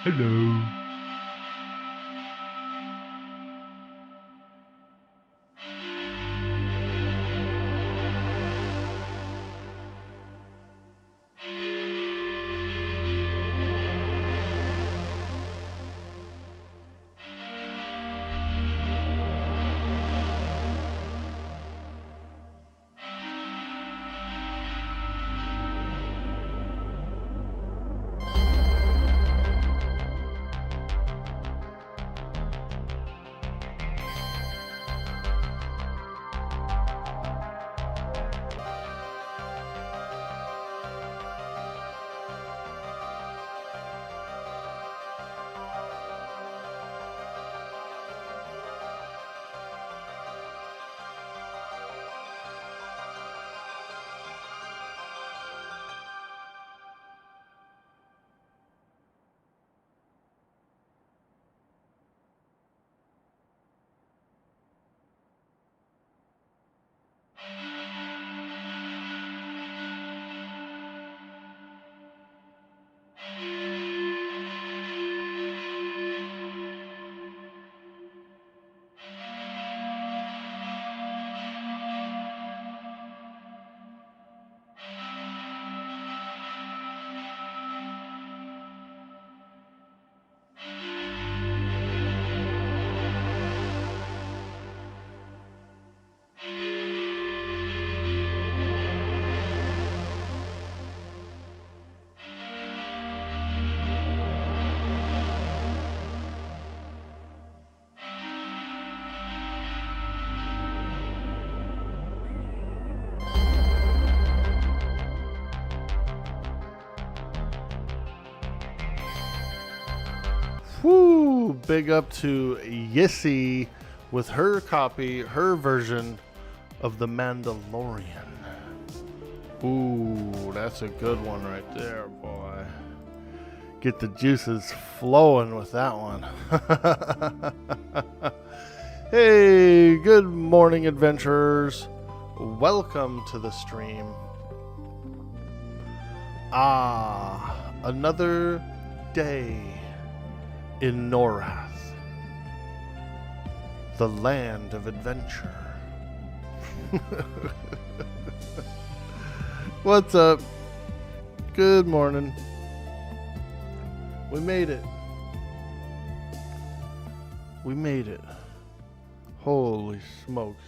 Hello. Woo! Big up to Yissy with her copy, her version of The Mandalorian. Ooh, that's a good one right there, boy. Get the juices flowing with that one. Hey, good morning, adventurers. Welcome to the stream. Another day in Norath, the land of adventure. What's up? Good morning. We made it. We made it. Holy smokes.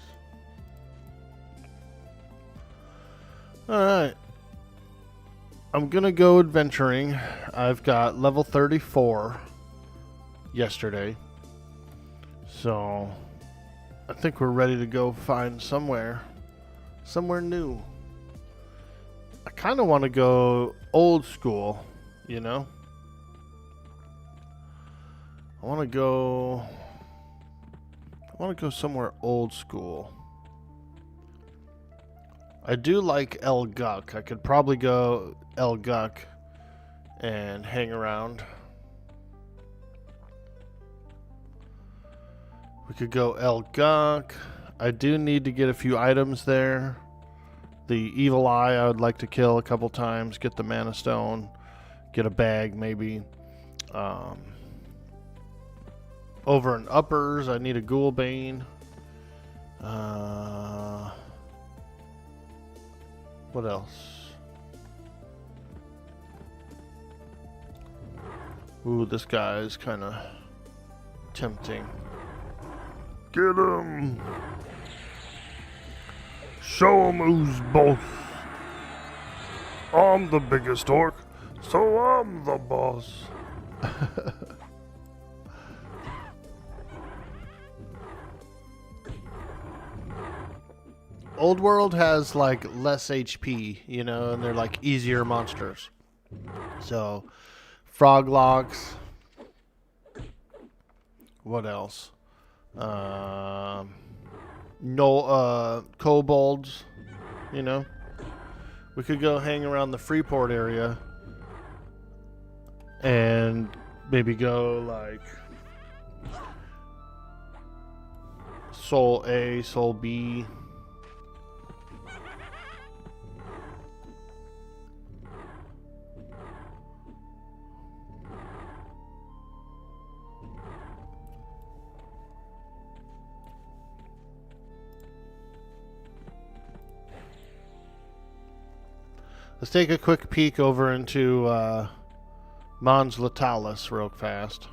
Alright. I'm gonna go adventuring. I've got level 34 yesterday. So I think we're ready to go find somewhere new. I kind of want to go old school, you know? I want to go somewhere old school. I do like El Guck. I could probably go El Guck and hang around. We could go El Guck. I do need to get a few items there. The Evil Eye I would like to kill a couple times. Get the Mana Stone. Get a bag maybe. Over in Uppers I need a Ghoulbane. What else? Ooh, this guy is kind of tempting. Get him! Show him who's boss. I'm the biggest orc, so I'm the boss. Old World has like less HP, you know, and they're like easier monsters. So, Froglocks. What else? Kobolds, you know. We could go hang around the Freeport area and maybe go like Soul A, Soul B. Let's take a quick peek over into Mons Latalis real fast.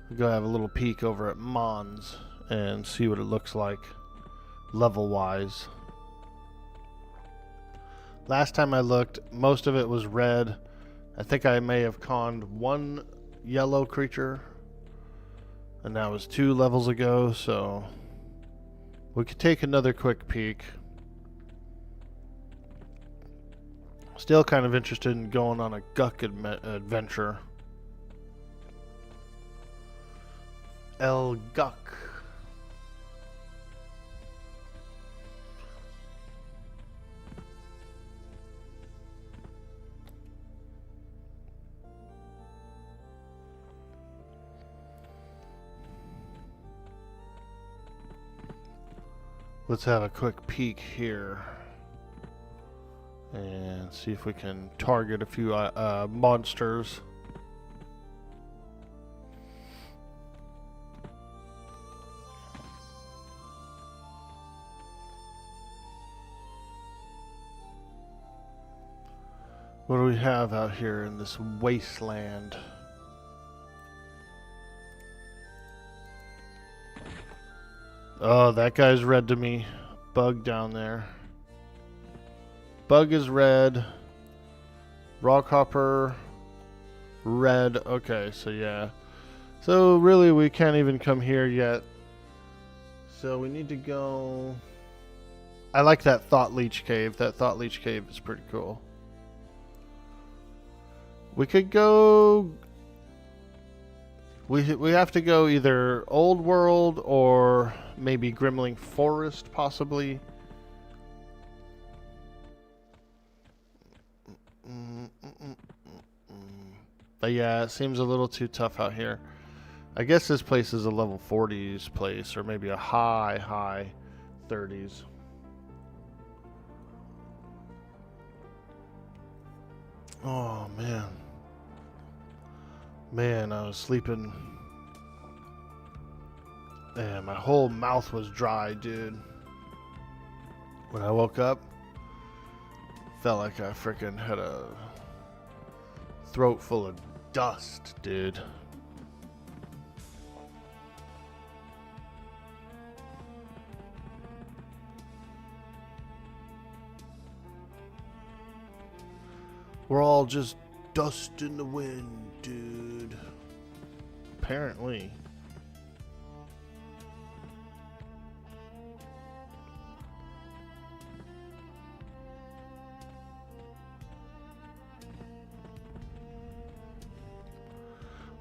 We'll go have a little peek over at Mons and see what it looks like level-wise. Last time I looked, most of it was red. I think I may have conned one yellow creature, and that was 2 levels ago, so we could take another quick peek. Still kind of interested in going on a Guck adventure. El Guck. Let's have a quick peek here and see if we can target a few monsters. What do we have out here in this wasteland? Oh, that guy's red to me. Bug down there. Bug is red. Rockhopper, red. Okay, so yeah. So really we can't even come here yet. So we need to go... I like that Thought Leech Cave. That Thought Leech Cave is pretty cool. We could go... We have to go either Old World or maybe Grimling Forest, possibly. But yeah, it seems a little too tough out here. I guess this place is a level 40s place, or maybe a high 30s. Oh, man. Man, I was sleeping. Man, my whole mouth was dry, dude. When I woke up, felt like I freaking had a throat full of dust, dude. We're all just dust in the wind, dude. Apparently.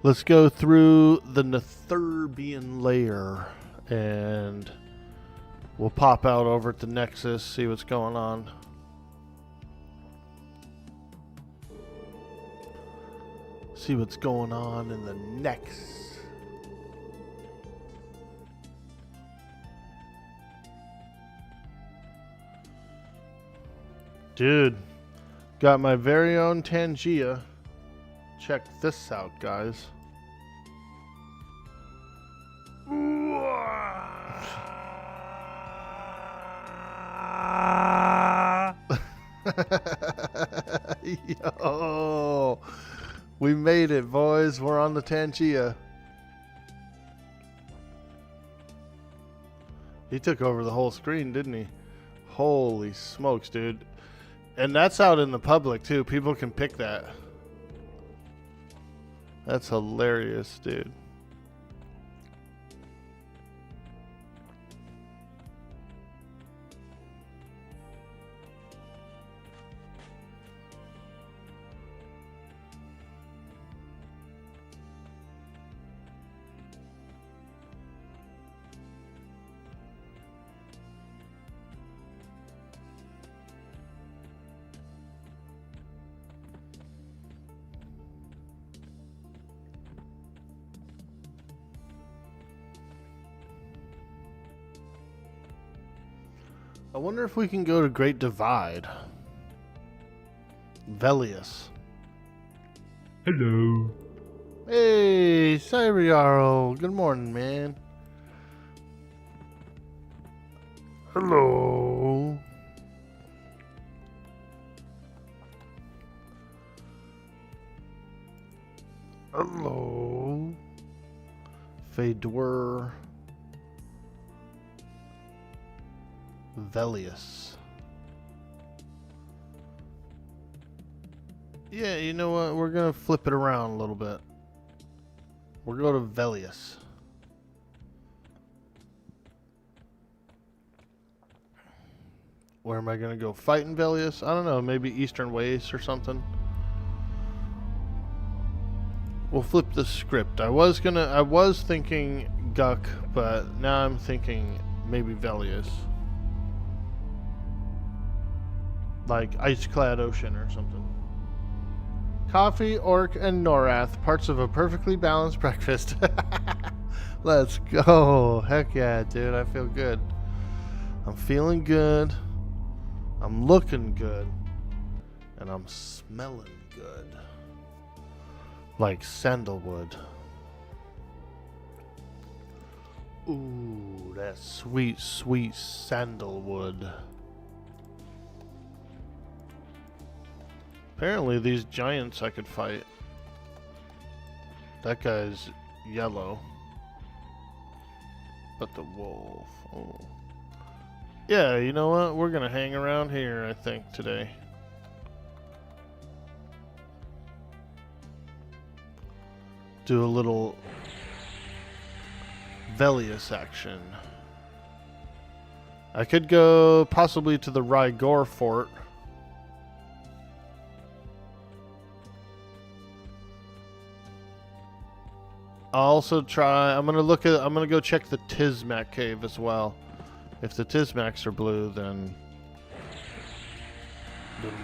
Let's go through the Netherbian layer and we'll pop out over at the Nexus, see what's going on. See what's going on in the Nexus. Dude, got my very own Tangia. Check this out, guys. Yo, we made it, boys. We're on the Tangia. He took over the whole screen, didn't he? Holy smokes, dude. And that's out in the public, too. People can pick that. That's hilarious, dude. I wonder if we can go to Great Divide. Velius. Hello. Hey, Cyriarl. Good morning, man. Hello. Hello. Fedor. Velius. Yeah, you know what? We're going to flip it around a little bit. We'll go to Velius. Where am I going to go? Fighting Velius? I don't know. Maybe Eastern Waste or something. We'll flip the script. I was thinking Guck, but now I'm thinking maybe Velius. Like Ice-Clad Ocean or something. Coffee, Orc, and Norath, parts of a perfectly balanced breakfast. Let's go. Heck yeah, dude. I feel good. I'm feeling good. I'm looking good. And I'm smelling good. Like sandalwood. Ooh, that sweet, sweet sandalwood. Apparently these giants I could fight. That guy's yellow. But the wolf. Oh. Yeah, you know what? We're gonna hang around here, I think, today. Do a little Velius action. I could go possibly to the Rygor fort. I'll also try. I'm gonna go check the Tizmak cave as well. If the Tizmaks are blue, then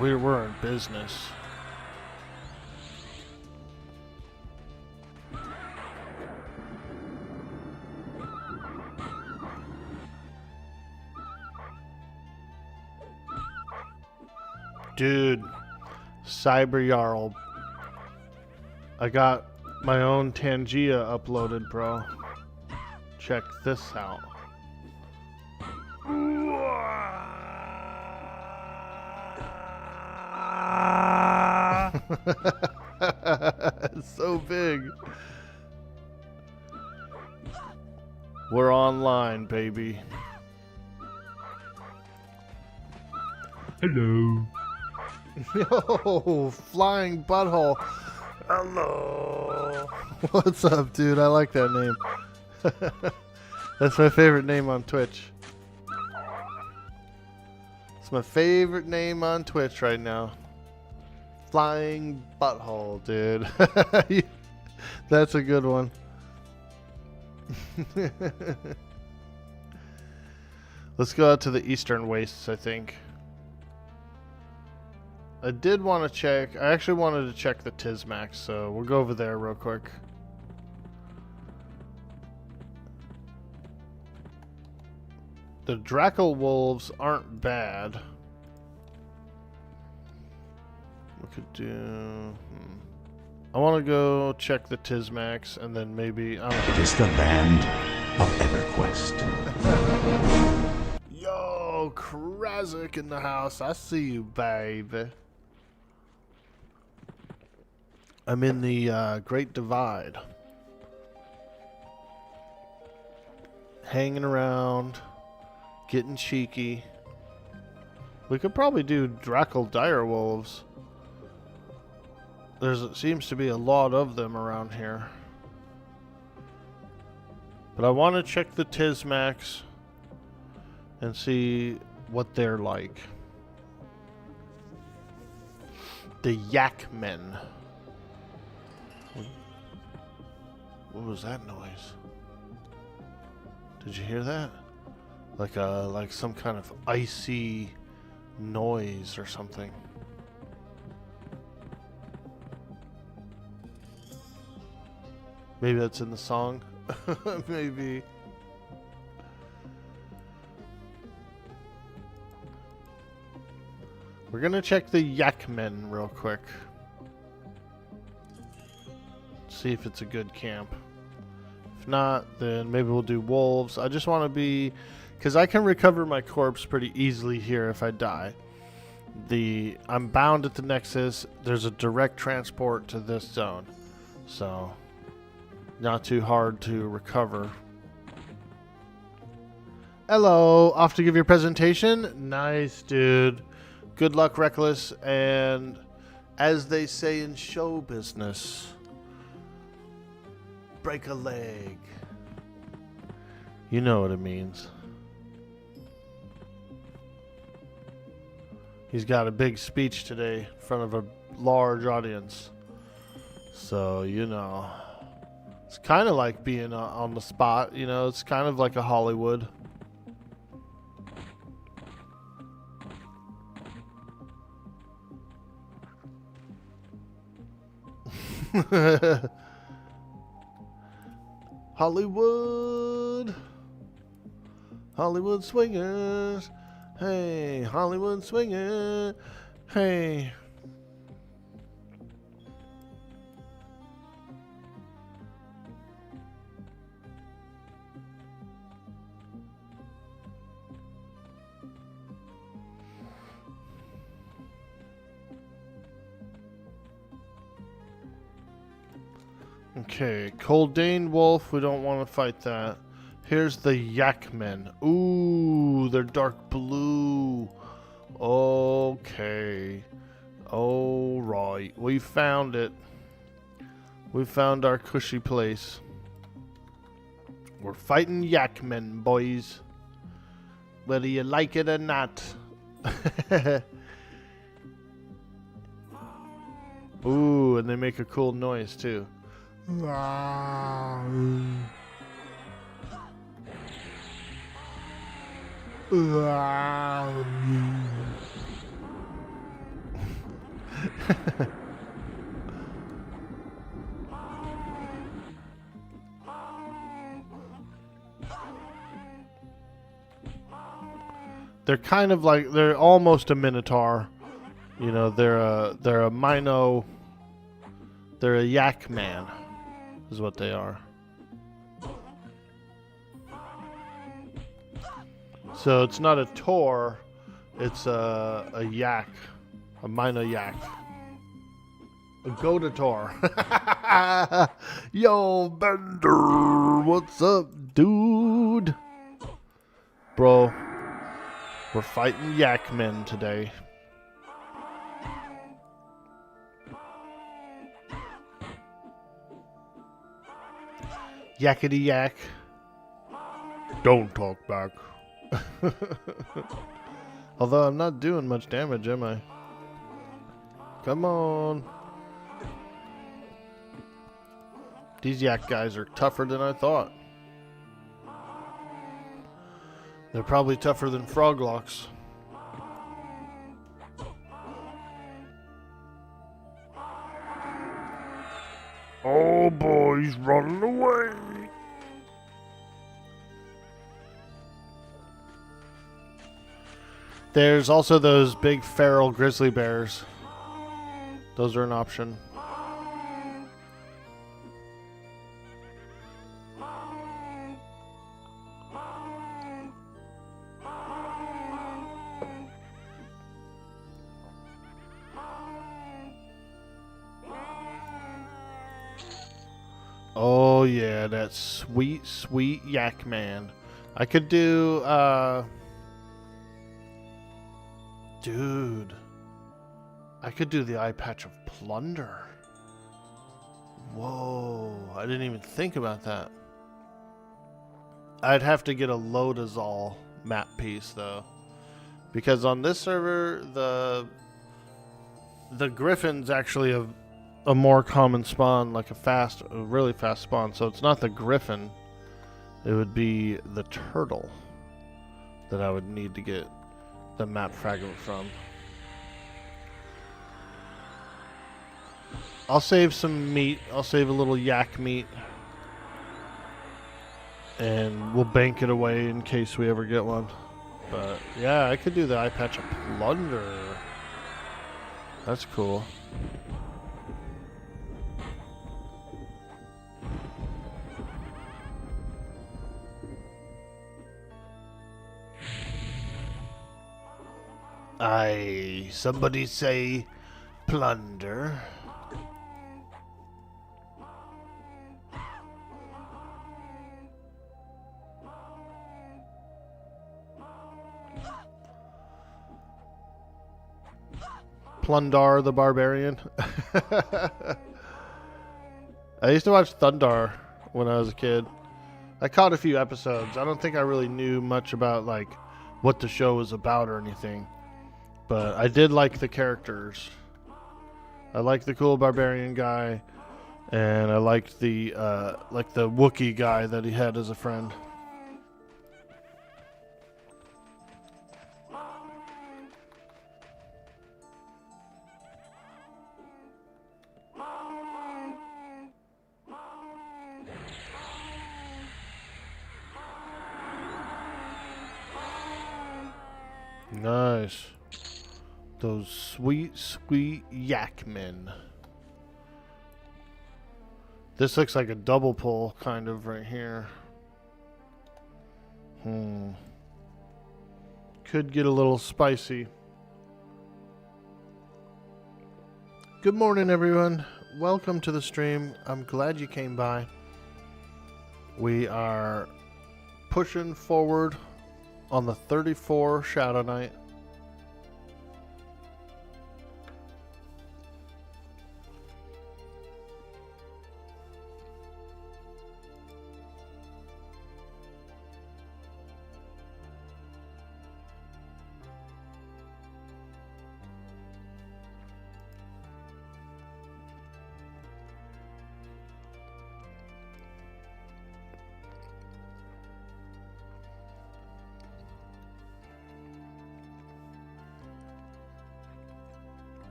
we're in business. Dude, Cyber Jarl. I got my own Tangia uploaded, bro. Check this out. It's so big. We're online, baby. Hello. Yo, flying butthole. Hello. What's up, dude? I like that name. That's my favorite name on Twitch. It's my favorite name on Twitch right now. Flying butthole, dude. That's a good one. Let's go out to the Eastern Wastes, I think. I did want to check. I actually wanted to check the Tizmaks, so we'll go over there real quick. The Drackle Wolves aren't bad. We could do... I want to go check the Tizmaks, and then maybe... I don't know. It is the land of EverQuest. Yo, Krazik in the house. I see you, baby. I'm in the Great Divide. Hanging around. Getting cheeky. We could probably do Drackle Direwolves. Seems to be a lot of them around here. But I want to check the Tizmaks and see what they're like. The Yakmen. What was that noise? Did you hear that? Like some kind of icy noise or something. Maybe that's in the song. Maybe. We're gonna check the Yakmen real quick. See if it's a good camp. If not, then maybe we'll do wolves. I just want to be... Because I can recover my corpse pretty easily here if I die. I'm bound at the Nexus. There's a direct transport to this zone. So, not too hard to recover. Hello, off to give your presentation? Nice, dude. Good luck, Reckless, and as they say in show business, break a leg. You know what it means. He's got a big speech today in front of a large audience. So, you know, it's kind of like being on the spot. You know, it's kind of like a Hollywood. Hollywood. Hollywood swingers. Hey, Hollywood swingers. Hey. Okay, Coldane Wolf, we don't want to fight that. Here's the Yakmen. Ooh, they're dark blue. Okay. Alright, we found it. We found our cushy place. We're fighting Yakmen, boys. Whether you like it or not. Ooh, and they make a cool noise too. They're kind of like, they're almost a minotaur. You know, they're a Mino. They're a yak man, is what they are. So it's not a tor, it's a yak, a Mino yak. A Godator. Yo, Bender, what's up, dude? Bro, we're fighting yak men today. Yakety yak. Don't talk back. Although I'm not doing much damage, am I? Come on. These yak guys are tougher than I thought. They're probably tougher than froglocks. Oh boy, he's running away. There's also those big feral grizzly bears. Those are an option. Oh yeah, that sweet, sweet yak man. I could do, dude, I could do the eye patch of plunder. Whoa, I didn't even think about that. I'd have to get a Lodazol map piece though, because on this server the Griffin's actually a more common spawn, like a really fast spawn. So it's not the Griffin, it would be the turtle that I would need to get the map fragment from. I'll save some meat. I'll save a little yak meat. And we'll bank it away in case we ever get one. But yeah, I could do the eye patch of plunder. That's cool. Aye, somebody say plunder. Plundar the Barbarian. I used to watch Thundar when I was a kid. I caught a few episodes. I don't think I really knew much about like what the show was about or anything, but I did like the characters. I liked the cool barbarian guy, and I liked the Wookiee guy that he had as a friend. Nice. Those sweet, sweet yakmen. This looks like a double pull, kind of, right here. Could get a little spicy. Good morning, everyone. Welcome to the stream. I'm glad you came by. We are pushing forward on the 34 Shadowknight.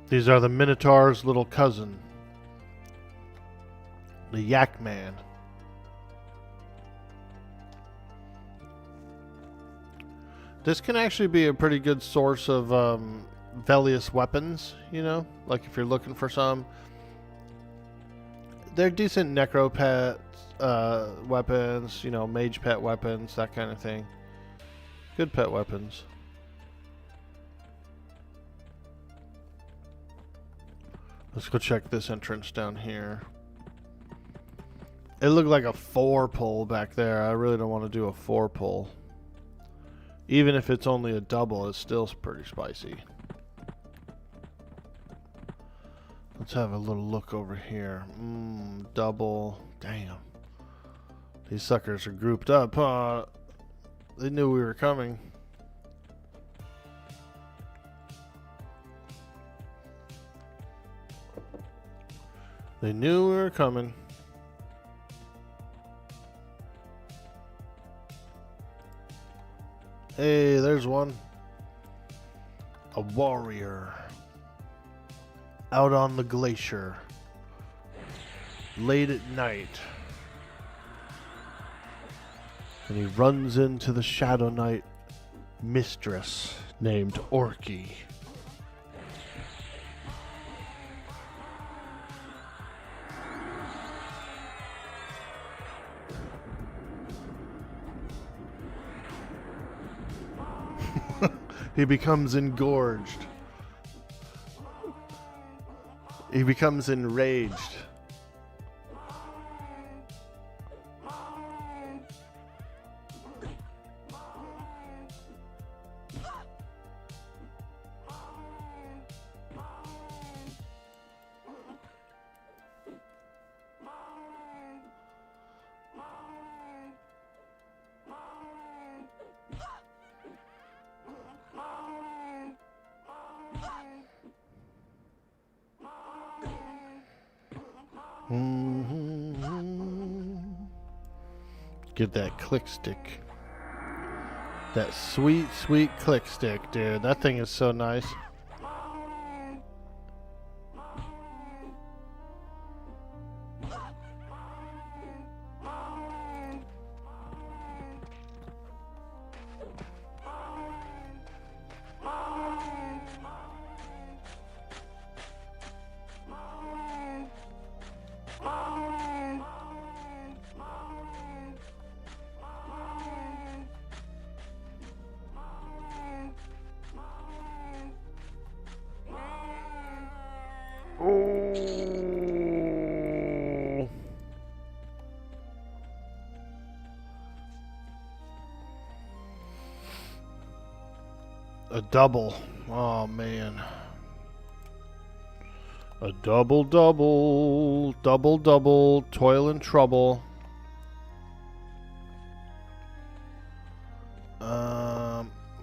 These are the Minotaur's little cousin, the Yak Man. This can actually be a pretty good source of Velious weapons, you know? Like if you're looking for some. They're decent Necro Pet weapons, you know, Mage Pet weapons, that kind of thing. Good pet weapons. Let's go check this entrance down here. It looked like a 4-pull back there. I really don't want to do a 4-pull. Even if it's only a double, it's still pretty spicy. Let's have a little look over here. Double. Damn. These suckers are grouped up, huh? They knew we were coming. They knew we were coming. Hey, there's one. A warrior. Out on the glacier. Late at night. And he runs into the Shadowknight mistress named Orky. He becomes engorged. He becomes enraged. Get that click stick. That sweet, sweet click stick, dude. That thing is so nice. double. Oh, man. A double, double, double, double, toil and trouble.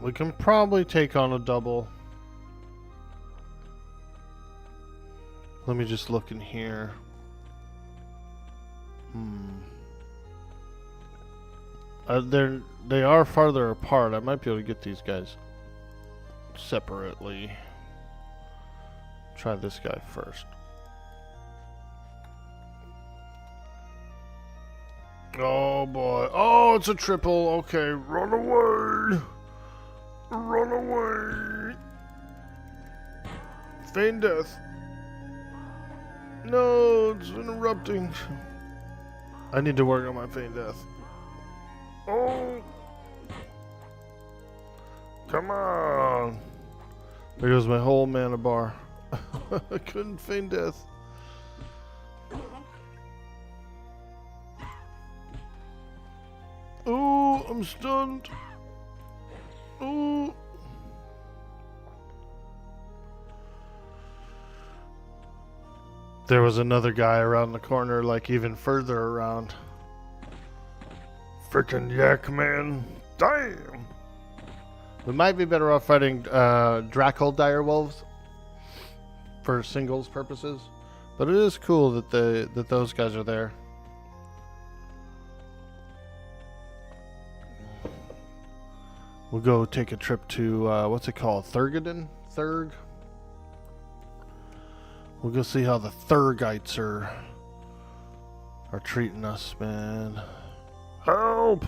We can probably take on a double. Let me just look in here. They are farther apart. I might be able to get these guys separately. Try this guy first. Oh boy. Oh, it's a triple. Okay, run away. Run away. Feign death. No, it's interrupting. I need to work on my feign death. Oh. Come on. There goes my whole mana bar. I couldn't feign death. Ooh, I'm stunned. Ooh. There was another guy around the corner, like even further around. Frickin' yak man. Damn. We might be better off fighting Drackle Direwolves for singles purposes, but it is cool that those guys are there. We'll go take a trip to what's it called, Thurgadon? Thurg. We'll go see how the Thurgites are treating us, man. Help!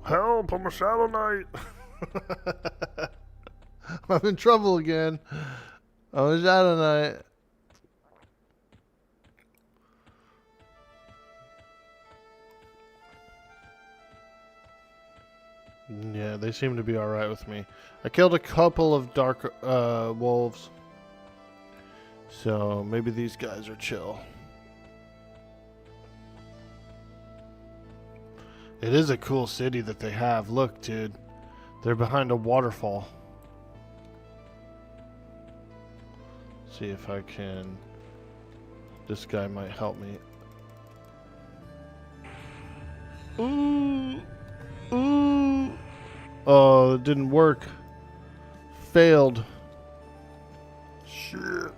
Help! I'm a Shadowknight. I'm in trouble again. I'm a Shadowknight. Yeah, they seem to be alright with me. I killed a couple of dark wolves. So maybe these guys are chill. It is a cool city that they have. Look, dude. They're behind a waterfall. See if I can... This guy might help me. Ooh! Ooh! Oh, it didn't work. Failed. Shit.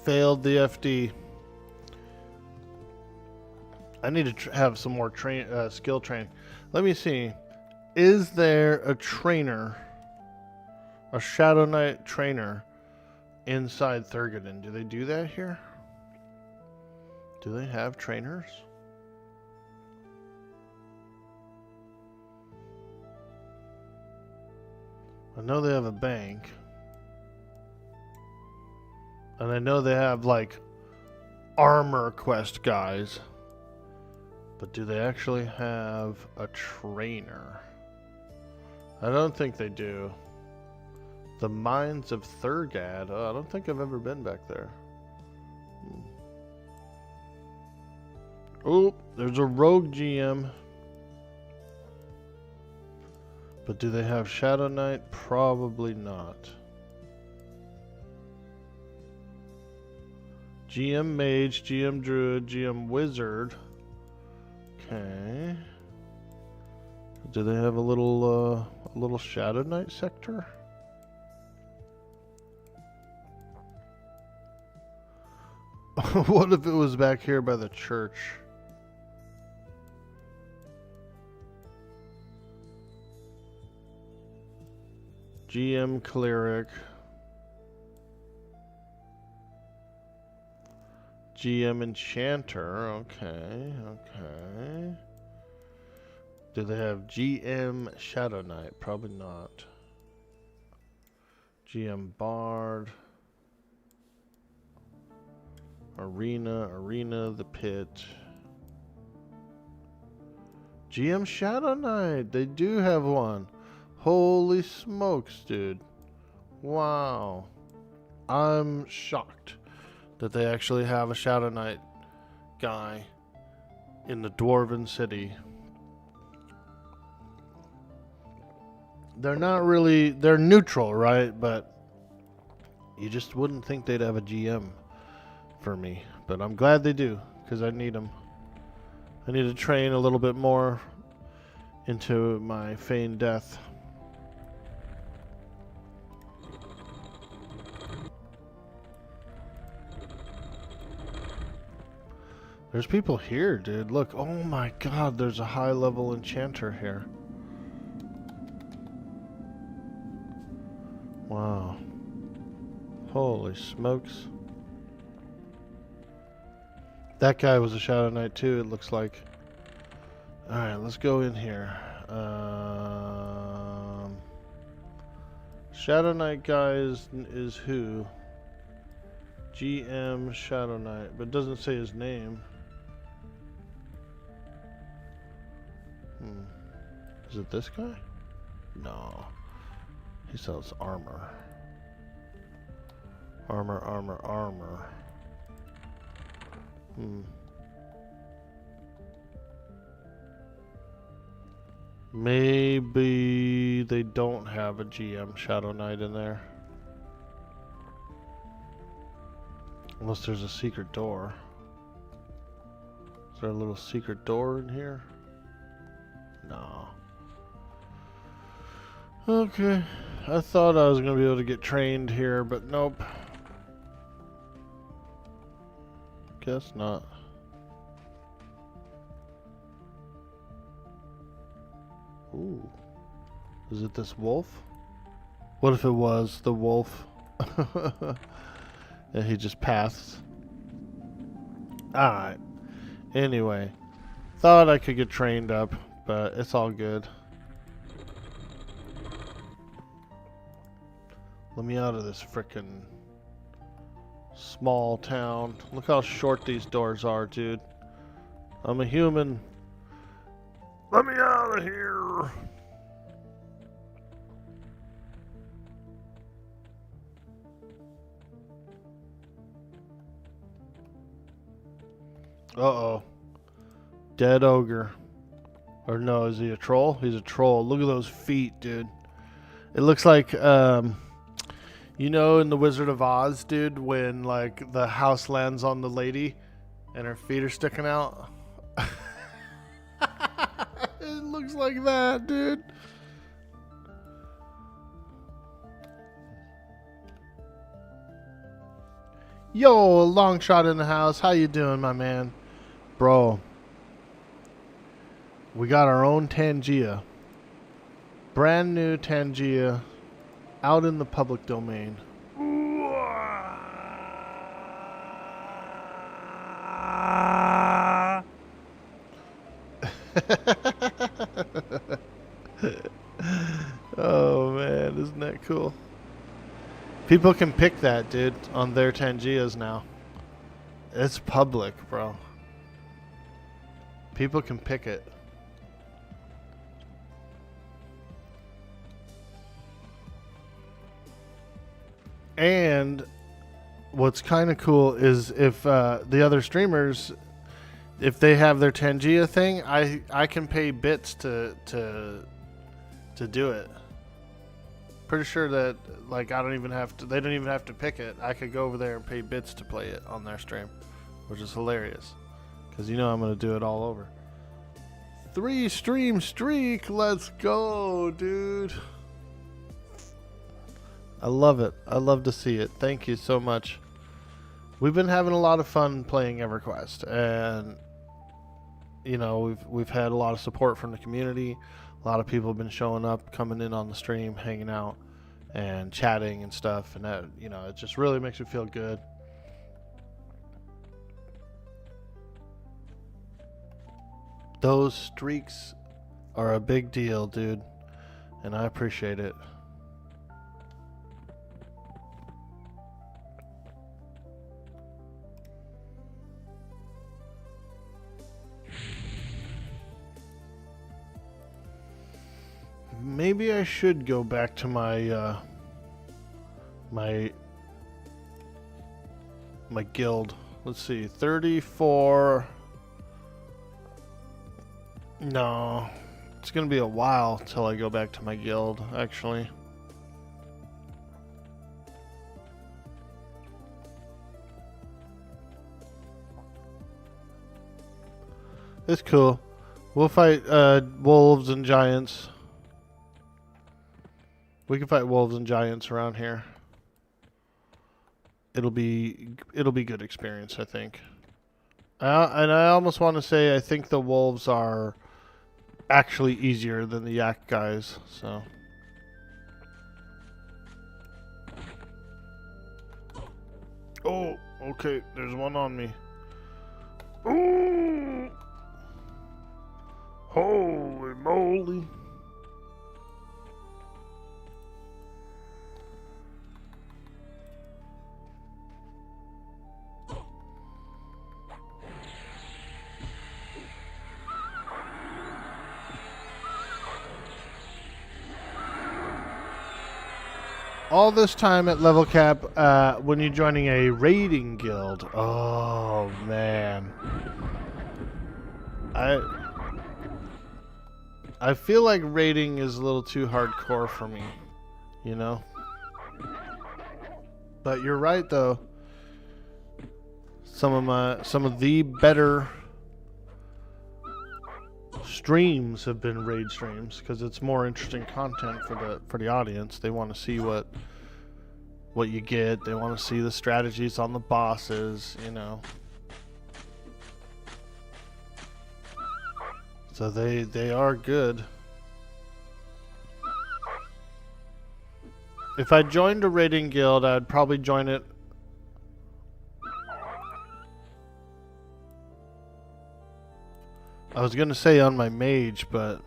Failed the FD. I need to have some more skill training. Let me see. Is there a trainer, a Shadowknight trainer, inside Thurgadon? Do they do that here? Do they have trainers? I know they have a bank. And I know they have, like, armor quest guys. But do they actually have a trainer? I don't think they do. The Mines of Thurgad. Oh, I don't think I've ever been back there. Oh, there's a rogue GM. But do they have Shadowknight? Probably not. GM Mage, GM Druid, GM Wizard. Okay. Do they have a little Shadowknight sector? What if it was back here by the church? GM Cleric. GM Enchanter, okay. Do they have GM Shadowknight? Probably not. GM Bard. Arena, the Pit. GM Shadowknight, they do have one. Holy smokes, dude. Wow. I'm shocked that they actually have a Shadowknight guy in the Dwarven City. They're not really, they're neutral, right? But you just wouldn't think they'd have a GM for me. But I'm glad they do, because I need them. I need to train a little bit more into my feigned death. There's people here, dude. Look, oh my god, there's a high level enchanter here. Wow. Holy smokes. That guy was a Shadowknight too, it looks like. Alright, let's go in here. Shadowknight guy is who? GM Shadowknight, but it doesn't say his name. Is it this guy? No. He sells armor. Armor. Maybe they don't have a GM Shadowknight in there. Unless there's a secret door. Is there a little secret door in here? No. Okay. I thought I was going to be able to get trained here, but nope. Guess not. Ooh. Is it this wolf? What if it was the wolf? And he just passed. Alright. Anyway. Thought I could get trained up, but it's all good. Let me out of this frickin' small town. Look how short these doors are, dude. I'm a human. Let me out of here. Uh-oh. Dead ogre. Or no, is he a troll? He's a troll. Look at those feet, dude. It looks like, you know, in The Wizard of Oz, dude, when, like, the house lands on the lady and her feet are sticking out. It looks like that, dude. Yo, a long shot in the house. How you doing, my man? Bro, we got our own Tangia. Brand new Tangia out in the public domain. Oh man, isn't that cool? People can pick that, dude, on their Tangias now. It's public, bro. People can pick it. And what's kind of cool is if the other streamers, if they have their Tangia thing, I can pay bits to do it. Pretty sure that, like, I don't even have to, they don't even have to pick it. I could go over there and pay bits to play it on their stream, which is hilarious. Because you know I'm going to do it all over. 3 stream streak. Let's go, dude. I love it. I love to see it. Thank you so much. We've been having a lot of fun playing EverQuest. And, you know, we've had a lot of support from the community. A lot of people have been showing up, coming in on the stream, hanging out, and chatting and stuff. And that, you know, it just really makes me feel good. Those streaks are a big deal, dude, and I appreciate it. Maybe I should go back to my my guild. Let's see, 34. No, it's gonna be a while till I go back to my guild, actually. It's cool. We'll fight wolves and giants. We can fight wolves and giants around here. It'll be good experience, I think. And I almost want to say I think the wolves are actually easier than the yak guys. So. Oh, okay. There's one on me. Ooh! Holy moly! All this time at level cap, when you're joining a raiding guild. Oh man, I feel like raiding is a little too hardcore for me, you know. But you're right though. Some of the better streams have been raid streams because it's more interesting content for the audience. They want to see what you get. They want to see the strategies on the bosses, you know. So they are good. If I joined a raiding guild, I'd probably join it. I was gonna say on my mage, but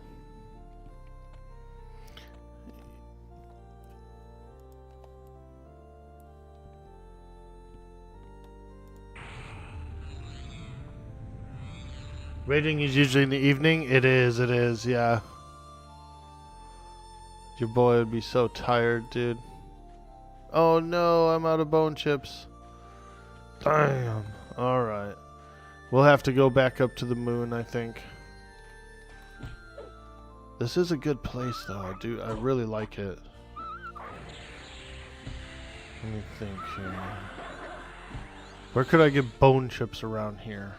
raiding is usually in the evening. It is, yeah. Your boy would be so tired, dude. Oh no, I'm out of bone chips. Damn. Alright. We'll have to go back up to the moon, I think. This is a good place, though. I really like it. Let me think here. Where could I get bone chips around here?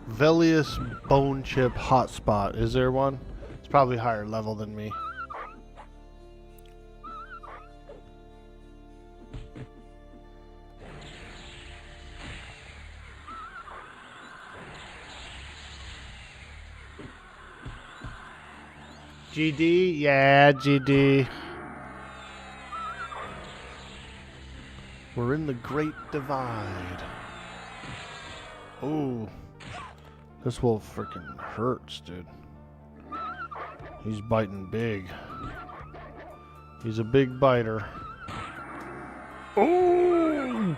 Velius bone chip hotspot. Is there one? It's probably higher level than me. GD? Yeah, GD. We're in the Great Divide. Ooh. This wolf freaking hurts, dude. He's biting big. He's a big biter. Oh!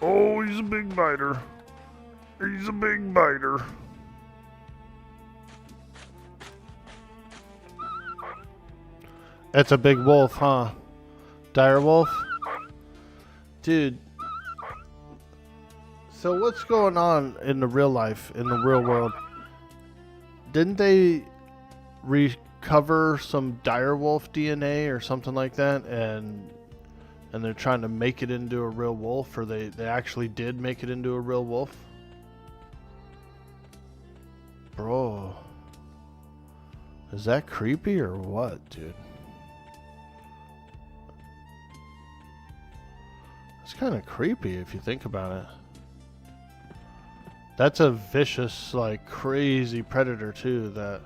Oh, he's a big biter. He's a big biter. That's a big wolf, huh? Dire wolf? Dude. So what's going on in the real life, in the real world? Didn't they recover some dire wolf DNA or something like that, and they're trying to make it into a real wolf, or they actually did make it into a real wolf? Bro. Is that creepy or what, dude? It's kind of creepy if you think about it. That's a vicious, like, crazy predator too. That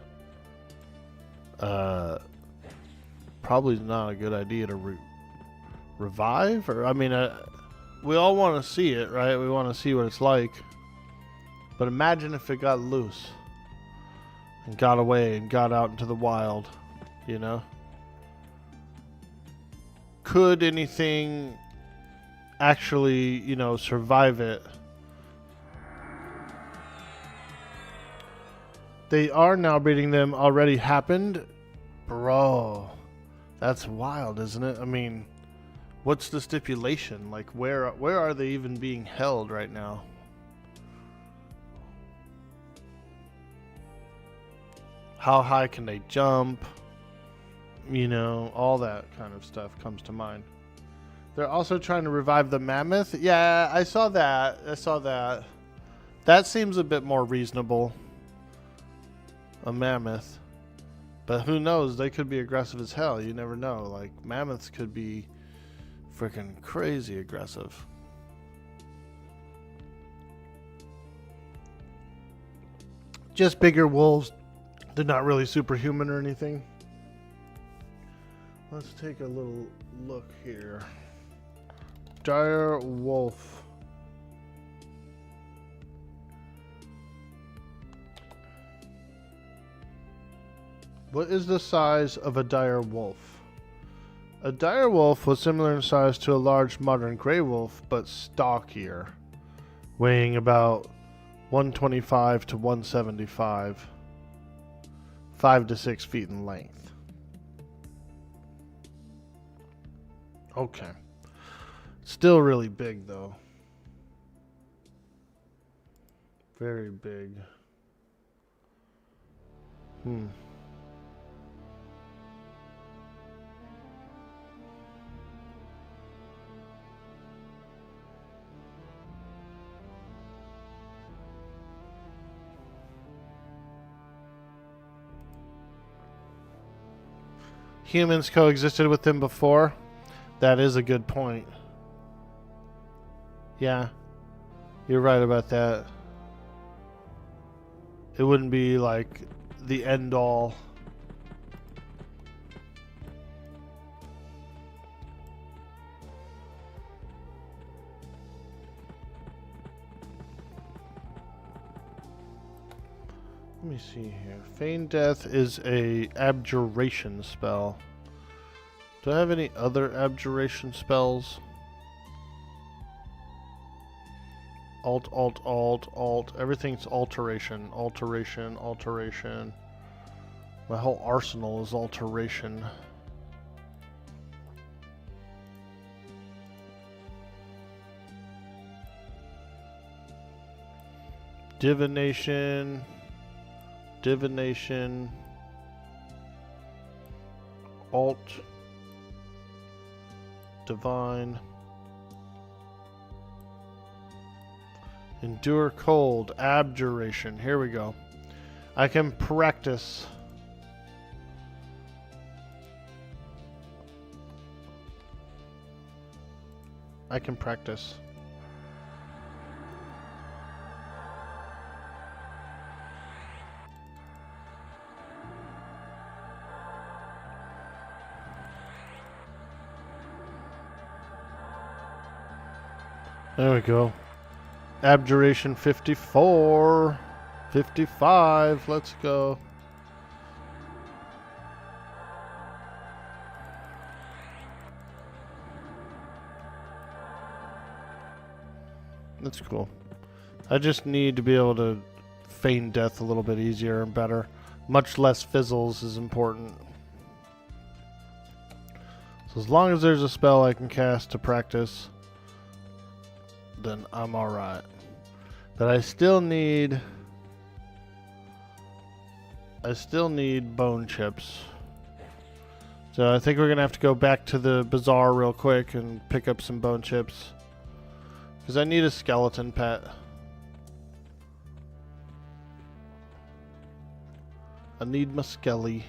probably not a good idea to revive. Or I mean, we all want to see it, right? We want to see what it's like. But imagine if it got loose. and got away and got out into the wild, you know? Could anything actually, you know, survive it? They are now breeding them. Already happened? Bro, that's wild, isn't it? I mean, what's the stipulation? Like, where are they even being held right now? How high can they jump? You know, all that kind of stuff comes to mind. They're also trying to revive the mammoth. Yeah, I saw that. That seems a bit more reasonable. A mammoth. But who knows? They could be aggressive as hell. You never know. Like, mammoths could be freaking crazy aggressive. Just bigger wolves. They're not really superhuman or anything. Let's take a little look here. Dire wolf. What is the size of a dire wolf? A dire wolf was similar in size to a large modern gray wolf, but stockier, weighing about 125 to 175, 5 to 6 feet in length. Okay. Still really big, though. Very big. Humans coexisted with them before. That is a good point. Yeah, you're right about that. It wouldn't be like the end all. Let me see here. Feign Death is a abjuration spell. Do I have any other abjuration spells? Alt, alt, alt, alt. Everything's alteration, alteration, alteration. My whole arsenal is alteration. Divination. Divination. Alt. Divine. Endure cold. Abjuration. Here we go. I can practice. I can practice. There we go. Abjuration 54. 55. Let's go. That's cool. I just need to be able to feign death a little bit easier and better. Much less fizzles is important. So as long as there's a spell I can cast to practice, then I'm alright. But I still need bone chips. So I think we're gonna have to go back to the bazaar real quick and pick up some bone chips. Because I need a skeleton pet. I need my skelly.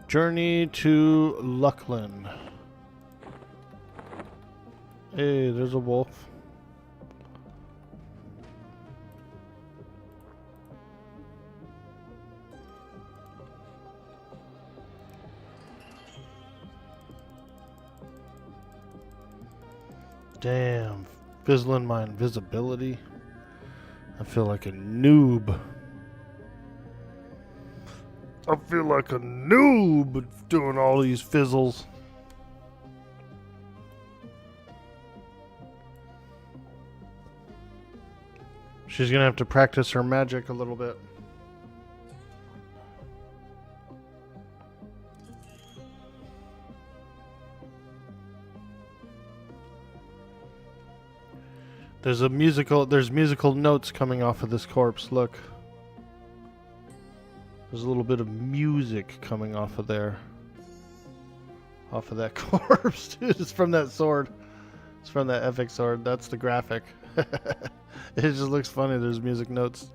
Journey to Luckland. Hey, there's a wolf. Damn, fizzling my invisibility. I feel like a noob. I feel like a noob doing all these fizzles. She's gonna have to practice her magic a little bit. There's musical notes coming off of this corpse, look. There's a little bit of music coming off of there. Off of that corpse, dude. It's from that sword. It's from that epic sword. That's the graphic. It just looks funny. There's music notes.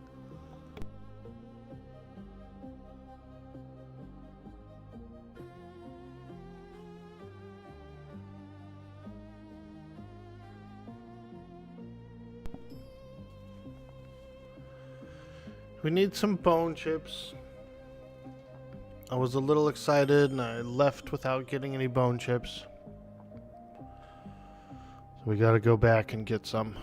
We need some bone chips. I was a little excited and I left without getting any bone chips. So we gotta go back and get some.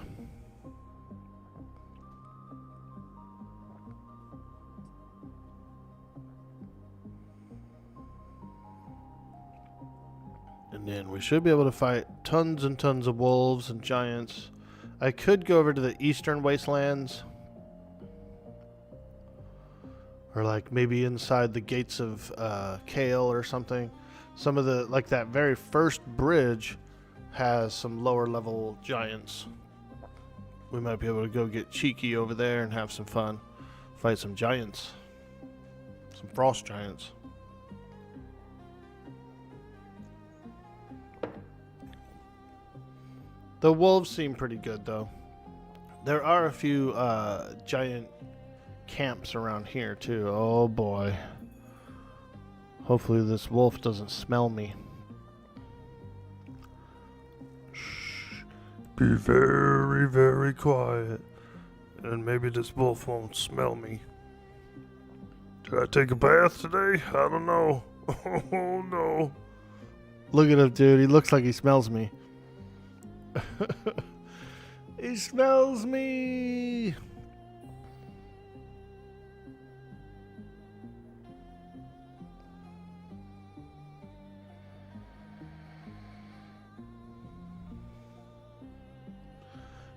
And then we should be able to fight tons and tons of wolves and giants. I could go over to the eastern wastelands. Or like maybe inside the gates of Kale or something. Some of the, like that very first bridge has some lower level giants. We might be able to go get cheeky over there and have some fun. Fight some giants. Some frost giants. The wolves seem pretty good though. There are a few giant camps around here too. Oh boy. Hopefully this wolf doesn't smell me. Shh. Be very, very quiet. And maybe this wolf won't smell me. Did I take a bath today? I don't know. Oh no. Look at him, dude. He looks like he smells me. He smells me.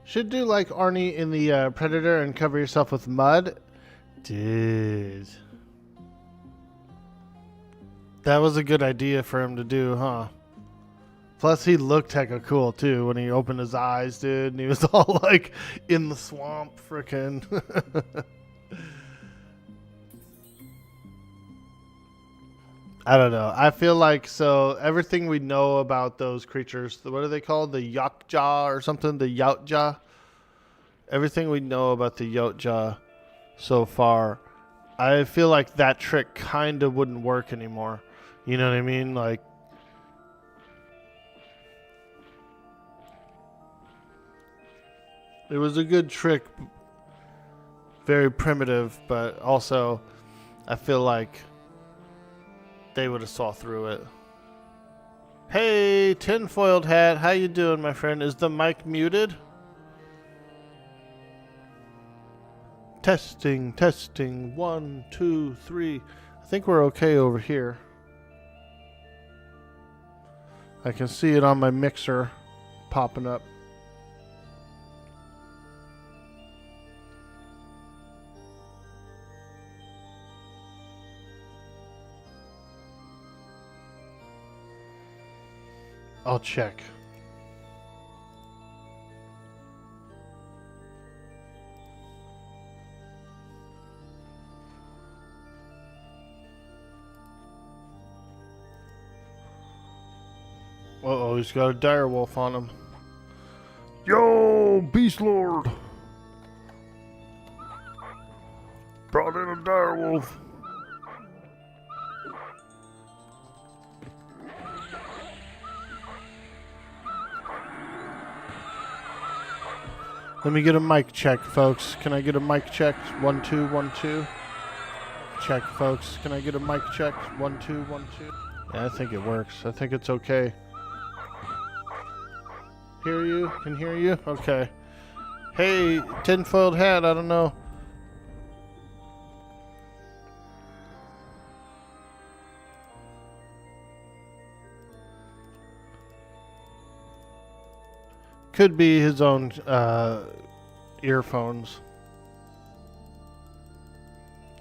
Should do like Arnie in the Predator and cover yourself with mud. Dude. That was a good idea for him to do, huh? Plus he looked hecka cool too when he opened his eyes, dude. And he was all like in the swamp frickin'. I don't know. I feel like so everything we know about those creatures, what are they called? The Yakja or something? The Yautja? Everything we know about the Yautja so far, I feel like that trick kind of wouldn't work anymore. You know what I mean? Like, it was a good trick, very primitive, but also I feel like they would have saw through it. Hey, tinfoiled hat, how you doing, my friend? Is the mic muted? Testing, testing, 1, 2, 3. I think we're okay over here. I can see it on my mixer popping up. I'll check. Uh-oh, he's got a dire wolf on him. Yo, Beast Lord! Brought in a dire wolf. Let me get a mic check, folks. Can I get a mic check? 1 2 1 2. Check, folks. Can I get a mic check? 1 2 1 2. Yeah, I think it works. I think it's okay. Hear you? Can hear you? Okay. Hey, tinfoiled hat. I don't know. Could be his own earphones.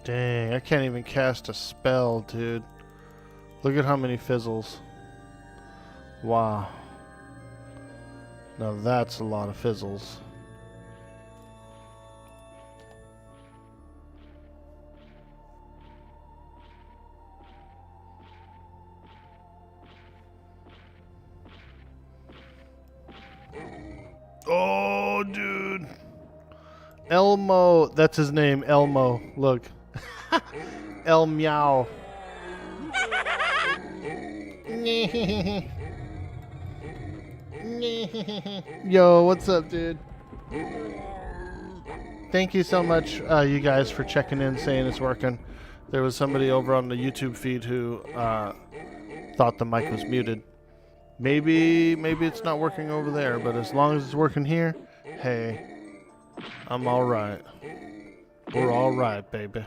Dang, I can't even cast a spell, dude. Look at how many fizzles. Wow. Now that's a lot of fizzles. Oh, dude. Elmo. That's his name, Elmo. Look. El Meow. Yo, what's up, dude? Thank you so much, you guys, for checking in, saying it's working. There was somebody over on the YouTube feed who thought the mic was muted. Maybe it's not working over there, but as long as it's working here, hey, I'm all right. We're all right, baby.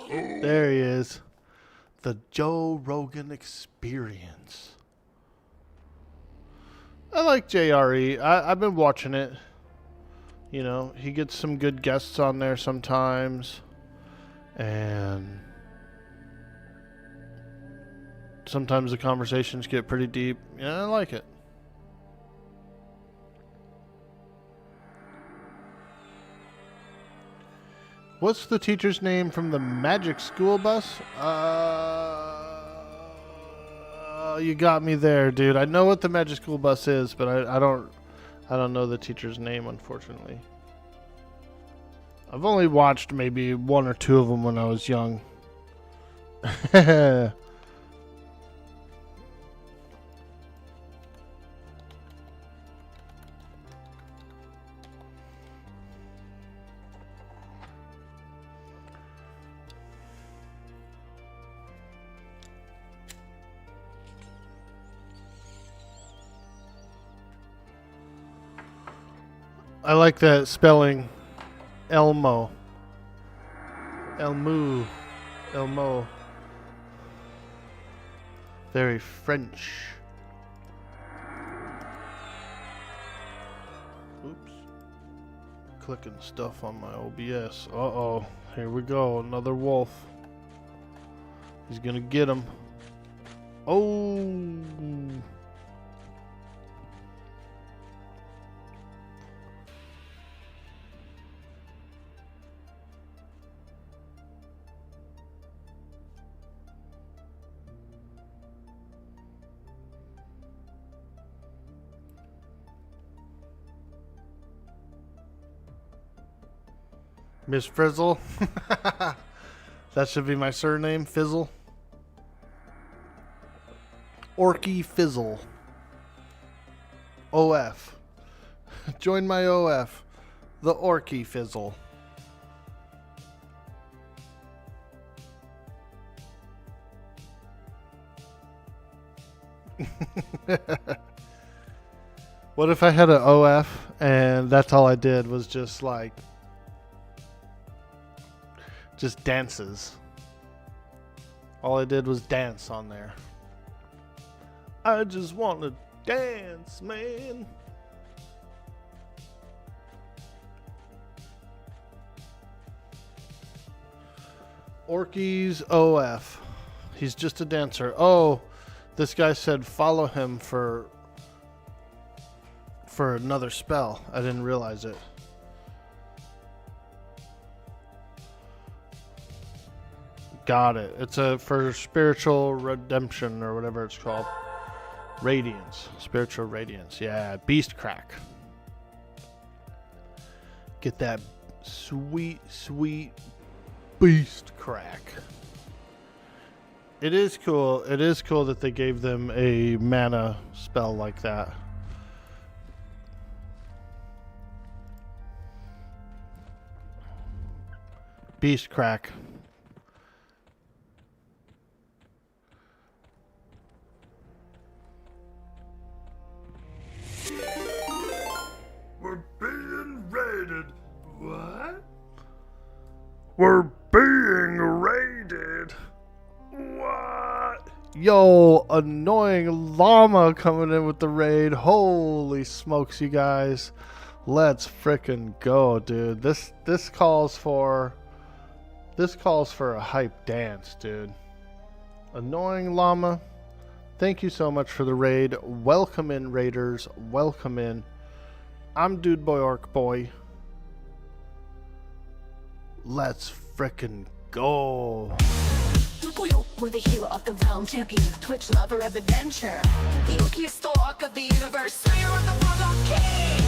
There he is. The Joe Rogan Experience. I like JRE. I've been watching it. You know, he gets some good guests on there sometimes. And sometimes the conversations get pretty deep. Yeah, I like it. What's the teacher's name from the Magic School Bus? You got me there, dude. I know what the Magic School Bus is, but I don't know the teacher's name, unfortunately. I've only watched maybe 1 or 2 of them when I was young. I like that spelling. Elmo. Elmo. Elmo. Very French. Oops. Clicking stuff on my OBS. Uh-oh. Here we go. Another wolf. He's gonna get him. Oh. Miss Frizzle. That should be my surname, Fizzle. Orky Fizzle. OF. Join my OF. The Orky Fizzle. What if I had an OF and that's all I did was just like dances. All I did was dance on there. I just want to dance, man. Orky's OF. He's just a dancer. Oh, this guy said follow him for another spell. I didn't realize it. Got it. It's for spiritual redemption or whatever it's called. Radiance. Spiritual radiance. Yeah. Beast crack. Get that sweet, sweet beast crack. It is cool. It is cool that they gave them a mana spell like that. Beast crack. We're being raided. What? We're being raided. What? Yo, annoying llama coming in with the raid. Holy smokes, you guys. Let's frickin' go, dude. This calls for a hype dance, dude. Annoying llama. Thank you so much for the raid. Welcome in, raiders. Welcome in. I'm Dude Boy Orc Boy. Let's frickin' go. We're the hero of the realm, champion, Twitch lover of adventure, the luckiest stalk of the universe, slayer of the world, king.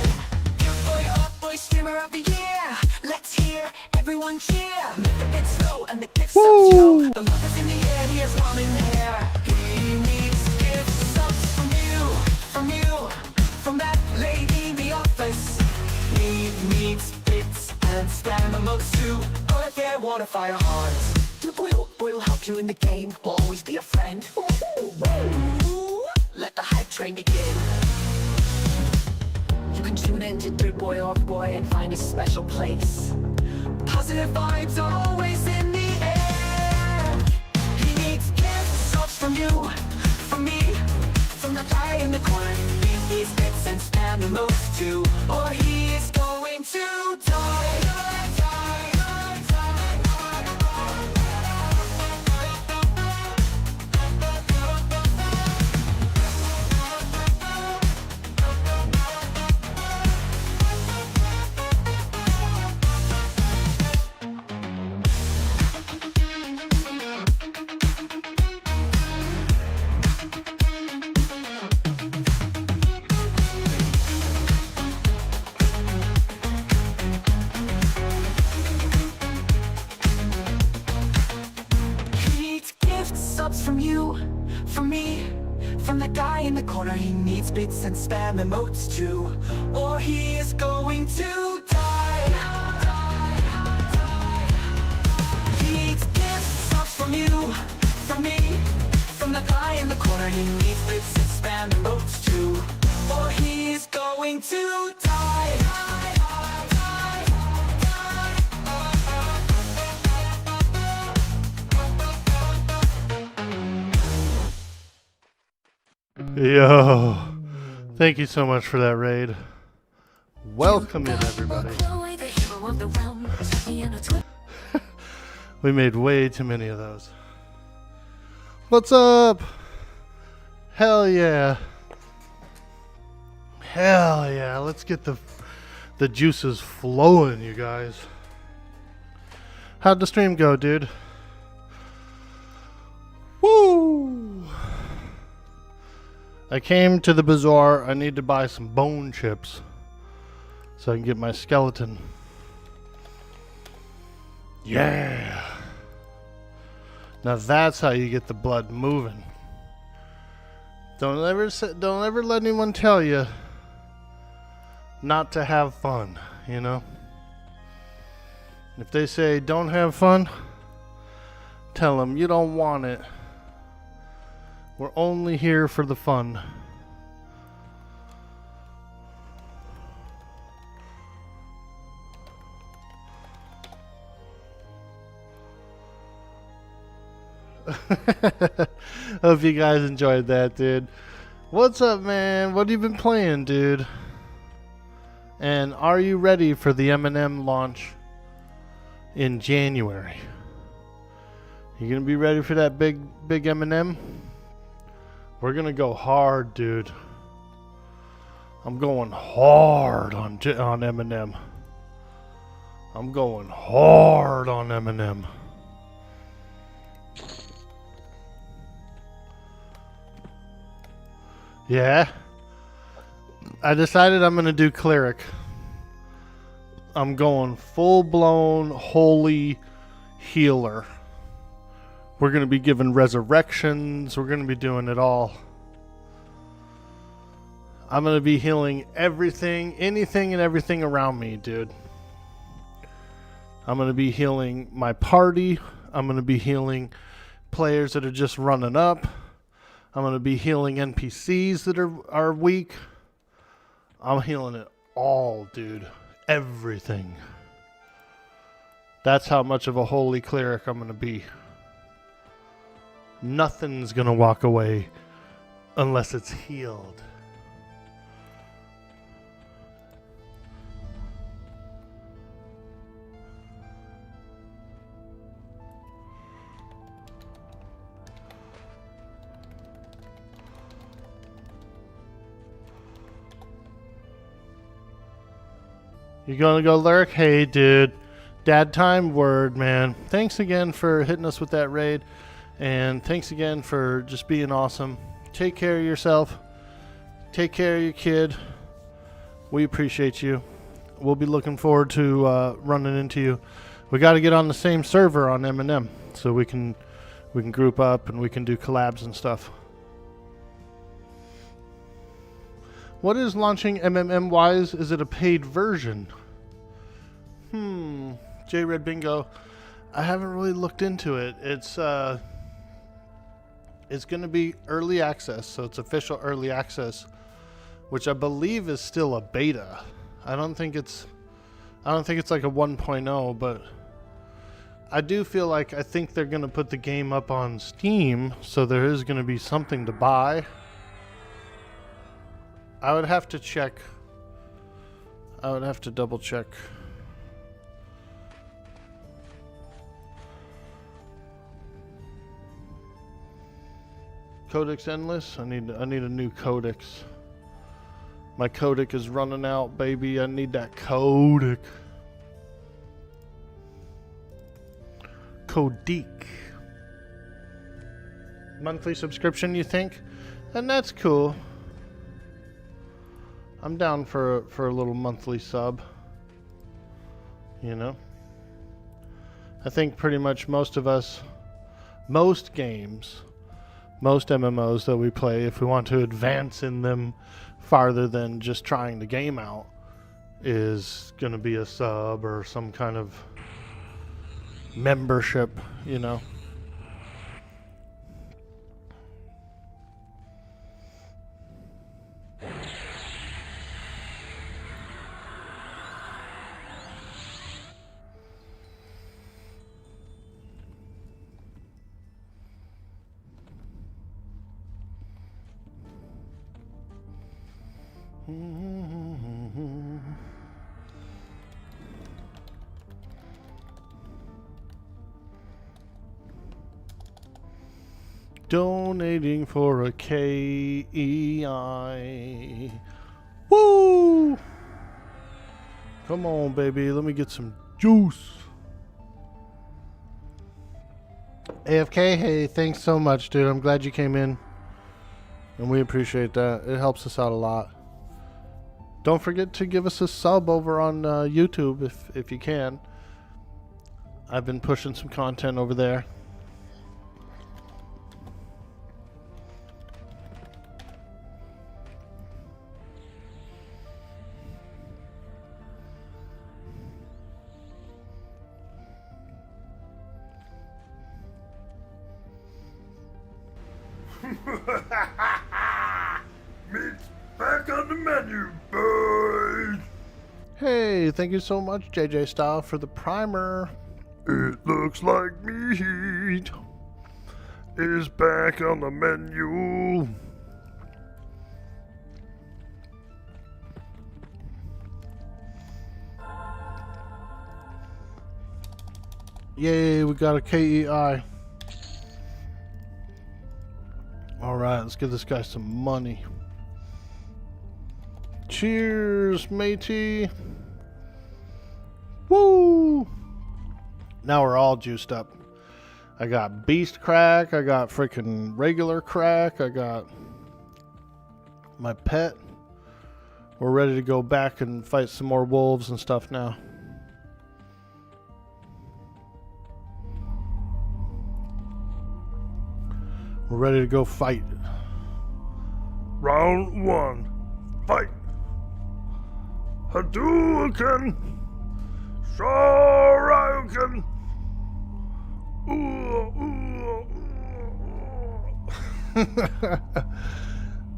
Boy, streamer of the year. Let's hear everyone cheer. Make the bit slow and the gifts up, Joe. The love is in the air, here's one in there. He needs gifts up from that lady in the office. He needs bits and spam emotes too. Or if they wanna fire hearts. Boy will help you in the game, will always be a friend. Ooh, let the hype train begin. You can tune in to Dude Boy Orc Boy and find a special place. Positive vibes are always in the air. He needs gifts from you, from me, from the guy in the corner. He needs bits and spam emotes too, or he is going to die. From you, from me, from the guy in the corner. He needs bits and spam emotes too, or he is going to die. He needs gifts from you, from me, from the guy in the corner. He needs bits and spam emotes too, or he is going to die. Yo, thank you so much for that raid. Welcome in, everybody. We made way too many of those. What's up? Hell yeah. Hell yeah. Let's get the juices flowing, you guys. How'd the stream go, dude? Woo! I came to the bazaar. I need to buy some bone chips so I can get my skeleton. Yeah. Now that's how you get the blood moving. Don't ever let anyone tell you not to have fun, you know? If they say don't have fun, tell them you don't want it. We're only here for the fun. Hope you guys enjoyed that, dude. What's up, man? What have you been playing, dude? And are you ready for the M&M launch in January? You gonna be ready for that big M&M? We're gonna go hard, dude. I'm going hard on M&M. I'm going hard on M&M. Yeah. I decided I'm gonna do cleric. I'm going full-blown holy healer. We're going to be given resurrections. We're going to be doing it all. I'm going to be healing everything, anything and everything around me, dude. I'm going to be healing my party. I'm going to be healing players that are just running up. I'm going to be healing NPCs that are weak. I'm healing it all, dude. Everything. That's how much of a holy cleric I'm going to be. Nothing's going to walk away unless it's healed. You gonna go lurk? Hey, dude. Dad time word, man. Thanks again for hitting us with that raid. And thanks again for just being awesome. Take care of yourself. Take care of your kid. We appreciate you. We'll be looking forward to running into you. We got to get on the same server on M&M so we can group up and we can do collabs and stuff. What is launching MMM wise? Is it a paid version? J Red Bingo. I haven't really looked into it. It's going to be early access, so it's official early access, which I believe is still a beta. I don't think it's like a 1.0, but I do feel like I think they're going to put the game up on Steam, so there is going to be something to buy. I would have to check. I would have to double check. Codex Endless? I need a new codex. My codec is running out, baby. I need that codec. Codec. Monthly subscription, you think? And that's cool. I'm down for a little monthly sub. You know? I think pretty much most of us, most games, most MMOs that we play, if we want to advance in them farther than just trying the game out, is going to be a sub or some kind of membership, you know? Donating for a KEI. Woo! Come on, baby. Let me get some juice. AFK, hey, thanks so much, dude. I'm glad you came in. And we appreciate that. It helps us out a lot. Don't forget to give us a sub over on YouTube if you can. I've been pushing some content over there. Meat's back on the menu, boys. Hey, thank you so much, JJ Style, for the primer. It looks like meat is back on the menu. Yay, we got a KEI. Alright, let's give this guy some money. Cheers, matey. Woo! Now we're all juiced up. I got beast crack, I got freaking regular crack, I got my pet. We're ready to go back and fight some more wolves and stuff now. We're ready to go fight. Round one, fight. Hadouken! Shoryuken.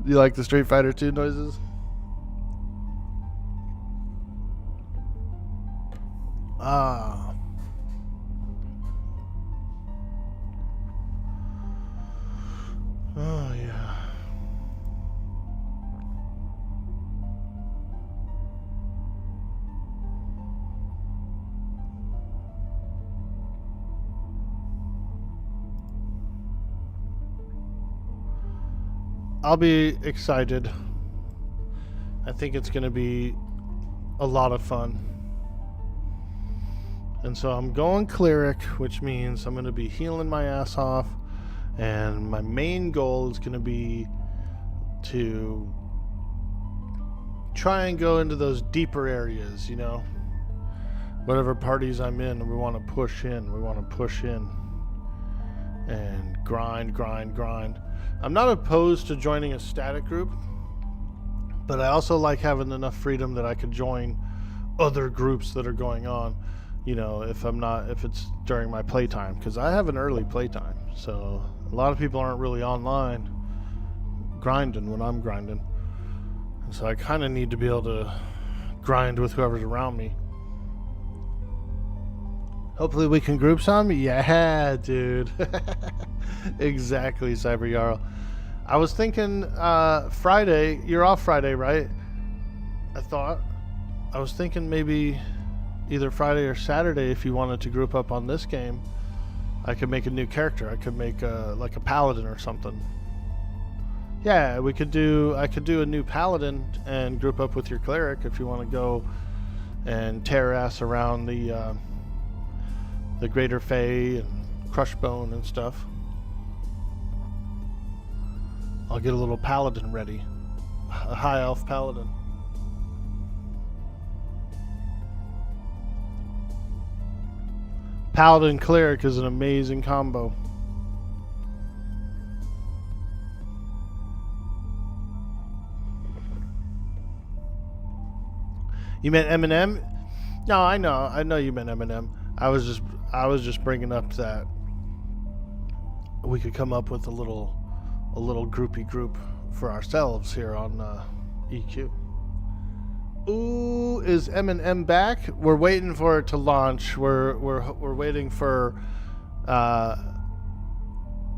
Do you like the Street Fighter 2 noises? Ah. Oh, yeah. I'll be excited. I think it's going to be a lot of fun. And so I'm going cleric, which means I'm going to be healing my ass off. And my main goal is going to be to try and go into those deeper areas, you know. Whatever parties I'm in, we want to push in. We want to push in. And grind. I'm not opposed to joining a static group, but I also like having enough freedom that I could join other groups that are going on, you know, if it's during my playtime, because I have an early playtime, so a lot of people aren't really online grinding when I'm grinding, and so I kind of need to be able to grind with whoever's around me. Hopefully we can group some. Yeah, dude. Exactly, Cyber Jarl. I was thinking Friday. You're off Friday, right? I was thinking maybe either Friday or Saturday, if you wanted to group up on this game, I could make a new character. I could make like a paladin or something. Yeah, I could do a new paladin and group up with your cleric if you want to go and tear ass around the Greater Fey and Crushbone and stuff. I'll get a little paladin ready. A high elf paladin. Paladin cleric is an amazing combo. You meant Eminem? No, I know you meant Eminem. I was just bringing up that we could come up with a little groupie group for ourselves here on EQ. Ooh, is M&M back? We're waiting for it to launch. We're waiting for.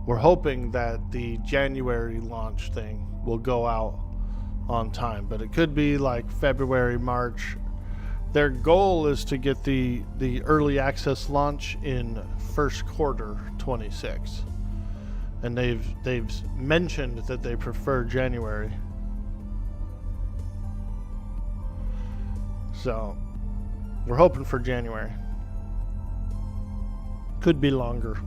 We're hoping that the January launch thing will go out on time, but it could be like February, March. Their goal is to get the early access launch in first quarter 26, and they've mentioned that they prefer January. So we're hoping for January. Could be longer.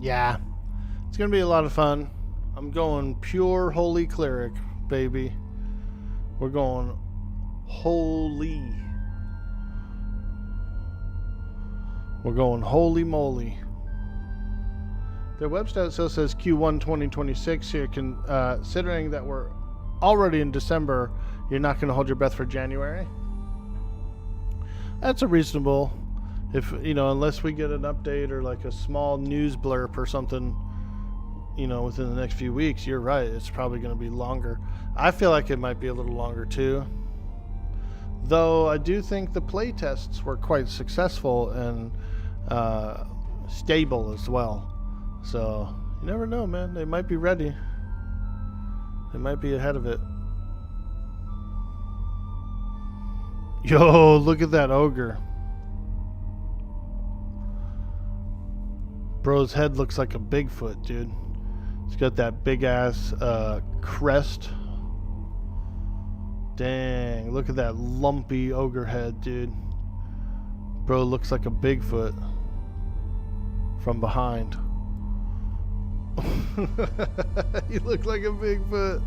Yeah, it's gonna be a lot of fun. I'm going pure holy cleric, baby. We're going holy. We're going holy moly. Their website still says Q1 2026. So you can, considering that we're already in December, you're not going to hold your breath for January. That's a reasonable. If unless we get an update or like a small news blurb or something, within the next few weeks, you're right. It's probably going to be longer. I feel like it might be a little longer too. Though I do think the play tests were quite successful and stable as well. So you never know, man. They might be ready. They might be ahead of it. Yo, look at that ogre. Bro's head looks like a Bigfoot, dude. He's got that big ass crest. Dang, look at that lumpy ogre head, dude. Bro looks like a Bigfoot from behind. He looked like a Bigfoot.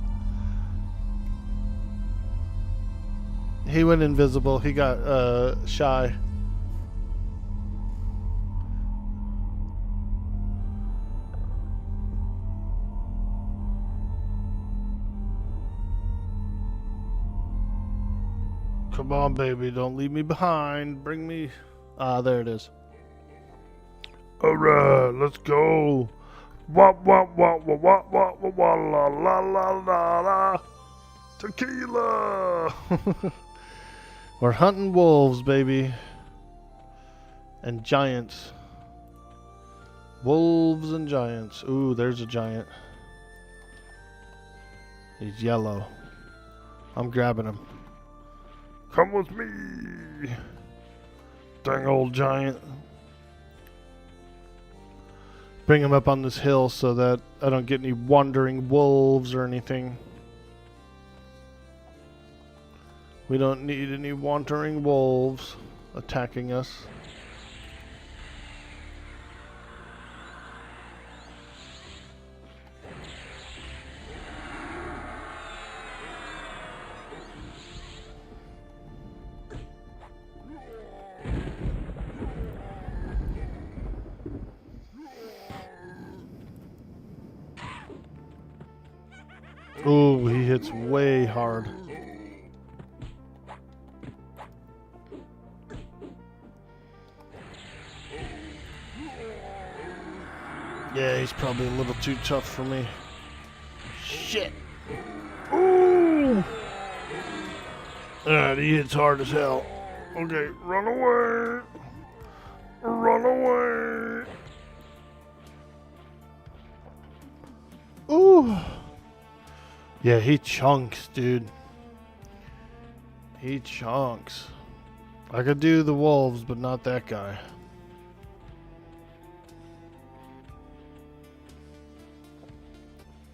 He went invisible. He got shy. Come on, baby. Don't leave me behind. Bring me... Ah, there it is. Alright, let's go. Wah wah wah wah wah wah wah wah la la la la la. Tequila. We're hunting wolves, baby. And giants. Wolves and giants. Ooh, there's a giant. He's yellow. I'm grabbing him. Come with me. Dang old giant. Bring him up on this hill so that I don't get any wandering wolves or anything. We don't need any wandering wolves attacking us. Ooh, he hits way hard. Yeah, he's probably a little too tough for me. Shit. Ooh. Alright, he hits hard as hell. Okay, run away. Run away. Ooh. Yeah, he chunks, dude. He chunks. I could do the wolves, but not that guy.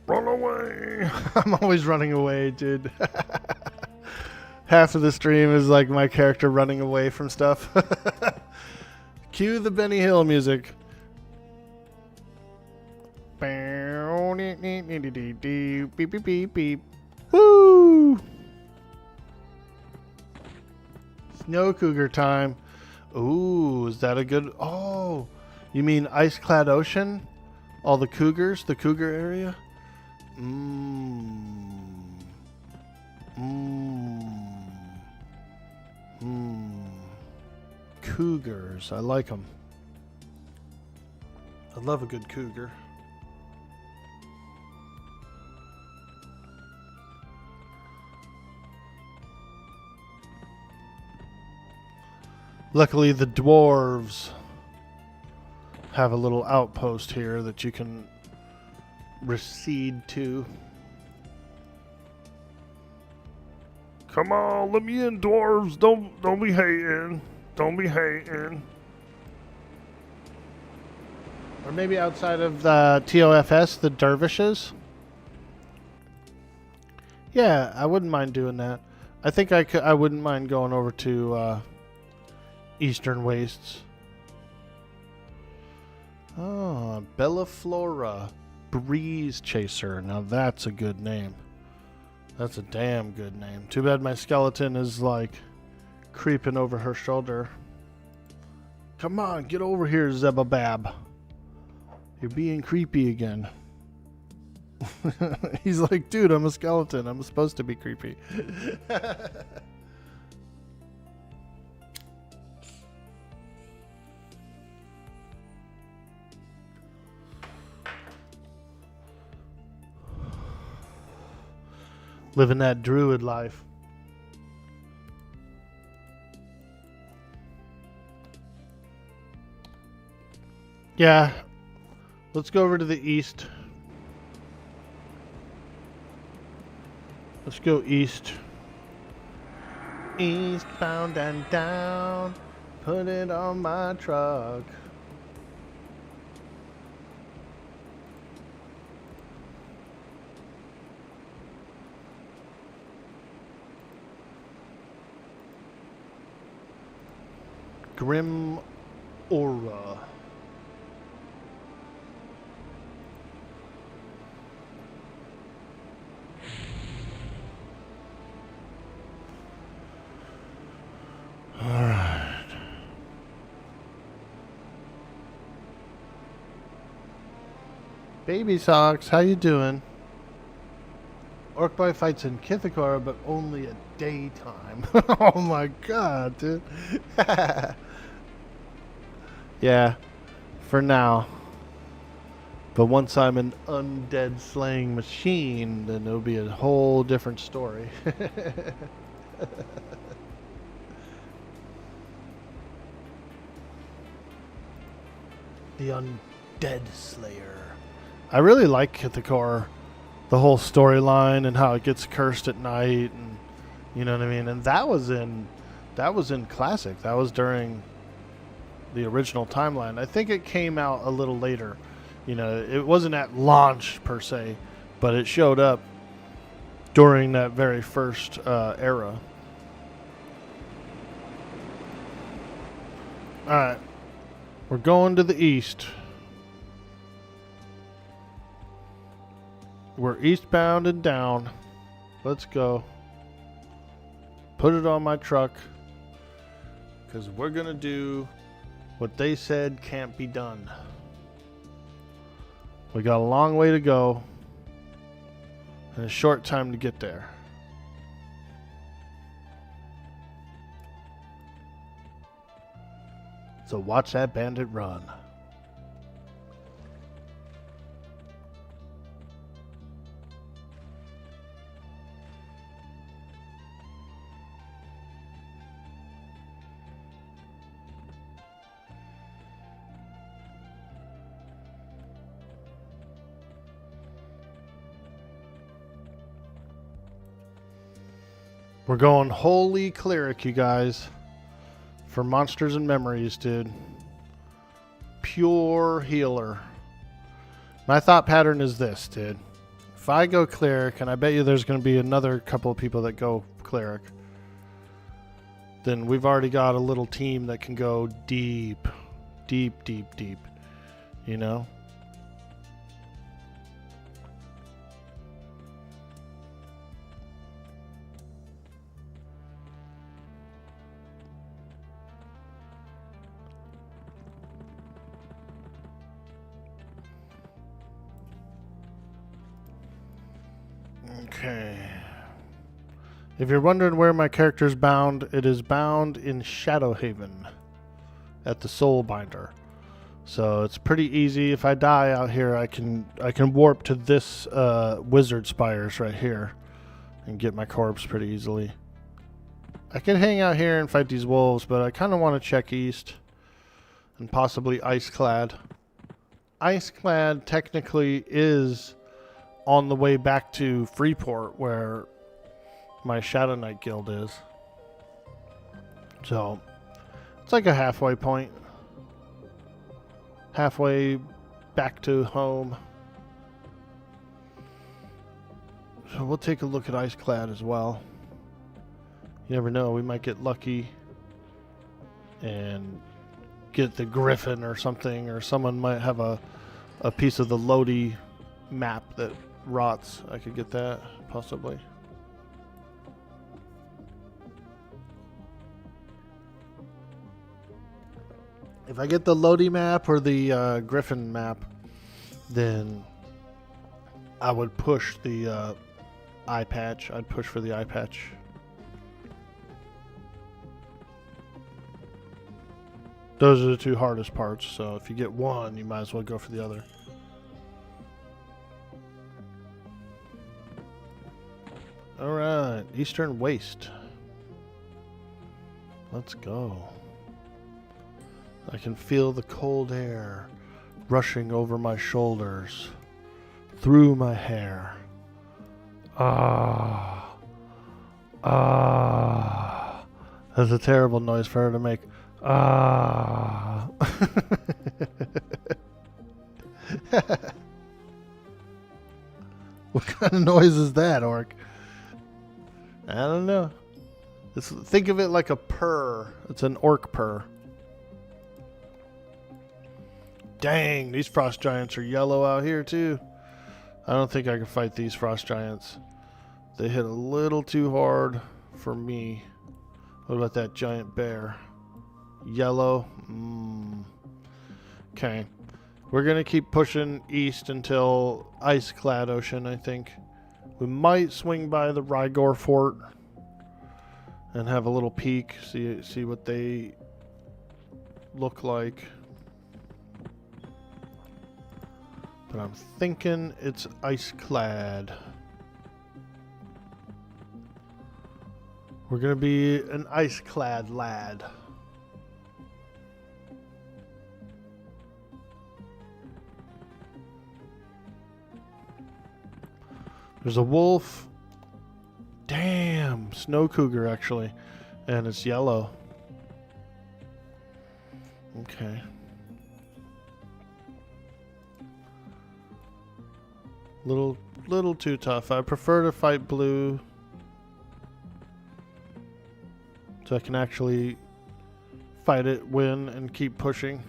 Run away. I'm always running away, dude. Half of the stream is like my character running away from stuff. Cue the Benny Hill music. Beep, beep, beep, beep. Woo! Snow cougar time. Ooh, is that a good... Oh, you mean ice-clad ocean? All the cougars? The cougar area? Cougars. I like them. I love a good cougar. Luckily, the dwarves have a little outpost here that you can recede to. Come on, let me in, dwarves. Don't be hating. Don't be hating. Or maybe outside of the TOFS, the dervishes. Yeah, I wouldn't mind doing that. I think I wouldn't mind going over to Eastern Wastes. Oh, Bellaflora. Breeze Chaser. Now that's a good name. That's a damn good name. Too bad my skeleton is like creeping over her shoulder. Come on, get over here, Zebabab. You're being creepy again. He's like, dude, I'm a skeleton. I'm supposed to be creepy. Living that druid life. Yeah. Let's go over to the east. Let's go east. Eastbound and down. Put it on my truck. Grim Aura. Baby Socks, how you doing? Orc boy fights in Kithakora, but only at daytime. Oh my god, dude. Yeah, for now. But once I'm an undead slaying machine, then it'll be a whole different story. The Undead Slayer. I really like Kithakor, the whole storyline and how it gets cursed at night, and you know what I mean. And that was in Classic. That was during the original timeline. I think it came out a little later. You know, it wasn't at launch per se, but it showed up during that very first era. All right. We're going to the east. We're eastbound and down. Let's go. Put it on my truck. Because we're going to do what they said can't be done. We got a long way to go. And a short time to get there. So watch that bandit run. We're going Holy Cleric, you guys. For Monsters and Memories, dude. Pure healer. My thought pattern is this, dude. If I go Cleric, and I bet you there's going to be another couple of people that go Cleric, then we've already got a little team that can go deep. Deep, deep, deep. You know? Okay. If you're wondering where my character's bound, it is bound in Shadowhaven at the Soulbinder. So it's pretty easy. If I die out here, I can warp to this Wizard Spires right here and get my corpse pretty easily. I can hang out here and fight these wolves, but I kind of want to check east and possibly Iceclad. Iceclad technically is on the way back to Freeport, where my Shadowknight guild is. So it's like a halfway point. Halfway back to home. So we'll take a look at Iceclad as well. You never know, we might get lucky and get the Griffin or something, or someone might have a piece of the Lodi map that rots. I could get that, possibly. If I get the Lodi map or the Griffin map, then I would push the eye patch. I'd push for the eye patch. Those are the two hardest parts, so if you get one, you might as well go for the other. Alright, Eastern Waste. Let's go. I can feel the cold air rushing over my shoulders, through my hair. Ah. Ah. That's a terrible noise for her to make. Ah. What kind of noise is that, Orc? I don't know. Think of it like a purr. It's an orc purr. Dang, these frost giants are yellow out here too. I don't think I can fight these frost giants. They hit a little too hard for me. What about that giant bear? Yellow. Okay. We're going to keep pushing east until Ice-clad Ocean, I think. We might swing by the Rygor Fort and have a little peek, see what they look like. But I'm thinking it's ice-clad. We're going to be an ice-clad lad. There's a wolf. Damn, snow cougar actually. And it's yellow. Okay. Little too tough. I prefer to fight blue. So I can actually fight it, win, and keep pushing.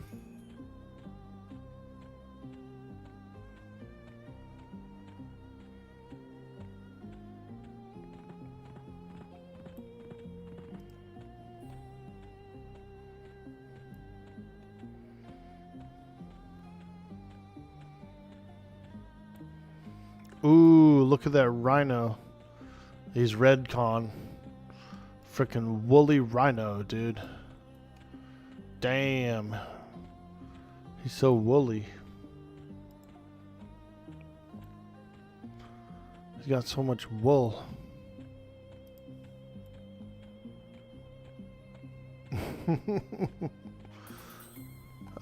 Ooh, look at that rhino. He's red con. Freaking woolly rhino, dude. Damn. He's so woolly. He's got so much wool.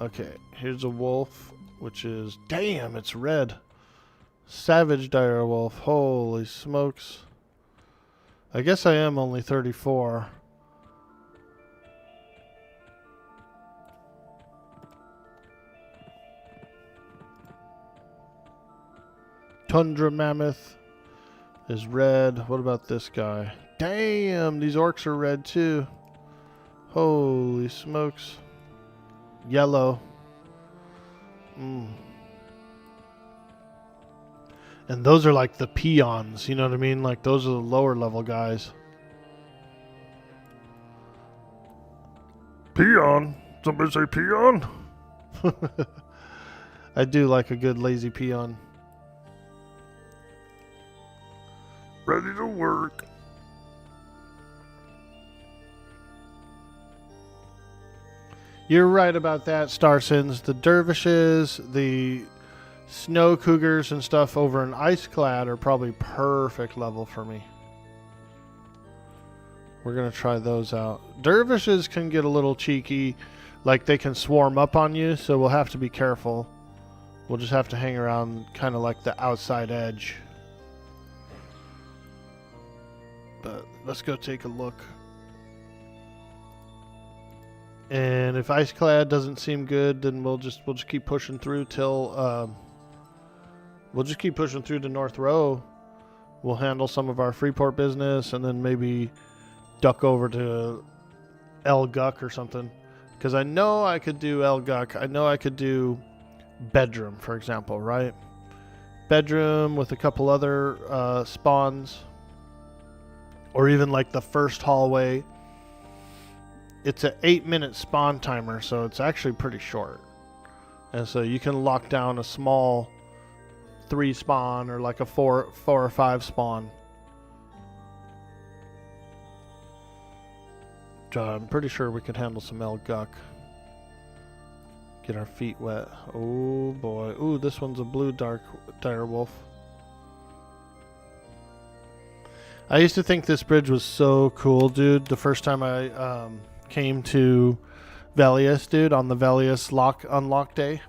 Okay, here's a wolf, which is... Damn, it's red. Savage dire wolf. Holy smokes. I guess I am only 34. Tundra mammoth is red. What about this guy? Damn, these orcs are red too. Holy smokes. Yellow. And those are like the peons, you know what I mean? Like those are the lower level guys. Peon? Somebody say peon? I do like a good lazy peon. Ready to work. You're right about that, Starsons. The dervishes, the snow cougars and stuff over in Ice-clad are probably perfect level for me. We're going to try those out. Dervishes can get a little cheeky, like they can swarm up on you, so we'll have to be careful. We'll just have to hang around kind of like the outside edge. But let's go take a look. And if Ice-clad doesn't seem good, then we'll just keep pushing through till we'll just keep pushing through to North Row. We'll handle some of our Freeport business and then maybe duck over to El Guck or something. Because I know I could do El Guck. I know I could do Bedroom, for example, right? Bedroom with a couple other spawns. Or even like the first hallway. It's an 8-minute spawn timer, so it's actually pretty short. And so you can lock down a small 3 spawn or like a 4 or 5 spawn. I'm pretty sure we could handle some El Guck. Get our feet wet. Oh boy. Ooh, this one's a blue dire wolf. I used to think this bridge was so cool, dude. The first time I came to Velius, dude, on the Velius unlock day.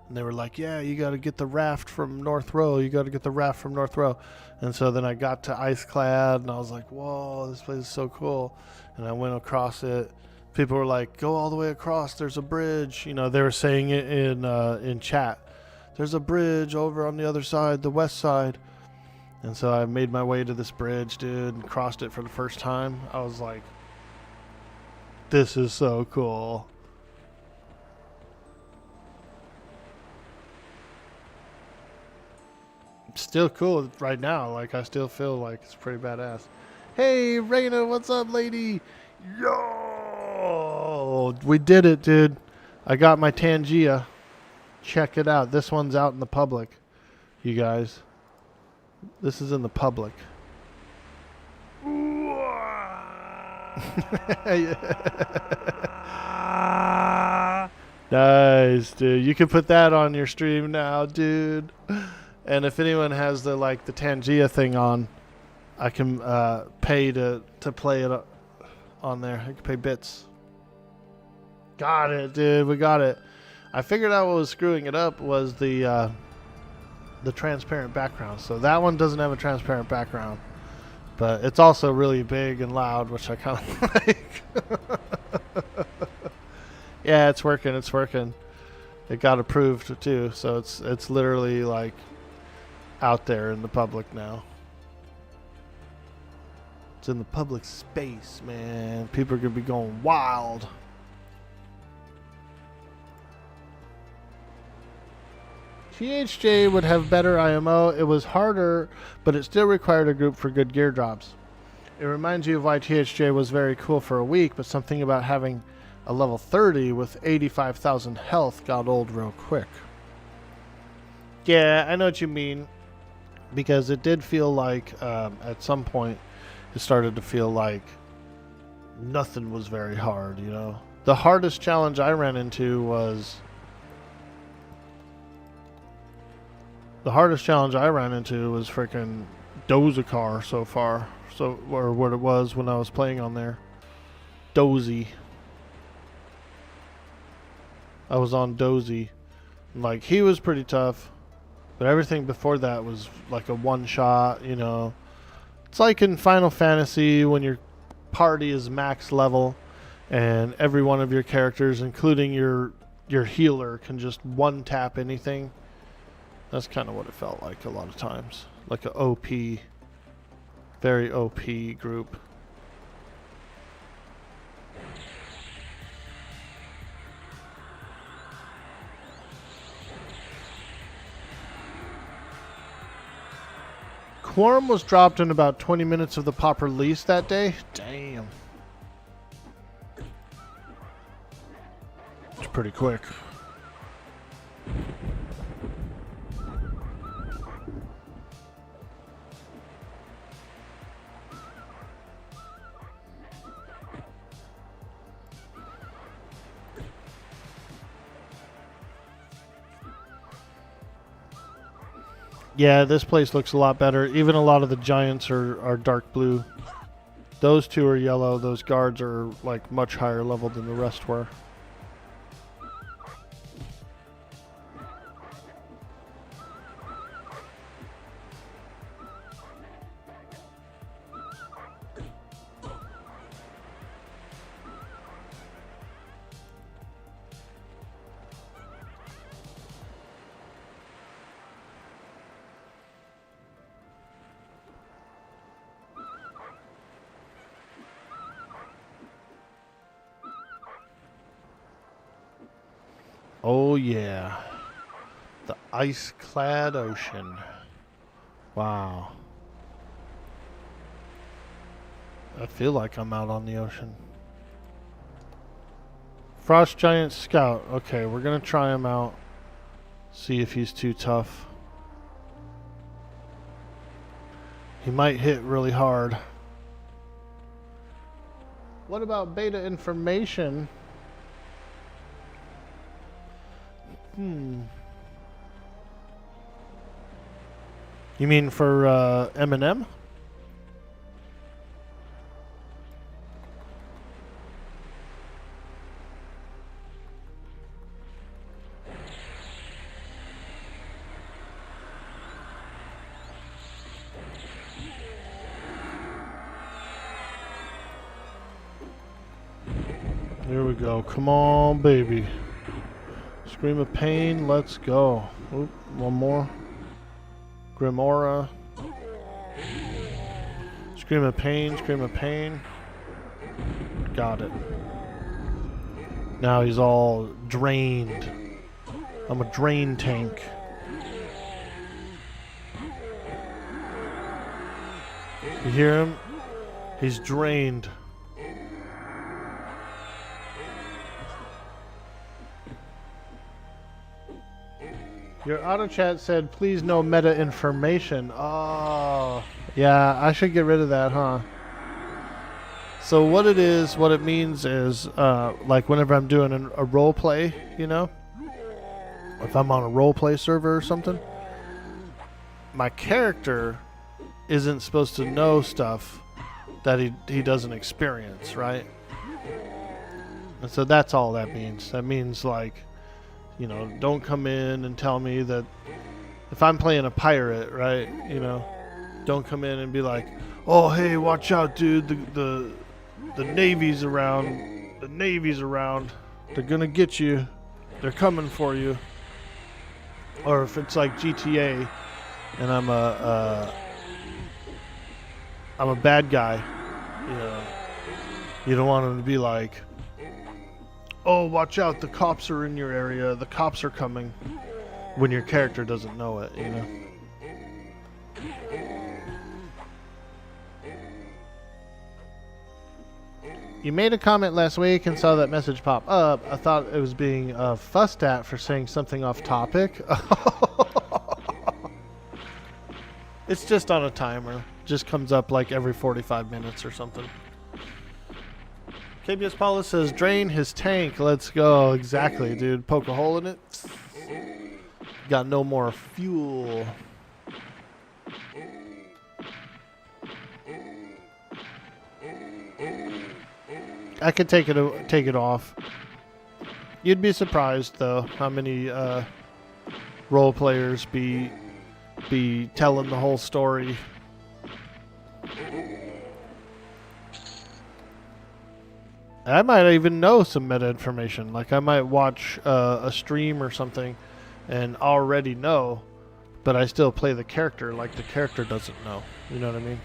And they were like, yeah, you got to get the raft from North Row. You got to get the raft from North Row. And so then I got to Ice-clad, and I was like, whoa, this place is so cool. And I went across it. People were like, go all the way across. There's a bridge. You know, they were saying it in chat. There's a bridge over on the other side, the west side. And so I made my way to this bridge, dude, and crossed it for the first time. I was like, this is so cool. It's still cool right now. Like, I still feel like it's pretty badass. Hey, Raina, what's up, lady? Yo! We did it, dude. I got my Tangia. Check it out. This one's out in the public, you guys. This is in the public. Nice, dude. You can put that on your stream now, dude. And if anyone has the Tangia thing on, I can pay to play it on there. I can pay bits. Got it, dude. We got it. I figured out what was screwing it up was the transparent background. So that one doesn't have a transparent background, but it's also really big and loud, which I kind of like. Yeah, it's working. It's working. It got approved too, so it's literally like out there in the public now. It's in the public space, man. People are gonna be going wild. THJ would have better IMO. It was harder, but it still required a group for good gear drops. It reminds you of why THJ was very cool for a week, but something about having a level 30 with 85,000 health got old real quick. Yeah, I know what you mean. Because it did feel like, at some point, it started to feel like nothing was very hard, you know? The hardest challenge I ran into was... freaking Dozakar so far. So, or what it was when I was playing on there. Dozy. I was on Dozy. Like, he was pretty tough. But everything before that was like a one-shot, you know. It's like in Final Fantasy when your party is max level and every one of your characters, including your healer, can just one-tap anything. That's kind of what it felt like a lot of times. Like a OP, very OP group. Quarm was dropped in about 20 minutes of the pop release that day. Damn. It's pretty quick. Yeah, this place looks a lot better. Even a lot of the giants are dark blue. Those two are yellow. Those guards are like much higher level than the rest were. Oh yeah, the ice-clad ocean. Wow. I feel like I'm out on the ocean. Frost Giant Scout. Okay, we're gonna try him out. See if he's too tough. He might hit really hard. What about beta information? You mean for M&M? Here we go. Come on, baby. Scream of Pain, let's go. Oop, one more. Grimora. Scream of Pain, Scream of Pain. Got it. Now he's all drained. I'm a drain tank. You hear him? He's drained. Your auto chat said, please no meta information. Oh, yeah, I should get rid of that, huh? So what it means is, like whenever I'm doing a role play, you know, if I'm on a role play server or something, my character isn't supposed to know stuff that he doesn't experience, right? And so that's all that means. That means, like, you know, don't come in and tell me that if I'm playing a pirate, right, you know, don't come in and be like, oh, hey, watch out, dude, the Navy's around. The Navy's around. They're gonna get you. They're coming for you. Or if it's like GTA and I'm a bad guy, you know, you don't want them to be like, oh, watch out, the cops are in your area, the cops are coming, when your character doesn't know it, you know. You made a comment last week and saw that message pop up. I thought it was being fussed at for saying something off topic. It's just on a timer. Just comes up like every 45 minutes or something. KBS Paula says, drain his tank. Let's go. Exactly, dude. Poke a hole in it. Got no more fuel. I could take it off. You'd be surprised though how many role players be telling the whole story. I might even know some meta information. Like I might watch a stream or something and already know, but I still play the character like the character doesn't know. You know what I mean?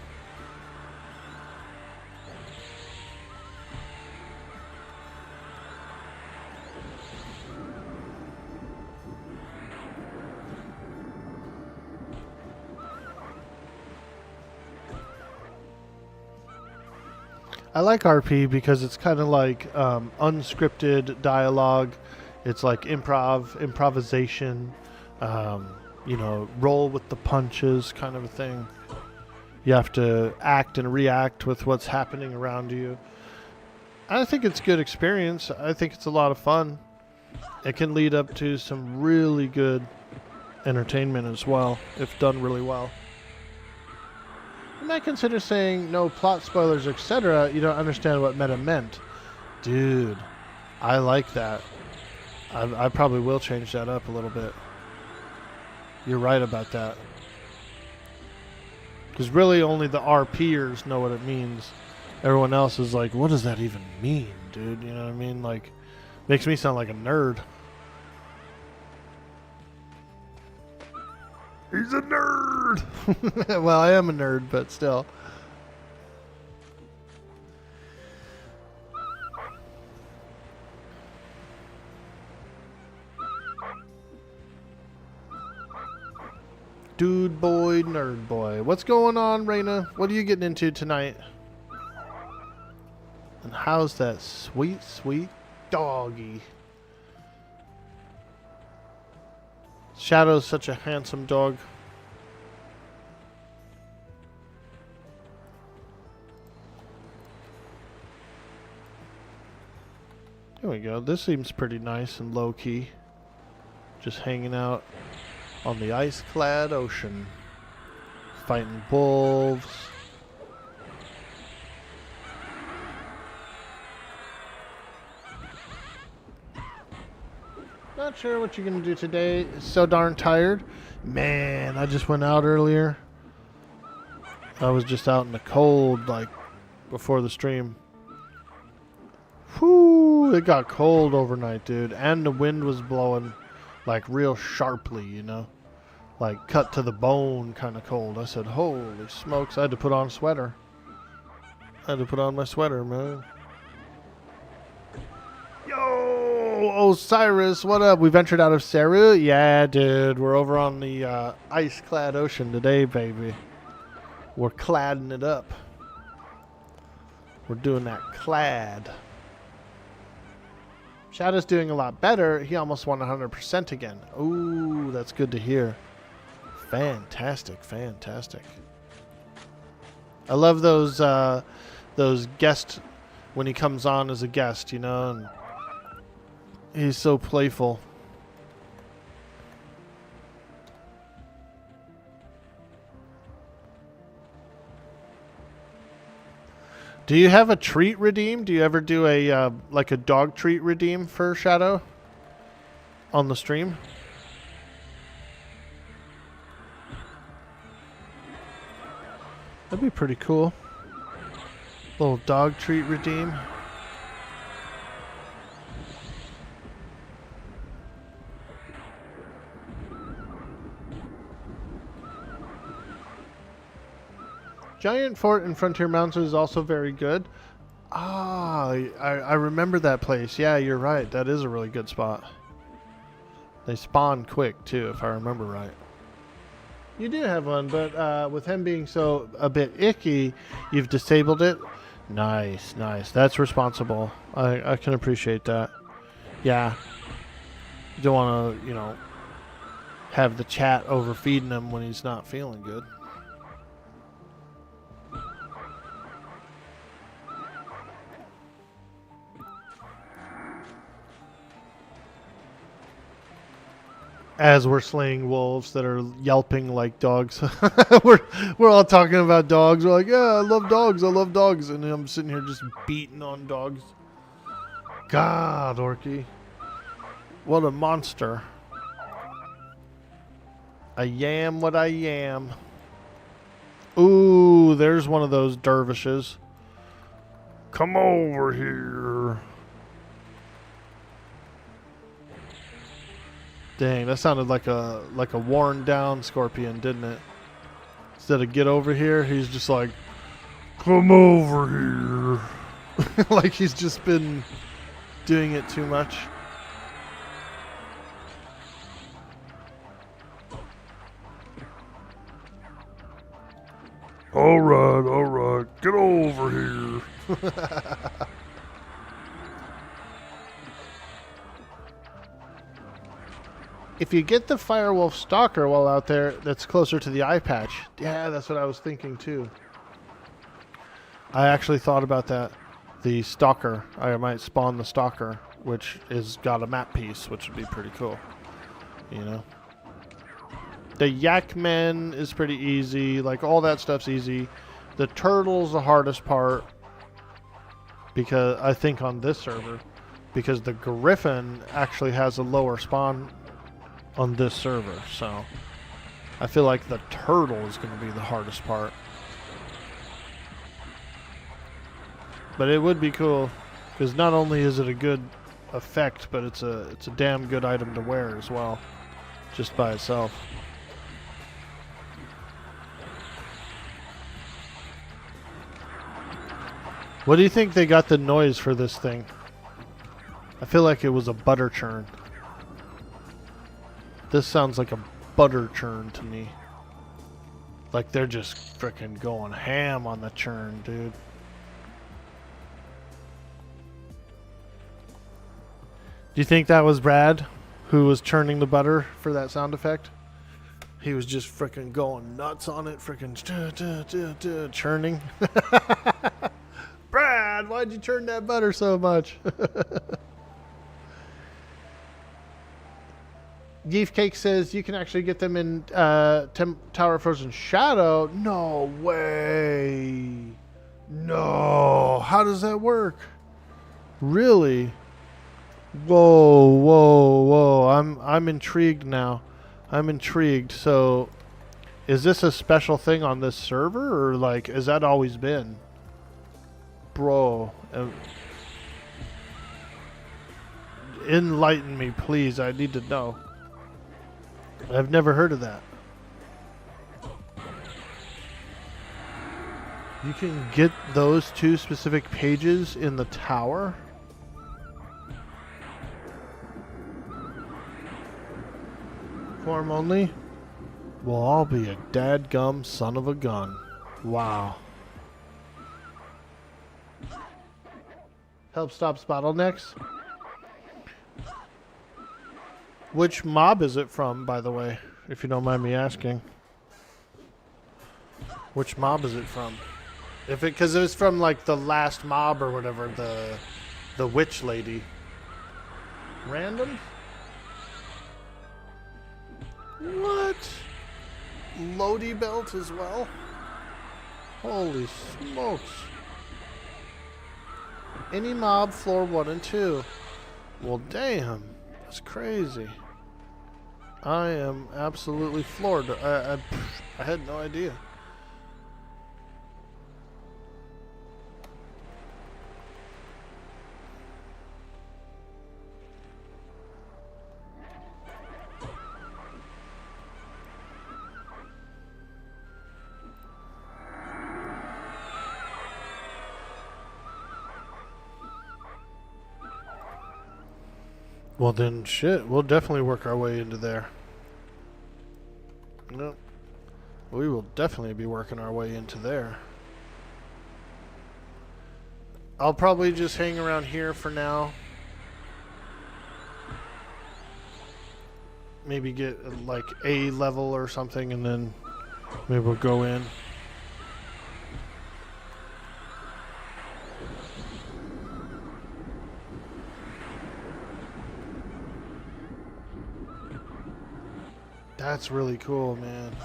I like RP because it's kind of like unscripted dialogue. It's like improvisation, you know, roll with the punches kind of a thing. You have to act and react with what's happening around you. I think it's a good experience. I think it's a lot of fun. It can lead up to some really good entertainment as well, if done really well. You might consider saying no plot spoilers, etc. You don't understand what meta meant. Dude, I like that. I probably will change that up a little bit. You're right about that. Because really only the RPers know what it means. Everyone else is like, what does that even mean, dude? You know what I mean? Like, makes me sound like a nerd. He's a nerd! Well, I am a nerd, but still. Dude boy, nerd boy. What's going on, Raina? What are you getting into tonight? And how's that sweet, sweet doggy? Shadow's such a handsome dog. There we go. This seems pretty nice and low-key. Just hanging out on the ice-clad ocean. Fighting wolves. Not sure what you're going to do today. So darn tired. Man, I just went out earlier. I was just out in the cold, like, before the stream. Whew, it got cold overnight, dude. And the wind was blowing, like, real sharply, you know? Like, cut to the bone kind of cold. I said, holy smokes, I had to put on a sweater. I had to put on my sweater, man. Yo, Osiris, what up? We ventured out of Seru? Yeah, dude. We're over on the ice-clad ocean today, baby. We're cladding it up. We're doing that clad. Shadow's doing a lot better. He almost won 100% again. Ooh, that's good to hear. Fantastic, fantastic. I love those guests when he comes on as a guest, you know, and he's so playful. Do you have a treat redeem? Do you ever do a like a dog treat redeem for Shadow on the stream? That'd be pretty cool. Little dog treat redeem. Giant Fort in Frontier Mountains is also very good. Ah, I remember that place. Yeah, you're right. That is a really good spot. They spawn quick, too, if I remember right. You do have one, but with him being so a bit icky, you've disabled it. Nice, nice. That's responsible. I can appreciate that. Yeah. You don't want to, you know, have the chat overfeeding him when he's not feeling good. As we're slaying wolves that are yelping like dogs. we're all talking about dogs. We're like, yeah, I love dogs. I love dogs. And I'm sitting here just beating on dogs. God, Orky. What a monster. I am what I am. Ooh, there's one of those dervishes. Come over here. Dang, that sounded like a worn down scorpion, didn't it? Instead of get over here, he's just like, Come over here. like he's just been doing it too much. All right. Get over here. If you get the Firewolf Stalker while out there, that's closer to the eye patch. Yeah, that's what I was thinking too. I actually thought about that. The Stalker. I might spawn the Stalker, which is got a map piece, which would be pretty cool. You know? The Yakmen is pretty easy. Like, all that stuff's easy. The Turtle's the hardest part. Because, I think on this server. Because the Griffin actually has a lower spawn on this server, so I feel like the turtle is going to be the hardest part. But it would be cool, because not only is it a good effect, but it's a damn good item to wear as well, just by itself. What do you think they got the noise for this thing? I feel like it was a butter churn. This sounds like a butter churn to me. Like they're just frickin' going ham on the churn, dude. Do you think that was Brad who was churning the butter for that sound effect? He was just frickin' going nuts on it, frickin' churning. Brad, why'd you churn that butter so much? Geef Cake says you can actually get them in Tower of Frozen Shadow. No way. No. How does that work? Really? Whoa. I'm intrigued now. I'm intrigued. So, is this a special thing on this server, or like, has that always been? Bro. Enlighten me, please. I need to know. I've never heard of that. You can get those two specific pages in the tower? Quarm only? Well, I'll be a dadgum son of a gun. Wow. Help stops bottlenecks? Which mob is it from, by the way, if you don't mind me asking? Which mob is it from? Because it was from like the last mob or whatever, the witch lady. Random? What? Lodi belt as well? Holy smokes. Any mob, floor 1 and 2. Well, damn. That's crazy. I am absolutely floored. I had no idea. Well then, shit, we'll definitely work our way into there. Nope. We will definitely be working our way into there. I'll probably just hang around here for now. Maybe get like A level or something and then maybe we'll go in. That's really cool, man.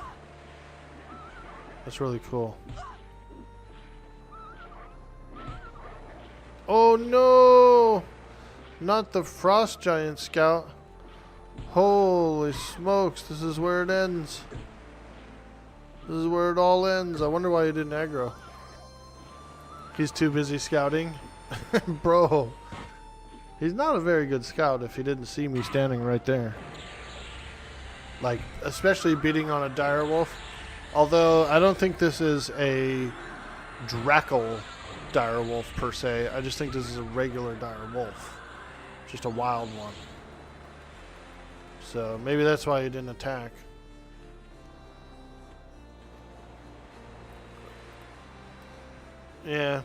That's really cool. Oh no! Not the Frost Giant Scout. Holy smokes, this is where it ends. This is where it all ends. I wonder why he didn't aggro. He's too busy scouting. Bro, he's not a very good scout if he didn't see me standing right there. Like, especially beating on a direwolf. Although, I don't think this is a Drackle direwolf per se. I just think this is a regular direwolf. Just a wild one. So, maybe that's why he didn't attack. Yeah.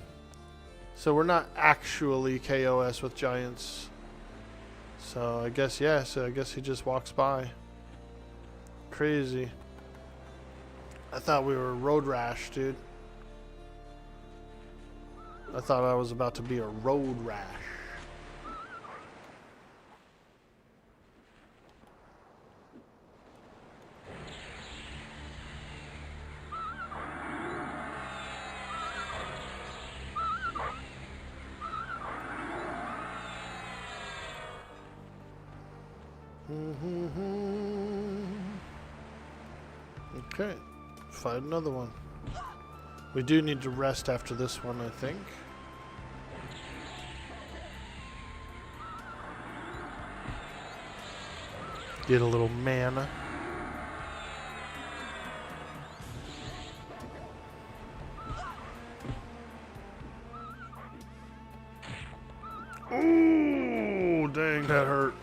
So, we're not actually KOS with giants. So, I guess, yeah. So, I guess he just walks by. Crazy. I thought we were road rash, dude. I thought I was about to be a road rash. Okay, fight another one. We do need to rest after this one, I think. Get a little mana. Ooh, dang, that hurt.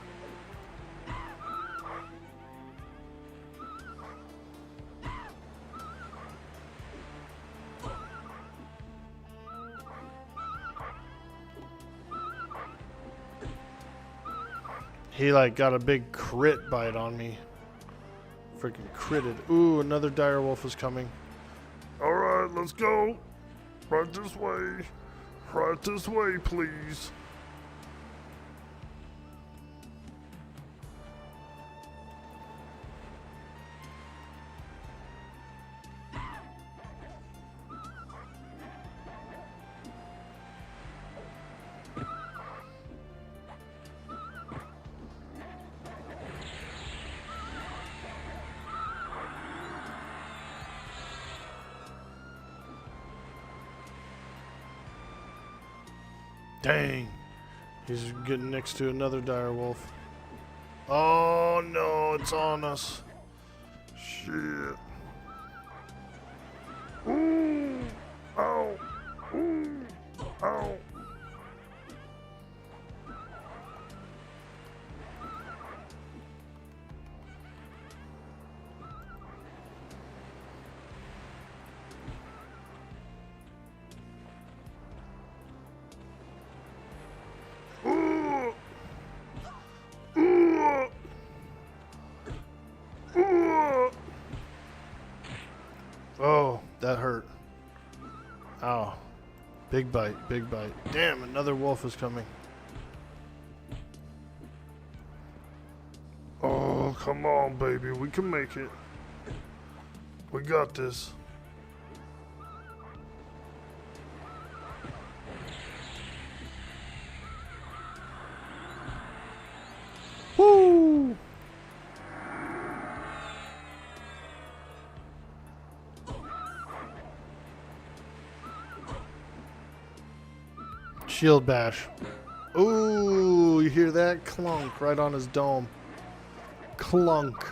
He like got a big crit bite on me. Freaking critted. Ooh, another direwolf is coming. Alright, let's go. Right this way. Right this way, please. Dang. He's getting next to another direwolf. Oh no, it's on us. Shit. Ooh. Ow. Ooh. Ow. that hurt. Ow. Big bite, big bite. Damn, another wolf is coming. Oh, come on, baby. We can make it. We got this. Woo! Shield bash. Ooh, you hear that? Clunk right on his dome. Clunk.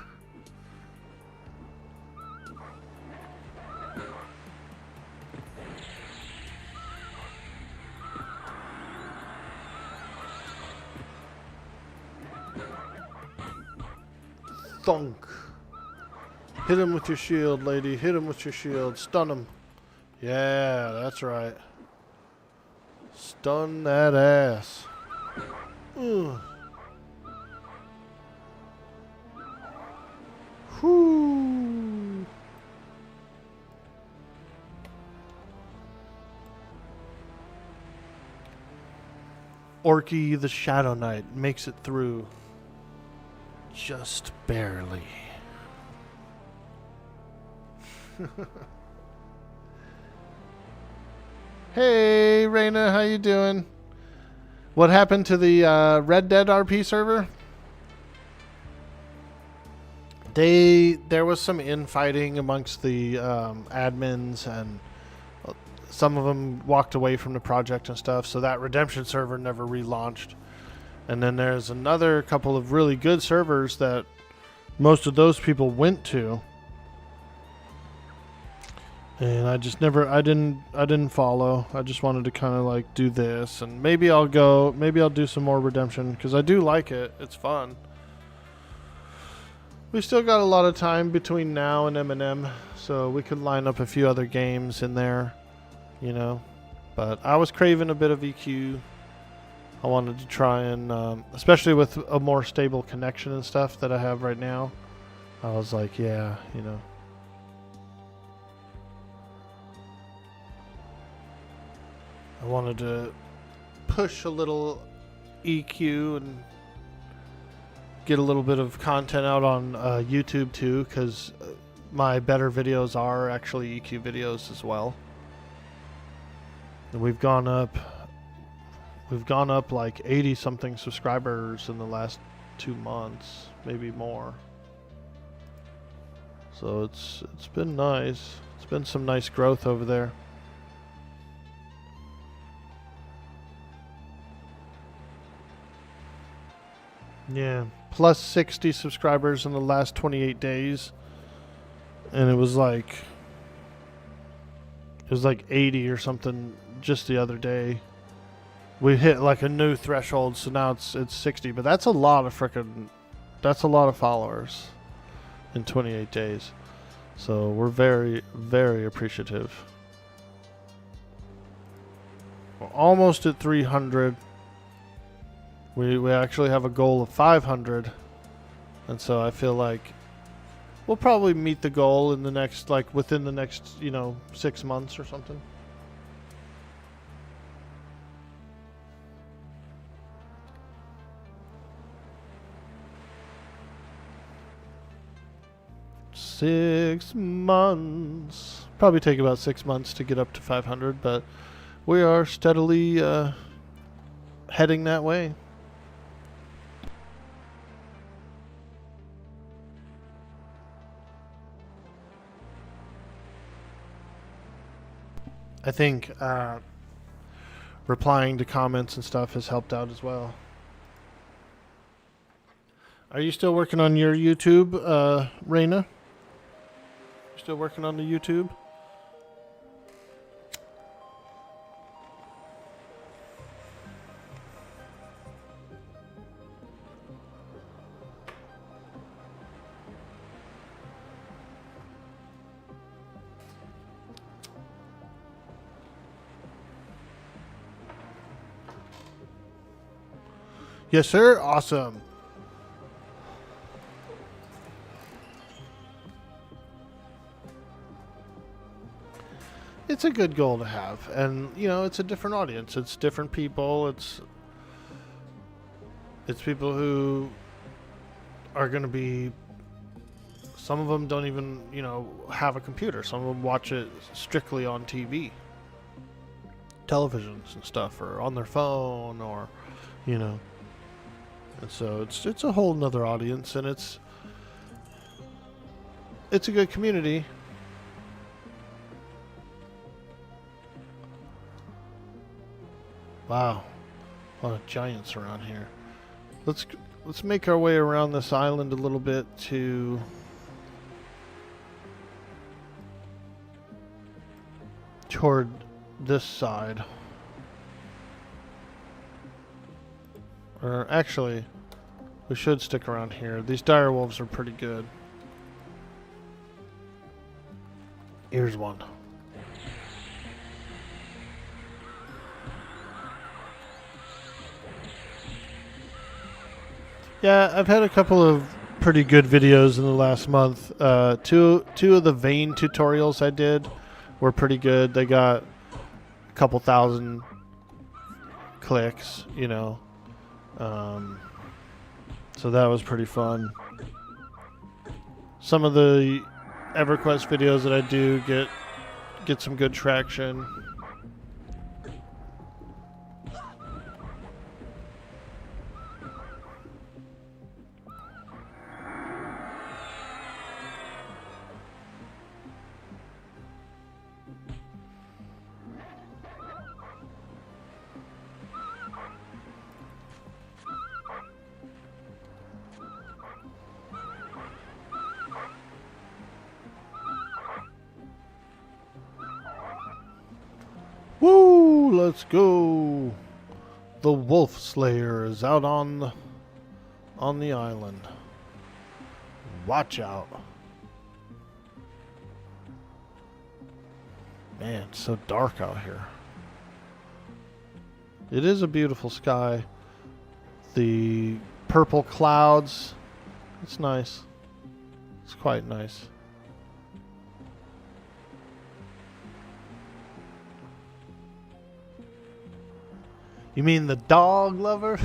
Thunk. Hit him with your shield, lady. Hit him with your shield. Stun him. Yeah, that's right. Stun that ass. Ugh. Whoo. Orky the Shadowknight makes it through. Just barely. Hey, Raina, how you doing? What happened to the Red Dead RP server? There was some infighting amongst the admins, and some of them walked away from the project and stuff, so that Redemption server never relaunched. And then there's another couple of really good servers that most of those people went to. And I didn't follow. I just wanted to kind of like do this, and maybe I'll do some more Redemption because I do like it. It's fun. We still got a lot of time between now and M&M, so we could line up a few other games in there, you know. But I was craving a bit of EQ. I wanted to try and, especially with a more stable connection and stuff that I have right now, I was like, yeah, you know. I wanted to push a little EQ and get a little bit of content out on YouTube too, because my better videos are actually EQ videos as well. And we've gone up like 80 something subscribers in the last 2 months, maybe more. So it's been nice. It's been some nice growth over there. Yeah, plus 60 subscribers in the last 28 days. And it was like 80 or something just the other day. We hit like a new threshold, so now it's 60, but that's a lot of followers in 28 days. So we're very, very appreciative. We're almost at 300. We actually have a goal of 500, and so I feel like we'll probably meet the goal in the next, like within the next, 6 months or something. Six months. Probably take about 6 months to get up to 500, but we are steadily heading that way. I think replying to comments and stuff has helped out as well. Are you still working on your YouTube, Raina? You still working on the YouTube? Yes, sir. Awesome. it's a good goal to have. And, you know, it's a different audience. It's different people. It's people who are going to be, some of them don't even, you know, have a computer. Some of them watch it strictly on TV, televisions and stuff, or on their phone, or, you know. And so it's a whole nother audience, and it's a good community. Wow, a lot of giants around here. Let's make our way around this island a little bit toward this side. Or actually, we should stick around here. These dire wolves are pretty good. Here's one. Yeah, I've had a couple of pretty good videos in the last month. Two of the vein tutorials I did were pretty good. They got a couple thousand clicks, you know. So that was pretty fun. Some of the EverQuest videos that I do get some good traction. Woo! Let's go. The Wolf Slayer is out on the island. Watch out. Man, it's so dark out here. It is a beautiful sky. The purple clouds. It's nice. It's quite nice. You mean the dog lover?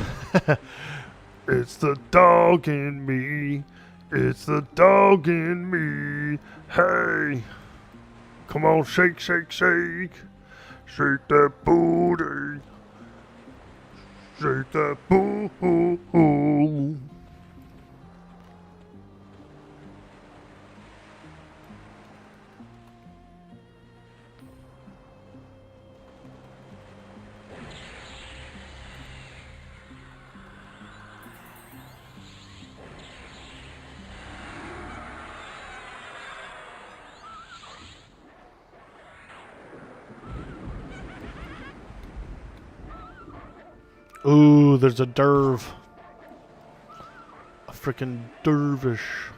It's the dog in me. It's the dog in me. Hey. Come on, shake, shake, shake. Shake that booty. Shake that boo. Ooh, there's a derv. A freaking dervish.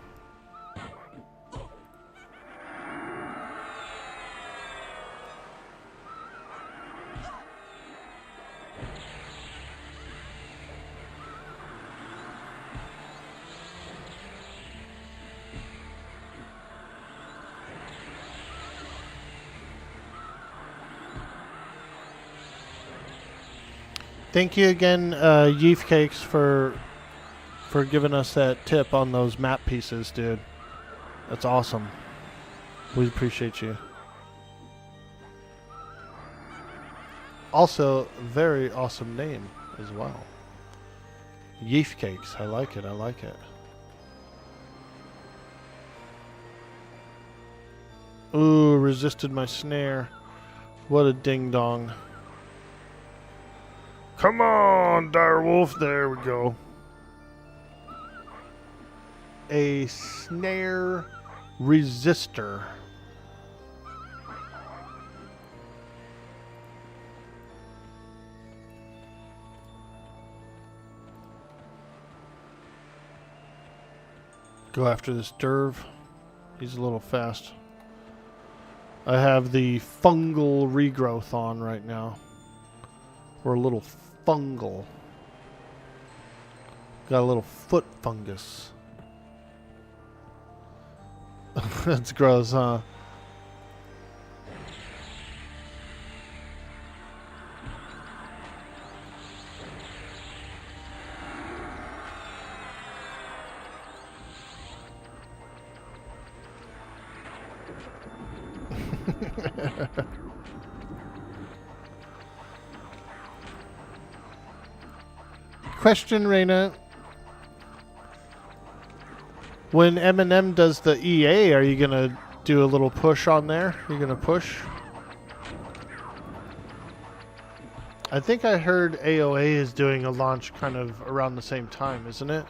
Thank you again, Yeef Cakes, for giving us that tip on those map pieces, dude. That's awesome. We appreciate you. Also, very awesome name as well. Yeef Cakes. I like it. I like it. Ooh, resisted my snare. What a ding dong. Come on, direwolf. There we go. A snare resistor. Go after this derv. He's a little fast. I have the fungal regrowth on right now. We're a little fungal. Got a little foot fungus. That's gross, huh? Question, Reina. When Eminem does the EA, are you going to do a little push on there? Are you going to push? I think I heard AOA is doing a launch kind of around the same time, isn't it?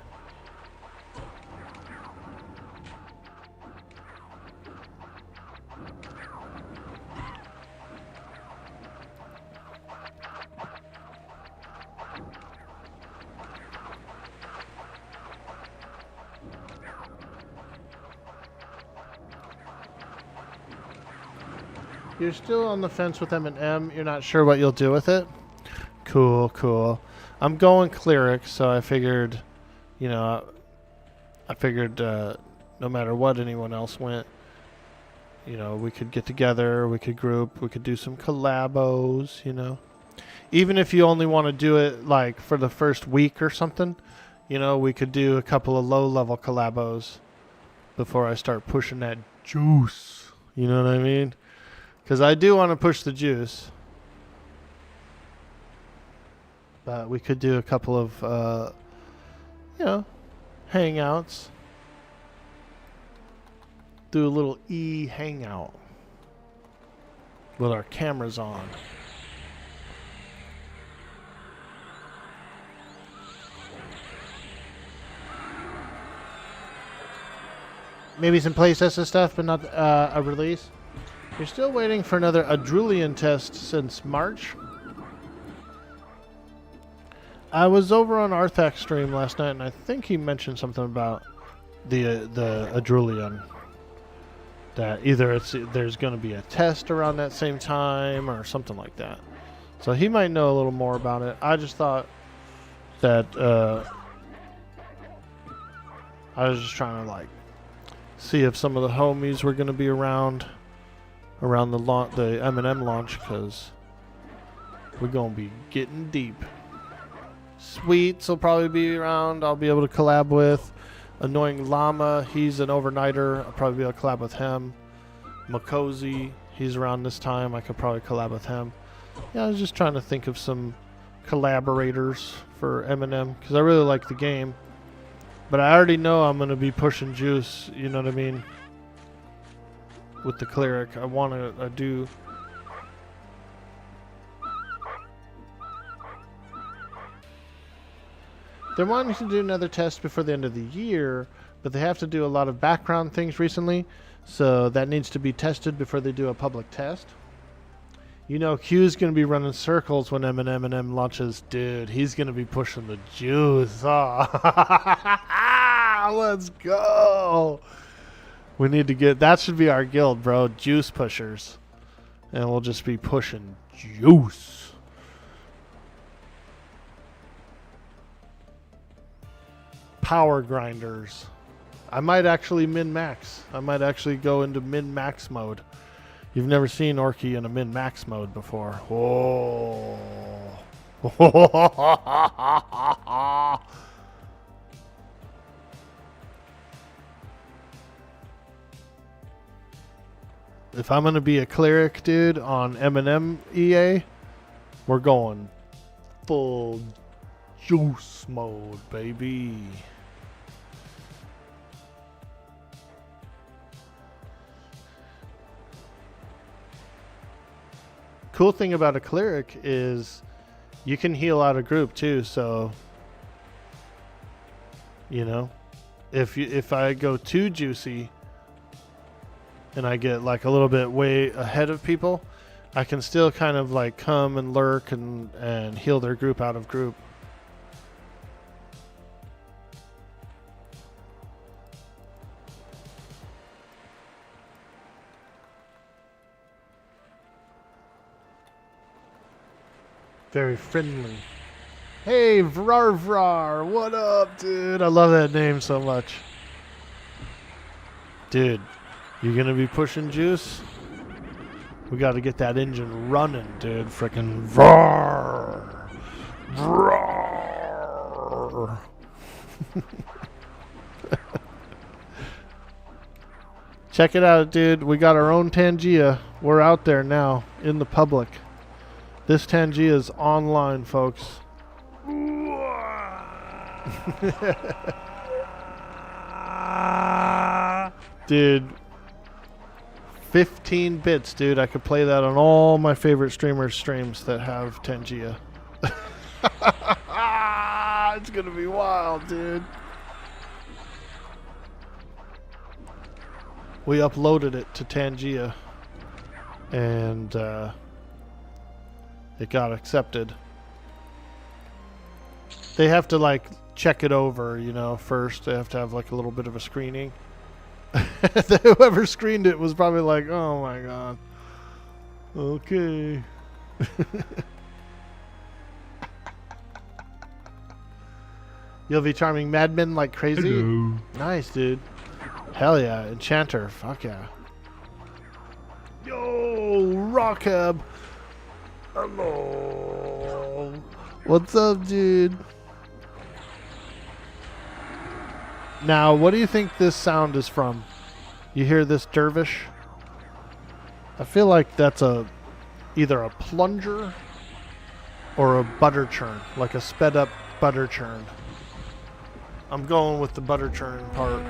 You're still on the fence with M&M. You're not sure what you'll do with it? Cool, cool. I'm going cleric, so I figured, you know, no matter what anyone else went, you know, we could get together, we could group, we could do some collabos, you know. Even if you only want to do it, like, for the first week or something, you know, we could do a couple of low-level collabos before I start pushing that juice. You know what I mean? Because I do want to push the juice. But we could do a couple of, you know, hangouts. Do a little hangout with our cameras on. Maybe some playtest stuff, but not a release. You're still waiting for another Adrulian test since March. I was over on Arthak's stream last night, and I think he mentioned something about the Adrulian. That either there's going to be a test around that same time or something like that. So he might know a little more about it. I just thought that I was just trying to like see if some of the homies were going to be around the M&M launch, because we're going to be getting deep. Sweets will probably be around. I'll be able to collab with. Annoying Llama, he's an overnighter. I'll probably be able to collab with him. Makozy, he's around this time. I could probably collab with him. Yeah, I was just trying to think of some collaborators for M&M, because I really like the game. But I already know I'm going to be pushing juice, you know what I mean? With the cleric. I do. They're wanting to do another test before the end of the year, but they have to do a lot of background things recently, so that needs to be tested before they do a public test. You know, Q's going to be running circles when M&M launches. Dude, he's going to be pushing the juice. Oh. Let's go. We need to get... That should be our guild, bro. Juice pushers. And we'll just be pushing juice. Power grinders. I might actually min-max. I might actually go into min-max mode. You've never seen Orky in a min-max mode before. Oh. If I'm going to be a cleric, dude, on M&M EA, we're going full juice mode, baby. Cool thing about a cleric is you can heal out a group too, so you know, if I go too juicy and I get like a little bit way ahead of people, I can still kind of like come and lurk and heal their group out of group. Very friendly. Hey, Vrar, what up, dude? I love that name so much. Dude, you gonna be pushing juice? We gotta get that engine running, dude. Frickin' Vrar. Vrar. Check it out, dude. We got our own Tangia. We're out there now in the public. This Tangia is online, folks. Dude, 15 bits, dude. I could play that on all my favorite streamers' streams that have Tangia. It's gonna be wild, dude. We uploaded it to Tangia, and it got accepted. They have to like check it over, you know, first. They have to have like a little bit of a screening. Whoever screened it was probably like, oh my god. Okay. You'll be charming madmen like crazy? Hello. Nice, dude. Hell yeah. Enchanter. Fuck yeah. Yo, Rockhab. Hello. What's up, dude? Now, what do you think this sound is from? You hear this dervish? I feel like that's either a plunger or a butter churn, like a sped up butter churn. I'm going with the butter churn part.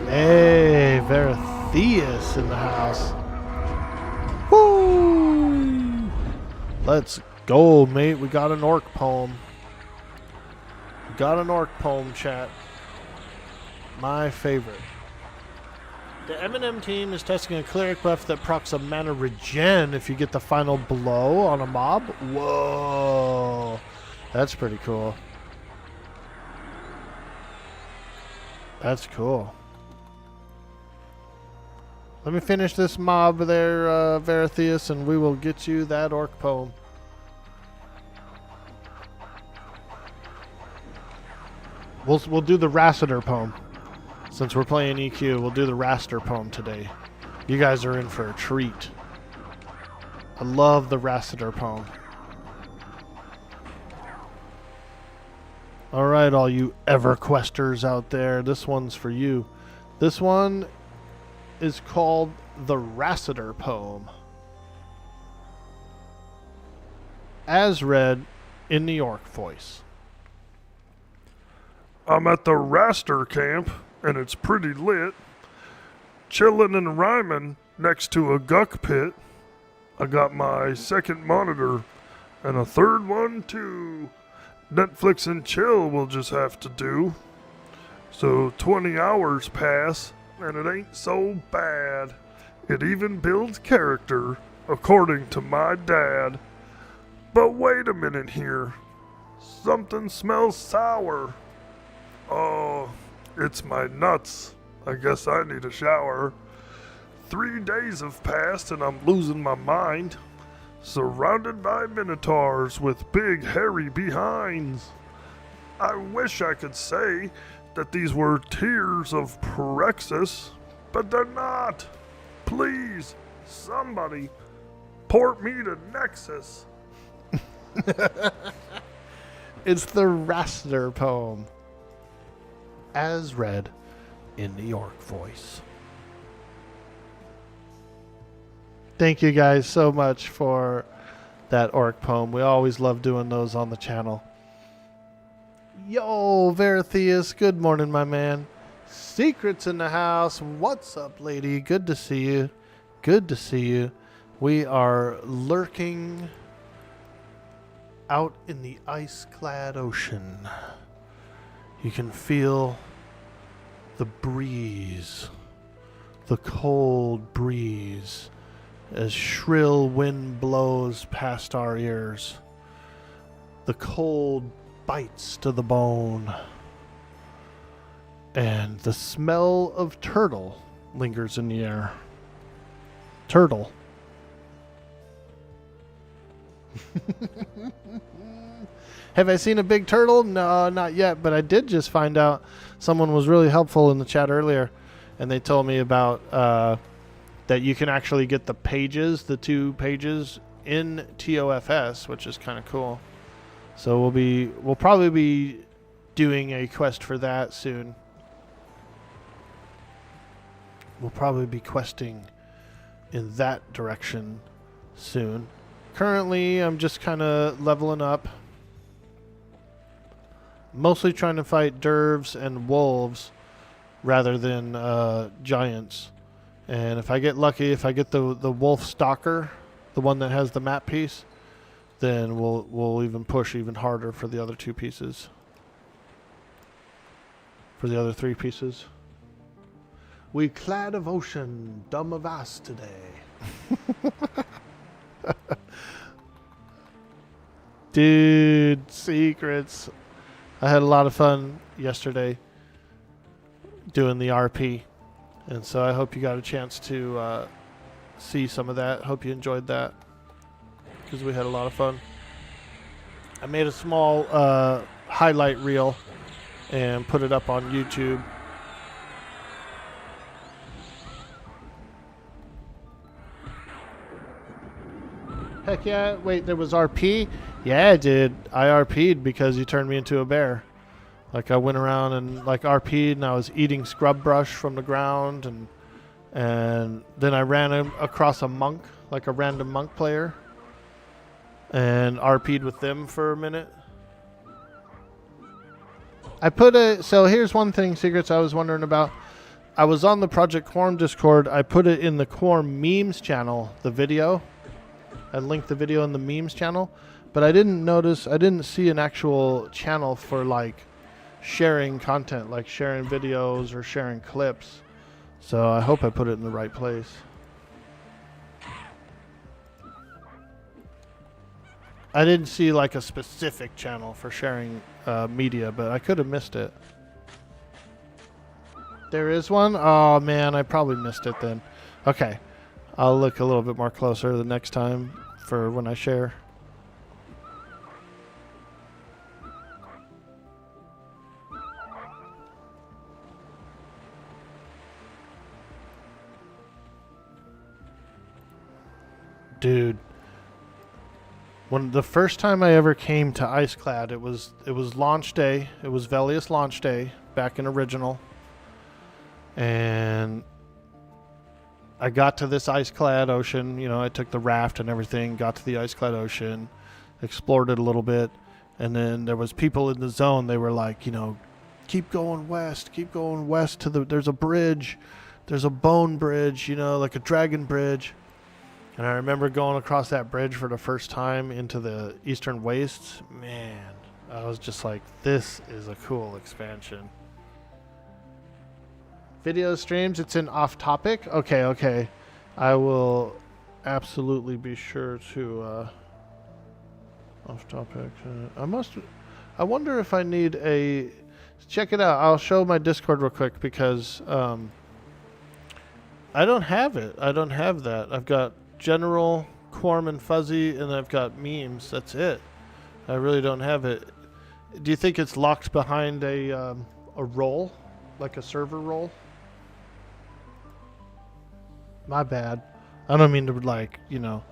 Hey, Veratheus in the house. Woo! Let's go, mate. We got an orc poem. Got an orc poem, chat. My favorite. The M&M team is testing a cleric buff that procs a mana regen if you get the final blow on a mob. Whoa. That's pretty cool. That's cool. Let me finish this mob there, Veratheus, and we will get you that orc poem. We'll do the Rassiter poem. Since we're playing EQ, we'll do the Raster poem today. You guys are in for a treat. I love the Rassiter poem. Alright, all you EverQuesters out there, this one's for you. This one is called the Rassiter poem. As read in New York voice. I'm at the Raster camp, and it's pretty lit. Chillin' and rhyming next to a guck pit. I got my second monitor, and a third one too. Netflix and chill will just have to do. So 20 hours pass, and it ain't so bad. It even builds character, according to my dad. But wait a minute here. Something smells sour. Oh, it's my nuts. I guess I need a shower. 3 days have passed and I'm losing my mind. Surrounded by minotaurs with big hairy behinds. I wish I could say that these were tears of Parexus, but they're not. Please, somebody, port me to Nexus. It's the Raster poem. As read in New York voice. Thank you guys so much for that orc poem. We always love doing those on the channel. Yo, Veratheus, good morning, my man. Secrets in the house. What's up, lady? Good to see you. Good to see you. We are lurking out in the ice-clad ocean. You can feel the breeze, the cold breeze, as shrill wind blows past our ears. The cold bites to the bone, and the smell of turtle lingers in the air. Turtle. Have I seen a big turtle? No, not yet, but I did just find out someone was really helpful in the chat earlier, and they told me about that you can actually get the pages, the 2 pages in TOFS, which is kind of cool. So we'll probably be doing a quest for that soon. we'll probably be questing in that direction soon. Currently, I'm just kind of leveling up. Mostly trying to fight dervs and wolves rather than giants. And if I get lucky, if I get the wolf stalker, the one that has the map piece, then we'll even push even harder for the other 2 pieces. For the other 3 pieces. We clad of ocean, dumb of us today. Dude, secrets. I had a lot of fun yesterday doing the RP. And so I hope you got a chance to see some of that. Hope you enjoyed that. Because we had a lot of fun. I made a small highlight reel and put it up on YouTube. Heck yeah. Wait, there was RP? Yeah, dude. I RP'd because you turned me into a bear. Like, I went around and, like, RP'd, and I was eating scrub brush from the ground, and then I ran across a monk, like a random monk player, and RP'd with them for a minute. So here's one thing, Secrets, I was wondering about. I was on the Project Quarm Discord. I put it in the Quarm memes channel, the video. I linked the video in the memes channel, but I didn't see an actual channel for, like, sharing content, like sharing videos or sharing clips. So I hope I put it in the right place. I didn't see like a specific channel for sharing media, but I could have missed it. There is one? Oh man, I probably missed it then. Okay, I'll look a little bit more closer the next time for when I share. Dude, when the first time I ever came to Iceclad, it was launch day. It was Velius launch day back in original, and I got to this Iceclad ocean. You know, I took the raft and everything, got to the Iceclad ocean, explored it a little bit, and then there was people in the zone. They were like, you know, keep going west to the. There's a bridge, there's a bone bridge, you know, like a dragon bridge. And I remember going across that bridge for the first time into the Eastern Wastes. Man, I was just like, this is a cool expansion. Video streams, it's in off topic. Okay. I will absolutely be sure to off topic. I wonder if I need a. Check it out. I'll show my Discord real quick because I don't have it. I don't have that. I've got General, Quarm, and Fuzzy, and I've got memes. That's it. I really don't have it. Do you think it's locked behind a role, like a server role? My bad. I don't mean to, like, you know.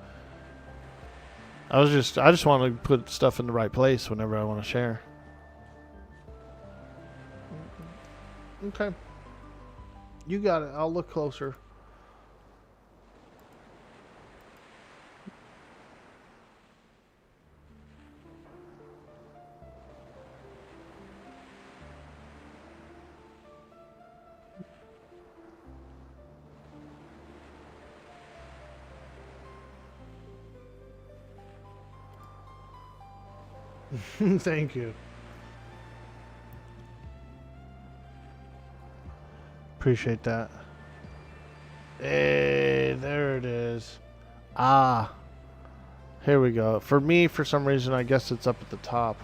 I just want to put stuff in the right place whenever I want to share. Okay. You got it. I'll look closer. Thank you. Appreciate that. Hey, there it is. Ah. Here we go. For me, for some reason, I guess it's up at the top.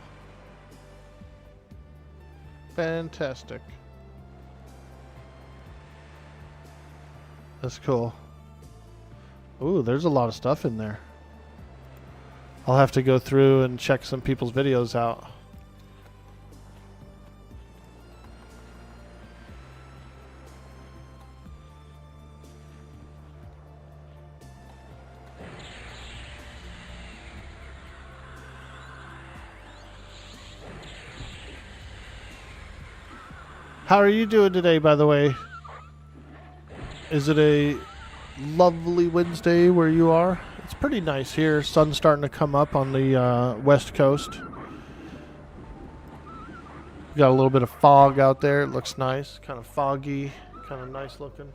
Fantastic. That's cool. Ooh, there's a lot of stuff in there. I'll have to go through and check some people's videos out. How are you doing today, by the way? Is it a lovely Wednesday where you are? It's pretty nice here. Sun's starting to come up on the west coast. We got a little bit of fog out there. It looks nice. Kind of foggy. Kind of nice looking.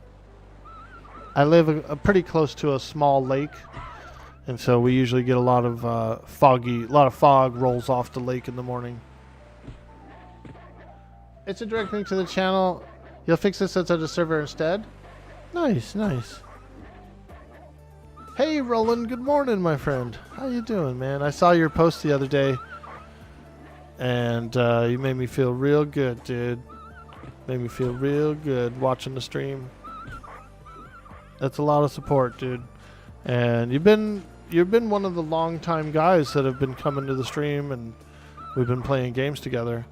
I live pretty close to a small lake. And so we usually get a lot of fog rolls off the lake in the morning. It's a direct link to the channel. You'll fix this outside the server instead? Nice, nice. Hey, Roland. Good morning, my friend. How you doing, man? I saw your post the other day. And you made me feel real good, dude. Made me feel real good watching the stream. That's a lot of support, dude. And you've been one of the long-time guys that have been coming to the stream, and we've been playing games together.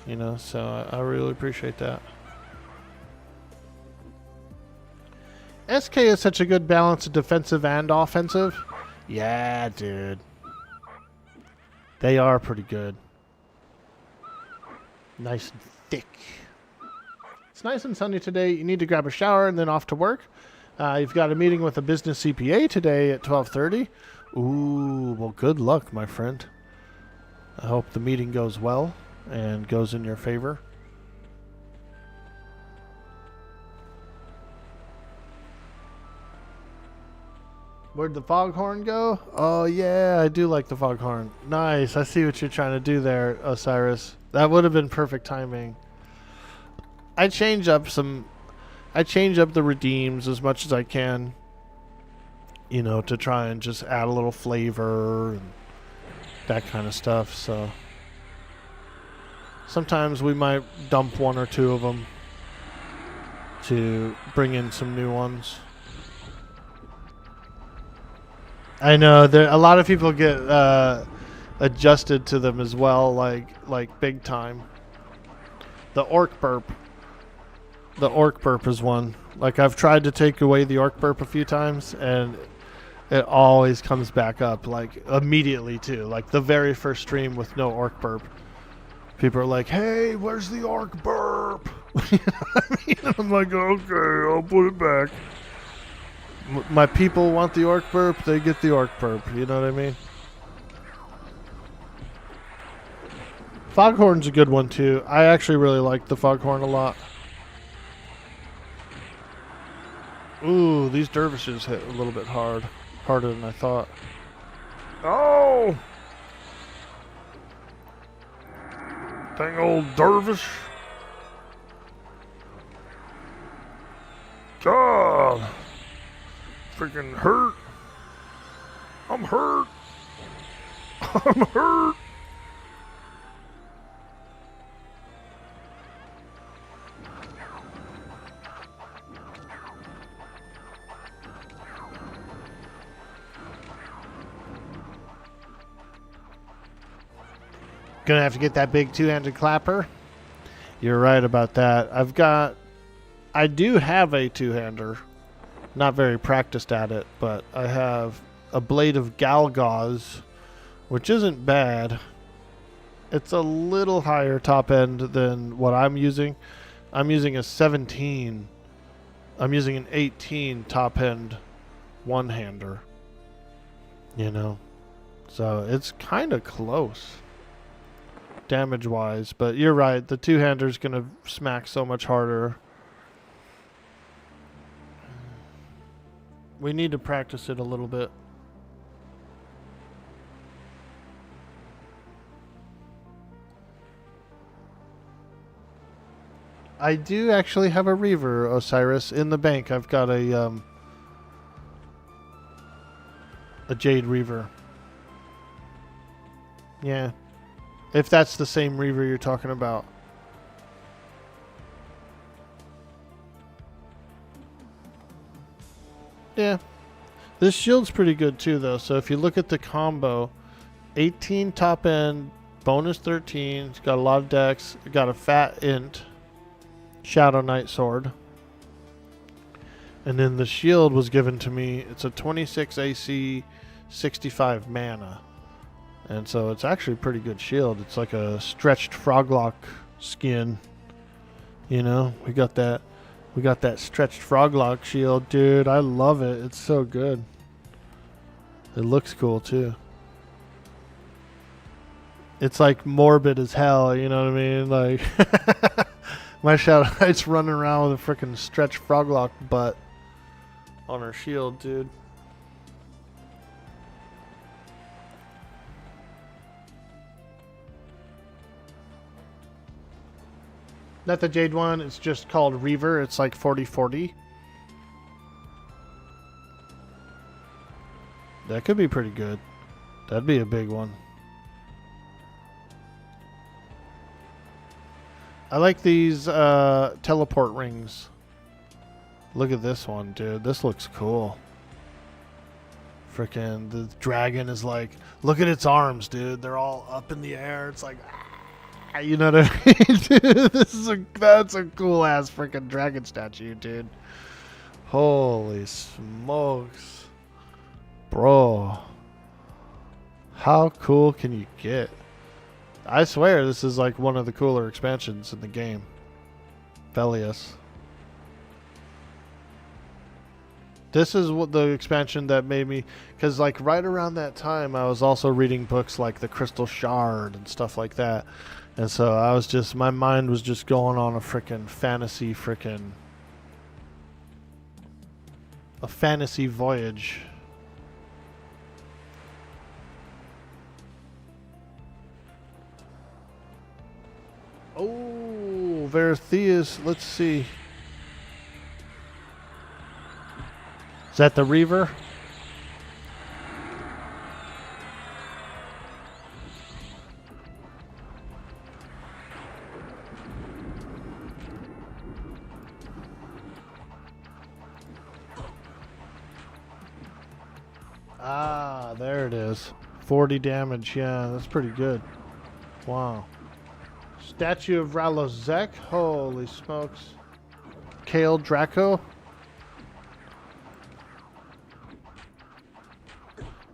You know, so I really appreciate that. SK is such a good balance of defensive and offensive. Yeah, dude. They are pretty good. Nice and thick. It's nice and sunny today. You need to grab a shower and then off to work. You've got a meeting with a business CPA today at 12:30. Ooh, well, good luck, my friend. I hope the meeting goes well and goes in your favor. Where'd the foghorn go? Oh, yeah, I do like the foghorn. Nice. I see what you're trying to do there, Osiris. That would have been perfect timing. I change up the redeems as much as I can, you know, to try and just add a little flavor and that kind of stuff. So sometimes we might dump one or two of them to bring in some new ones. I know there a lot of people get adjusted to them as well, like big time. The orc burp. The orc burp is one. Like, I've tried to take away the orc burp a few times, and it always comes back up, like, immediately, too. Like, the very first stream with no orc burp. People are like, hey, where's the orc burp? You know what I mean? I'm like, okay, I'll put it back. My people want the orc burp, they get the orc burp. You know what I mean? Foghorn's a good one, too. I actually really like the foghorn a lot. Ooh, these dervishes hit a little bit harder than I thought. Oh! Dang old dervish. God. Freaking hurt. I'm hurt. I'm hurt. Gonna have to get that big two-handed clapper. You're right about that. I do have a two-hander. Not very practiced at it, but I have a blade of Galgauz, which isn't bad. It's a little higher top end than what I'm using. I'm using a 17. I'm using an 18 top end one-hander. You know? So it's kind of close. Damage wise, but you're right, the two-hander is gonna smack so much harder. We need to practice it a little bit. I do actually have a Reaver, Osiris, in the bank. I've got a Jade Reaver. Yeah. If that's the same Reaver you're talking about. Yeah. This shield's pretty good too, though. So if you look at the combo, 18 top end, bonus 13. It's got a lot of dex. Got a fat int. Shadowknight sword. And then the shield was given to me. It's a 26 AC, 65 mana. And so it's actually a pretty good shield. It's like a stretched froglock skin. You know, we got that We got that stretched froglock shield, dude. I love it. It's so good. It looks cool too. It's like morbid as hell, you know what I mean? Like my Shadowknight's running around with a freaking stretched froglock butt on her shield, dude. Not the Jade one, it's just called Reaver. It's like 40/40. That could be pretty good. That'd be a big one. I like these teleport rings. Look at this one, dude. This looks cool. Freaking the dragon is like, look at its arms, dude. They're all up in the air. It's like, ah, you know what I mean? Dude, that's a cool ass freaking dragon statue, dude. Holy smokes. Bro. How cool can you get? I swear this is like one of the cooler expansions in the game. Velius. This is what the expansion that made me, because like right around that time I was also reading books like The Crystal Shard and stuff like that, and so I was just, my mind was just going on a freaking fantasy voyage. Oh, Veritheus, let's see. Is that the Reaver? Ah, there it is. 40 damage. Yeah, that's pretty good. Wow. Statue of Ralozek. Holy smokes. Kale Draco.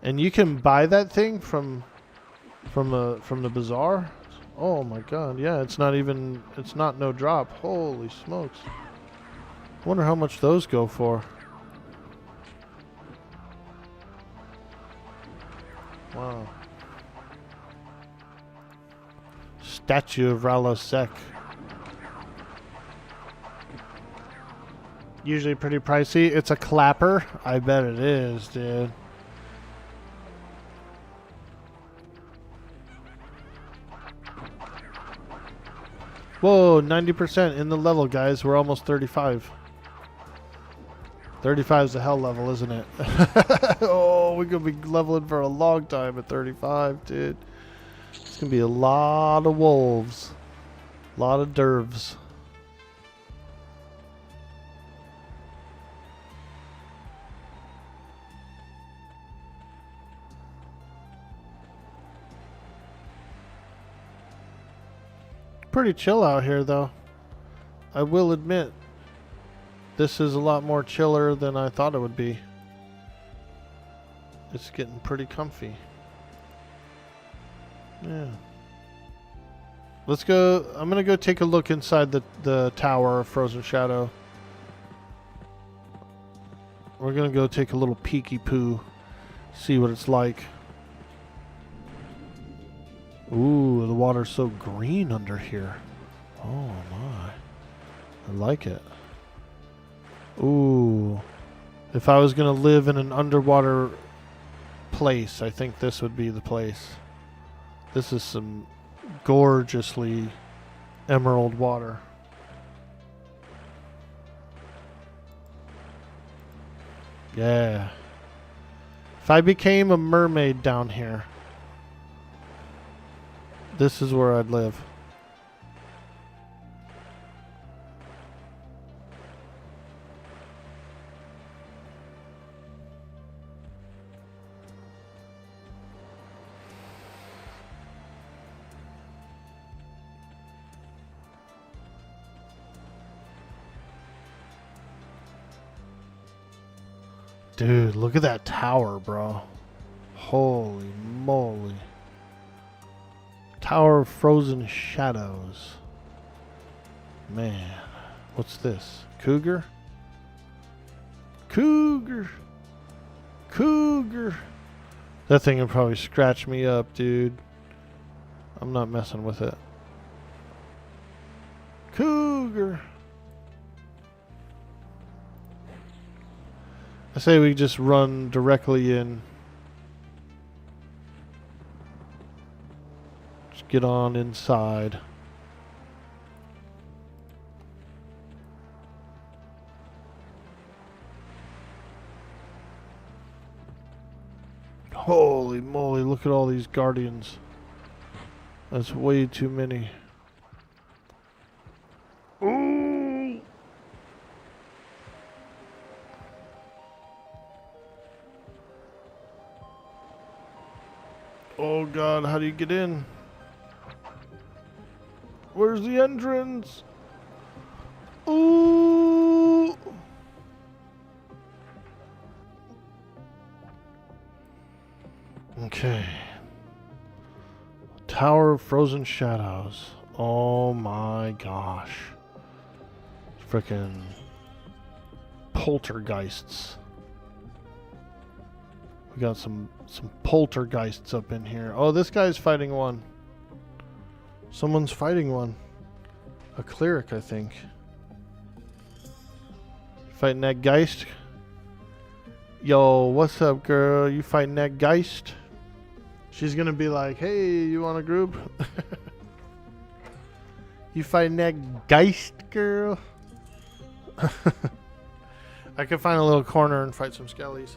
And you can buy that thing from the bazaar. Oh my god, yeah, it's not no drop. Holy smokes. I wonder how much those go for. Wow. Statue of Ralosek. Usually pretty pricey. It's a clapper. I bet it is, dude. Whoa, 90% in the level, guys. We're almost 35. 35 is a hell level, isn't it? Oh, we're going to be leveling for a long time at 35, dude. It's going to be a lot of wolves. A lot of dervs. Pretty chill out here, though. I will admit, this is a lot more chiller than I thought it would be. It's getting pretty comfy. Yeah. Let's go. I'm going to go take a look inside the tower of Frozen Shadow. We're going to go take a little peeky poo. See what it's like. Ooh, the water's so green under here. Oh my. I like it. Ooh. If I was going to live in an underwater place, I think this would be the place. This is some gorgeously emerald water. Yeah. If I became a mermaid down here, this is where I'd live. Dude, look at that tower, bro. Holy moly. Tower of Frozen Shadows. Man, What's this? Cougar? Cougar! Cougar! That thing would probably scratch me up, dude. I'm not messing with it. Cougar! I say we just run directly in. Just get on inside. Holy moly, look at all these guardians. That's way too many. Ooh! Oh god, how do you get in? Where's the entrance? Ooh! Okay. Tower of Frozen Shadows. Oh my gosh. Frickin' poltergeists. We got some poltergeists up in here. Oh, this guy's fighting one. Someone's fighting one. A cleric, I think. Fighting that geist? Yo, what's up, girl? You fighting that geist? She's gonna be like, hey, you want a group? You fighting that geist, girl? I could find a little corner and fight some skellies.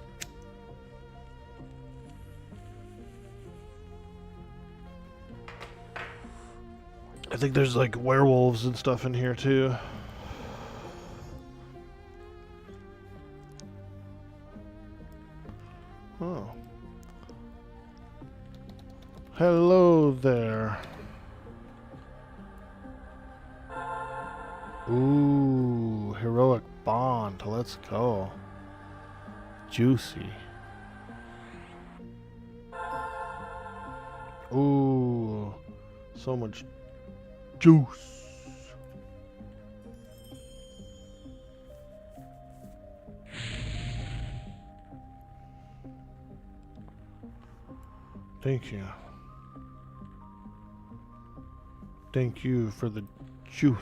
I think there's like werewolves and stuff in here too. Oh. Hello there. Ooh, heroic bond. Let's go. Juicy. Ooh, so much juice. Thank you. Thank you for the juice.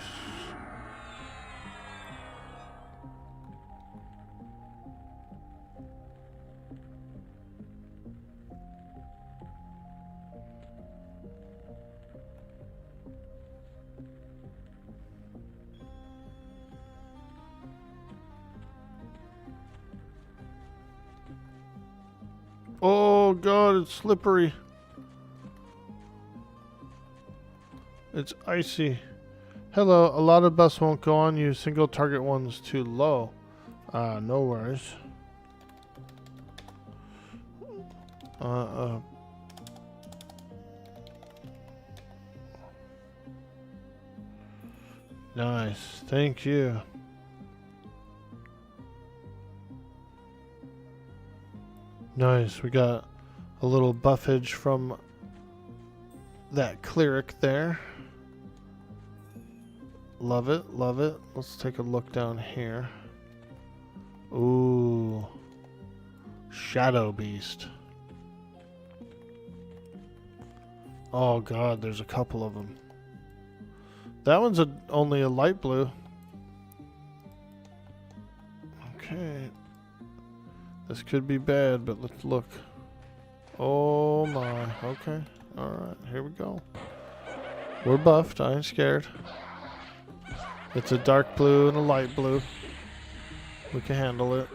Oh god, it's slippery. It's icy. Hello, a lot of busts won't go on you. Single target one's too low. No worries. Nice, thank you. Nice, we got a little buffage from that cleric there. Love it, love it. Let's take a look down here. Ooh. Shadow Beast. Oh god, there's a couple of them. That one's only a light blue. Okay. This could be bad, but let's look. Oh my. Okay. Alright, here we go. We're buffed. I ain't scared. It's a dark blue and a light blue. We can handle it.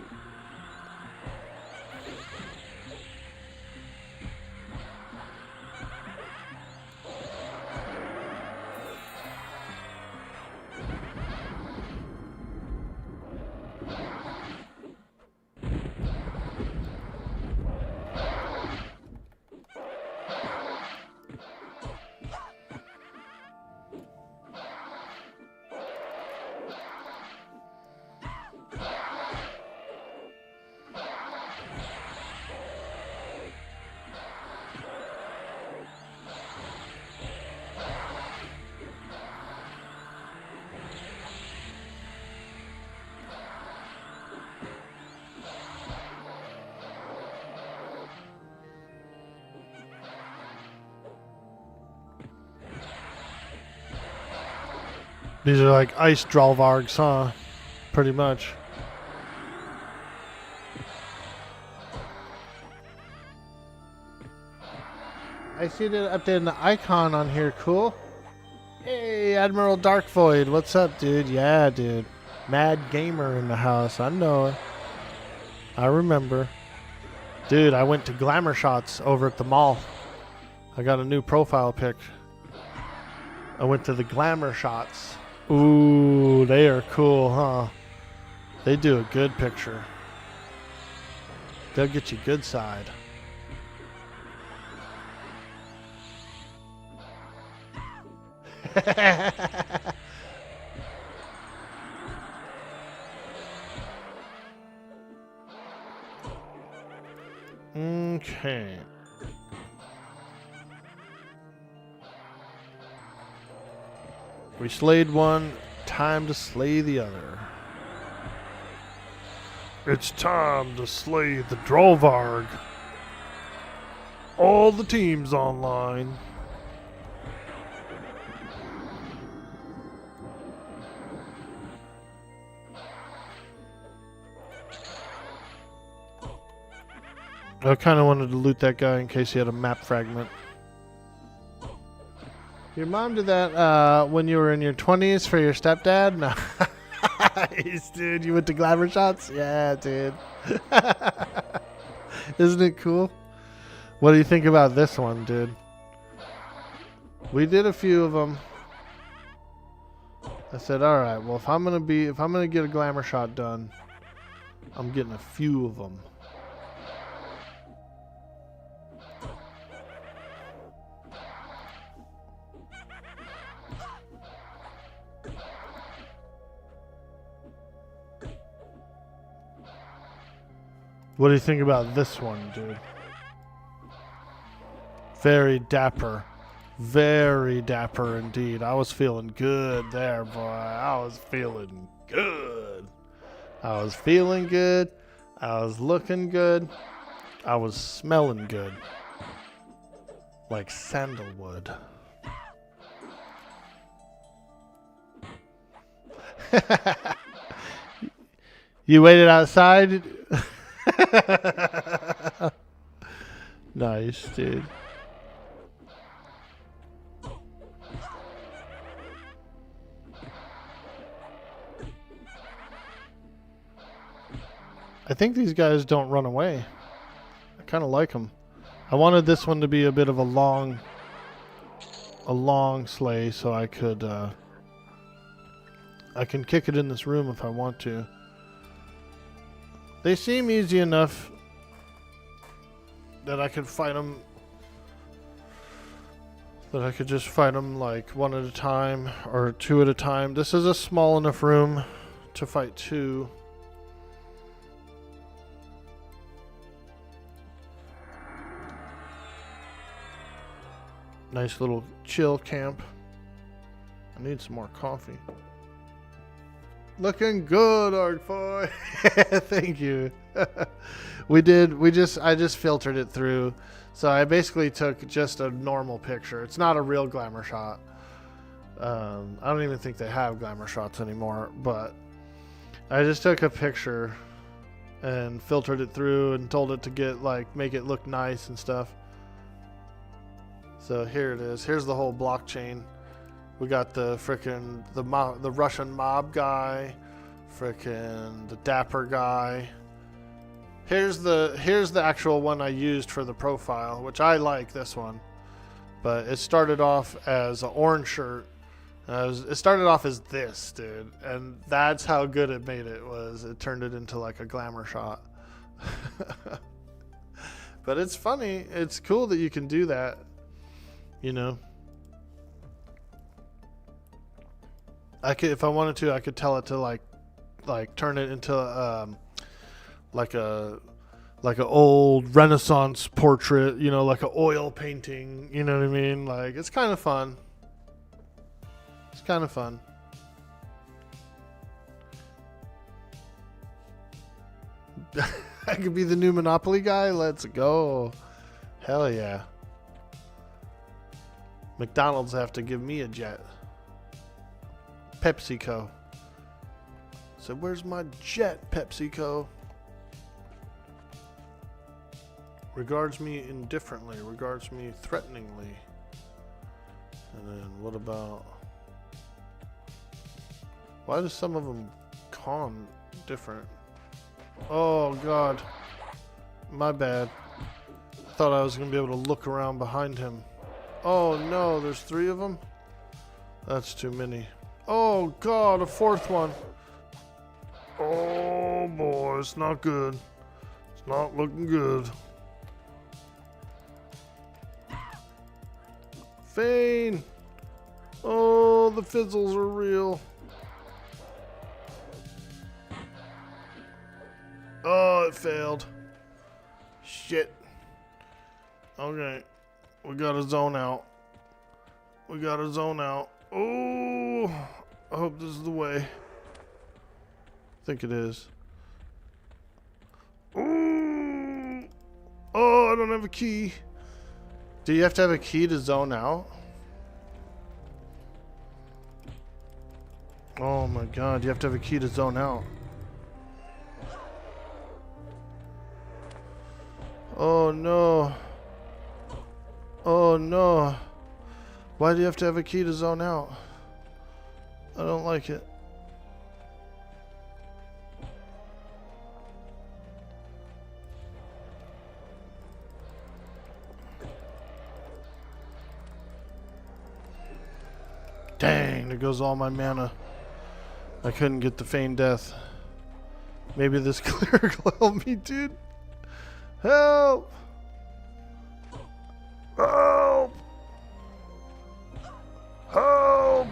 These are like ice Drolvargs, huh? Pretty much. I see that updating the icon on here. Cool. Hey, Admiral Darkvoid. What's up, dude? Yeah, dude. Mad Gamer in the house. I know it. I remember. Dude, I went to Glamour Shots over at the mall. I got a new profile pic. I went to the Glamour Shots. Ooh, they are cool, huh? They do a good picture. They'll get you good side. Okay. We slayed one. Time to slay the other. It's time to slay the Drolvarg. All the teams online. I kind of wanted to loot that guy in case he had a map fragment. Your mom did that when you were in your 20s for your stepdad? No. Nice, dude. You went to Glamour Shots? Yeah, dude. Isn't it cool? What do you think about this one, dude? We did a few of them. I said, all right, well, if I'm gonna get a Glamour Shot done, I'm getting a few of them. What do you think about this one, dude? Very dapper. Very dapper indeed. I was feeling good there, boy. I was feeling good. I was feeling good. I was looking good. I was smelling good. Like sandalwood. You waited outside? Nice, dude. I think these guys don't run away. I kind of like them. I wanted this one to be a bit of a long sleigh, so I can kick it in this room if I want to. They seem easy enough that I could fight them. That I could just fight them like one at a time or two at a time. This is a small enough room to fight two. Nice little chill camp. I need some more coffee. Looking good, Artboy. Thank you. I just filtered it through. So I basically took just a normal picture. It's not a real glamour shot. I don't even think they have glamour shots anymore, but I just took a picture and filtered it through and told it to make it look nice and stuff. So here it is. Here's the whole blockchain. We got the frickin' the Russian mob guy, frickin' the dapper guy. Here's the actual one I used for the profile, which I like this one. But it started off as an orange shirt. It started off as this, dude, and that's how good it made it. It turned it into like a glamour shot. But it's funny. It's cool that you can do that. You know. If I wanted to, I could tell it to like turn it into like a old Renaissance portrait, you know, like an oil painting, you know what I mean? Like, it's kind of fun. It's kind of fun. I could be the new Monopoly guy. Let's go. Hell yeah. McDonald's have to give me a jet. PepsiCo. So where's my jet, PepsiCo? Regards me indifferently, regards me threateningly. And then what about... Why do some of them con different? Oh god. My bad. I thought I was going to be able to look around behind him. Oh no, there's 3 of them? That's too many. Oh god, a 4th one. Oh boy, it's not good. It's not looking good. Fane! Oh, the fizzles are real. Oh, it failed. Shit. Okay. We gotta zone out. We gotta zone out. Oh, I hope this is the way. I think it is. Ooh. Oh, I don't have a key. Do you have to have a key to zone out? Oh my god, you have to have a key to zone out. Oh no. Oh no. Why do you have to have a key to zone out? I don't like it. Dang, there goes all my mana. I couldn't get the feigned death. Maybe this cleric will help me, dude. Help! Help! Help!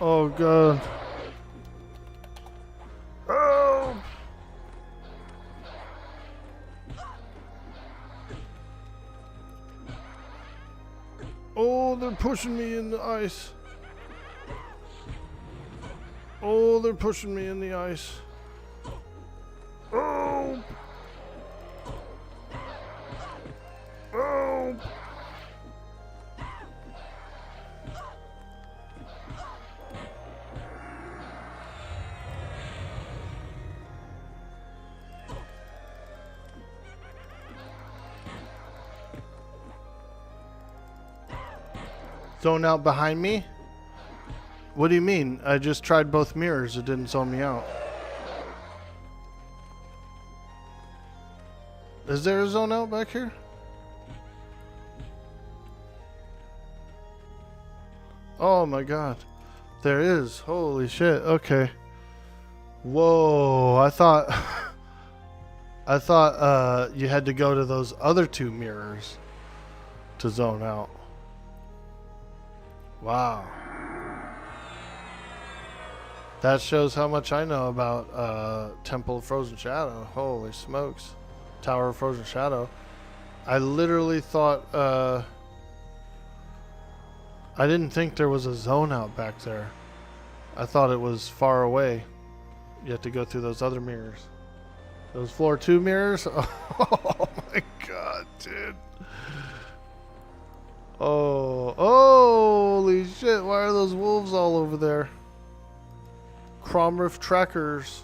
Oh god. Help! Oh, they're pushing me in the ice. Oh, they're pushing me in the ice. Help! Help! Zone out behind me? What do you mean? I just tried both mirrors. It didn't zone me out. Is there a zone out back here? Oh my god. There is. Holy shit. Okay. Whoa. I thought... I thought you had to go to those other 2 mirrors to zone out. Wow. That shows how much I know about Temple of Frozen Shadow. Holy smokes. Tower of Frozen Shadow. I literally thought... I didn't think there was a zone out back there. I thought it was far away. You have to go through those other mirrors. Those floor 2 mirrors? Oh my god, dude. Oh, holy shit, why are those wolves all over there? Cromriff trackers.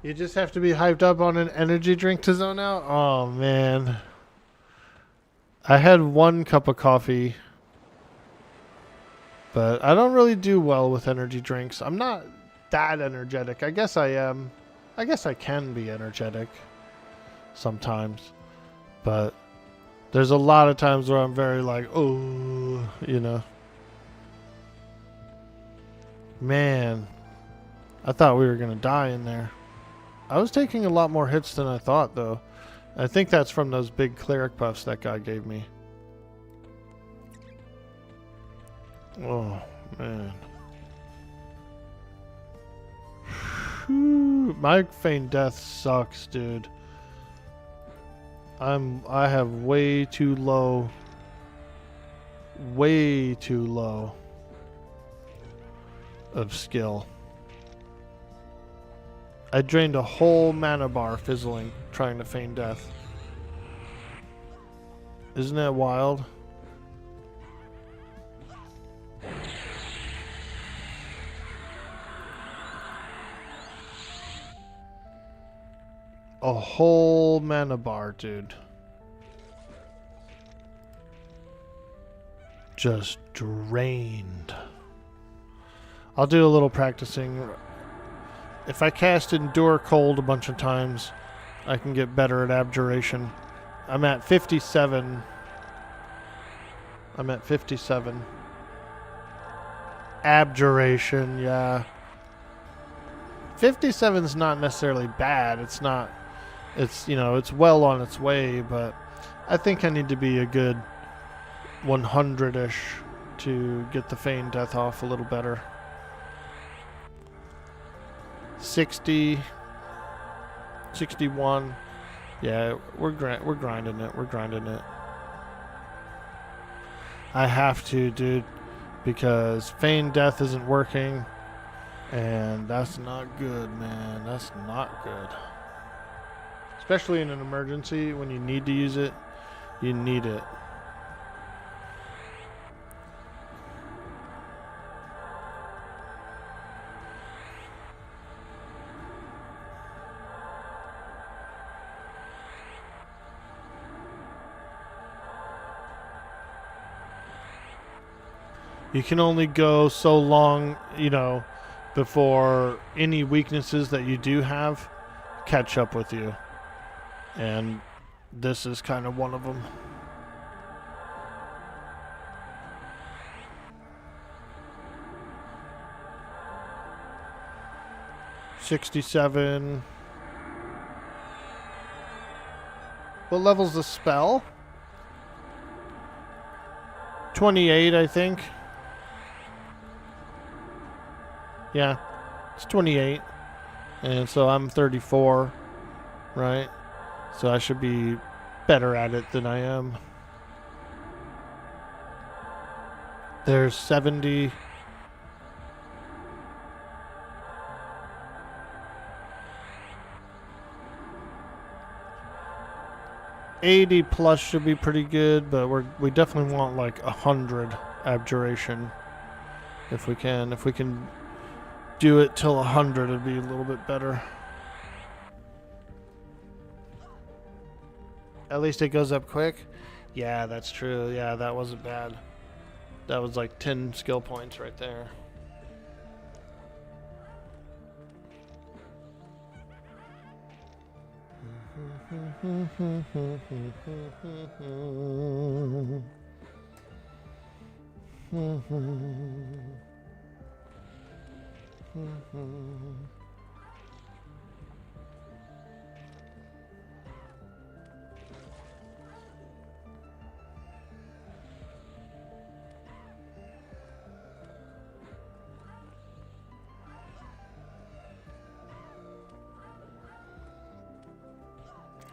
You just have to be hyped up on an energy drink to zone out? Oh man. I had 1 cup of coffee, but I don't really do well with energy drinks. I'm not that energetic. I guess I am. I guess I can be energetic sometimes, but there's a lot of times where I'm very like, oh, you know. Man, I thought we were gonna die in there. I was taking a lot more hits than I thought, though. I think that's from those big cleric buffs that guy gave me. Oh man. Whew, my feigned death sucks, dude. I have way too low of skill. I drained a whole mana bar fizzling, trying to feign death. Isn't that wild? A whole mana bar, dude. Just drained. I'll do a little practicing. If I cast Endure Cold a bunch of times, I can get better at Abjuration. I'm at 57. I'm at 57. Abjuration, yeah. 57's not necessarily bad. It's not, it's, you know, it's well on its way, but I think I need to be a good 100-ish to get the Feign Death off a little better. 60, 61. Yeah, we're grinding it. We're grinding it. I have to, dude, because Feign Death isn't working, and that's not good, man. That's not good. Especially in an emergency when you need to use it. You need it. You can only go so long, you know, before any weaknesses that you do have catch up with you. And this is kind of one of them. $67. What level's the spell? 28, I think. Yeah, it's 28. And so I'm 34, right? So I should be better at it than I am. There's 70. $80 plus should be pretty good, but we definitely want like 100 abjuration if we can. If we can do it till 100, it'd be a little bit better. At least it goes up quick. Yeah, that's true. Yeah, that wasn't bad. That was like 10 skill points right there.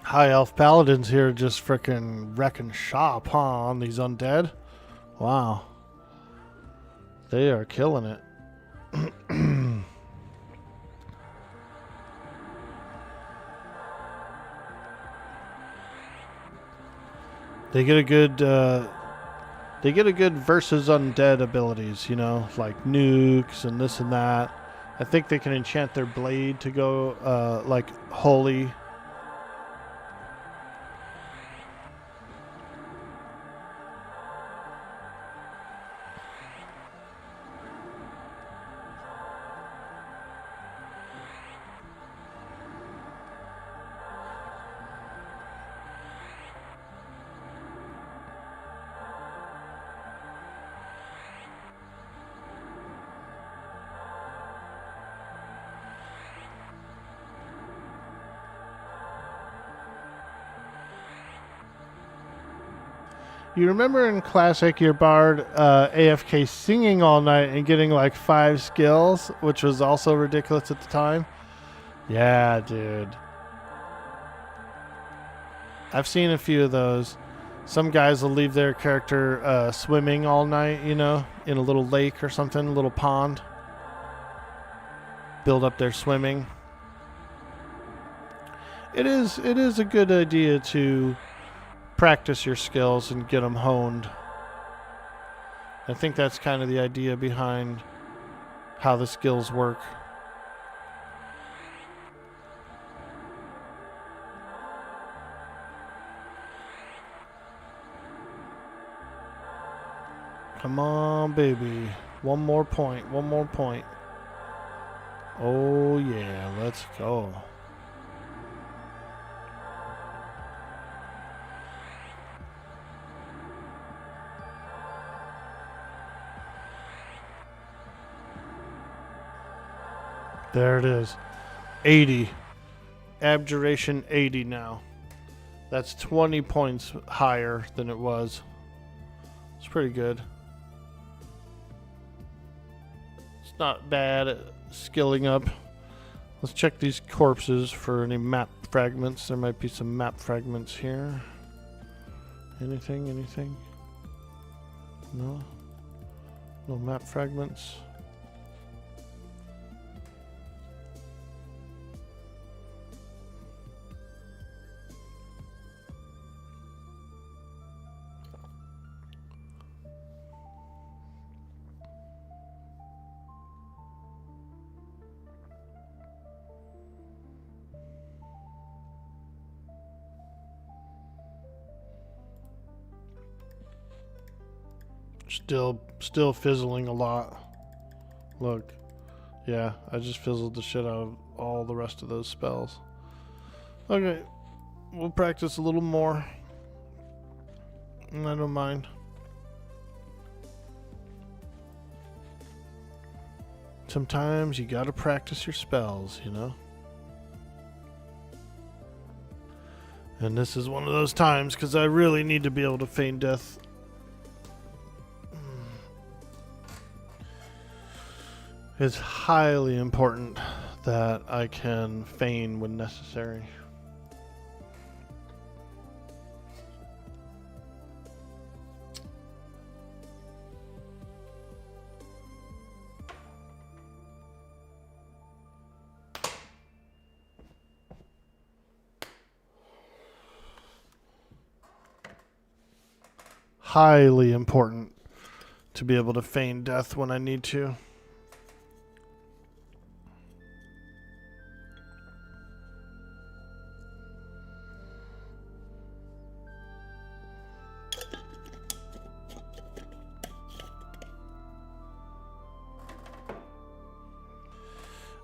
High Elf Paladins here just frickin' wrecking shop, huh, on these undead? Wow. They are killing it. They get a good versus undead abilities, you know, like nukes and this and that. I think they can enchant their blade to go like holy. You remember in Classic, your bard AFK singing all night and getting like 5 skills, which was also ridiculous at the time? Yeah, dude. I've seen a few of those. Some guys will leave their character swimming all night, you know, in a little lake or something, a little pond. Build up their swimming. it is a good idea to practice your skills and get them honed. I think that's kind of the idea behind how the skills work. Come on, baby. One more point. One more point. Oh, yeah. Let's go. There it is. 80. Abjuration 80 now. That's 20 points higher than it was. It's pretty good. It's not bad at skilling up. Let's check these corpses for any map fragments. There might be some map fragments here. Anything? Anything? No? No map fragments? Still fizzling a lot. Look. Yeah, I just fizzled the shit out of all the rest of those spells. Okay. We'll practice a little more. I don't mind. Sometimes you gotta practice your spells, you know? And this is one of those times, because I really need to be able to feign death. It's highly important that I can feign when necessary. Highly important to be able to feign death when I need to.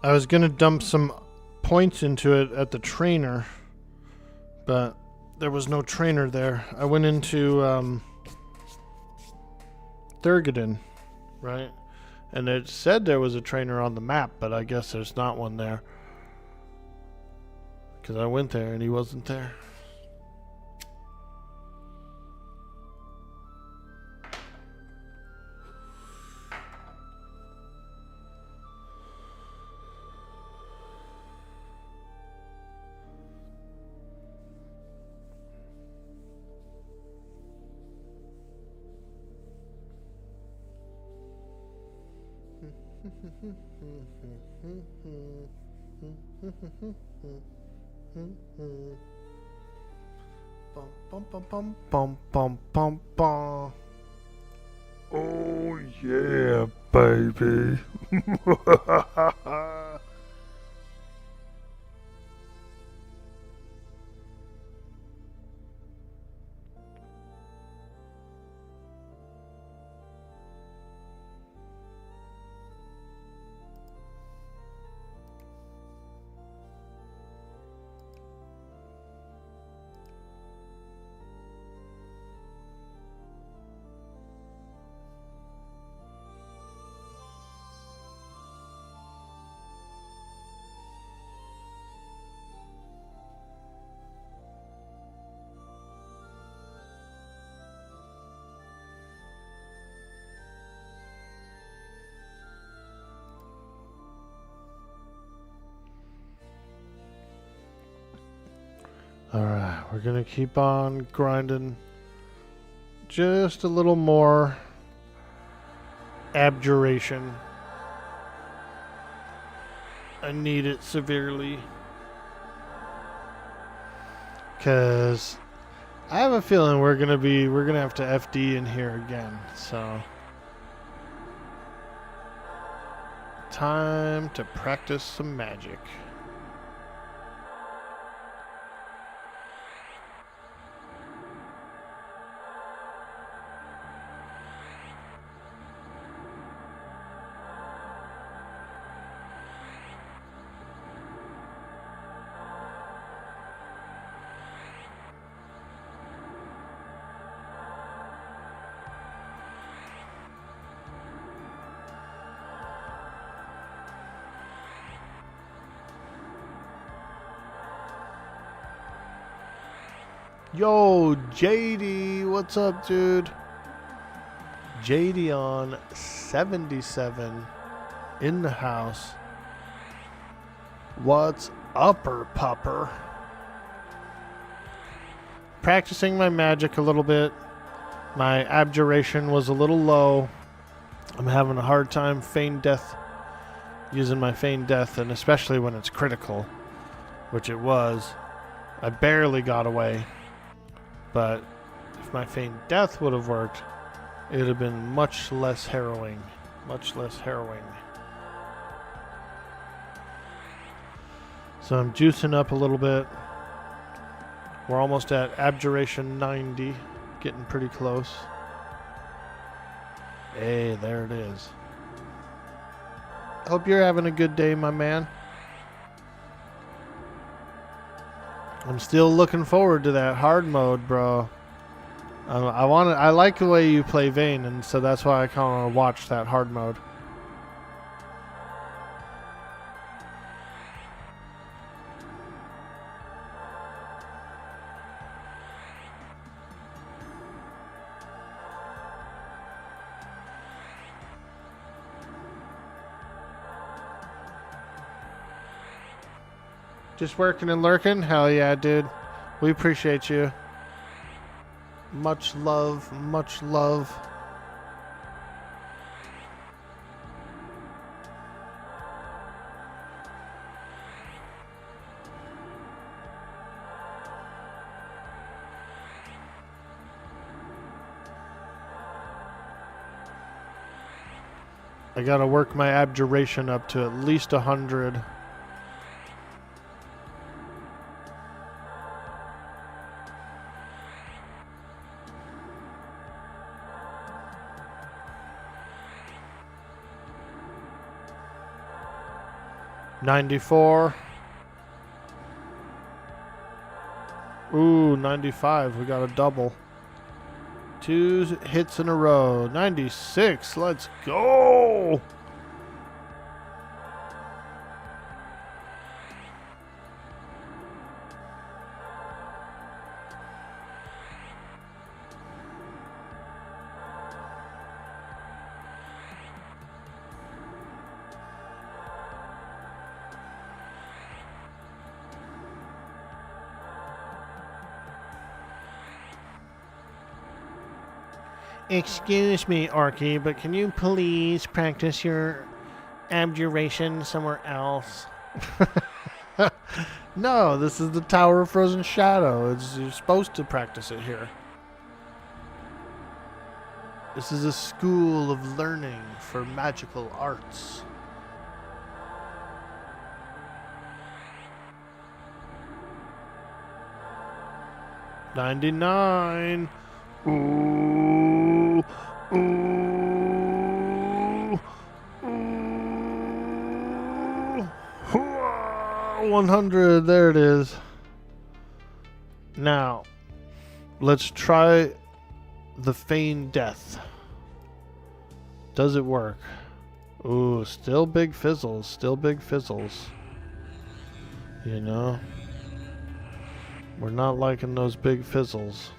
I was going to dump some points into it at the trainer, but there was no trainer there. I went into Thurgoden, right? And it said there was a trainer on the map, but I guess there's not one there. Because I went there and he wasn't there. Bum, bum, bum, bum, bum, bum, bum. Oh yeah, baby. Alright, we're gonna keep on grinding. Just a little more abjuration. I need it severely. Cause I have a feeling we're gonna have to FD in here again. So time to practice some magic. Yo, JD, what's up, dude? JD on 77 in the house. What's upper pupper? Practicing my magic a little bit. My abjuration was a little low. I'm having a hard time feign death, using my feign death, and especially when it's critical, which it was. I barely got away. But if my feign death would have worked, it would have been much less harrowing. Much less harrowing. So I'm juicing up a little bit. We're almost at abjuration 90. Getting pretty close. Hey, there it is. Hope you're having a good day, my man. I'm still looking forward to that hard mode, bro. I like the way you play Vayne, and so that's why I kind of want to watch that hard mode. Just working and lurking? Hell yeah, dude. We appreciate you. Much love, much love. I gotta work my abjuration up to at least 100. $94. Ooh, 95. We got a double. 2 hits in a row. 96. Let's go. Excuse me, Orky, but can you please practice your abjuration somewhere else? No, this is the Tower of Frozen Shadow. You're supposed to practice it here. This is a school of learning for magical arts. $99. Ooh, ooh, ooh. 100, there it is. Now, let's try the feign death. Does it work? Ooh, still big fizzles, still big fizzles. You know? We're not liking those big fizzles.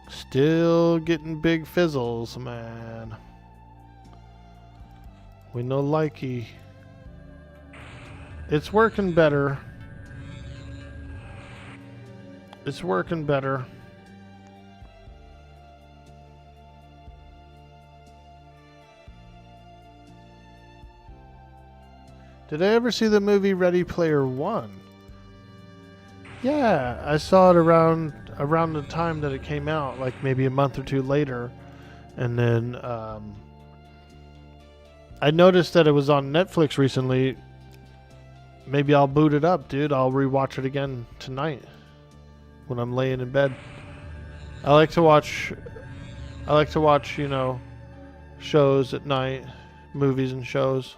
Still getting big fizzles, man. We no likey. It's working better. It's working better. Did I ever see the movie Ready Player One? Yeah, I saw it around the time that it came out, like maybe a month or two later, and then I noticed that it was on Netflix recently. Maybe I'll boot it up, dude. I'll rewatch it again tonight when I'm laying in bed. I like to watch, you know, shows at night, movies and shows.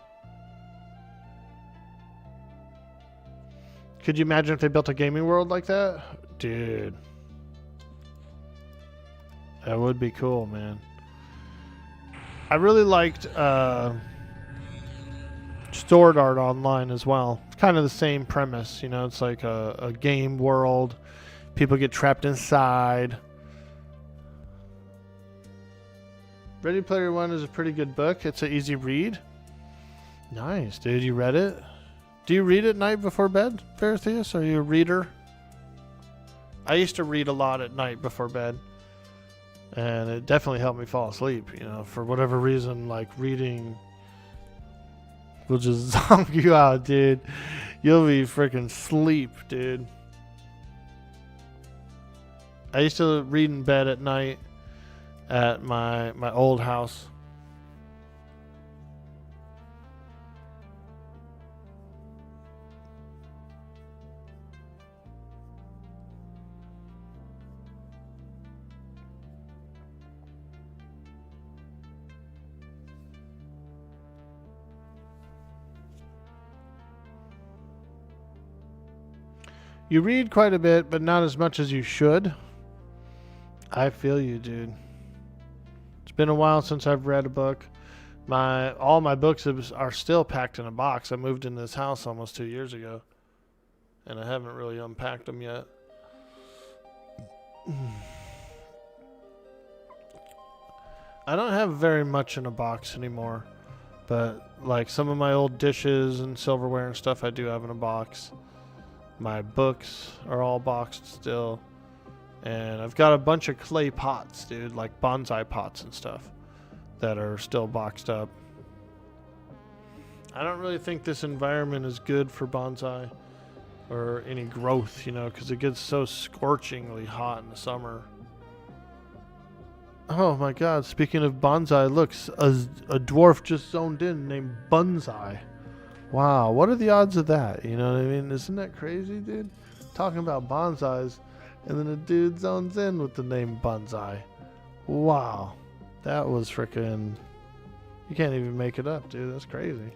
Could you imagine if they built a gaming world like that? Dude. That would be cool, man. I really liked Sword Art Online as well. It's kind of the same premise, you know. It's like a game world. People get trapped inside. Ready Player One is a pretty good book. It's an easy read. Nice, dude. You read it? Do you read at night before bed, Paratheus? Are you a reader? I used to read a lot at night before bed. And it definitely helped me fall asleep, you know. For whatever reason, like reading will just zonk you out, dude. You'll be freaking sleep, dude. I used to read in bed at night at my old house. You read quite a bit, but not as much as you should. I feel you, dude. It's been a while since I've read a book. All my books are still packed in a box. I moved in this house almost 2 years ago, and I haven't really unpacked them yet. I don't have very much in a box anymore, but like some of my old dishes and silverware and stuff I do have in a box. My books are all boxed still. And I've got a bunch of clay pots, dude, like bonsai pots and stuff that are still boxed up. I don't really think this environment is good for bonsai or any growth, you know, because it gets so scorchingly hot in the summer. Oh my god, speaking of bonsai, look, a dwarf just zoned in named Bonsai. Wow, what are the odds of that? You know what I mean? Isn't that crazy, dude? Talking about bonsais, and then a dude zones in with the name Bonsai. Wow. That was freaking... You can't even make it up, dude. That's crazy.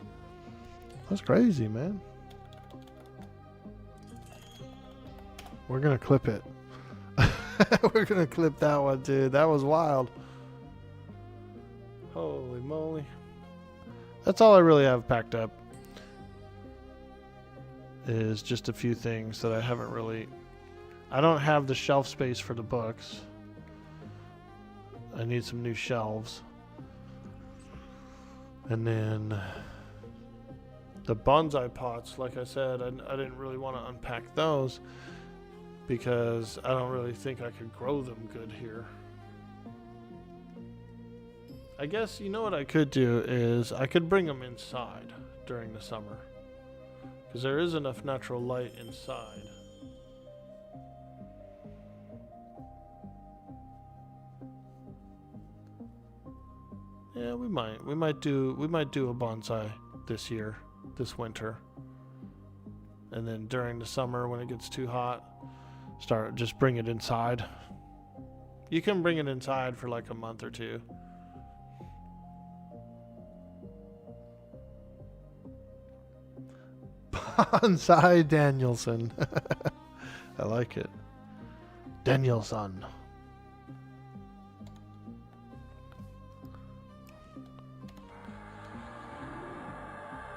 That's crazy, man. We're gonna clip it. We're gonna clip that one, dude. That was wild. Holy moly. That's all I really have packed up. Is just a few things that I haven't really... I don't have the shelf space for the books. I need some new shelves. And then the bonsai pots, like I said, I didn't really want to unpack those because I don't really think I could grow them good here. I guess, you know what I could do is I could bring them inside during the summer. Because there is enough natural light inside. Yeah, we might do a bonsai this year, this winter. And then during the summer when it gets too hot, just bring it inside. You can bring it inside for like a month or two. Bonsai Danielson. I like it. Danielson.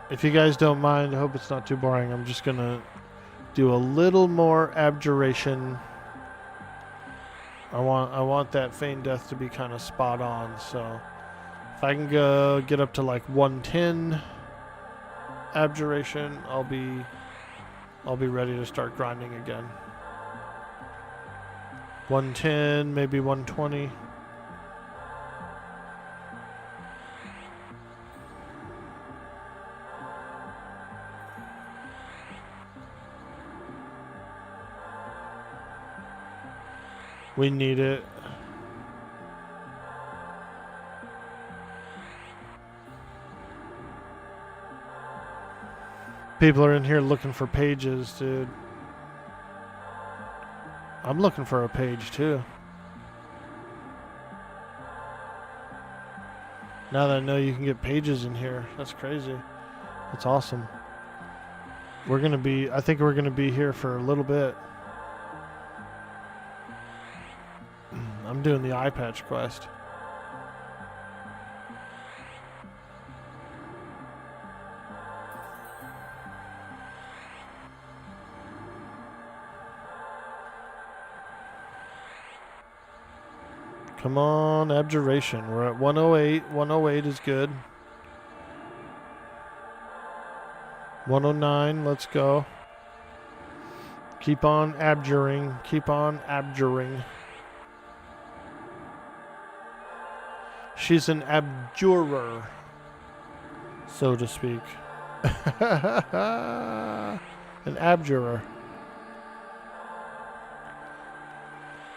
If you guys don't mind, I hope it's not too boring. I'm just gonna do a little more abjuration. I want that feigned death to be kind of spot on. So if I can get up to like 110 abjuration, I'll be ready to start grinding again. 110, maybe 120. We need it. People are in here looking for pages, dude. I'm looking for a page too. Now that I know you can get pages in here, that's crazy. That's awesome. I think we're gonna be here for a little bit. I'm doing the eye patch quest. Come on, abjuration. We're at 108. 108 is good. 109, let's go. Keep on abjuring. Keep on abjuring. She's an abjurer, so to speak. An abjurer.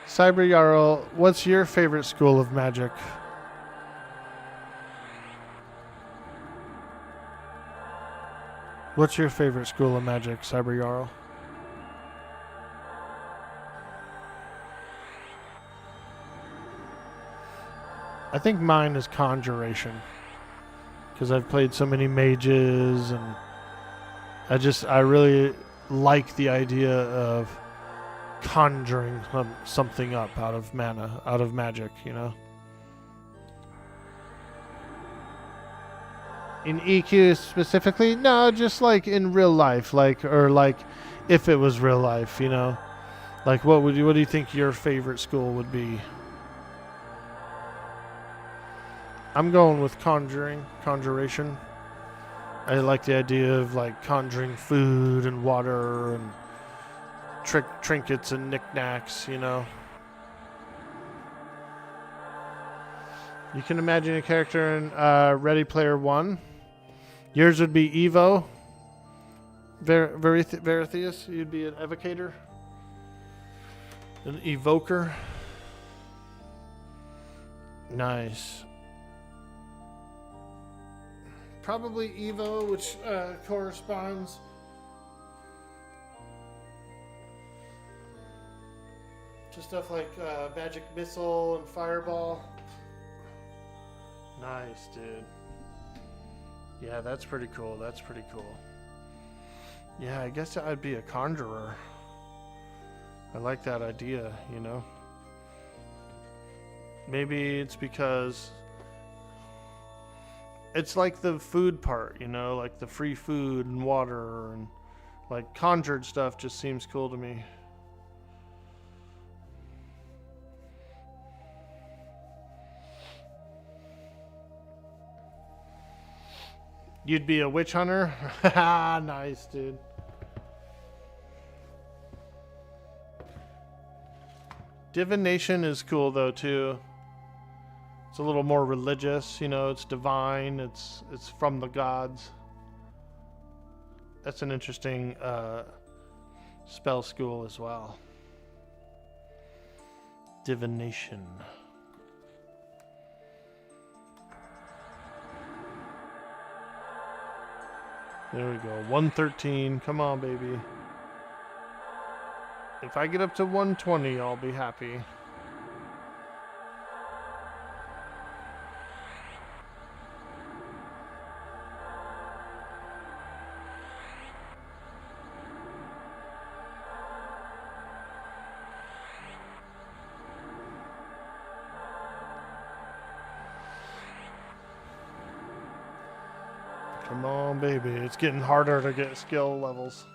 Cyber Jarl, what's your favorite school of magic? What's your favorite school of magic, Cyber Jarl? I think mine is conjuration, because I've played so many mages, and I really like the idea of conjuring something up out of mana, out of magic, you know. In EQ specifically? No, just like in real life, or if it was real life, you know. Like what do you think your favorite school would be? I'm going with conjuration. I like the idea of like conjuring food and water and trinkets and knickknacks, you know. You can imagine a character in Ready Player One. Yours would be Evo. Veritheus, you'd be an evocator. An evoker. Nice. Probably Evo, which corresponds to stuff like Magic Missile and Fireball. Nice, dude. Yeah, that's pretty cool. That's pretty cool. Yeah, I guess I'd be a conjurer. I like that idea, you know. Maybe it's because it's like the food part, you know, like the free food and water and like conjured stuff just seems cool to me. You'd be a witch hunter? Nice, dude. Divination is cool though too. It's a little more religious, you know, it's divine, it's from the gods. That's an interesting spell school as well. Divination. There we go. 113. Come on, baby. If I get up to 120, I'll be happy. Come on, baby. It's getting harder to get skill levels.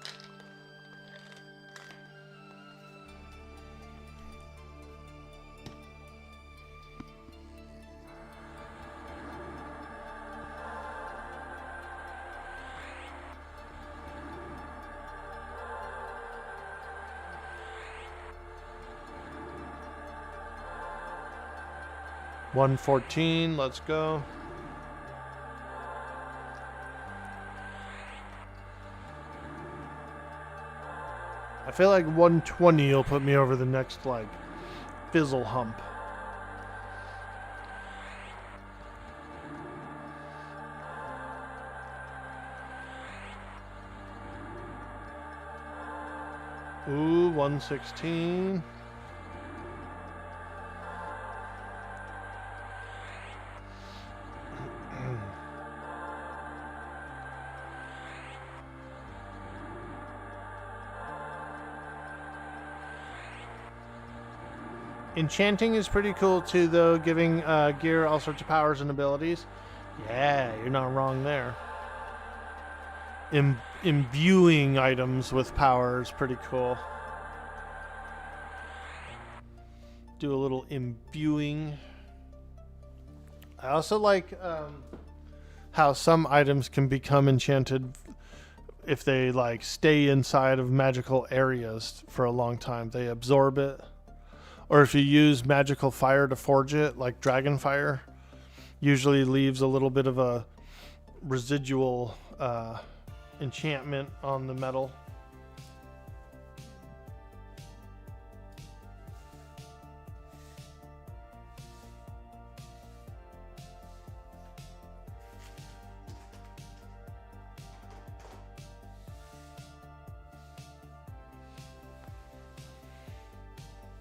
$114, let's go. I feel like 120 will put me over the next like fizzle hump. Ooh, 116. Enchanting is pretty cool too, though, giving gear all sorts of powers and abilities. Yeah, you're not wrong there. Imbuing items with power is pretty cool. Do a little imbuing. I also like how some items can become enchanted if they like stay inside of magical areas for a long time. They absorb it. Or if you use magical fire to forge it, like dragon fire, usually leaves a little bit of a residual enchantment on the metal.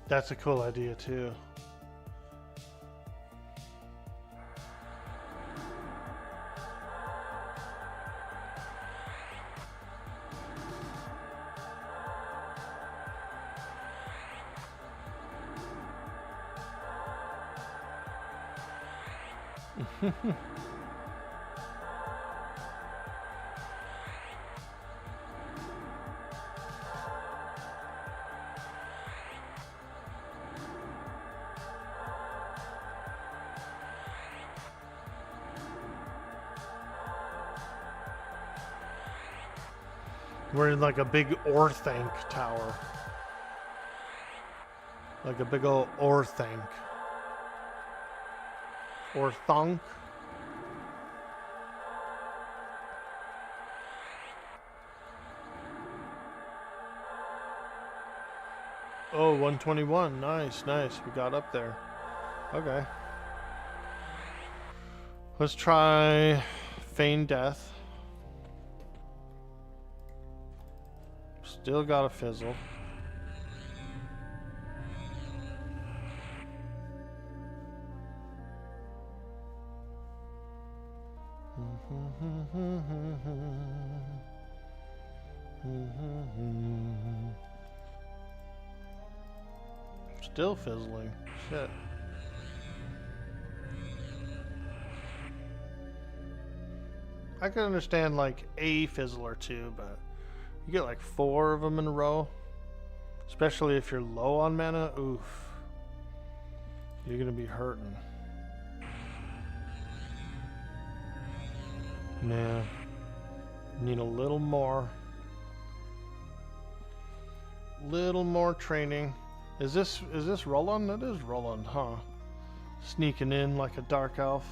That's a cool idea too. We're in like a big Orthanc tower. Like a big old Orthanc. Orthanc. Oh, 121. Nice, nice. We got up there. Okay. Let's try Feign Death. Still got a fizzle. Still fizzling. Shit. I can understand like a fizzle or two, but you get like 4 of them in a row, especially if you're low on mana. Oof, you're gonna be hurting. Yeah, need a little more training. Is this Roland? That is Roland, huh? Sneaking in like a dark elf.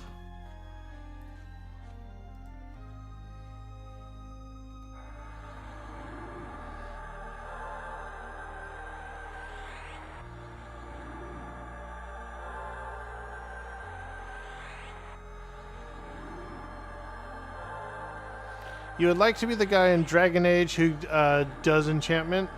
You would like to be the guy in Dragon Age who does enchantment?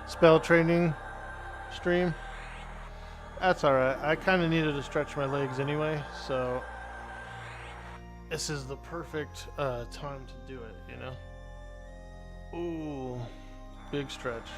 Spell training stream. That's alright. I kind of needed to stretch my legs anyway, so this is the perfect time to do it, you know? Ooh, big stretch.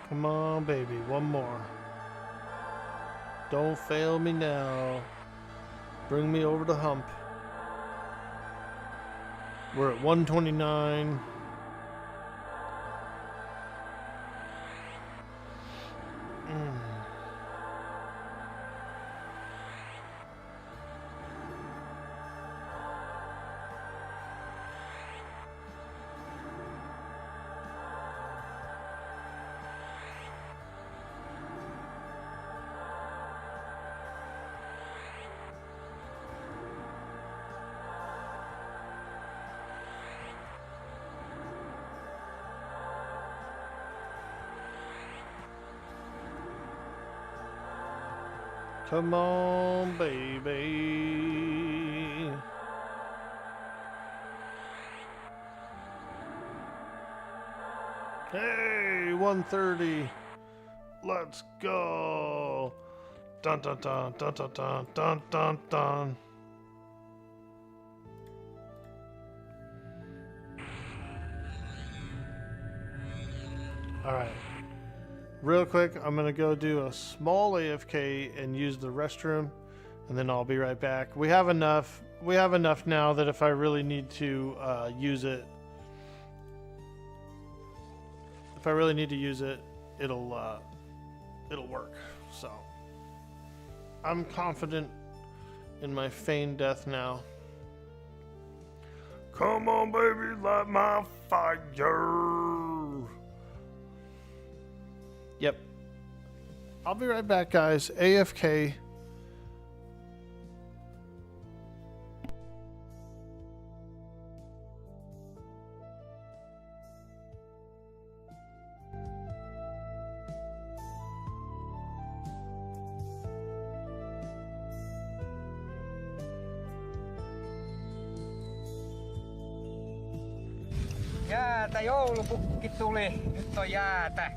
Come on, baby, one more. Don't fail me now. Bring me over the hump. We're at 129. Come on, baby. Hey, 130. Let's go. Dun dun dun dun dun dun dun dun dun. All right. Real quick, I'm gonna go do a small AFK and use the restroom, and then I'll be right back. We have enough. We have enough now that if I really need to use it, it'll work. So I'm confident in my feigned death now. Come on, baby, light my fire. Yep. I'll be right back, guys. AFK. Jäätä, joulupukki tuli. Nyt on jäätä.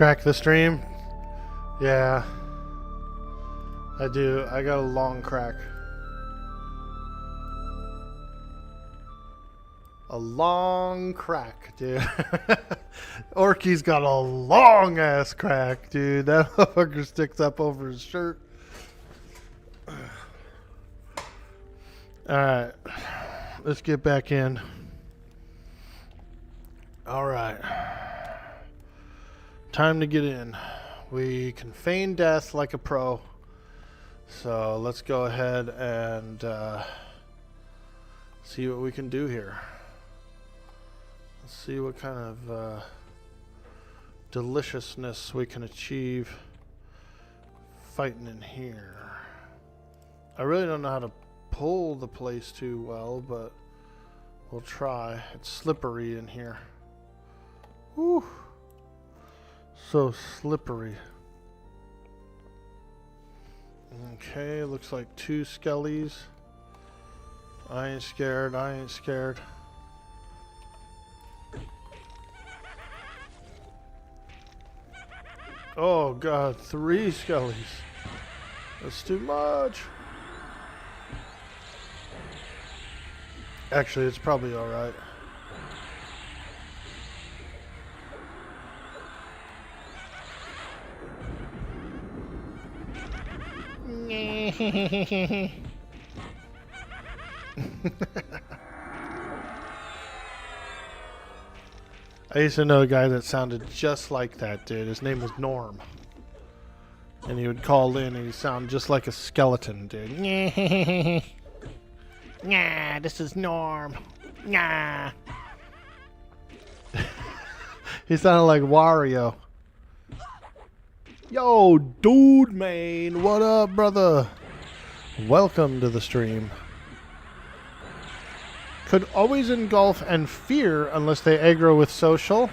Crack the stream? Yeah. I do. I got a long crack. A long crack, dude. Orky's got a long ass crack, dude. That motherfucker sticks up over his shirt. Alright. Let's get back in. Alright. Time to get in. We can feign death like a pro. So let's go ahead and see what we can do here. Let's see what kind of deliciousness we can achieve fighting in here. I really don't know how to pull the place too well, but we'll try. It's slippery in here. Whew. So slippery. Okay, looks like 2 skellies. I ain't scared, I ain't scared. Oh god, 3 skellies. That's too much. Actually, it's probably alright. I used to know a guy that sounded just like that, dude. His name was Norm. And he would call in and he'd sound just like a skeleton, dude. Nah, this is Norm. Nah. He sounded like Wario. Yo, dude, man. What up, brother? Welcome to the stream. Could always engulf and fear unless they aggro with social.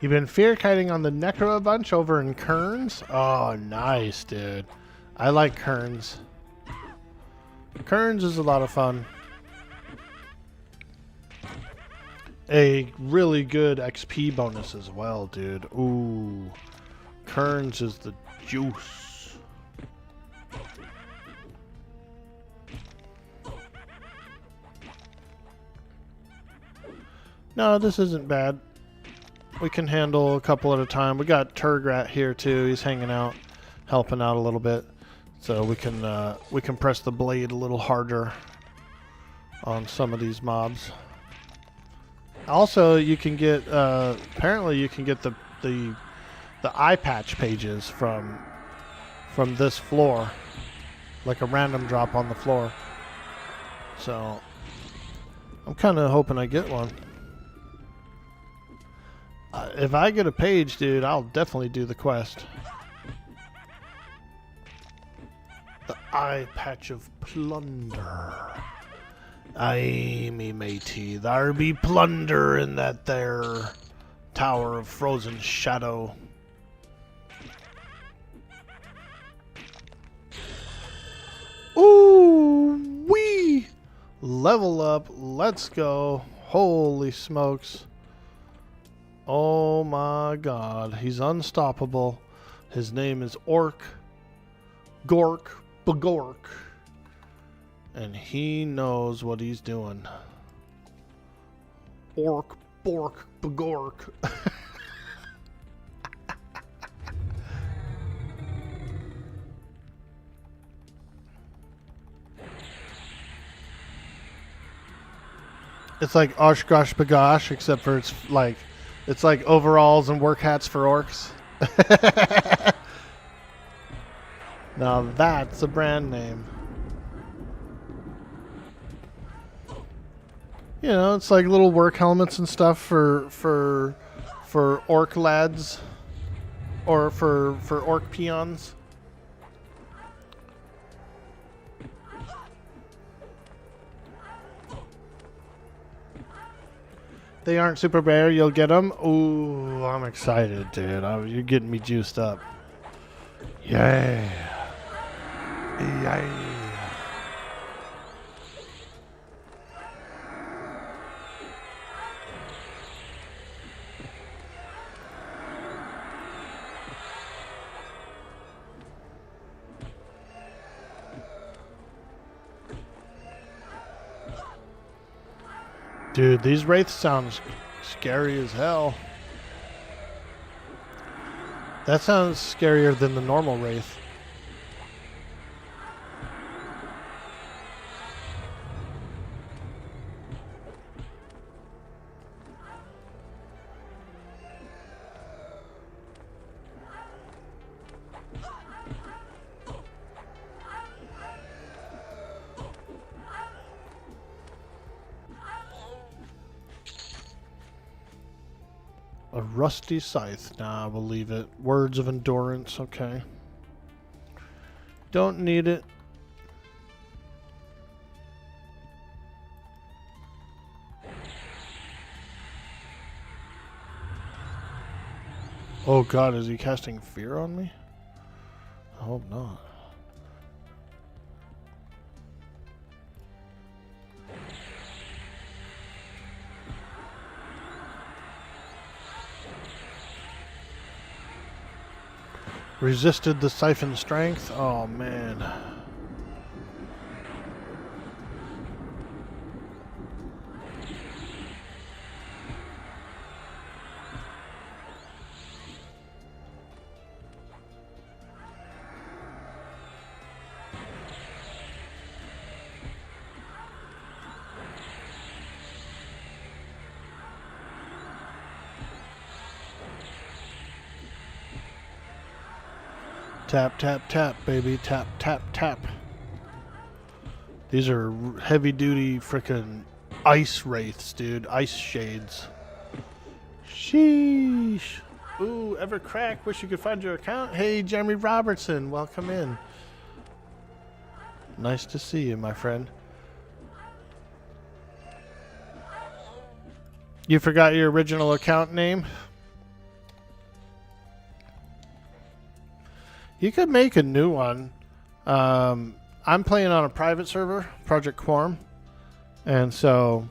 You've been fear kiting on the Necro a bunch over in Kearns? Oh, nice, dude. I like Kearns. Kearns is a lot of fun. A really good XP bonus as well, dude. Ooh. Kearns is the juice. No, this isn't bad. We can handle a couple at a time. We got Turgrat here too. He's hanging out, helping out a little bit, so we can press the blade a little harder on some of these mobs. Also, you can get apparently you can get the eye patch pages from this floor, like a random drop on the floor. So I'm kind of hoping I get one. If I get a page, dude, I'll definitely do the quest. The Eye Patch of Plunder. Aye, me matey, there be plunder in that there Tower of Frozen Shadow. Ooh, wee! Level up, let's go. Holy smokes. Oh my god, he's unstoppable. His name is Orc Gork Bagork. And he knows what he's doing. Orc Bork Bagork. It's like Oshkosh Bagosh, except for it's like overalls and work hats for orcs. Now that's a brand name. You know, it's like little work helmets and stuff for orc lads, or for orc peons. they aren't super rare, you'll get them. Ooh, I'm excited, dude. You're getting me juiced up. Yeah. Yeah. Dude, these wraiths sound scary as hell. That sounds scarier than the normal wraith. A rusty scythe. Nah, I believe it. Words of endurance. Okay. Don't need it. Oh god, is he casting fear on me? I hope not. Resisted the siphon strength? Oh man. Tap, tap, tap, baby. Tap, tap, tap. These are heavy duty frickin' ice wraiths, dude. Ice shades. Sheesh. Ooh, Evercrack. Wish you could find your account. Hey, Jeremy Robertson. Welcome in. Nice to see you, my friend. You forgot your original account name? You could make a new one. I'm playing on a private server, Project Quarm, and so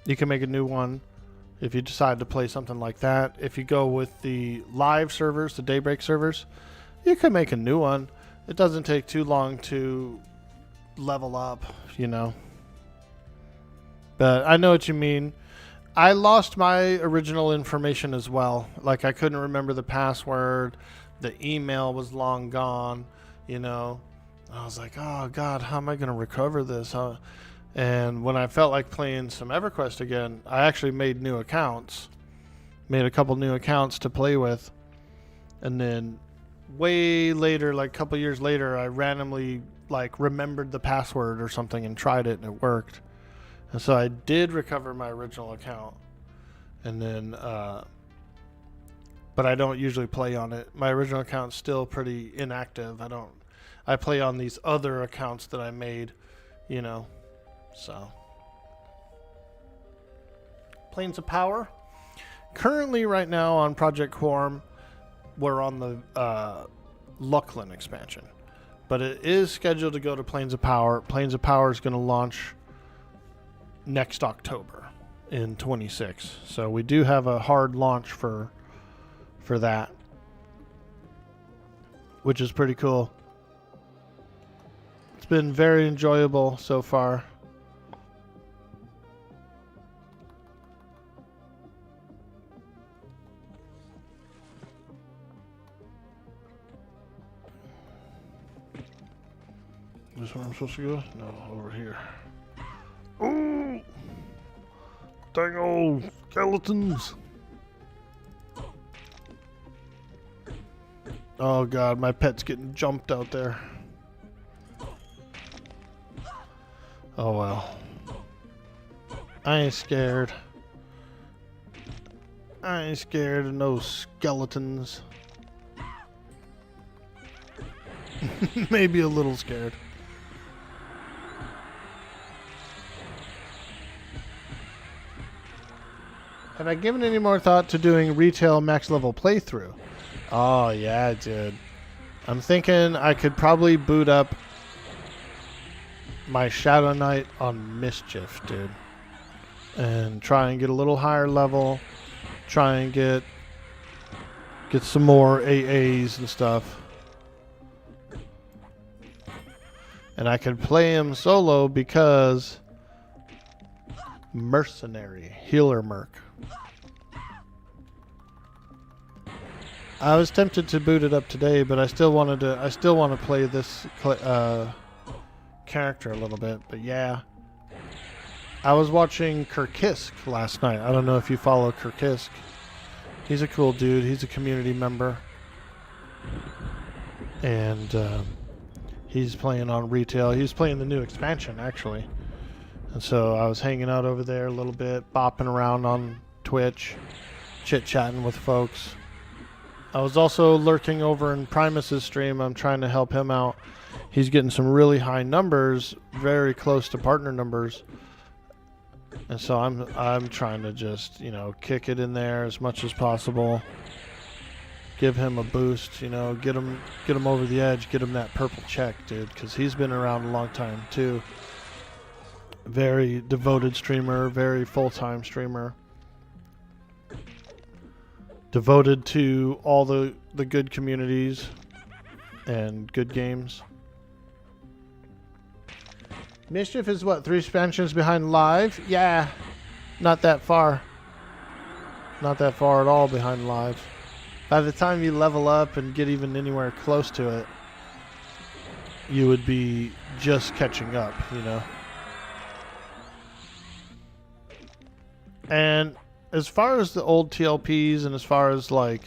you can make a new one if you decide to play something like that. If you go with the live servers, the Daybreak servers, you can make a new one. It doesn't take too long to level up, you know. But I know what you mean. I lost my original information as well. Like, I couldn't remember the password. The email was long gone, you know. I was like, oh, God, how am I going to recover this? And when I felt like playing some EverQuest again, I actually made new accounts. Made a couple new accounts to play with. And then way later, like a couple years later, I randomly, like, remembered the password or something and tried it, and it worked. And so I did recover my original account, and then, but I don't usually play on it. My original account's still pretty inactive. I play on these other accounts that I made, you know, so. Planes of Power. Currently, right now on Project Quarm, we're on the Lucklin expansion, but it is scheduled to go to Planes of Power. Planes of Power is going to launch next October in 26. So we do have a hard launch for that, which is pretty cool. It's been very enjoyable so far. This where I'm supposed to go? No, over here. Ooh! Dang old skeletons! Oh god, my pet's getting jumped out there. Oh well. I ain't scared. I ain't scared of no skeletons. Maybe a little scared. Have I given any more thought to doing retail max level playthrough? Oh, yeah, dude. I'm thinking I could probably boot up my Shadowknight on Mischief, dude. And try and get a little higher level. Try and get some more AAs and stuff. And I could play him solo because mercenary, healer merc. I was tempted to boot it up today, but I still want to play this character a little bit. But yeah, I was watching Kirkisk last night. I don't know if you follow Kirkisk. He's a cool dude. He's a community member, and he's playing on retail. He's playing the new expansion actually, and so I was hanging out over there a little bit, bopping around on Twitch, chit-chatting with folks. I was also lurking over in Primus's stream. I'm trying to help him out. He's getting some really high numbers, very close to partner numbers. And so I'm trying to just, you know, kick it in there as much as possible. Give him a boost, you know, get him over the edge, get him that purple check, dude, because he's been around a long time too. Very devoted streamer, very full-time streamer. Devoted to all the good communities and good games. Mischief is what, 3 expansions behind Live? Yeah, not that far. Not that far at all behind Live. By the time you level up and get even anywhere close to it, you would be just catching up, you know. And as far as the old TLPs and as far as like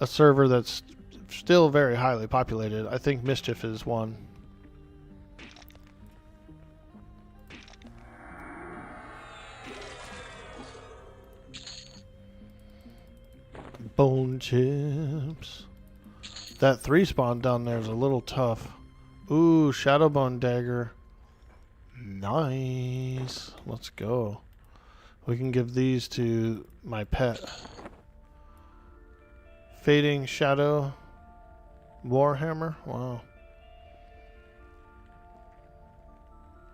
a server that's still very highly populated, I think Mischief is one. Bone chips. That 3 spawn down there is a little tough. Ooh, Shadowbone dagger. Nice. Let's go. We can give these to my pet. Fading Shadow Warhammer. Wow.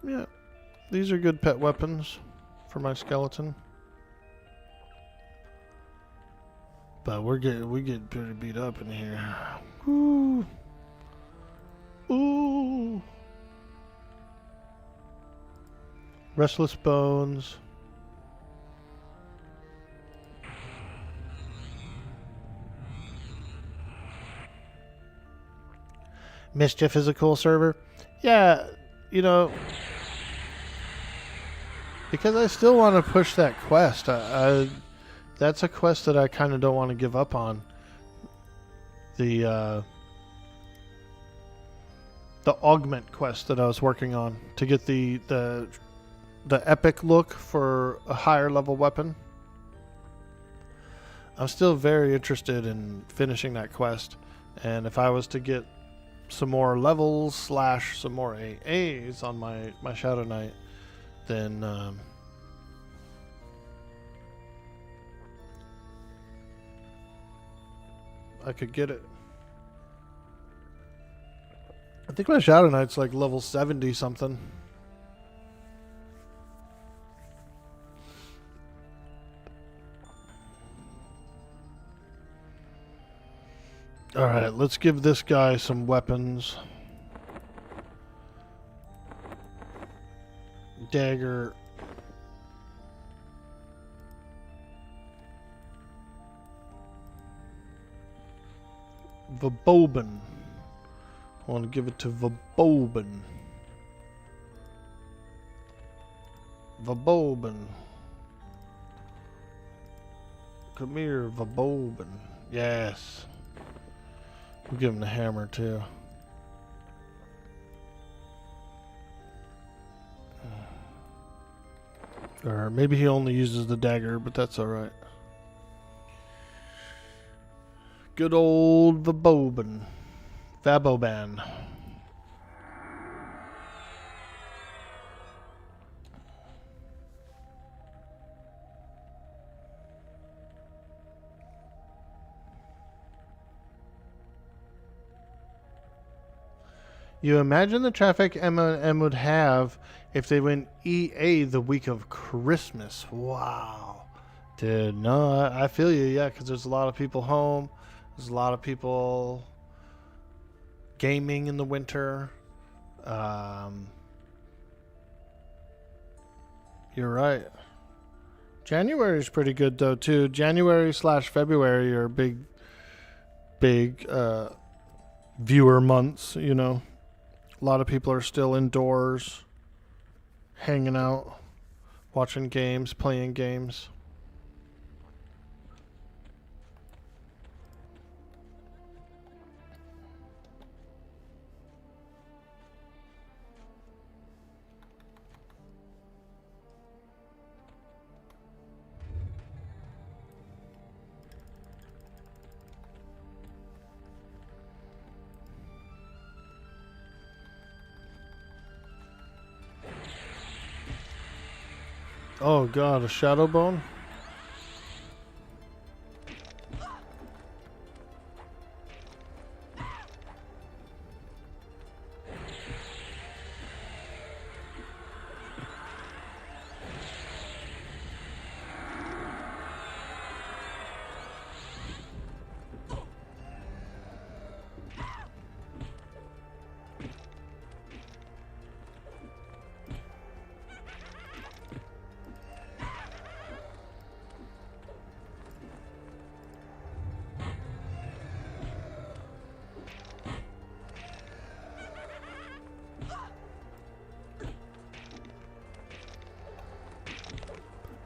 Yeah. These are good pet weapons for my skeleton. But we get pretty beat up in here. Ooh. Ooh. Restless Bones. Mischief is a cool server. Yeah, you know, because I still want to push that quest. That's a quest that I kind of don't want to give up on. The augment quest that I was working on to get the epic look for a higher level weapon. I'm still very interested in finishing that quest, and if I was to get some more levels / some more AAs on my Shadow Knight, then I could get it. I think my Shadow Knight's like level 70 something. Alright, let's give this guy some weapons. Dagger. Vabobin. I want to give it to Vabobin. Vabobin. Come here, Vabobin. Yes. We'll give him the hammer too. Or maybe he only uses the dagger, but that's alright. Good old Vabobin. Vaboban. You imagine the traffic M&M would have if they went EA the week of Christmas. Wow. Dude, no, I feel you, yeah, because there's a lot of people home. There's a lot of people gaming in the winter. You're right. January is pretty good, though, too. January/February are big viewer months, you know. A lot of people are still indoors, hanging out, watching games, playing games. Oh god, a shadow bone?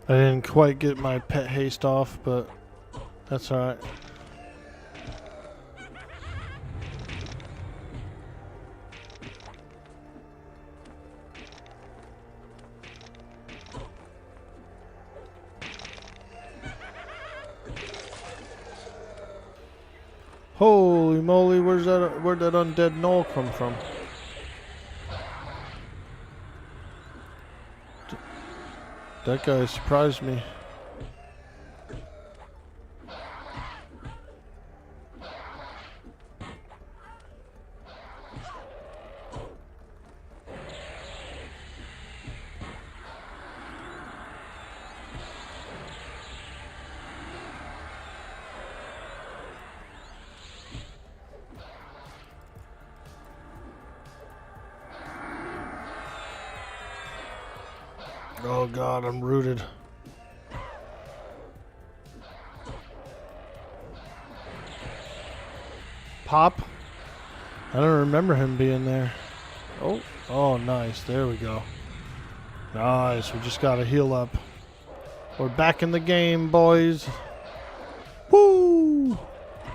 I didn't quite get my pet haste off, but that's alright. Holy moly, where'd that undead knoll come from? That guy surprised me. Oh god, I'm rooted. Pop? I don't remember him being there. Oh, nice. There we go. Nice. We just gotta heal up. We're back in the game, boys. Woo!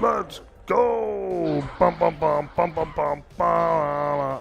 Let's go! Bum bum bum bum bum bum bum.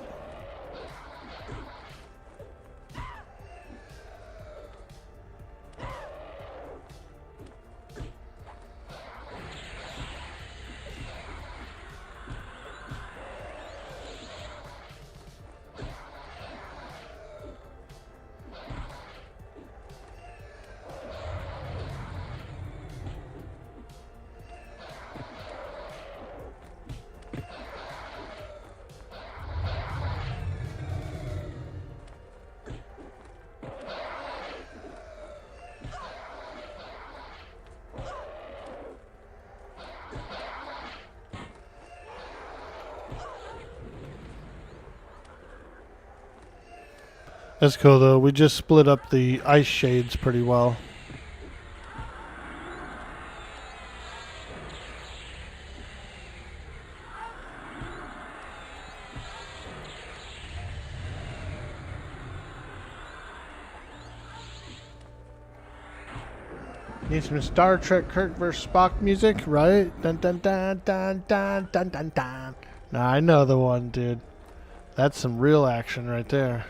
That's cool though. We just split up the ice shades pretty well. Need some Star Trek Kirk vs. Spock music, right? Dun dun dun dun dun dun dun dun. Nah, I know the one, dude. That's some real action right there.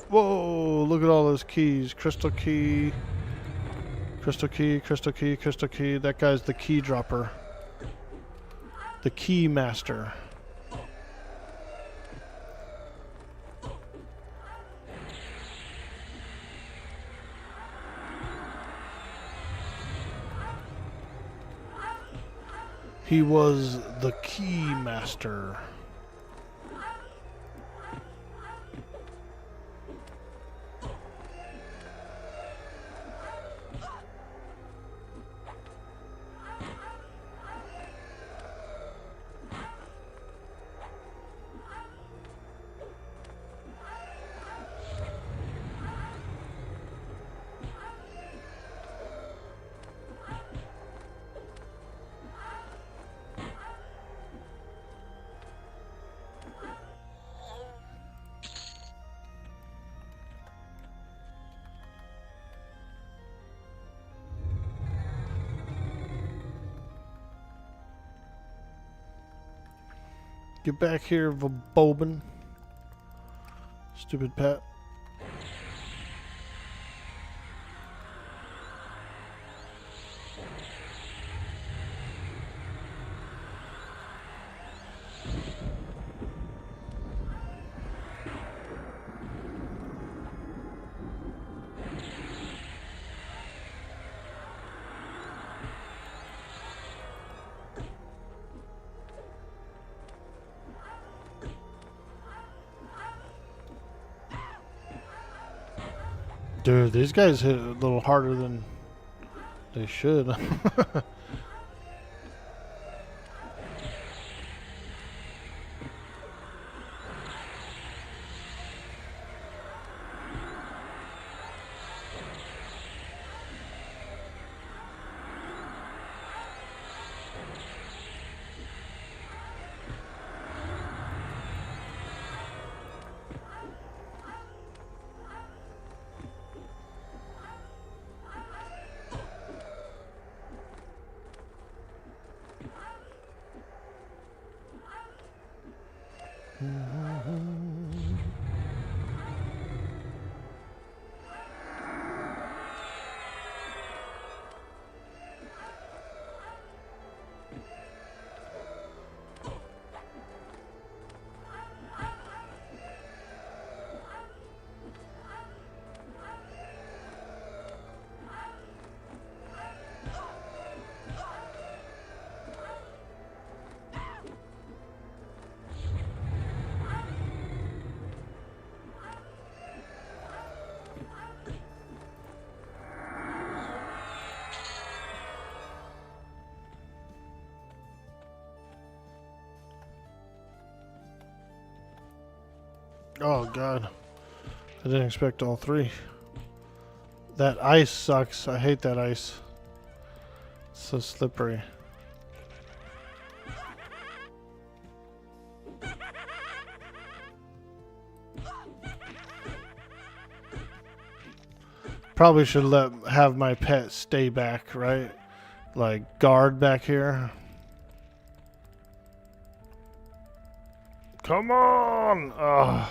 Whoa, look at all those keys. Crystal key. Crystal key, crystal key, crystal key. That guy's the key dropper. The key master. He was the key master. Get back here, Vobobin. Stupid pet. Dude, these guys hit a little harder than they should. Oh god. I didn't expect all three. That ice sucks. I hate that ice. It's so slippery. Probably should have my pet stay back, right? Like guard back here. Come on! Ugh.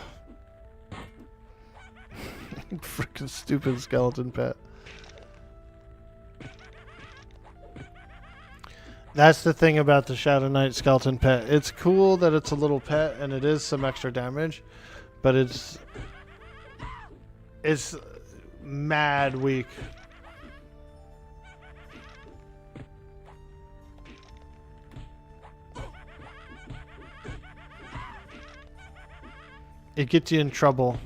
Freaking stupid skeleton pet. That's the thing about the Shadowknight skeleton pet. It's cool that it's a little pet and it is some extra damage, but it's mad weak. It gets you in trouble.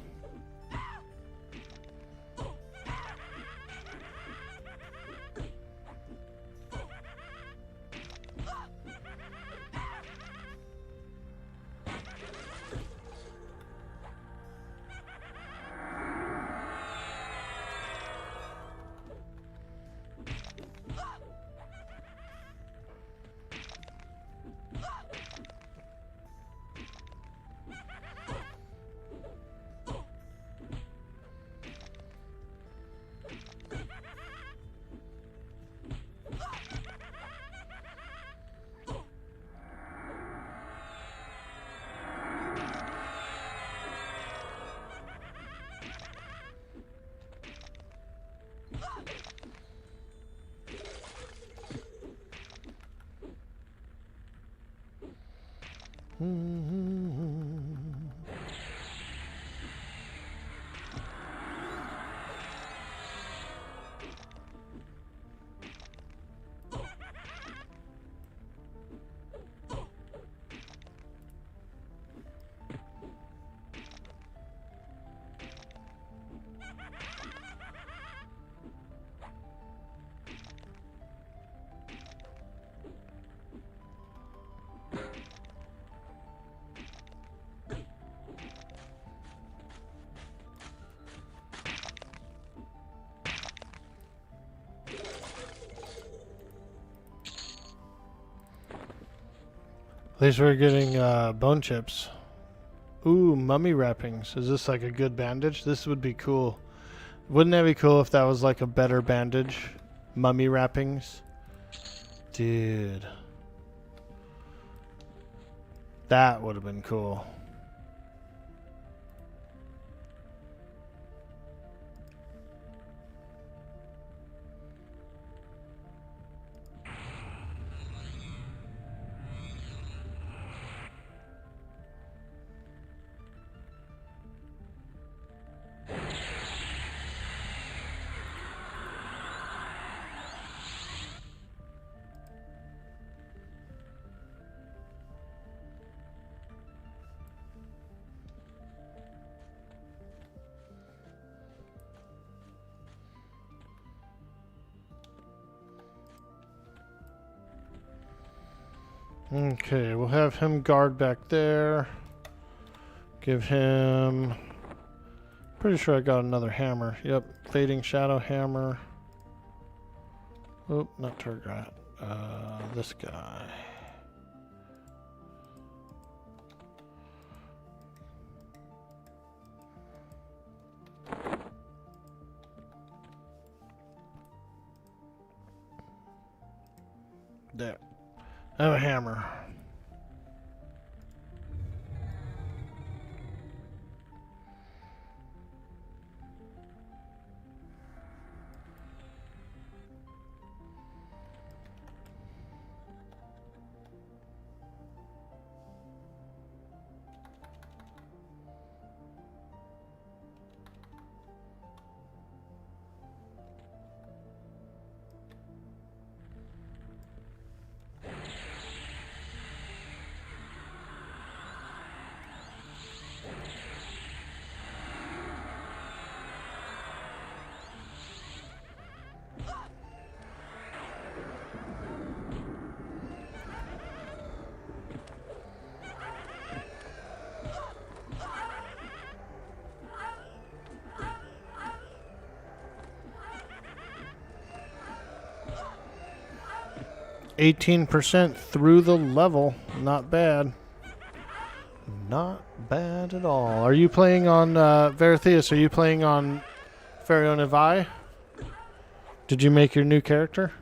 At least we're getting bone chips. Ooh, mummy wrappings. Is this like a good bandage? This would be cool. Wouldn't that be cool if that was like a better bandage? Mummy wrappings. Dude. That would have been cool. Okay, we'll have him guard back there. Give him... Pretty sure I got another hammer. Yep, Fading Shadow Hammer. Oop, not Turgot. This guy. There. I have a hammer. %, through the level. Not bad. Not bad at all. Are you playing on Veratheus? Are you playing on Pharaoh Nevi? Did you make your new character?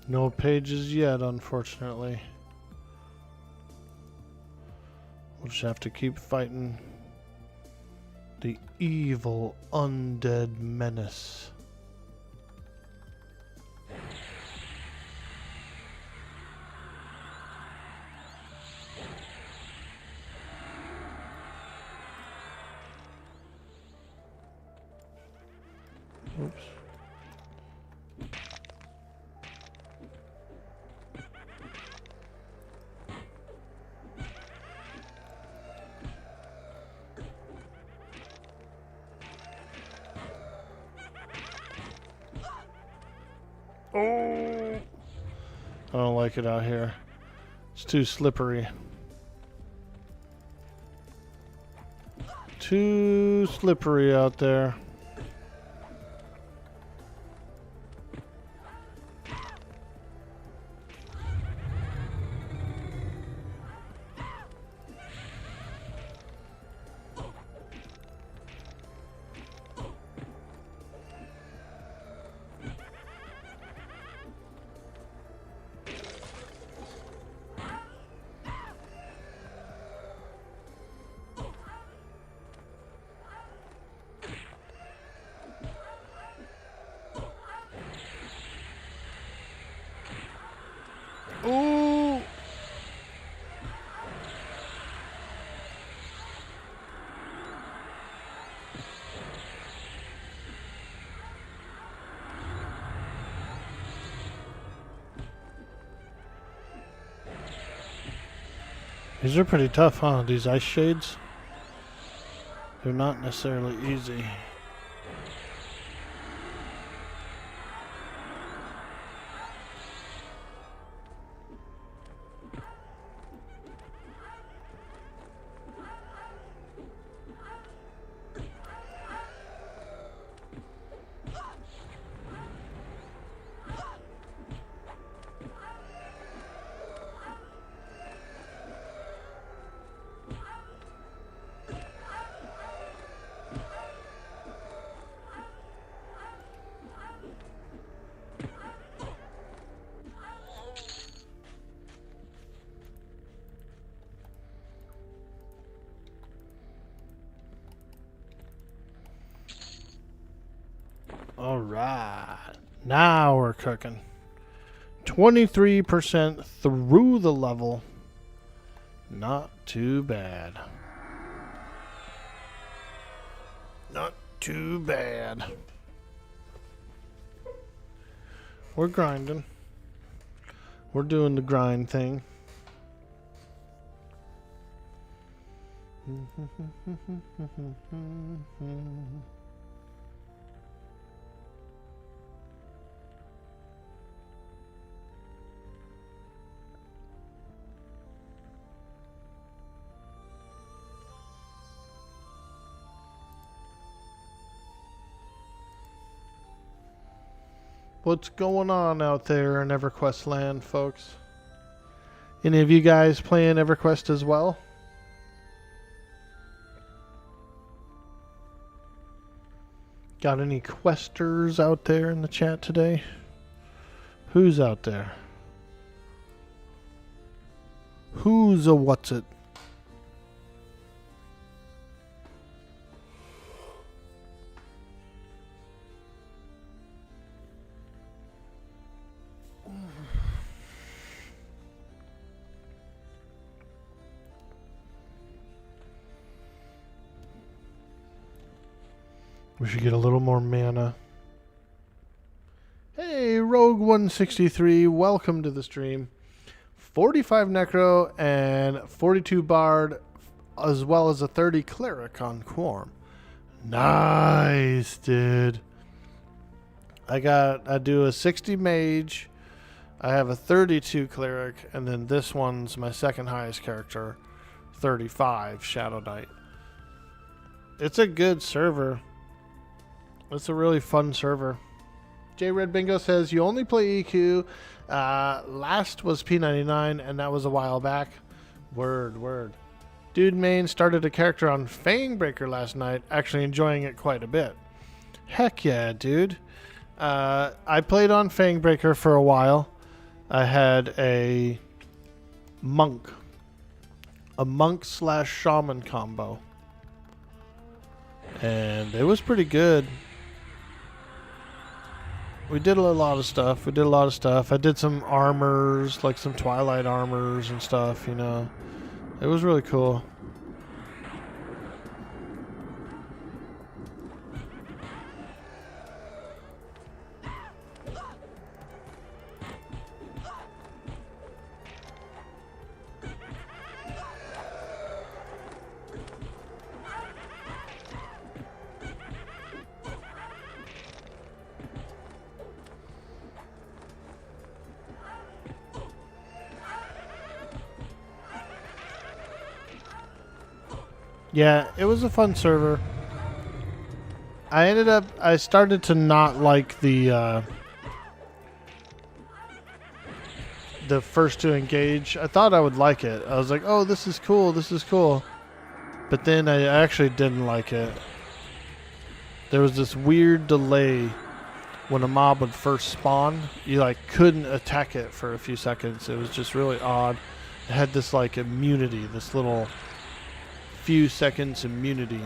No pages yet, unfortunately. We'll just have to keep fighting the evil undead menace. Oops. Oh, I don't like it out here. It's too slippery. Too slippery out there. Ooh. These are pretty tough, huh? These ice shades. They're not necessarily easy. All right. Now we're cooking. 23% through the level. Not too bad. Not too bad. We're grinding. We're doing the grind thing. What's going on out there in EverQuest land, folks? Any of you guys playing EverQuest as well? Got any questers out there in the chat today? Who's out there? Who's a what's it? We should get a little more mana. Hey, Rogue 163, welcome to the stream. 45 Necro and 42 Bard, as well as a 30 Cleric on Quarm. Nice, dude. I do a 60 Mage. I have a 32 Cleric, and then this one's my second highest character, 35 Shadowknight. It's a good server. It's a really fun server. J Red Bingo says you only play EQ. Last was P99, and that was a while back. Word. Dude Main started a character on Fangbreaker last night, actually enjoying it quite a bit. Heck yeah, dude. I played on Fangbreaker for a while. I had a monk / shaman combo, and it was pretty good. We did a lot of stuff. I did some armors, like some Twilight armors and stuff, you know. It was really cool. Yeah, it was a fun server. I started to not like the first to engage. I thought I would like it. I was like, oh, this is cool. But then I actually didn't like it. There was this weird delay when a mob would first spawn. You like couldn't attack it for a few seconds. It was just really odd. It had this like immunity, this little few seconds immunity.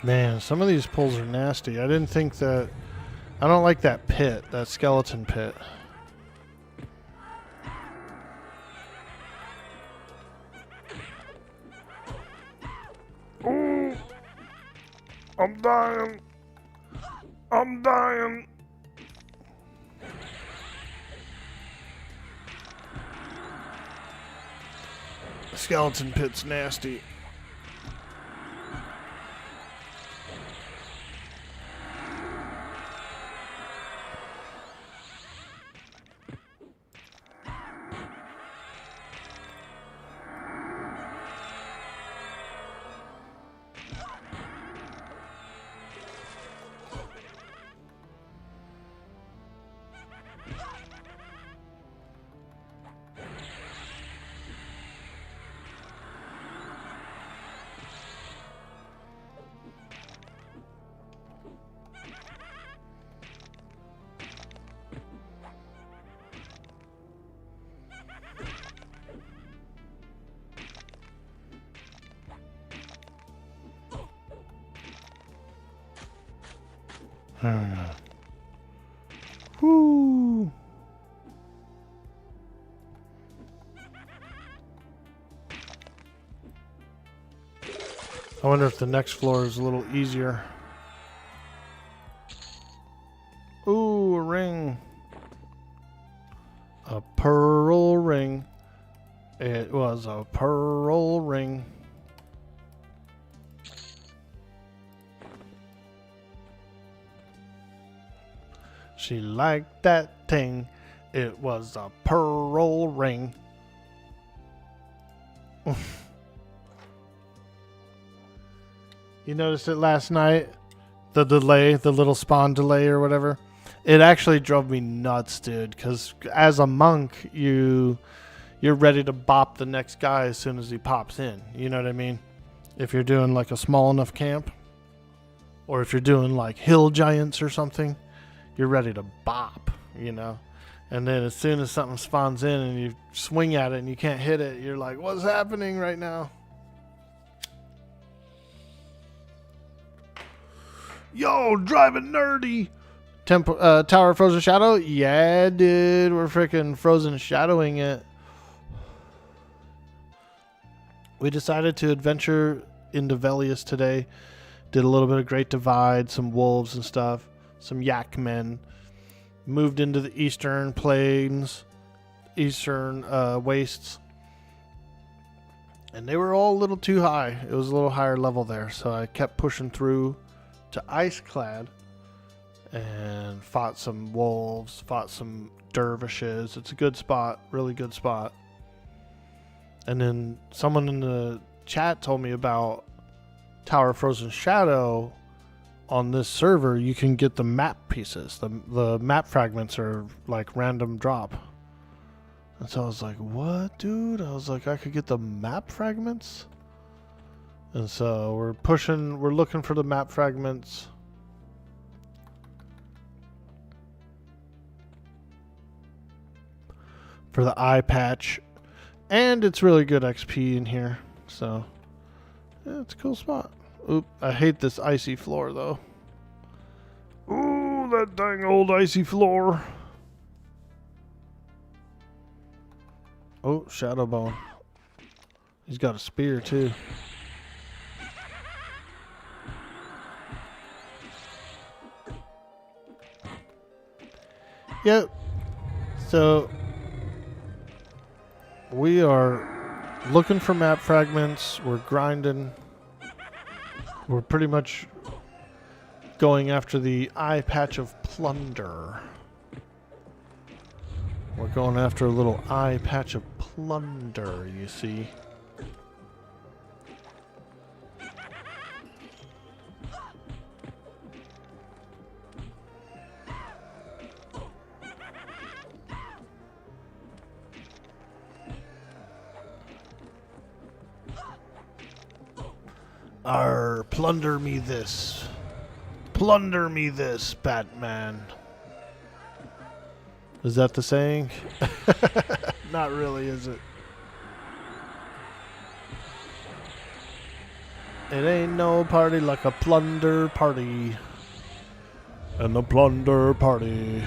Man, some of these pulls are nasty. I didn't think that... I don't like that pit, that skeleton pit. Ooh, I'm dying. I'm dying. The skeleton pit's nasty. Whoo! I wonder if the next floor is a little easier. Ooh, a ring. A pearl ring. It was a pearl ring. She liked that thing. It was a pearl ring. You noticed it last night? The delay, the little spawn delay or whatever. It actually drove me nuts, dude. Because as a monk, you're ready to bop the next guy as soon as he pops in. You know what I mean? If you're doing like a small enough camp. Or if you're doing like hill giants or something. You're ready to bop, you know? And then as soon as something spawns in and you swing at it and you can't hit it, you're like, what's happening right now? Yo, driving nerdy. Tower of Frozen Shadow? Yeah, dude. We're freaking frozen shadowing it. We decided to adventure into Velius today. Did a little bit of Great Divide, some wolves and stuff. Some yak men. Moved into the eastern plains. Eastern wastes. And they were all a little too high. It was a little higher level there. So I kept pushing through to Iceclad. And fought some wolves. Fought some dervishes. It's a good spot. Really good spot. And then someone in the chat told me about Tower of Frozen Shadow. On this server, you can get the map pieces. The map fragments are like random drop. And so I was like, what, dude? I was like, I could get the map fragments? And so we're looking for the map fragments. For the eye patch. And it's really good XP in here. So, yeah, it's a cool spot. Oop, I hate this icy floor, though. Ooh, that dang old icy floor. Oh, Shadowbone. He's got a spear, too. Yep. So, we are looking for map fragments. We're grinding. We're pretty much going after the eye patch of plunder. We're going after a little eye patch of plunder, you see. Arr, plunder me this. Plunder me this, Batman. Is that the saying? Not really, is it? It ain't no party like a plunder party. And the plunder party.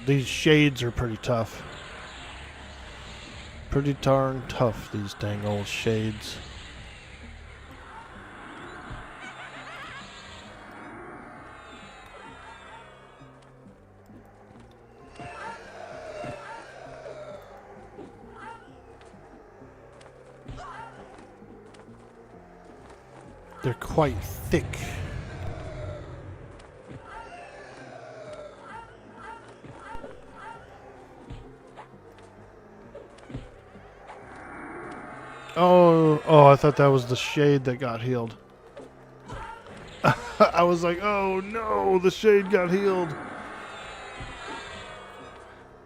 These shades are pretty tough. Pretty darn tough, these dang old shades. They're quite thick. Oh, I thought that was the shade that got healed. I was like, oh no, the shade got healed.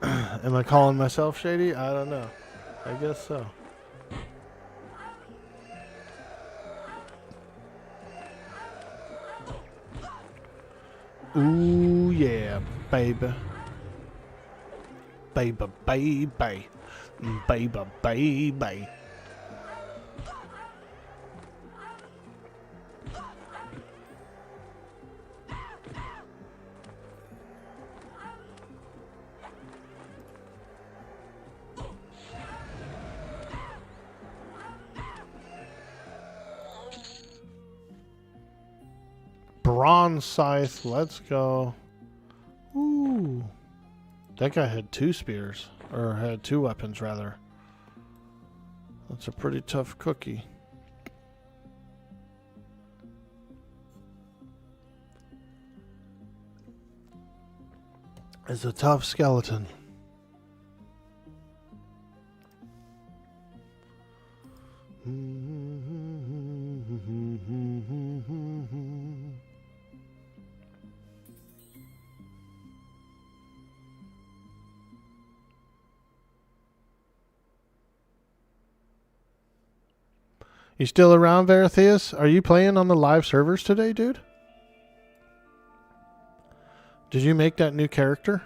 Am I calling myself shady? I don't know. I guess so. Ooh yeah, baby. Baby, baby. Baby, baby. Bronze scythe, let's go. Ooh. That guy had 2 spears. Or had 2 weapons, rather. That's a pretty tough cookie. It's a tough skeleton. You still around, Veratheus? Are you playing on the live servers today, dude? Did you make that new character?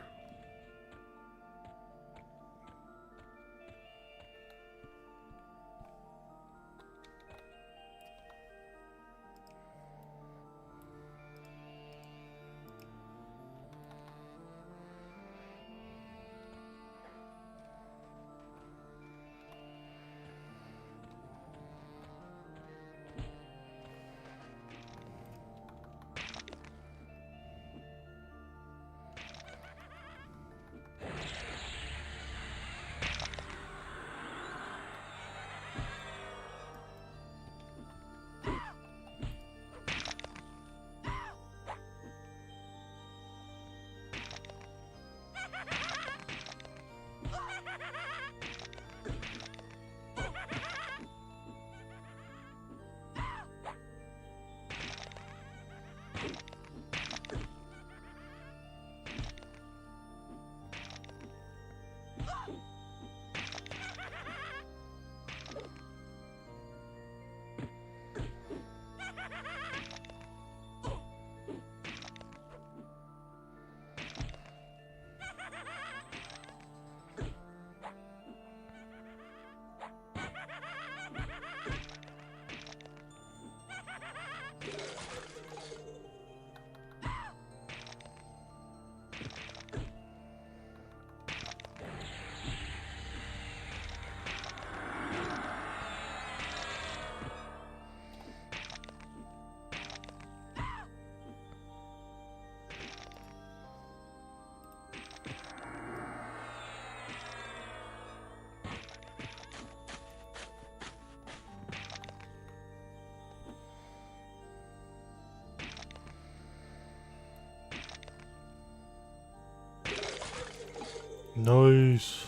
Nice.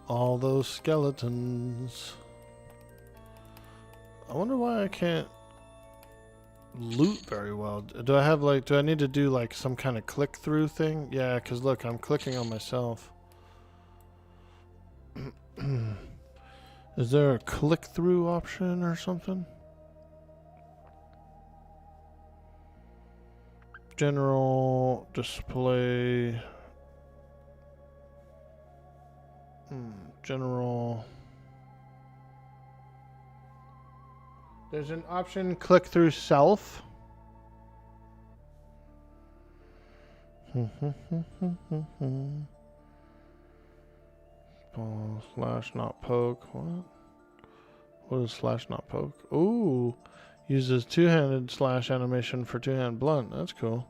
All those skeletons. I wonder why I can't loot very well. Do I have like, do I need to do like some kind of click through thing? Yeah, because look, I'm clicking on myself. Is there a click through option or something? General display. General. There's an option click through self. Ball slash not poke. What? What is slash not poke? Ooh. Uses two-handed slash animation for two-hand blunt. That's cool.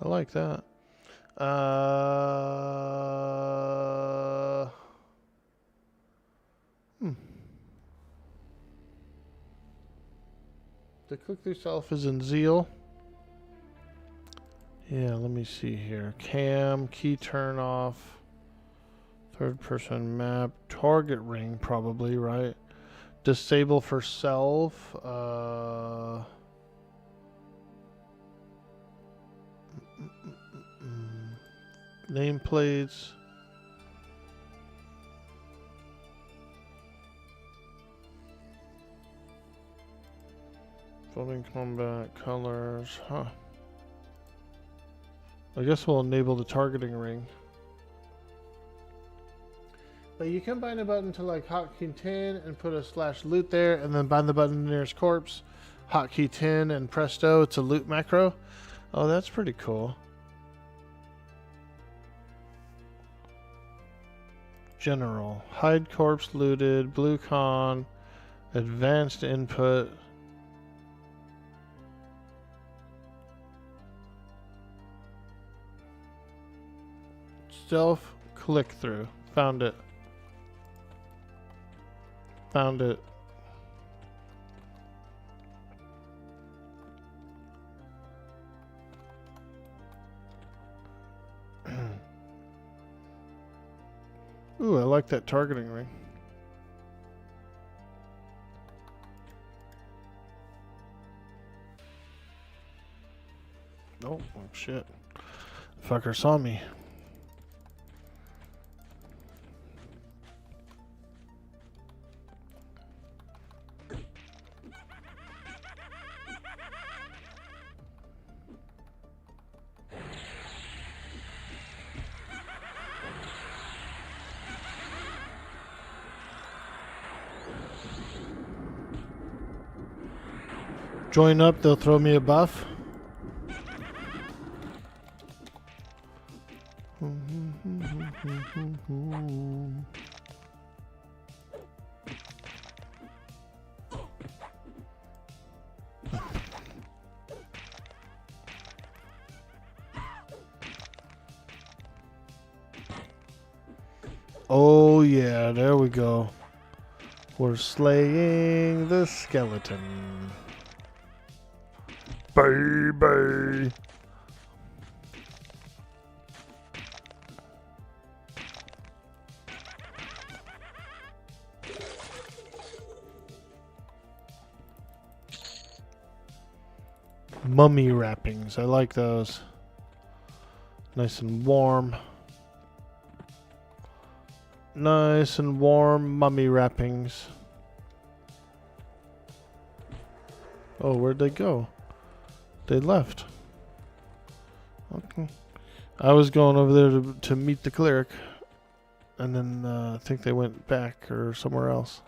I like that. The click through self is in Zeal. Yeah, let me see here. Cam, key turn off, third person map, target ring probably, right? Disable for self. Nameplates. Floating combat, colors, huh. I guess we'll enable the targeting ring. But you can bind a button to like hotkey 10 and put a slash loot there, and then bind the button to the nearest corpse, hotkey 10, and presto, it's a loot macro. Oh, that's pretty cool. General, hide corpse looted, blue con, advanced input. Stealth click through. Found it. Found it. Ooh, I like that targeting ring. Oh shit. Fucker saw me. Join up, they'll throw me a buff. Oh yeah, there we go. We're slaying the skeleton. Baby. Mummy wrappings, I like those. Nice and warm. Nice and warm mummy wrappings. Oh, where'd they go? They left. Okay. I was going over there to meet the cleric, and then I think they went back or somewhere else.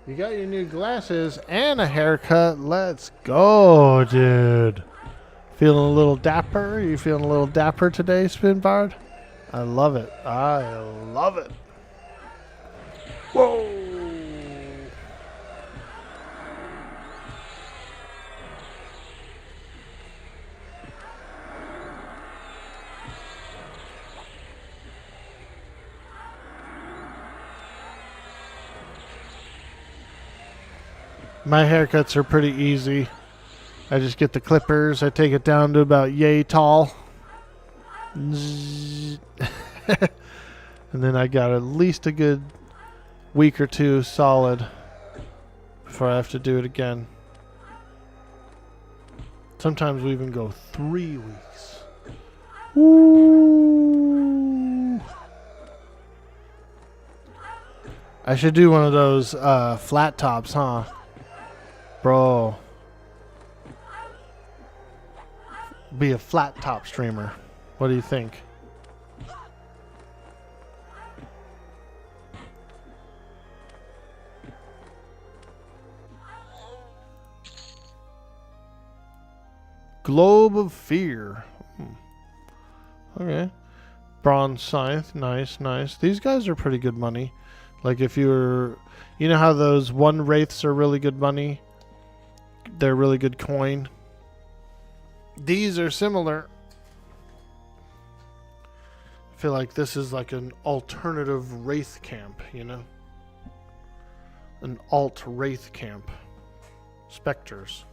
You got your new glasses and a haircut. Let's go, dude. Feeling a little dapper? You feeling a little dapper today, Spinbard? I love it. I love it. Whoa! My haircuts are pretty easy. I just get the clippers. I take it down to about yay tall. And then I got at least a good week or two solid before I have to do it again. Sometimes we even go 3 weeks. Woo! I should do one of those flat tops, huh? Bro. Be a flat top streamer. What do you think? Globe of Fear. Okay. Bronze Scythe. Nice, nice. These guys are pretty good money. Like if you're... You know how those one wraiths are really good money? They're really good coin. These are similar. I feel like this is like an alternative wraith camp, you know? An alt wraith camp. Spectres.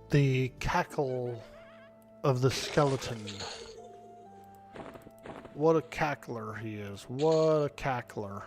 The cackle of the skeleton. What a cackler he is. What a cackler.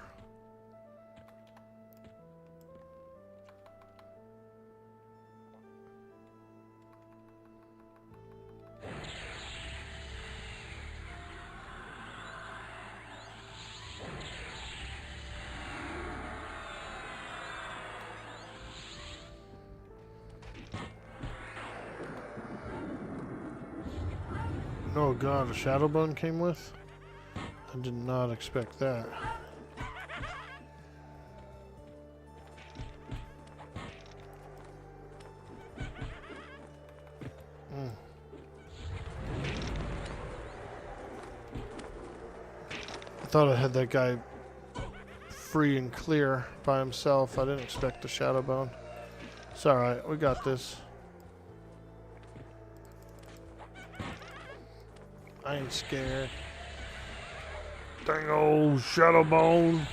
Oh god, a Shadowbone came with? I did not expect that. I thought I had that guy free and clear by himself. I didn't expect the Shadowbone. It's alright, we got this. I ain't scared. Dang old Shadowbone.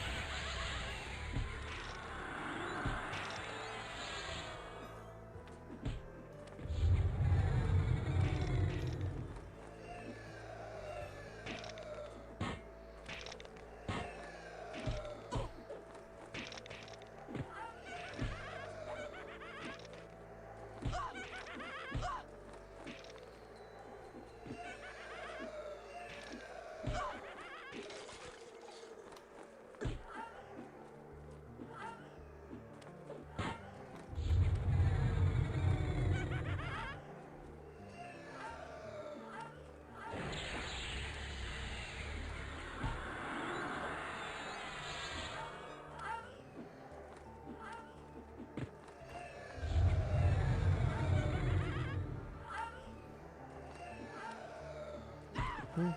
Ooh.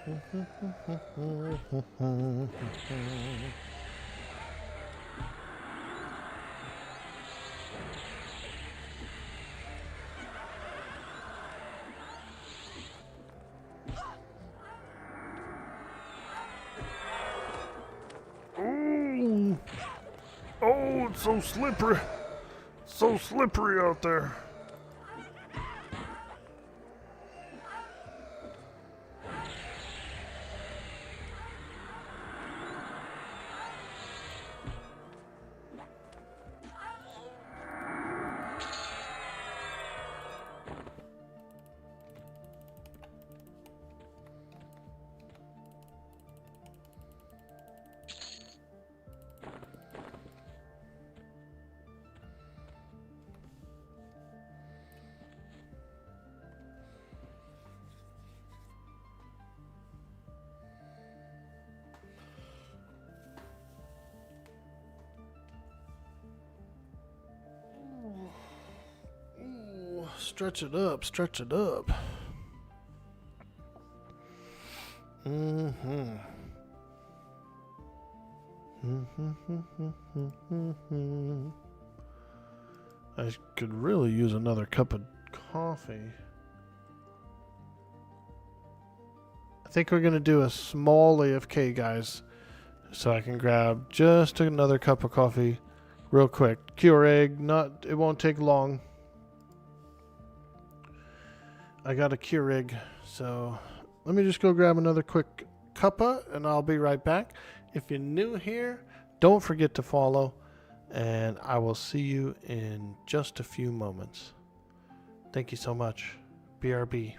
Oh, it's so slippery. So slippery out there. Ooh, stretch it up, stretch it up. Mm-hmm. I could really use another cup of coffee. I think we're gonna do a small AFK, guys, so I can grab just another cup of coffee real quick. Keurig, it won't take long. I got a Keurig, so let me just go grab another quick cuppa and I'll be right back. If you're new here, don't forget to follow, and I will see you in just a few moments. Thank you so much. BRB.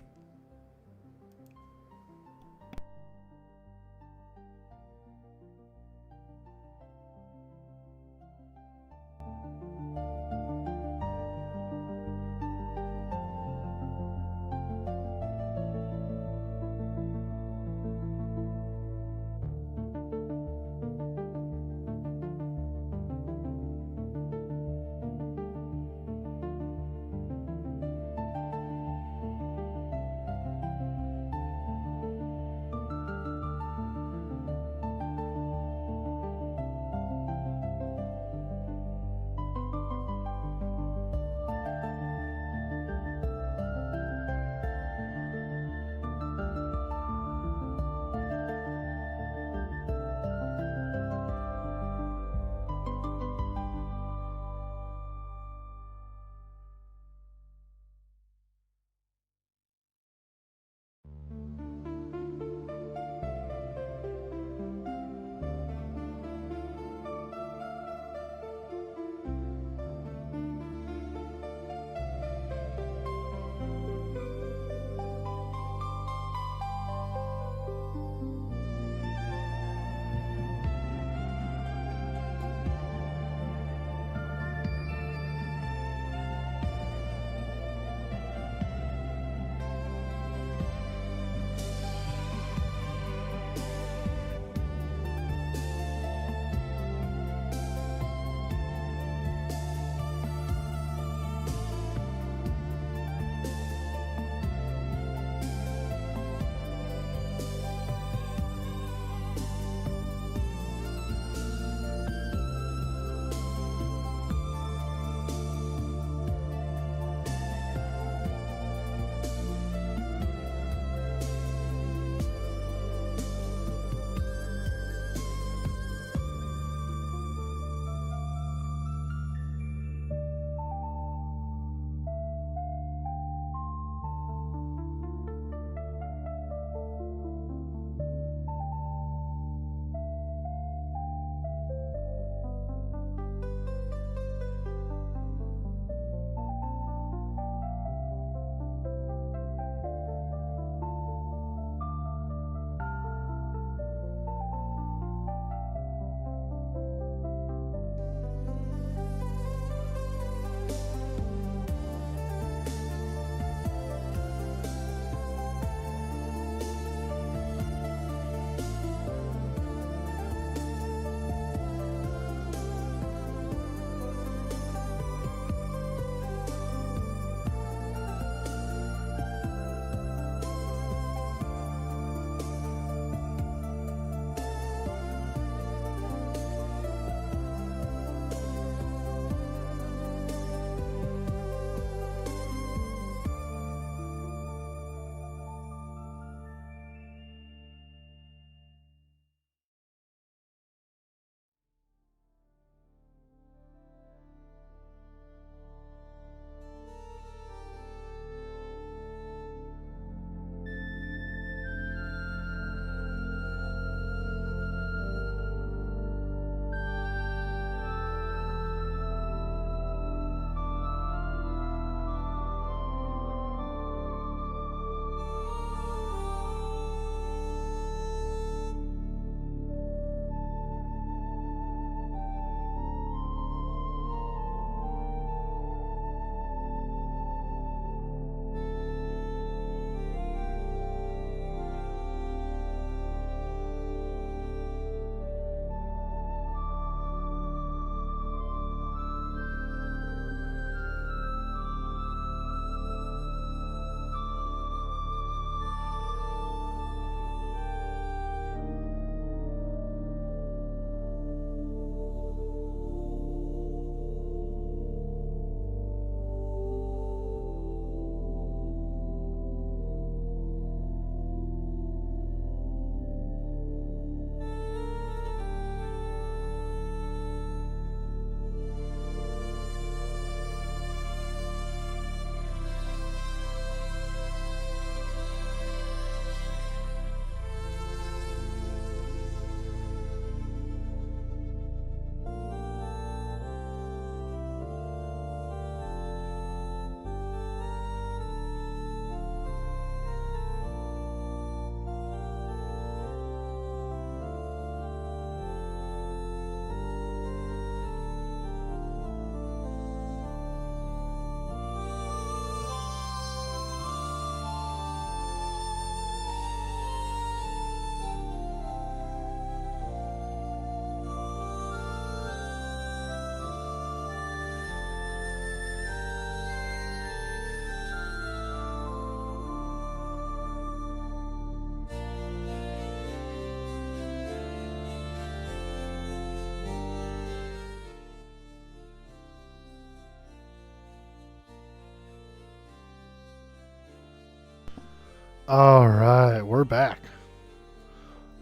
All right, we're back.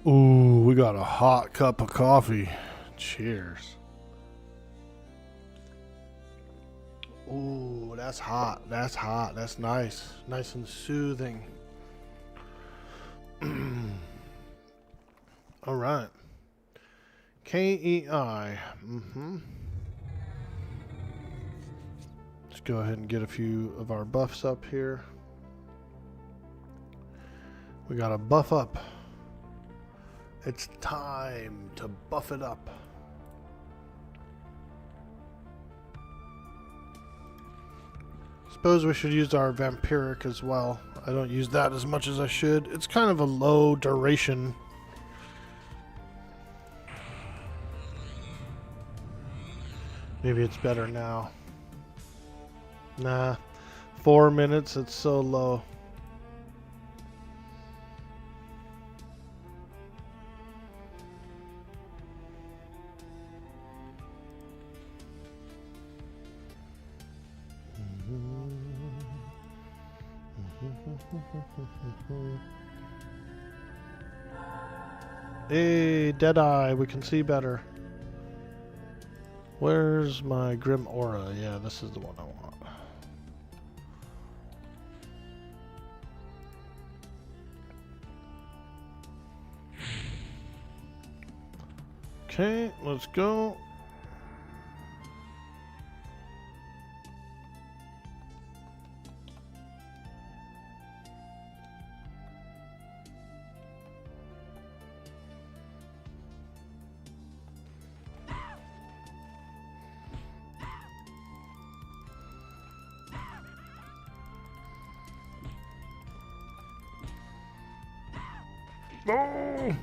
Ooh, we got a hot cup of coffee. Cheers. Ooh, that's hot. That's hot. That's nice. Nice and soothing. All right. KEI. Let's go ahead and get a few of our buffs up here. We got to buff up. It's time to buff it up. Suppose we should use our vampiric as well. I don't use that as much as I should. It's kind of a low duration. Maybe it's better now. Nah, 4 minutes, it's so low. Hey, Deadeye, we can see better. Where's my Grim Aura? Yeah, this is the one I want. Okay, let's go. No!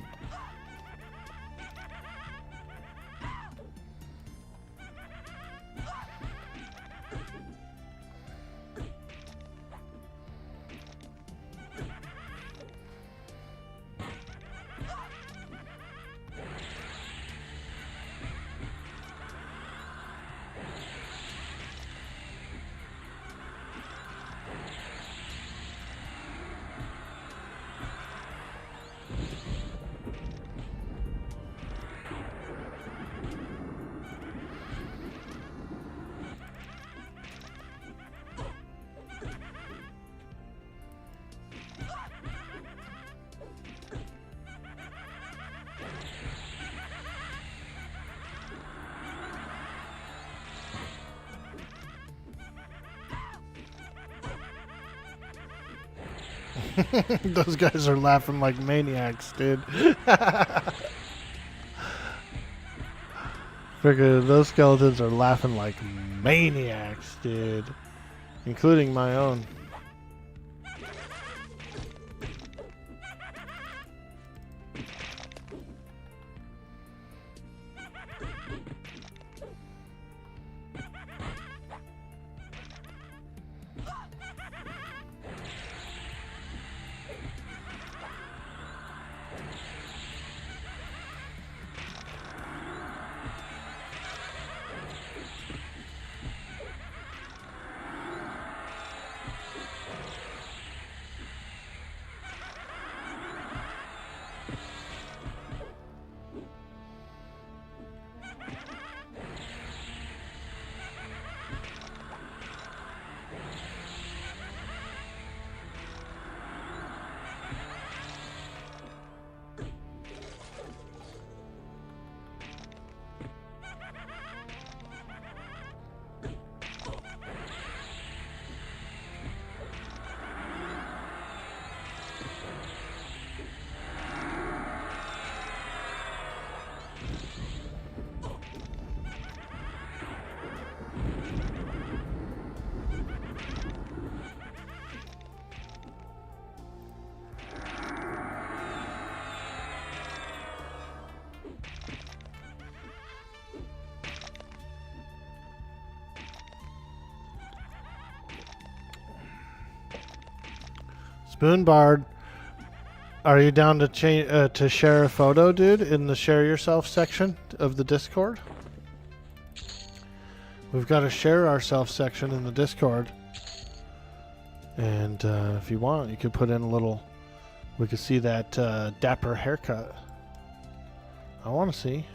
Those guys are laughing like maniacs, dude. Freaking, those skeletons are laughing like maniacs, dude. Including my own. Spoonbard, are you down to share a photo, dude, in the share yourself section of the Discord? We've got a share ourselves section in the Discord, and if you want, you could put in a little We can see that dapper haircut. I want to see.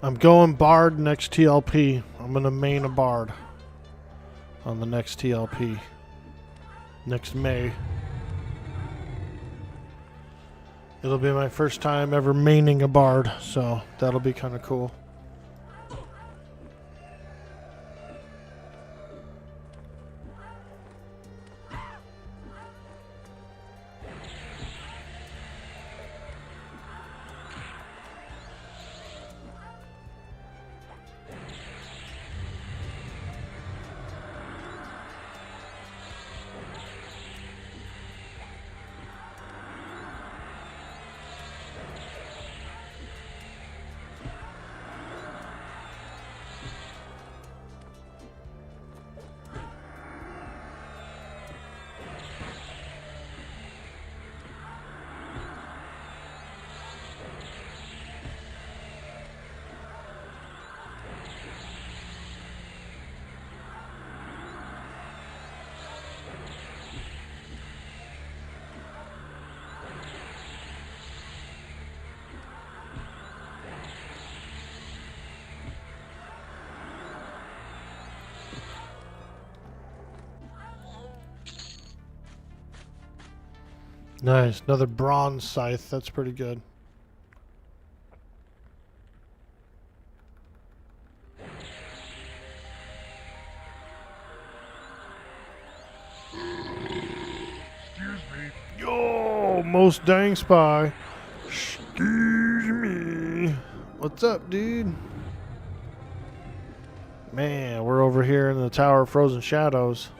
I'm going Bard next TLP. I'm going to main a Bard on the next TLP. Next May. It'll be my first time ever maining a Bard, so that'll be kind of cool. Nice, another bronze scythe. That's pretty good. Excuse me. Yo, most dang spy. Excuse me. What's up, dude? Man, we're over here in the Tower of Frozen Shadows.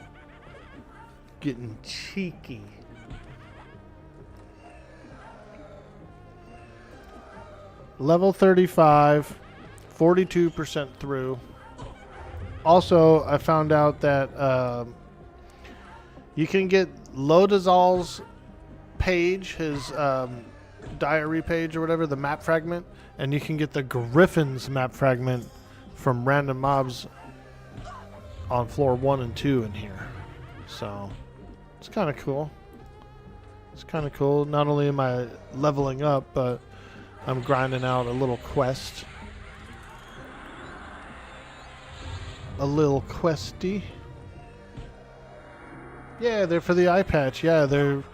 Getting cheeky. Level 35, 42% through. Also, I found out that you can get Lodazal's page, his diary page or whatever, the map fragment, and you can get the Griffin's map fragment from random mobs on floor 1 and 2 in here. So, it's kind of cool. It's kind of cool. Not only am I leveling up, but I'm grinding out a little quest. A little questy. Yeah, they're for the eye patch. Yeah, they're...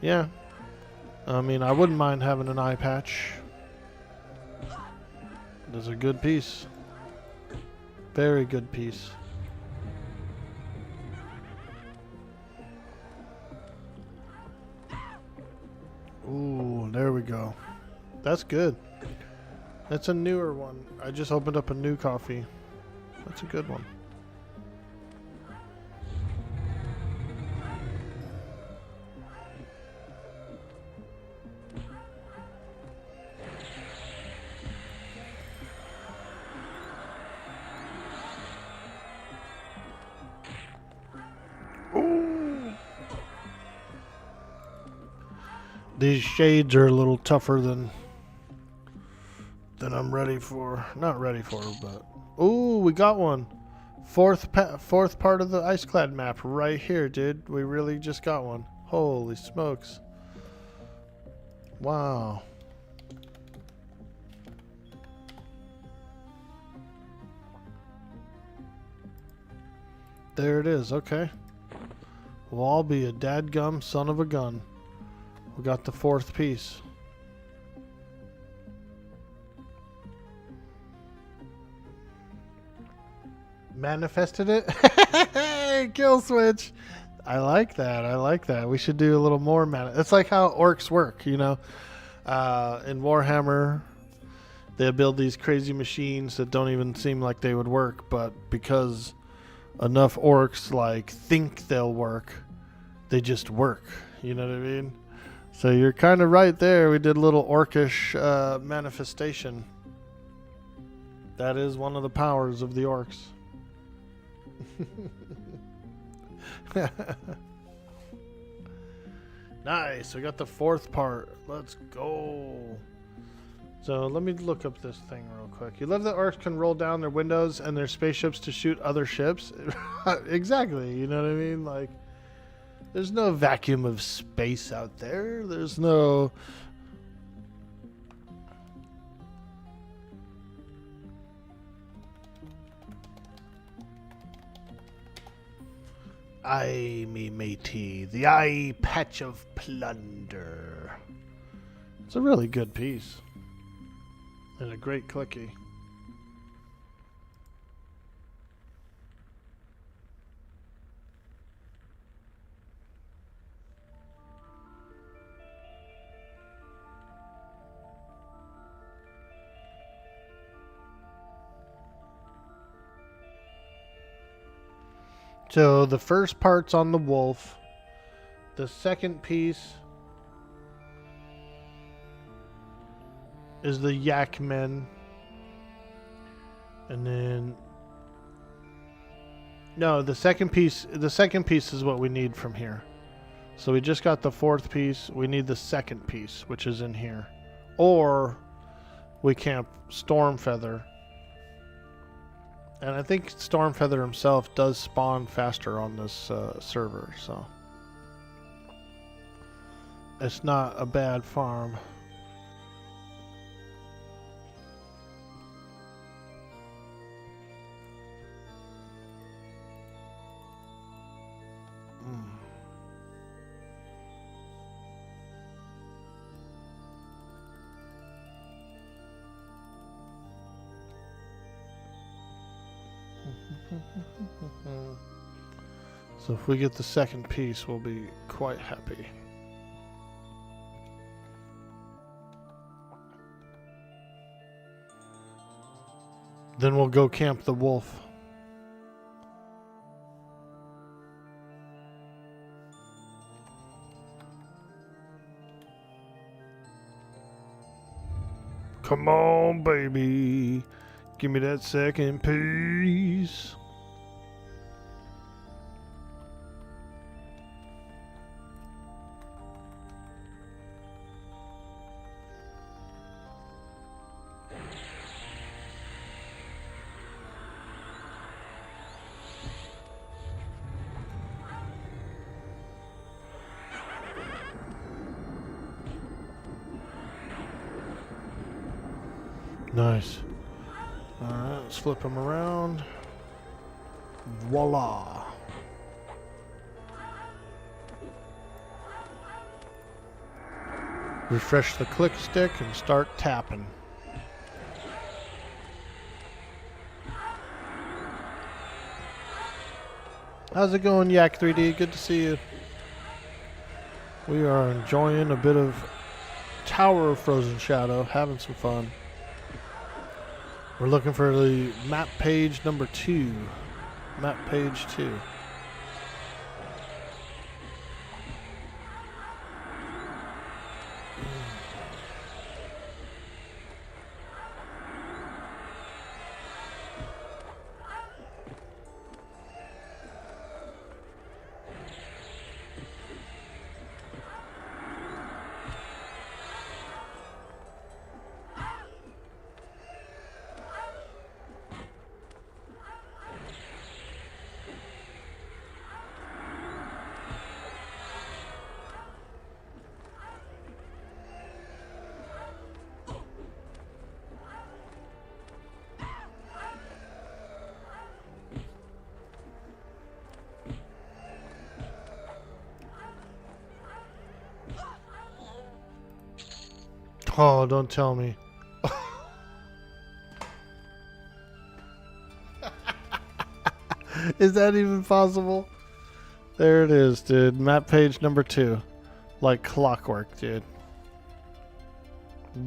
Yeah. I mean, I wouldn't mind having an eye patch. There's a good piece. Very good piece. Ooh, there we go. That's good. That's a newer one. I just opened up a new coffee. That's a good one. Ooh. These shades are a little tougher than I'm ready for. Not ready for, but... Ooh, we got one. Fourth part of the Iceclad map right here, dude. We really just got one. Holy smokes. Wow. There it is, okay. We'll all be a dadgum son of a gun. We got the 4th piece. Manifested it? Hey, kill switch. I like that. I like that. We should do a little more It's like how orcs work, you know. In Warhammer, they build these crazy machines that don't even seem like they would work, but because enough orcs like think they'll work, they just work, You know what I mean? So you're kind of right there. We did a little orcish manifestation. That is one of the powers of the orcs. Nice. We got the fourth part. Let's go. So let me look up this thing real quick. You love that orcs can roll down their windows and their spaceships to shoot other ships? Exactly. You know what I mean? Like, there's no vacuum of space out there. There's no... Aye, me matey, the eye patch of plunder. It's a really good piece. And a great clicky. So the first part's on the wolf. The second piece is the yak men. And then no, the second piece is what we need from here. So we just got the fourth piece. We need the second piece, which is in here. Or we camp Stormfeather. And I think Stormfeather himself does spawn faster on this server, so it's not a bad farm. So if we get the second piece, we'll be quite happy. Then we'll go camp the wolf. Come on, baby. Give me that second piece. Nice. Alright, let's flip them around. Voila. Refresh the click stick and start tapping. How's it going, Yak 3D? Good to see you. We are enjoying a bit of Tower of Frozen Shadow, having some fun. We're looking for the map page number 2. Map page 2. Oh, don't tell me. Is that even possible? There it is, dude. Map page number 2. Like clockwork, dude.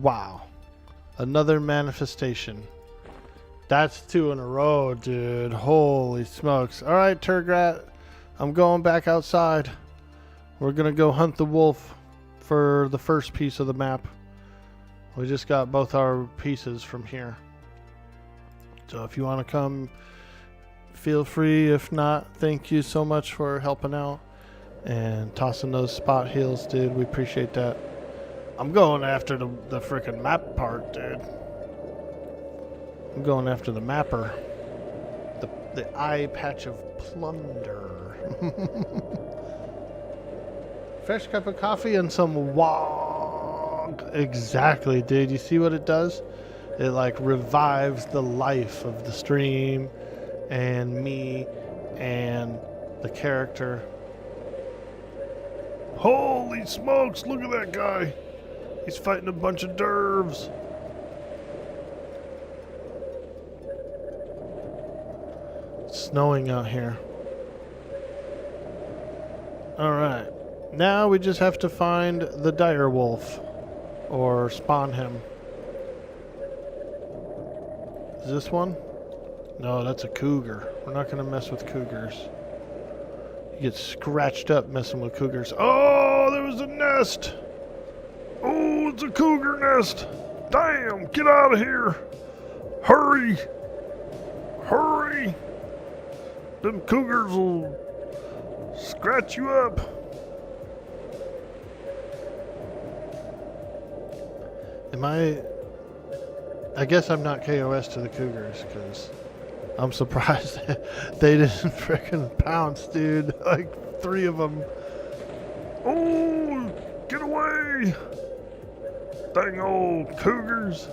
Wow. Another manifestation. That's 2 in a row, dude. Holy smokes. Alright, Turgrat. I'm going back outside. We're gonna go hunt the wolf for the first piece of the map. We just got both our pieces from here. So if you want to come, feel free. If not, thank you so much for helping out and tossing those spot heals, dude. We appreciate that. I'm going after the freaking map part, dude. I'm going after the mapper. The eye patch of plunder. Fresh cup of coffee and some wog. Exactly, dude. You see what it does? It like revives the life of the stream and me and the character. Holy smokes, look at that guy. He's fighting a bunch of dervs. It's snowing out here. Alright. Now we just have to find the dire wolf. Or spawn him. Is this one? No, that's a cougar. We're not going to mess with cougars. You get scratched up messing with cougars. Oh, there was a nest. Oh, it's a cougar nest. Damn, get out of here. Hurry. Hurry. Them cougars will scratch you up. I guess I'm not KOS to the cougars because I'm surprised they didn't frickin' pounce, dude. Like 3 of them. Oh, get away. Dang old cougars.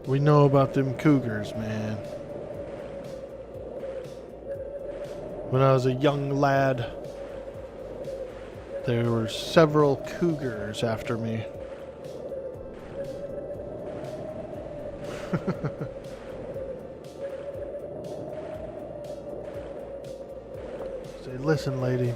We know about them cougars, man. When I was a young lad, there were several cougars after me. Say, listen, lady.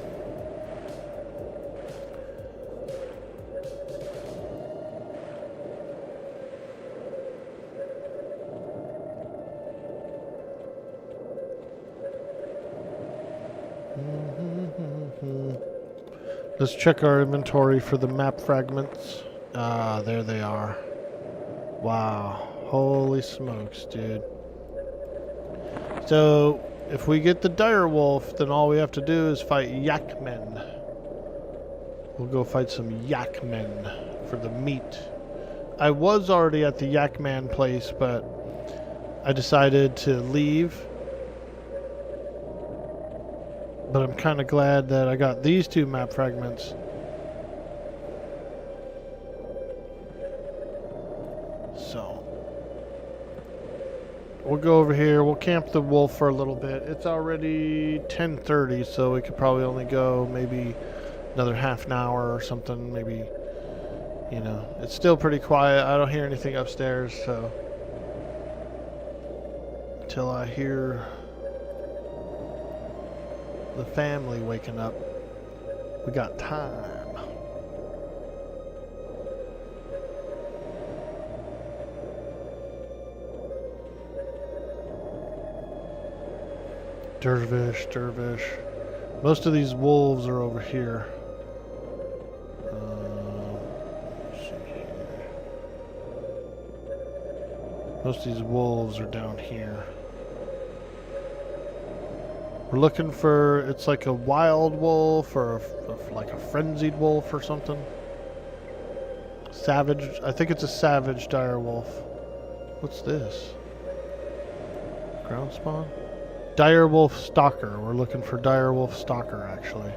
Let's check our inventory for the map fragments. Ah, there they are. Wow. Holy smokes, dude. So, if we get the dire wolf, then all we have to do is fight yakmen. We'll go fight some yakmen for the meat. I was already at the yakman place, but I decided to leave. But I'm kind of glad that I got these 2 map fragments. So, we'll go over here. We'll camp the wolf for a little bit. It's already 10:30, so we could probably only go maybe another half an hour or something. Maybe, you know, it's still pretty quiet. I don't hear anything upstairs, so until I hear the family waking up, we got time. Dervish. Most of these wolves are over here. Let's see here. Most of these wolves are down here. We're looking for, it's like a wild wolf or like a frenzied wolf or something. Savage, I think it's a savage dire wolf. What's this? Ground spawn? Dire wolf stalker. We're looking for dire wolf stalker actually.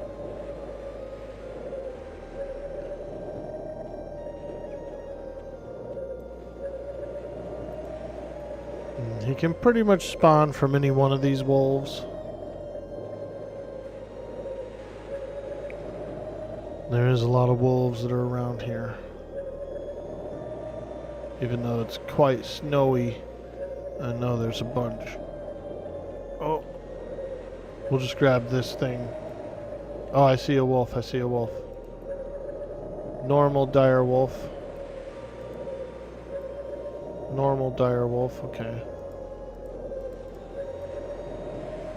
He can pretty much spawn from any one of these wolves. There is a lot of wolves that are around here. Even though it's quite snowy, I know there's a bunch. Oh, we'll just grab this thing. Oh, I see a wolf, Normal dire wolf. Normal dire wolf, okay.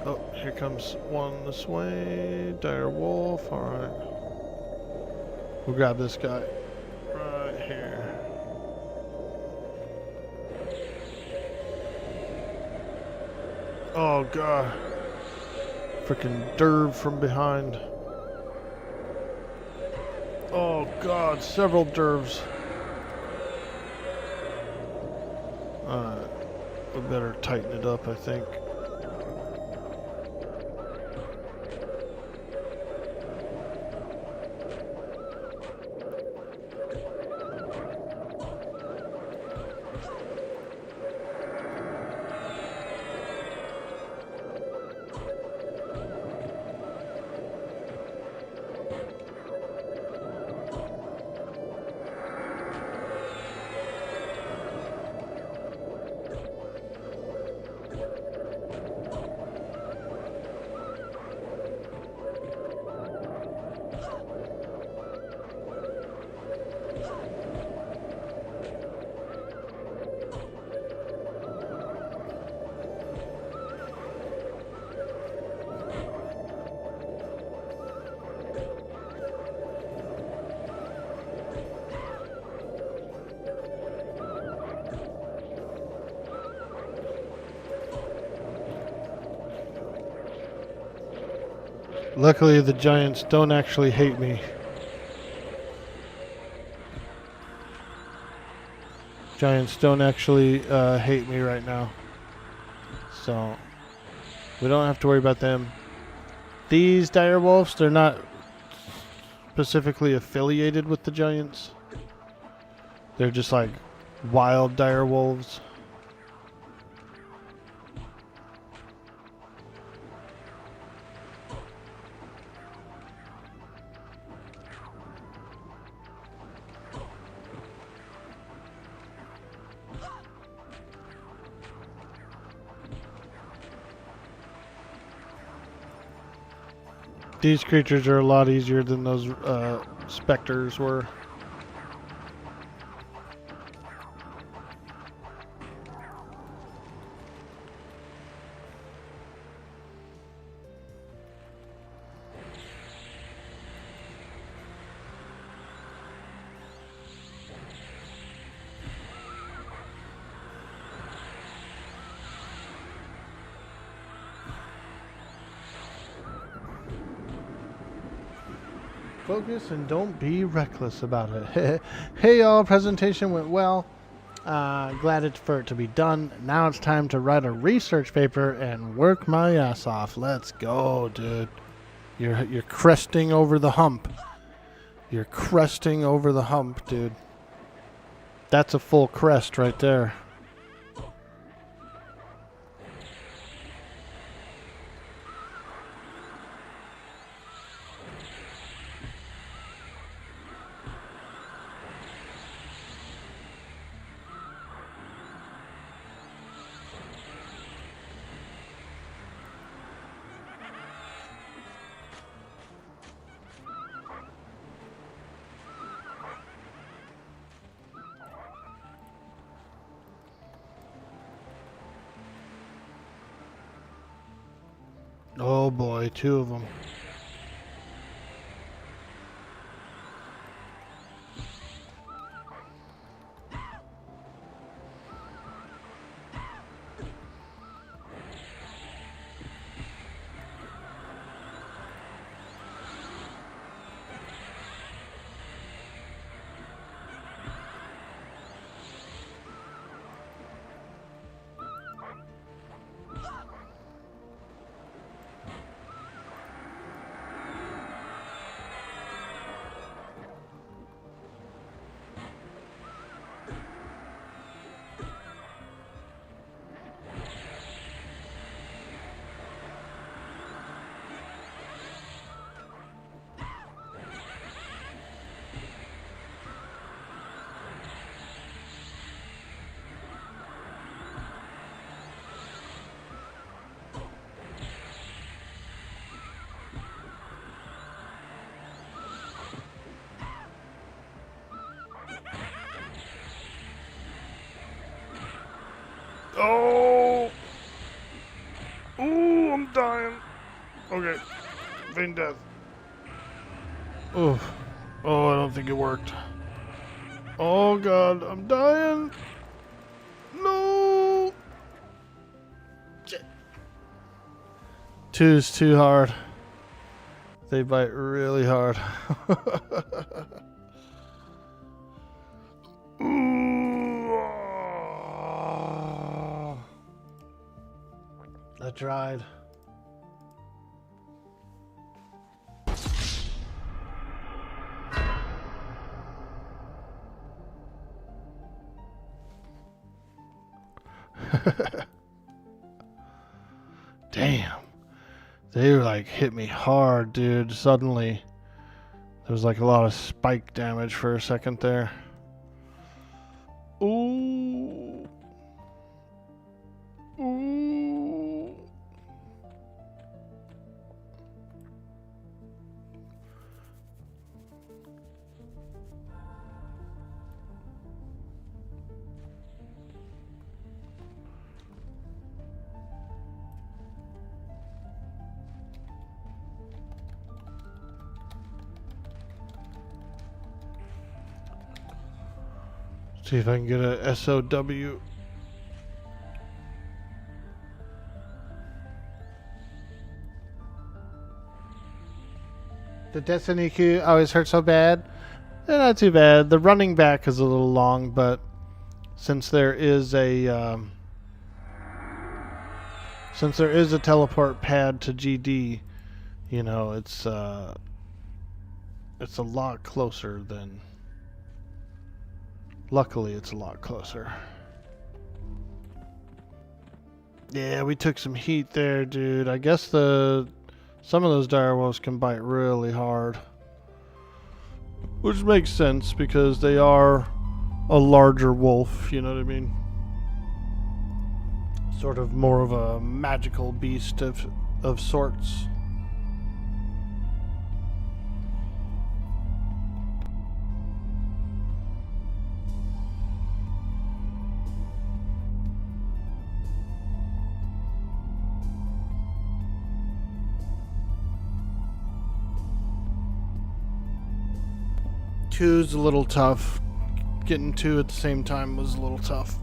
Oh, here comes one this way. Dire wolf. Alright. We'll grab this guy. Right here. Oh, God. Freaking derv from behind. Oh, God. Several dervs. Alright. We better tighten it up, I think. Luckily, the giants don't actually hate me. Giants don't actually hate me right now. So, we don't have to worry about them. These dire wolves, they're not specifically affiliated with the giants. They're just like wild dire wolves. These creatures are a lot easier than those specters were. Focus and don't be reckless about it. Hey y'all, presentation went well. Glad for it to be done. Now it's time to write a research paper and work my ass off. Let's go, dude. You're cresting over the hump. You're cresting over the hump, dude. That's a full crest right there. Oh boy, two of them. Oh! Ooh, I'm dying. Okay. Vein death. Oh. Oh, I don't think it worked. Oh god, I'm dying. No. Shit. 2's too hard. They bite really hard. I tried. Damn. They were like hit me hard, dude. Suddenly there was like a lot of spike damage for a second there. Ooh. Ooh. See if I can get a SOW. The Destiny queue always hurt so bad. Not too bad. The running back is a little long, but since there is a teleport pad to GD, you know, it's a lot closer than. Luckily, it's a lot closer. Yeah, we took some heat there, dude. I guess some of those direwolves can bite really hard. Which makes sense because they are a larger wolf, you know what I mean? Sort of more of a magical beast of sorts. Two's a little tough. Getting two at the same time was a little tough.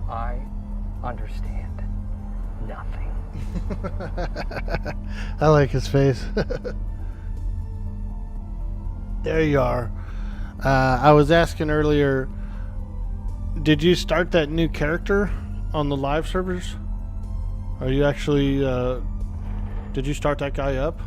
I understand nothing. I like his face. There you are. I was asking earlier, did you start that new character on the live servers? Are you actually, did you start that guy up?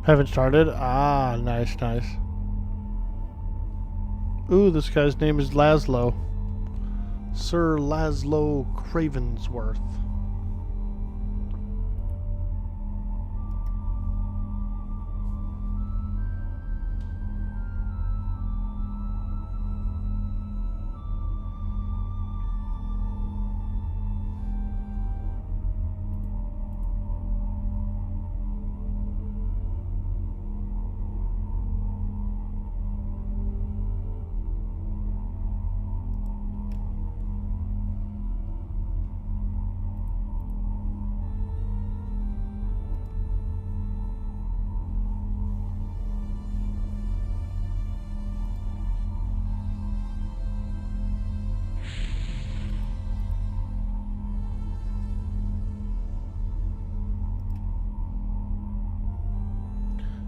Haven't started? Ah, nice, nice. Ooh, this guy's name is Laszlo. Sir Laszlo Cravensworth.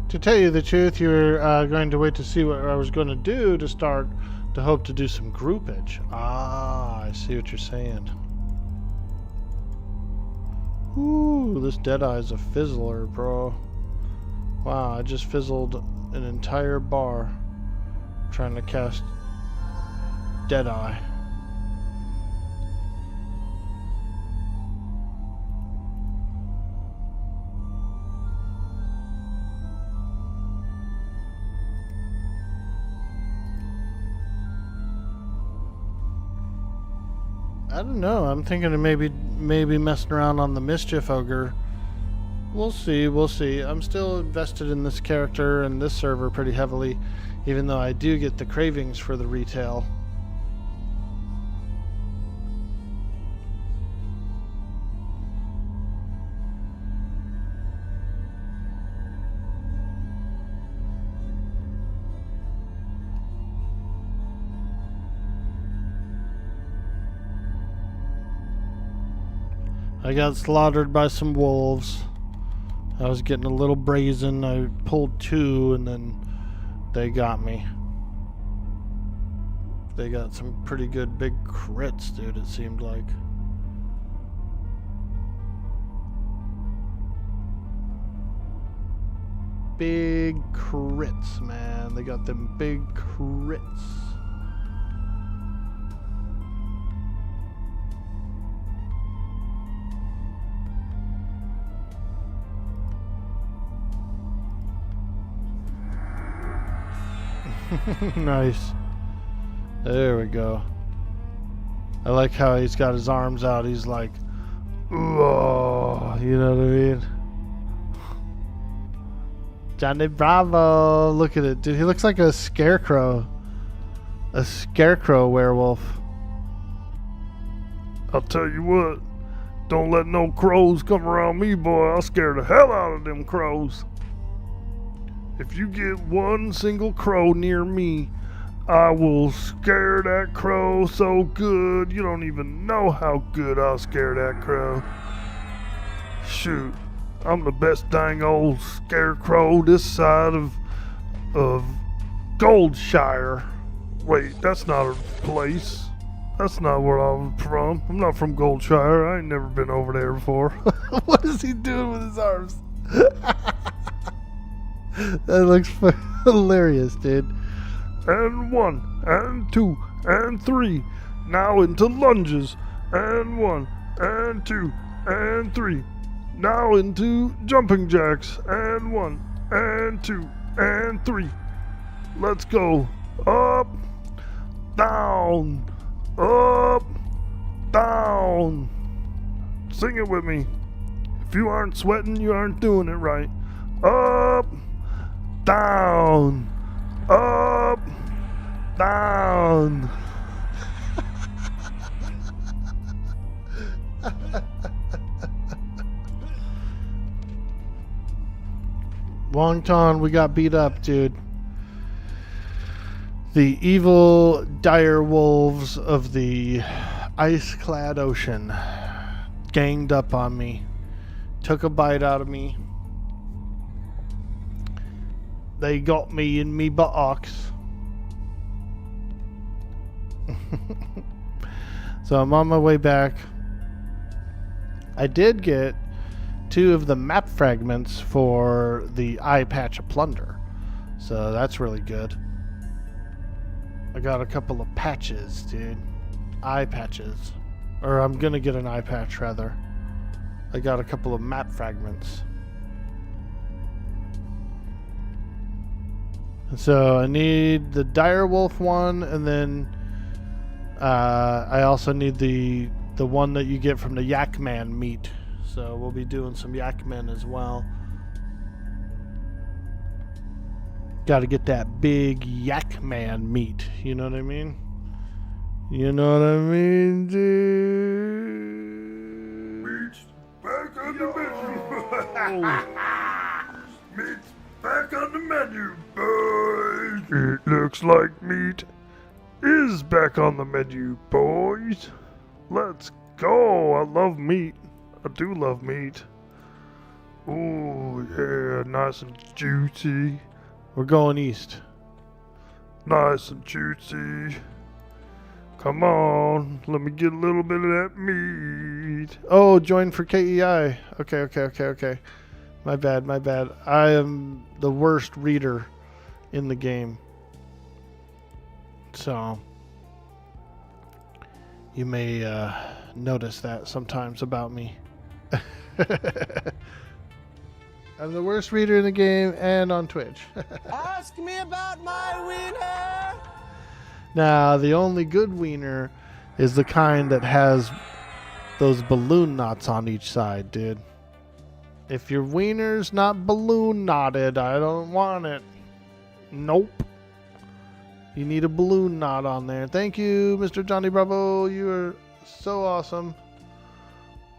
To tell you the truth, you're going to wait to see what I was going to do to start to hope to do some groupage. Ah, I see what you're saying. Ooh, this Deadeye's a fizzler, bro. Wow, I just fizzled an entire bar trying to cast Deadeye. I don't know. I'm thinking of maybe messing around on the Mischief Ogre. We'll see, we'll see. I'm still invested in this character and this server pretty heavily, even though I do get the cravings for the retail. I got slaughtered by some wolves. I was getting a little brazen. I pulled 2 and then they got me. They got some pretty good big crits, dude, it seemed like. Big crits, man. They got them big crits. Nice. There we go. I like how he's got his arms out. He's like, oh, you know what I mean? Johnny Bravo. Look at it, dude. He looks like a scarecrow. A scarecrow werewolf. I'll tell you what, don't let no crows come around me, boy. I'll scare the hell out of them crows. If you get one single crow near me, I will scare that crow so good, you don't even know how good I'll scare that crow. Shoot, I'm the best dang old scarecrow this side of Goldshire. Wait, that's not a place. That's not where I'm from. I'm not from Goldshire. I ain't never been over there before. What is he doing with his arms? That looks hilarious, dude. And 1, and 2, and 3. Now into lunges. And 1, and 2, and 3. Now into jumping jacks. And 1, and 2, and 3. Let's go. Up, down, up, down. Sing it with me. If you aren't sweating, you aren't doing it right. Up, down, up, down. Wongton, we got beat up, dude. The evil dire wolves of the ice-clad ocean ganged up on me, took a bite out of me. They got me in me buttocks. So I'm on my way back. I did get 2 of the map fragments for the eye patch of plunder, so that's really good. I got a couple of patches, dude. Eye patches. Or I'm gonna get an eye patch, rather. I got a couple of map fragments. And so I need the direwolf one, and then I also need the one that you get from the Yakman meat. So we'll be doing some Yakman as well. Got to get that big Yakman meat. You know what I mean? You know what I mean, dude? Meat's back on the menu. Meat's back on the menu, boys. It looks like meat is back on the menu, boys. Let's go. I love meat. I do love meat. Ooh, yeah, nice and juicy. We're going east. Nice and juicy. Come on, let me get a little bit of that meat. Oh, join for KEI. Okay. My bad. I am the worst reader in the game. So, you may notice that sometimes about me. I'm the worst reader in the game and on Twitch. Ask me about my wiener. Now, the only good wiener is the kind that has those balloon knots on each side, dude. If your wiener's not balloon knotted, I don't want it. Nope. You need a balloon knot on there. Thank you, Mr. Johnny Bravo. You are so awesome.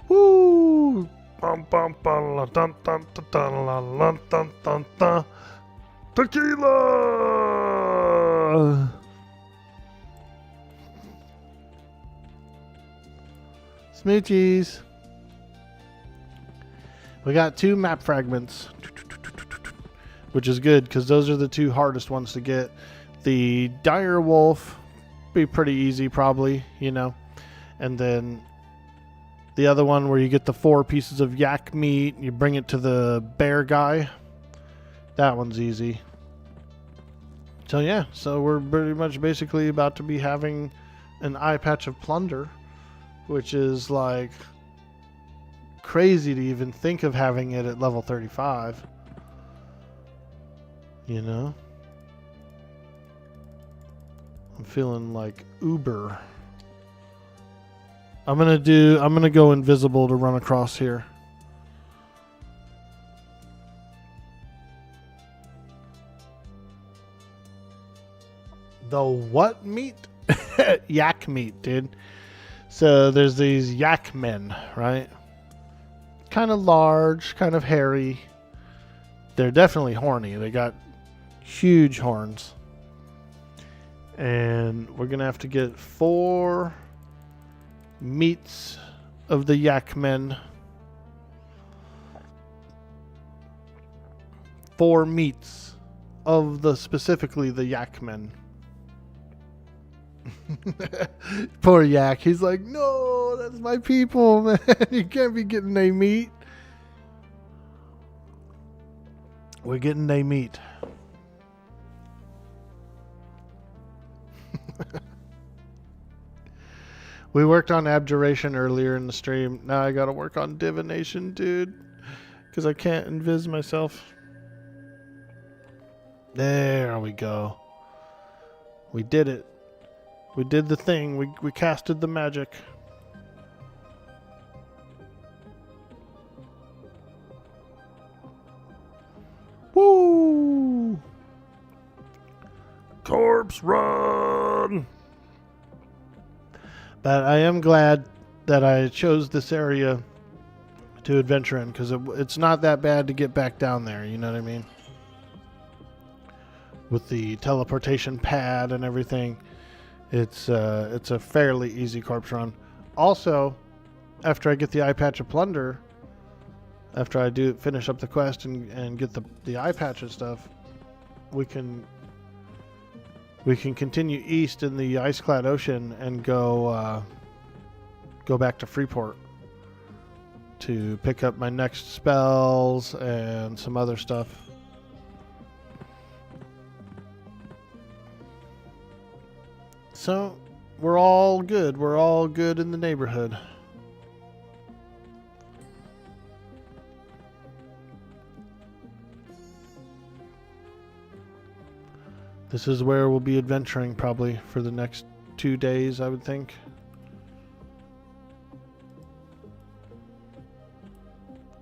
Woo! Bum bum bum la dun dun dun dun la la dun dun dun. Tequila! Smoochies. We got 2 map fragments, which is good because those are the 2 hardest ones to get. The dire wolf be pretty easy probably, you know. And then the other one where you get the 4 pieces of yak meat, you bring it to the bear guy. That one's easy. So yeah, so we're pretty much basically about to be having an eye patch of plunder, which is like crazy to even think of having it at level 35. You know? I'm feeling like Uber. I'm gonna go invisible to run across here. The what meat? Yak meat, dude. So there's these yak men, right? Kind of large, kind of hairy. They're definitely horny. They got huge horns. And we're going to have to get 4 meats of the yak men. 4 meats of specifically the yak men. Poor yak. He's like, no, that's my people, man. You can't be getting their meat. We're getting their meat. We worked on abjuration earlier in the stream. Now I gotta work on divination, dude. Because I can't invis myself. There we go. We did it. We did the thing. We casted the magic. Woo! Corpse run! But I am glad that I chose this area to adventure in, because it's not that bad to get back down there, you know what I mean? With the teleportation pad and everything, it's a fairly easy corpse run. Also, after I get the eye patch of plunder, after I finish up the quest and get the eye patch and stuff, we can continue east in the ice-clad ocean and go back to Freeport to pick up my next spells and some other stuff. So, we're all good. We're all good in the neighborhood. This is where we'll be adventuring probably for the next 2 days, I would think.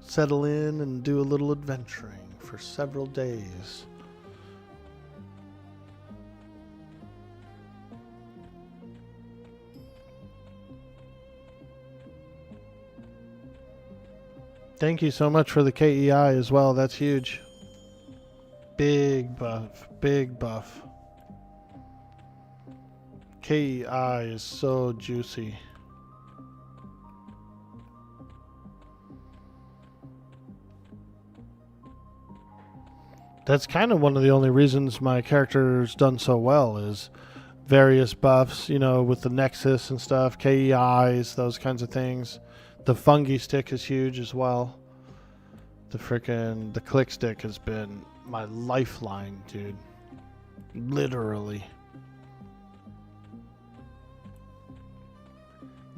Settle in and do a little adventuring for several days. Thank you so much for the KEI as well. That's huge. Big buff. Big buff. KEI is so juicy. That's kind of one of the only reasons my character's done so well is various buffs, you know, with the Nexus and stuff, KEIs, those kinds of things. The fungi stick is huge as well. The click stick has been my lifeline, dude. Literally.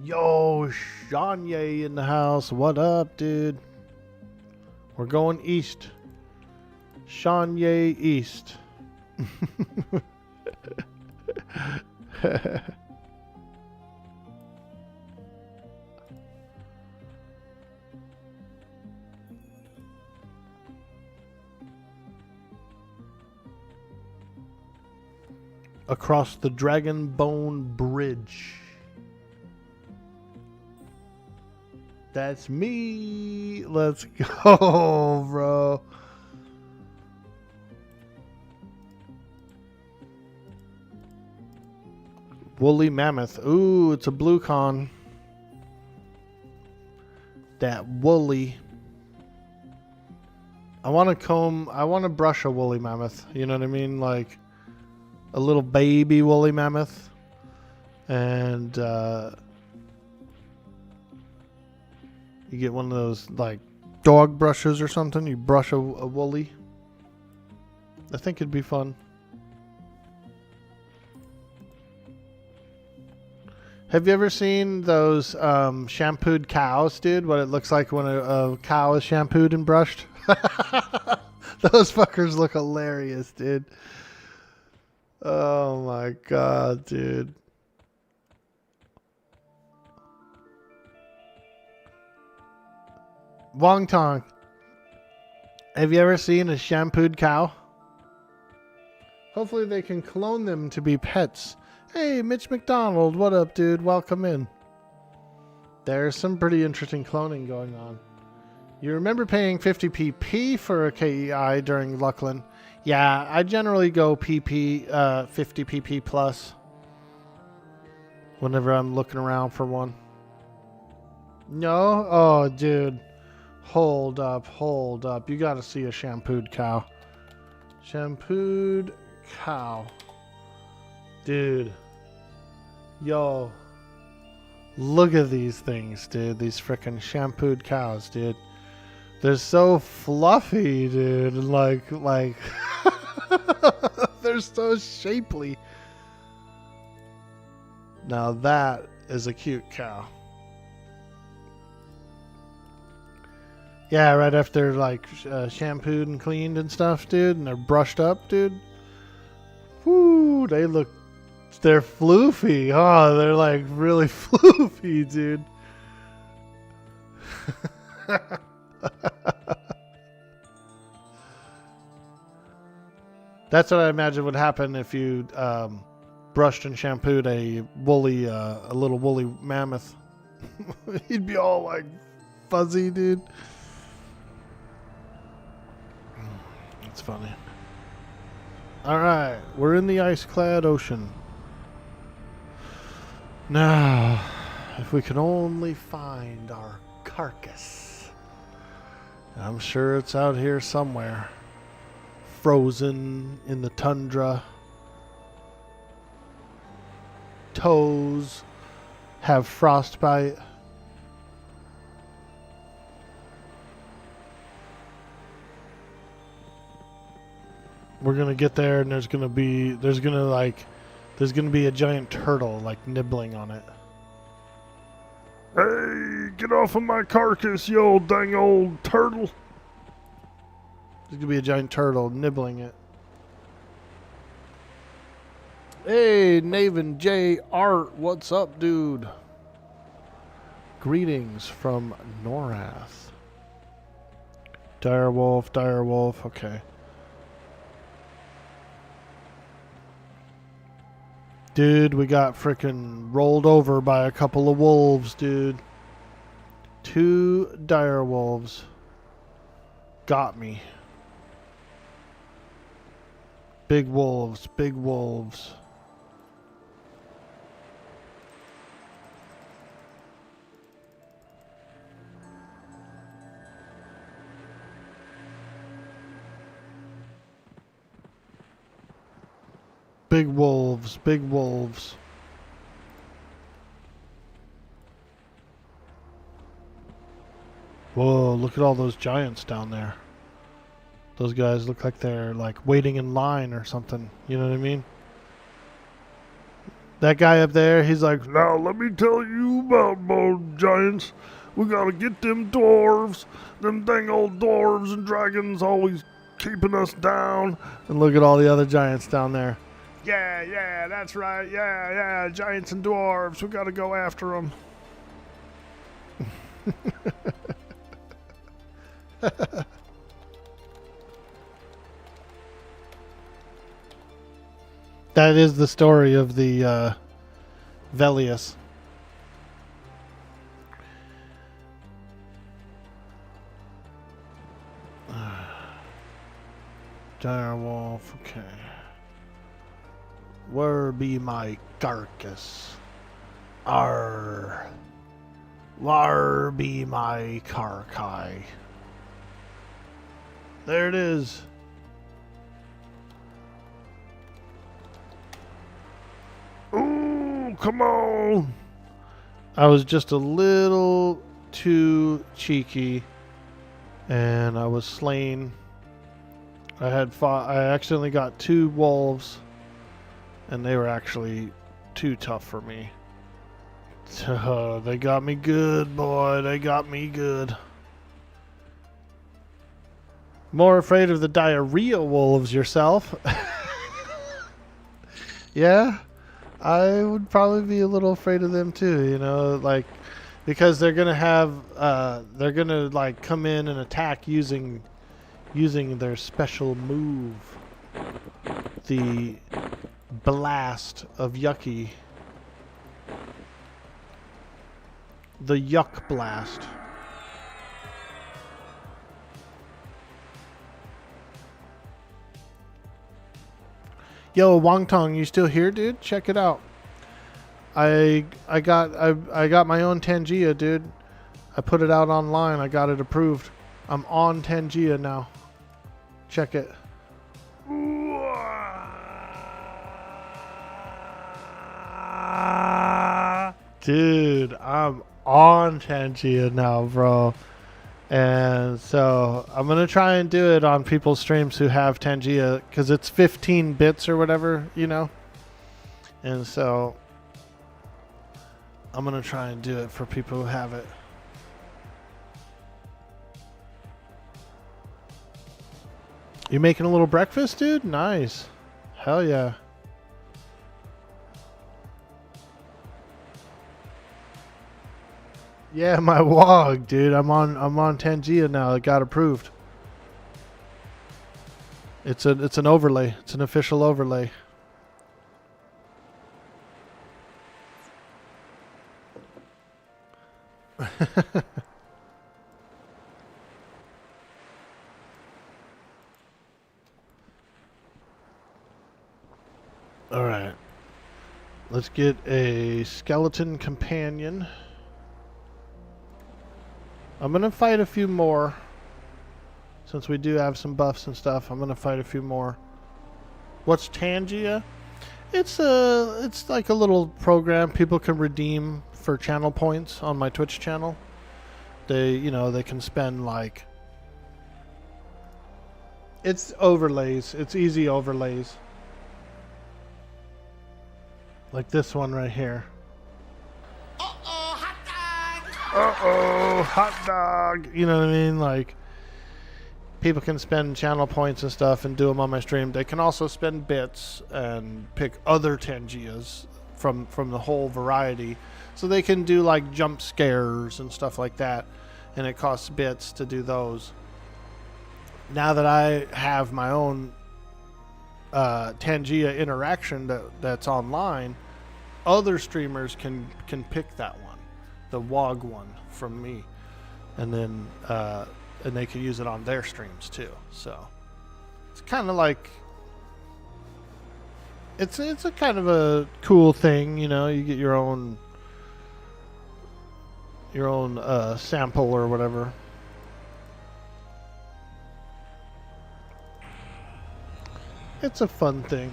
Yo, Shanye in the house. What up, dude? We're going east. Shanye east. Across the Dragonbone Bridge. That's me. Let's go, bro. Woolly Mammoth. Ooh, it's a blue con. That woolly. I want to brush a woolly mammoth. You know what I mean? Like a little baby woolly mammoth. And you get one of those like dog brushes or something. You brush a woolly. I think it'd be fun. Have you ever seen those shampooed cows, dude? What it looks like when a cow is shampooed and brushed? Those fuckers look hilarious, dude. Oh my god, dude. Wong Tong. Have you ever seen a shampooed cow? Hopefully they can clone them to be pets. Hey, Mitch McDonald, what up, dude? Welcome in. There's some pretty interesting cloning going on. You remember paying 50 PP for a KEI during Luckland? Yeah, I generally go PP, 50 PP plus whenever I'm looking around for one. No? Oh, dude. Hold up. You gotta see a shampooed cow. Shampooed cow. Dude. Yo. Look at these things, dude. These frickin' shampooed cows, dude. They're so fluffy, dude. Like they're so shapely. Now that is a cute cow. Yeah, right after like shampooed and cleaned and stuff, dude, and they're brushed up, dude. Woo, they're floofy. Oh, they're like really floofy, dude. That's what I imagine would happen if you brushed and shampooed a little woolly mammoth. He'd be all like fuzzy, dude. It's funny. Alright, we're in the ice-clad ocean. Now, if we could only find our carcass. I'm sure it's out here somewhere. Frozen in the tundra. Toes have frostbite. We're gonna get there, and there's gonna be a giant turtle like nibbling on it. Hey, get off of my carcass, you old dang old turtle. There's gonna be a giant turtle nibbling it. Hey, Naven J Art, what's up, dude? Greetings from Norath. Direwolf, okay. Dude, we got frickin' rolled over by a couple of wolves, dude. 2 dire wolves got me. Big wolves, big wolves. big wolves, big wolves. Whoa, look at all those giants down there. Those guys look like they're like waiting in line or something. You know what I mean? That guy up there, he's like, Now let me tell you about more giants. We gotta get them dwarves. Them dang old dwarves and dragons always keeping us down. and look at all the other giants down there. Yeah, that's right. Yeah, giants and dwarves. We gotta go after them. That is the story of the Velius. Dire wolf, okay. Where be my carcass? Arr. Where be my carkai? There it is. Ooh, come on. I was just a little too cheeky, and I was slain. I accidentally got 2 wolves, and they were actually too tough for me. So they got me good, boy. They got me good. More afraid of the diarrhea wolves yourself? Yeah, I would probably be a little afraid of them too, you know, like, because they're gonna have, they're gonna like come in and attack using their special move, the blast of Yucky, the Yuck blast. Yo, Wongtong, you still here, dude? Check it out. I got my own Tangia, dude. I put it out online. I got it approved. I'm on Tangia now. Check it. Dude, I'm on Tangia now, bro. And so I'm going to try and do it on people's streams who have Tangia, because it's 15 bits or whatever, you know. And so I'm going to try and do it for people who have it. You making a little breakfast, dude? Nice. Hell yeah. Yeah, my WOG, dude. I'm on Tangia now. It got approved. It's an overlay. It's an official overlay. All right. Let's get a skeleton companion. I'm going to fight a few more. Since we do have some buffs and stuff, I'm going to fight a few more. What's Tangia? It's like a little program people can redeem for channel points on my Twitch channel. They can spend like, it's overlays. It's easy overlays. Like this one right here. Uh-oh, hot dog. You know what I mean? Like, people can spend channel points and stuff and do them on my stream. They can also spend bits and pick other Tangias from the whole variety. So they can do like jump scares and stuff like that. And it costs bits to do those. Now that I have my own Tangia interaction that's online, other streamers can pick that one. The WOG one from me, and then and they can use it on their streams too. So it's kind of like it's a kind of a cool thing, you know. You get your own sample or whatever. It's a fun thing.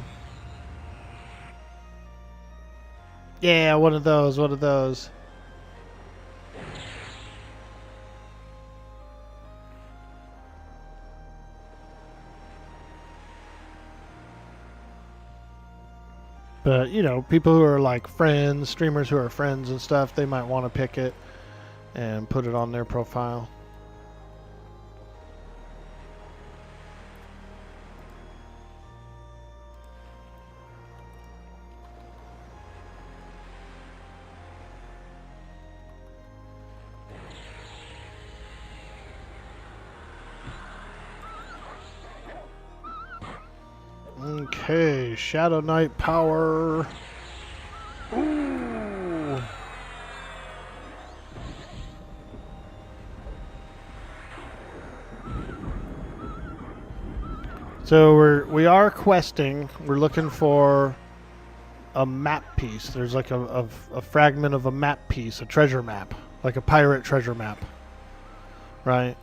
Yeah, one of those, one of those. But, you know, people who are like friends, streamers who are friends and stuff, they might want to pick it and put it on their profile. Okay, Shadowknight power. Ooh. So we are questing. We're looking for a map piece. There's like a fragment of a map piece, a treasure map, like a pirate treasure map, right?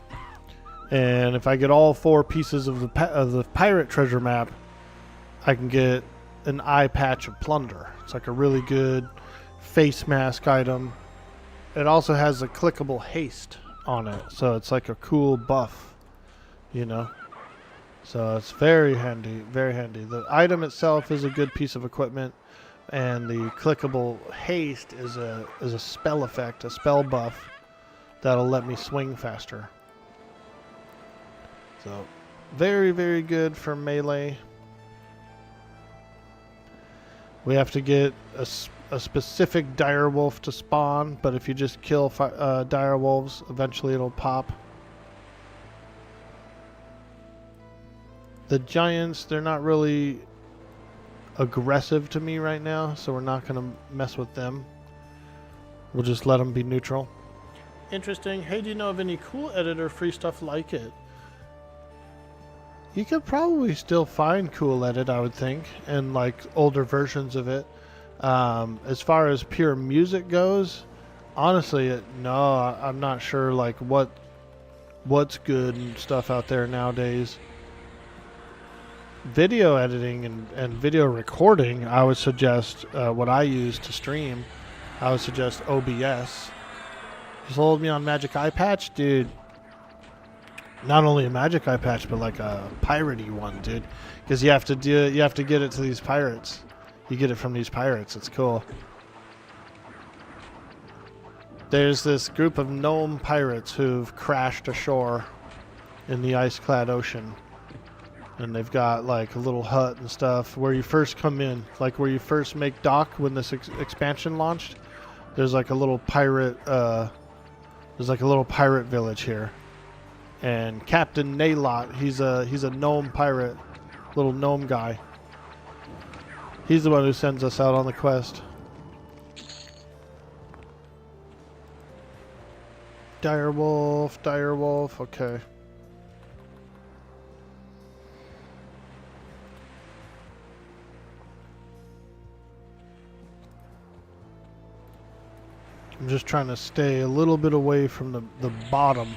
And if I get all 4 pieces of the pirate treasure map, I can get an eye patch of plunder. It's like a really good face mask item. It also has a clickable haste on it, so it's like a cool buff, you know. So it's very handy, very handy. The item itself is a good piece of equipment, and the clickable haste is a spell effect, a spell buff that'll let me swing faster. So very, very good for melee. We have to get a specific dire wolf to spawn, but if you just kill dire wolves, eventually it'll pop. The giants, they're not really aggressive to me right now, so we're not going to mess with them. We'll just let them be neutral. Interesting. Hey, do you know of any cool editor free stuff like it? You could probably still find Cool Edit, I would think, and like older versions of it. As far as pure music goes, honestly, no, I'm not sure like what's good and stuff out there nowadays. Video editing and video recording, I would suggest what I use to stream. I would suggest OBS. Just hold me on Magic Eye Patch, dude. Not only a Magic Eye Patch, but like a piratey one, dude. Because you have to get it to these pirates. You get it from these pirates. It's cool. There's this group of gnome pirates who've crashed ashore in the ice-clad ocean. And they've got like a little hut and stuff where you first come in, like where you first make dock when this expansion launched. There's like a little pirate. There's like a little pirate village here, and Captain Naylot, he's a gnome pirate, little gnome guy. He's the one who sends us out on the quest. Dire wolf, okay. I'm just trying to stay a little bit away from the bottom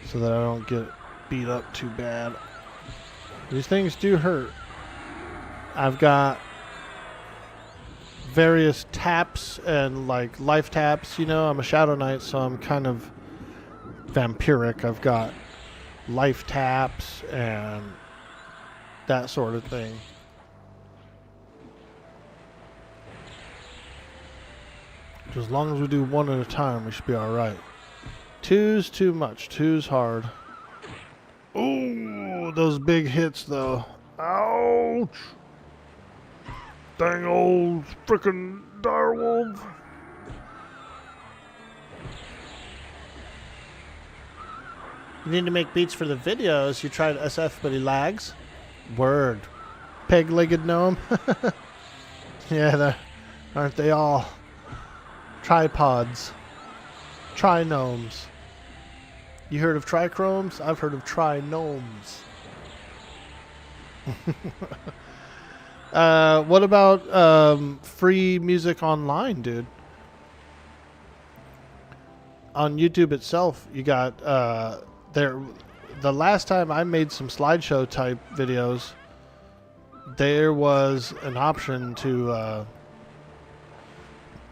so that I don't get beat up too bad. These things do hurt. I've got various taps and like life taps, you know. I'm a Shadowknight, so I'm kind of vampiric. I've got life taps and that sort of thing. As long as we do one at a time, we should be alright. Two's too much. Two's hard. Ooh, those big hits, though. Ouch! Dang old frickin' direwolf. You need to make beats for the videos. You tried SF, but he lags. Word. Peg-legged gnome. Yeah, aren't they all? Tripods. Tri-gnomes. You heard of trichromes? I've heard of tri-gnomes. What about free music online, dude? On YouTube itself, you got there. The last time I made some slideshow type videos, there was an option to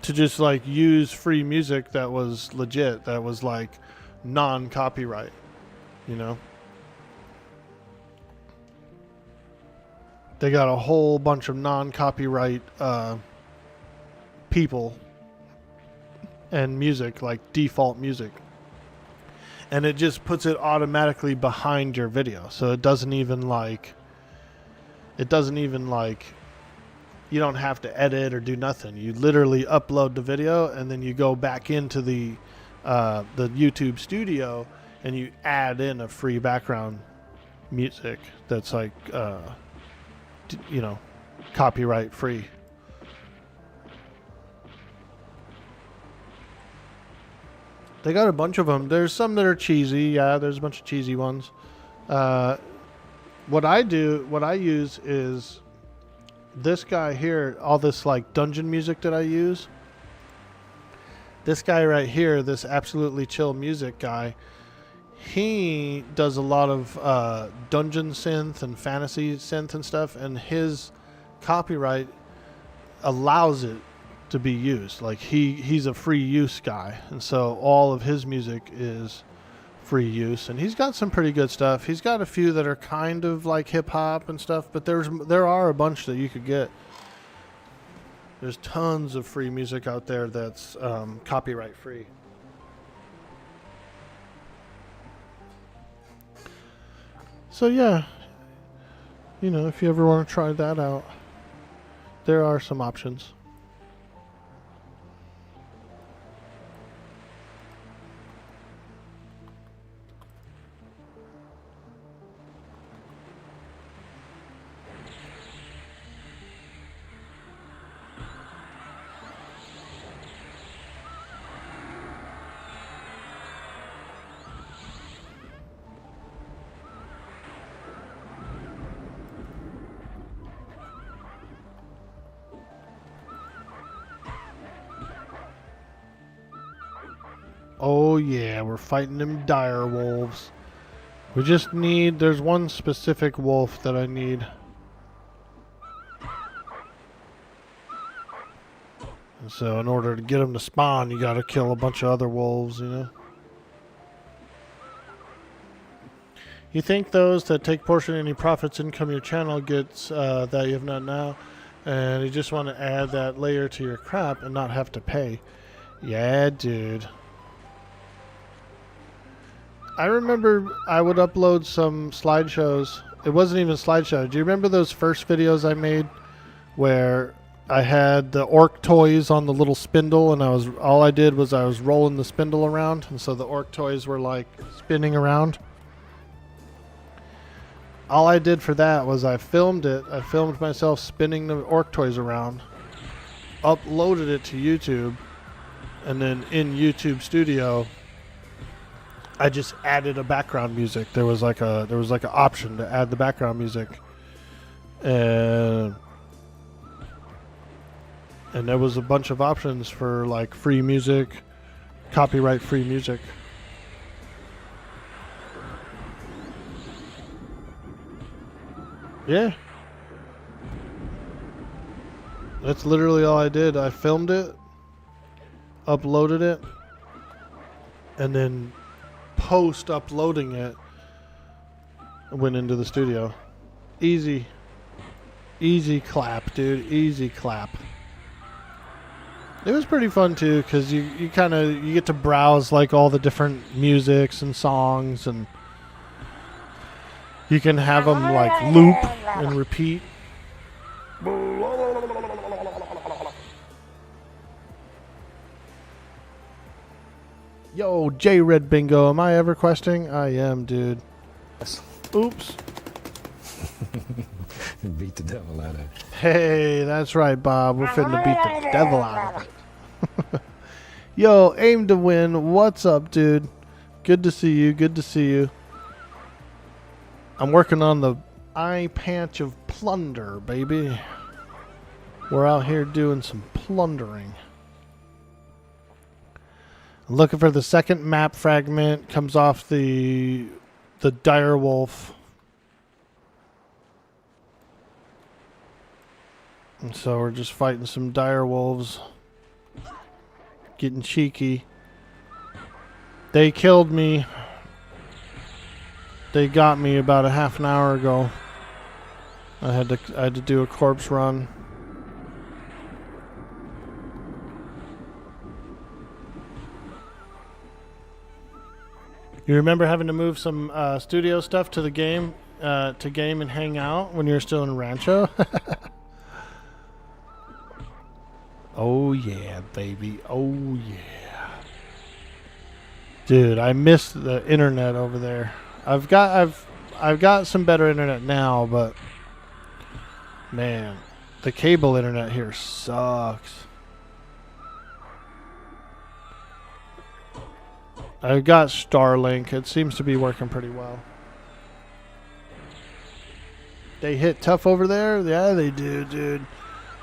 to just like use free music that was legit, that was like non-copyright, you know. They got a whole bunch of non-copyright people and music, like default music. And it just puts it automatically behind your video. So it doesn't even like, you don't have to edit or do nothing. You literally upload the video and then you go back into the YouTube studio and you add in a free background music that's like, you know, copyright free. They got a bunch of them. There's some that are cheesy. Yeah, there's a bunch of cheesy ones. What I use is this guy here, all this like dungeon music that I use. This guy right here, this absolutely chill music guy, he does a lot of dungeon synth and fantasy synth and stuff, and his copyright allows it to be used. Like he's a free use guy, and so all of his music is free use, and he's got some pretty good stuff. He's got a few that are kind of like hip hop and stuff, but there are a bunch that you could get. There's tons of free music out there that's copyright free. So yeah, you know, if you ever want to try that out, there are some options. Oh yeah, we're fighting them dire wolves. We just need, there's one specific wolf that I need. And so in order to get them to spawn, you gotta kill a bunch of other wolves, you know. You think those that take portion of any profits income your channel gets that you have not now, and you just want to add that layer to your crap and not have to pay. Yeah, dude. I remember I would upload some slideshows. It wasn't even slideshow. Do you remember those first videos I made where I had the orc toys on the little spindle, and all I did was I was rolling the spindle around, and so the orc toys were like spinning around? All I did for that was I filmed it. I filmed myself spinning the orc toys around, uploaded it to YouTube, and then in YouTube Studio I just added a background music. There was like an option to add the background music, and there was a bunch of options for like free music, copyright free music. Yeah, that's literally all I did. I filmed it, uploaded it, and then post uploading it, went into the studio. Easy clap, dude. Easy clap. It was pretty fun too, because you get to browse like all the different musics and songs, and you can have them like loop and repeat. Yo, J Red Bingo, am I ever questing? I am, dude. Oops. Beat the devil out of it. Hey, that's right, Bob. We're finna beat the devil out of it. Yo, aim to win. What's up, dude? Good to see you. Good to see you. I'm working on the eye patch of plunder, baby. We're out here doing some plundering. Looking for the second map fragment. Comes off the dire wolf. And so we're just fighting some dire wolves. getting cheeky. They killed me. They got me about a half an hour ago. I had to do a corpse run. You remember having to move some studio stuff to the game, to game and hang out when you were still in Rancho? Oh yeah, baby. Oh yeah. Dude, I missed the internet over there. I've got some better internet now, but man, the cable internet here sucks. I've got Starlink. It seems to be working pretty well. They hit tough over there? Yeah, they do, dude.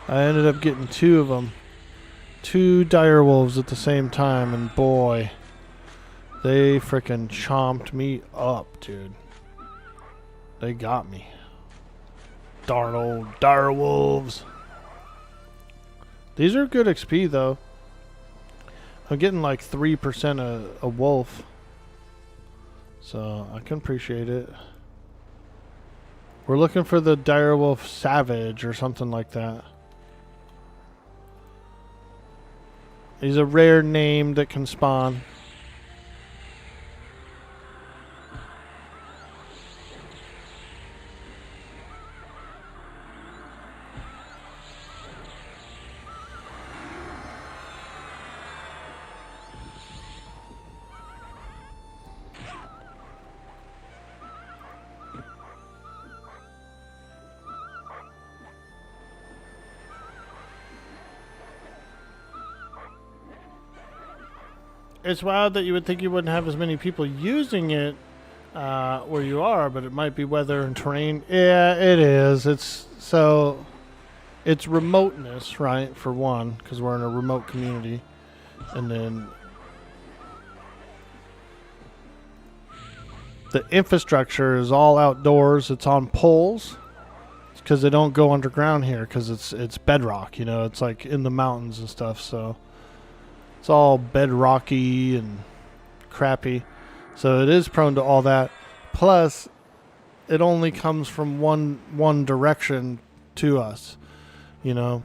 I ended up getting 2 of them. 2 dire wolves at the same time, and boy, they frickin' chomped me up, dude. They got me. Darn old dire wolves. These are good XP, though. I'm getting like 3% a wolf. So I can appreciate it. We're looking for the direwolf savage or something like that. He's a rare name that can spawn. It's wild that you would think you wouldn't have as many people using it where you are, but it might be weather and terrain. Yeah, it is. It's remoteness, right? For one, because we're in a remote community, and then the infrastructure is all outdoors. It's on poles because they don't go underground here because it's bedrock. You know, it's like in the mountains and stuff. So. It's all bedrocky and crappy. So it is prone to all that. Plus, it only comes from one direction to us, you know.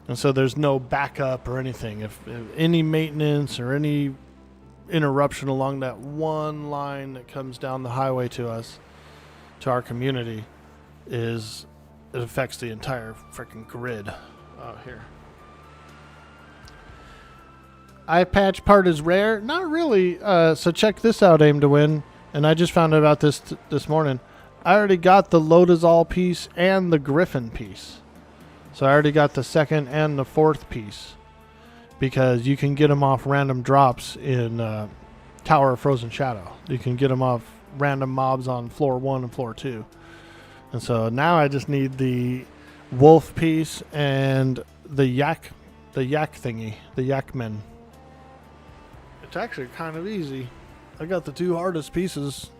And so there's no backup or anything. If any maintenance or any interruption along that one line that comes down the highway to us, to our community, it affects the entire freaking grid out here. Eye patch part is rare? Not really. So check this out, Aim to Win. And I just found out about this morning. I already got the Lodazal piece and the Griffin piece. So I already got the 2nd and the 4th piece. Because you can get them off random drops in Tower of Frozen Shadow. You can get them off random mobs on floor 1 and floor 2. And so now I just need the wolf piece and the yak thingy. The yakmen. It's actually kind of easy. I got the 2 hardest pieces.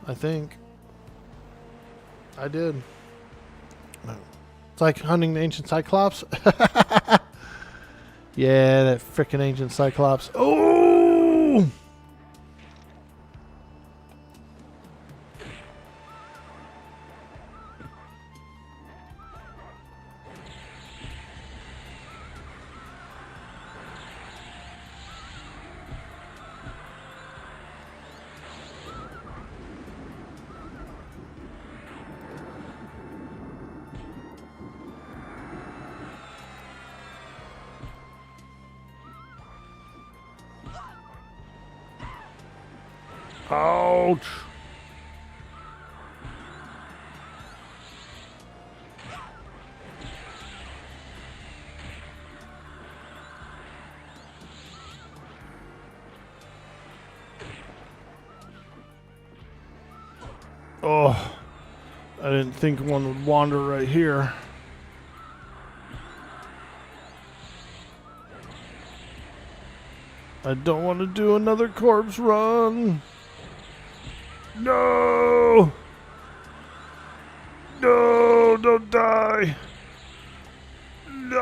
I think. I did. It's like hunting the ancient Cyclops. Yeah, that frickin' ancient Cyclops. Oh! Ouch. Oh, I didn't think one would wander right here. I don't want to do another corpse run. No! No, don't die! No!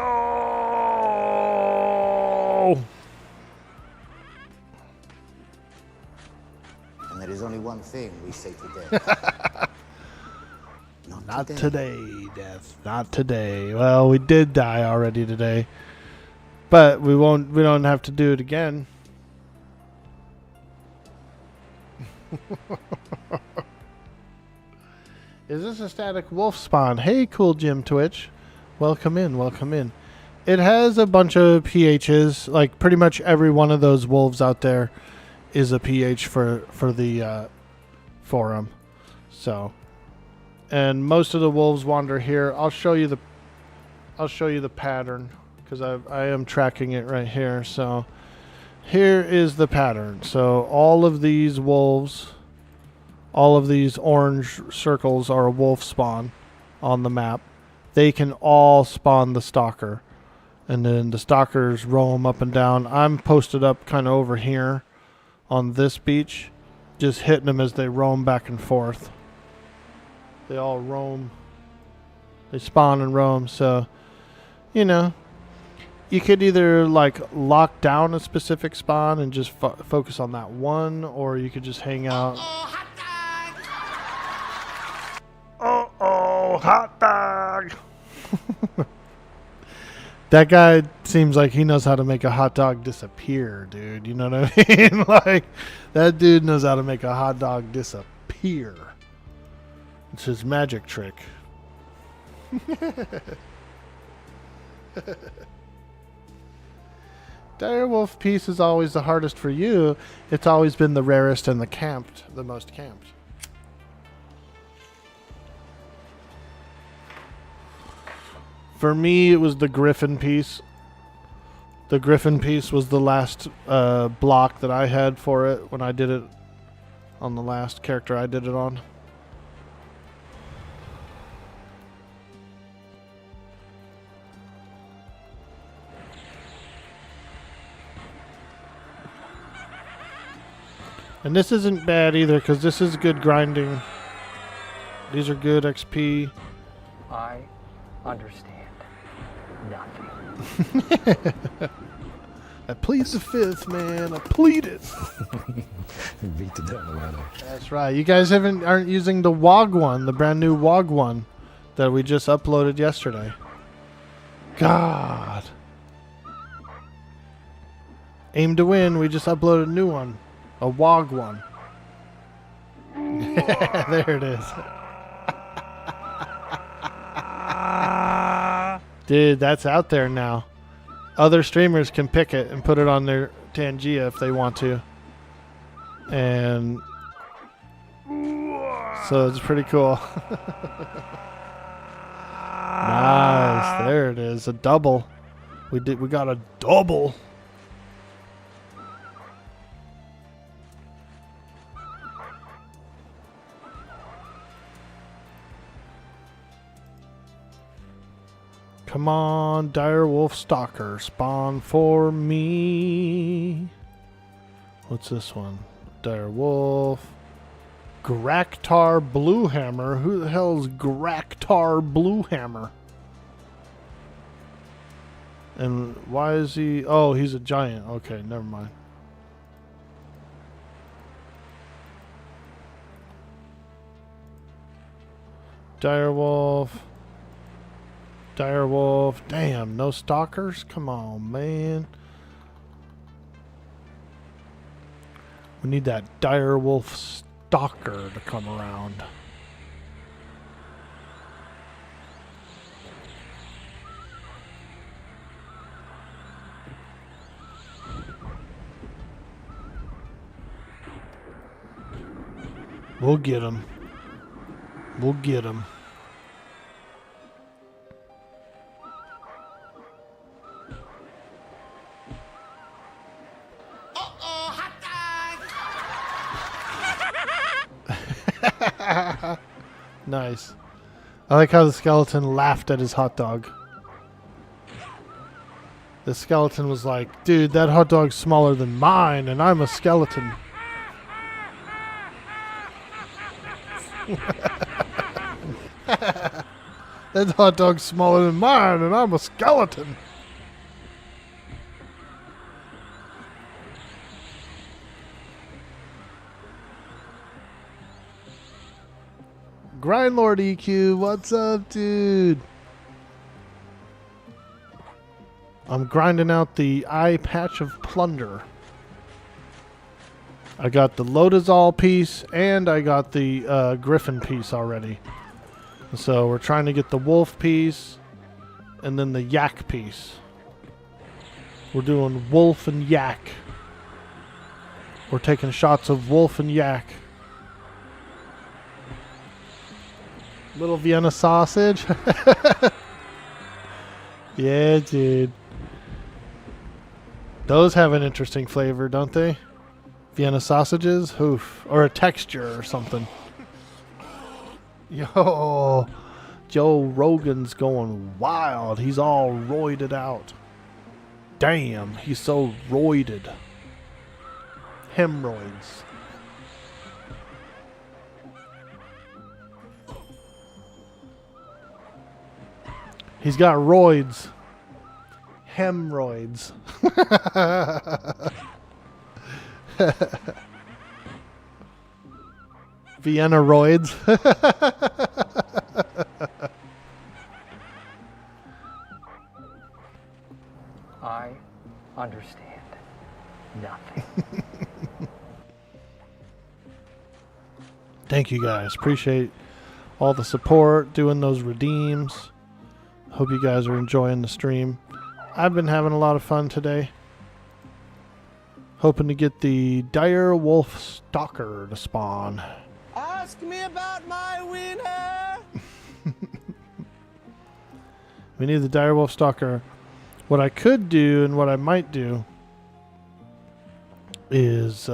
And there is only one thing we say to death. Not today, Death. Not today. Well, we did die already today. But we don't have to do it again. Is this a static wolf spawn? Hey, Cool Jim Twitch. Welcome in, welcome in. It has a bunch of PHs. Like, pretty much every one of those wolves out there is a PH for the forum. So, and most of the wolves wander here. I'll show you the pattern because I am tracking it right here. So, here is the pattern. So, all of these wolves, all of these orange circles are a wolf spawn on the map. They can all spawn the stalker. And then the stalkers roam up and down. I'm posted up kind of over here on this beach, just hitting them as they roam back and forth. They all roam. They spawn and roam. So, you know, you could either like lock down a specific spawn and just focus on that one, or you could just hang out. Uh-oh, hot dog! That guy seems like he knows how to make a hot dog disappear, dude. You know what I mean? Like, that dude knows how to make a hot dog disappear. It's his magic trick. Direwolf piece is always the hardest for you. It's always been the rarest and the most camped. For me, it was the Griffin piece. The Griffin piece was the last block that I had for it when I did it on the last character I did it on. And this isn't bad either, because this is good grinding. These are good XP. I understand nothing. I plead the fifth, man. I plead it. Beat the devil out of it. That's right. You guys aren't using the WOG one, the brand new WOG one that we just uploaded yesterday. God. Aim to win. We just uploaded a new one. A WOG one. There it is. Dude, that's out there now. Other streamers can pick it and put it on their Tangia if they want to. And so it's pretty cool. Nice. There it is. A double. We got a double. Come on, Direwolf Stalker, spawn for me. What's this one? Direwolf. Graktar Bluehammer. Who the hell is Graktar Bluehammer? And why is he... Oh, he's a giant. Okay, never mind. Direwolf. Direwolf. Damn, no stalkers? Come on, man. We need that Direwolf stalker to come around. We'll get him. We'll get him. Nice. I like how the skeleton laughed at his hot dog. The skeleton was like, dude, that hot dog's smaller than mine, and I'm a skeleton. That hot dog's smaller than mine, and I'm a skeleton. Grindlord EQ, what's up, dude? I'm grinding out the eye patch of plunder. I got the Lodazal piece and I got the Griffin piece already. So we're trying to get the wolf piece and then the yak piece. We're doing wolf and yak. We're taking shots of wolf and yak. Little Vienna sausage. Yeah, dude. Those have an interesting flavor, don't they? Vienna sausages? Oof. Or a texture or something. Yo. Joe Rogan's going wild. He's all roided out. Damn, he's so roided. Hemorrhoids. He's got roids. Hemorrhoids. Vienna roids. I understand nothing. Thank you guys. Appreciate all the support, doing those redeems. Hope you guys are enjoying the stream. I've been having a lot of fun today. Hoping to get the dire wolf stalker to spawn. Ask me about my winner. We need the dire wolf stalker. What I could do and what I might do is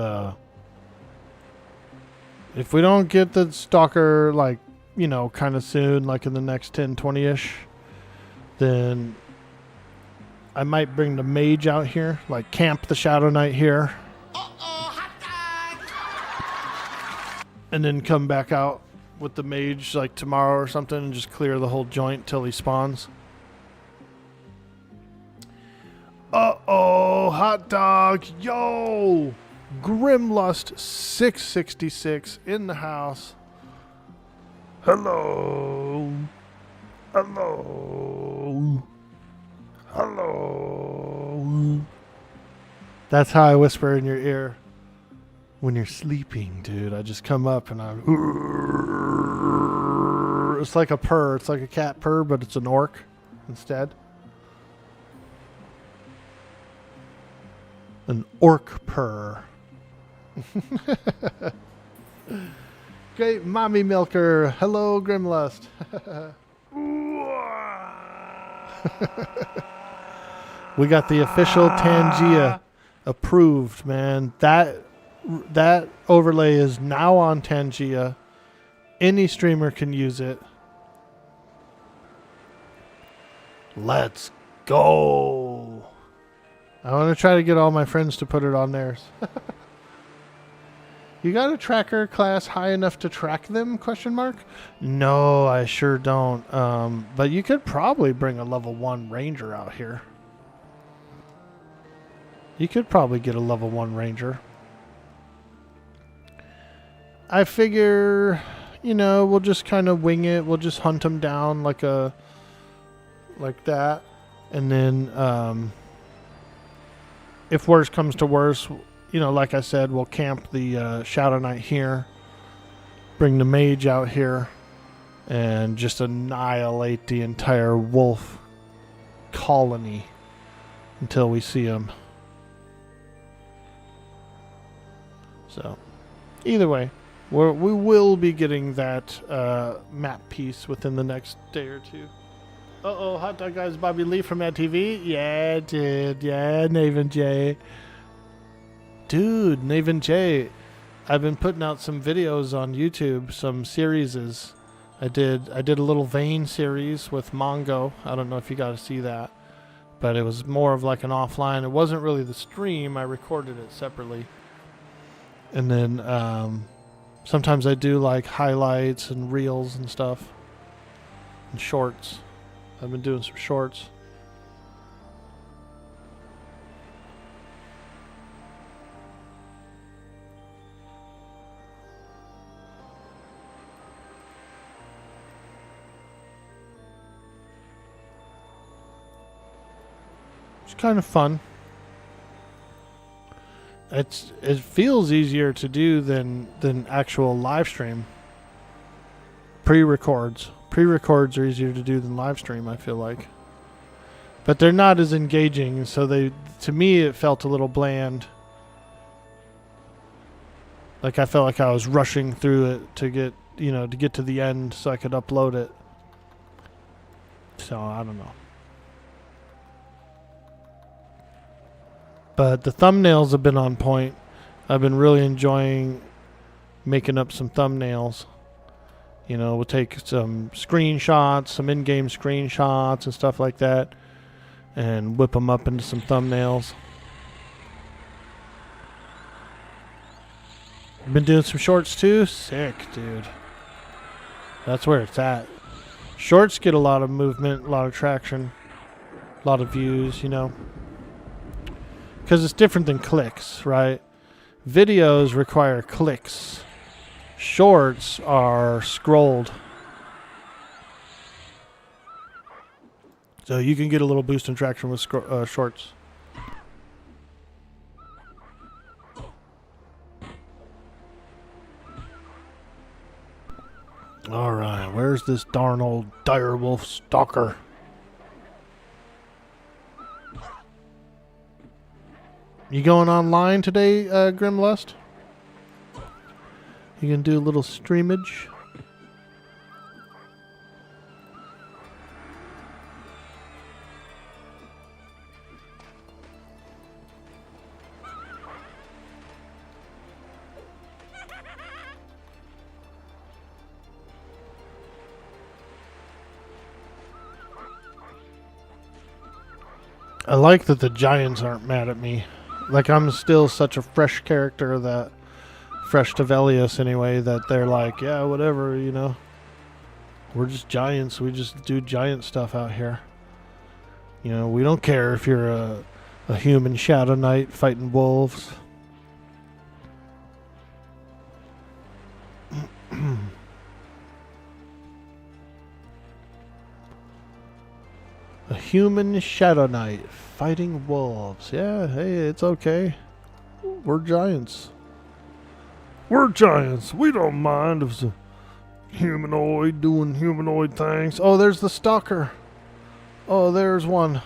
if we don't get the stalker, like, you know, kind of soon, like in the next 10, 20-ish, then I might bring the mage out here, like camp the Shadowknight here. And then come back out with the mage like tomorrow or something and just clear the whole joint till he spawns. Uh-oh, hot dog. Yo! Grimlust 666 in the house. Hello. Hello. Hello. That's how I whisper in your ear when you're sleeping, dude. I just come up and I... It's like a purr. It's like a cat purr, but it's an orc instead. An orc purr. Great mommy milker. Hello, Grimlust. We got the official Tangia approved, man. That overlay is now on Tangia. Any streamer can use it. Let's go. I want to try to get all my friends to put it on theirs. You got a tracker class high enough to track them? Question mark. No, I sure don't. But you could probably bring a level 1 ranger out here. You could probably get a level 1 ranger. I figure, you know, we'll just kind of wing it. We'll just hunt them down like that. And then if worse comes to worse, you know, like I said, we'll camp the Shadowknight here. Bring the mage out here. And just annihilate the entire wolf colony until we see them. So, either way, we will be getting that map piece within the next day or two. Uh-oh, hot dog guys, Bobby Lee from Mad TV? Yeah, dude. Yeah, Naven J. Dude, Naven J. I've been putting out some videos on YouTube, some series. I did a little Vane series with Mongo. I don't know if you got to see that. But it was more of like an offline. It wasn't really the stream. I recorded it separately. And then sometimes I do like highlights and reels and stuff. And shorts. I've been doing some shorts. kind of fun. It feels easier to do than actual live stream. Pre-records are easier to do than live stream, I feel like. But they're not as engaging, so to me it felt a little bland. Like I felt like I was rushing through it to get to the end so I could upload it. So I don't know. But the thumbnails have been on point. I've been really enjoying making up some thumbnails. You know, we'll take some screenshots, some in-game screenshots and stuff like that, and whip them up into some thumbnails. Been doing some shorts too? Sick, dude. That's where it's at. Shorts get a lot of movement, a lot of traction, a lot of views, you know. Because it's different than clicks, right? Videos require clicks. Shorts are scrolled. So you can get a little boost in traction with shorts. Alright, where's this darn old direwolf stalker? You going online today, Grimlust? You can do a little streamage? I like that the giants aren't mad at me. Like, I'm still such a fresh character that... Fresh to Velius, anyway, that they're like, yeah, whatever, you know. We're just giants. We just do giant stuff out here. You know, we don't care if you're a human Shadow Knight fighting wolves. A human Shadow Knight fighting wolves. Yeah, hey, it's okay. We're giants. We're giants. We don't mind if it's a humanoid doing humanoid things. Oh, there's the stalker. Oh, there's one.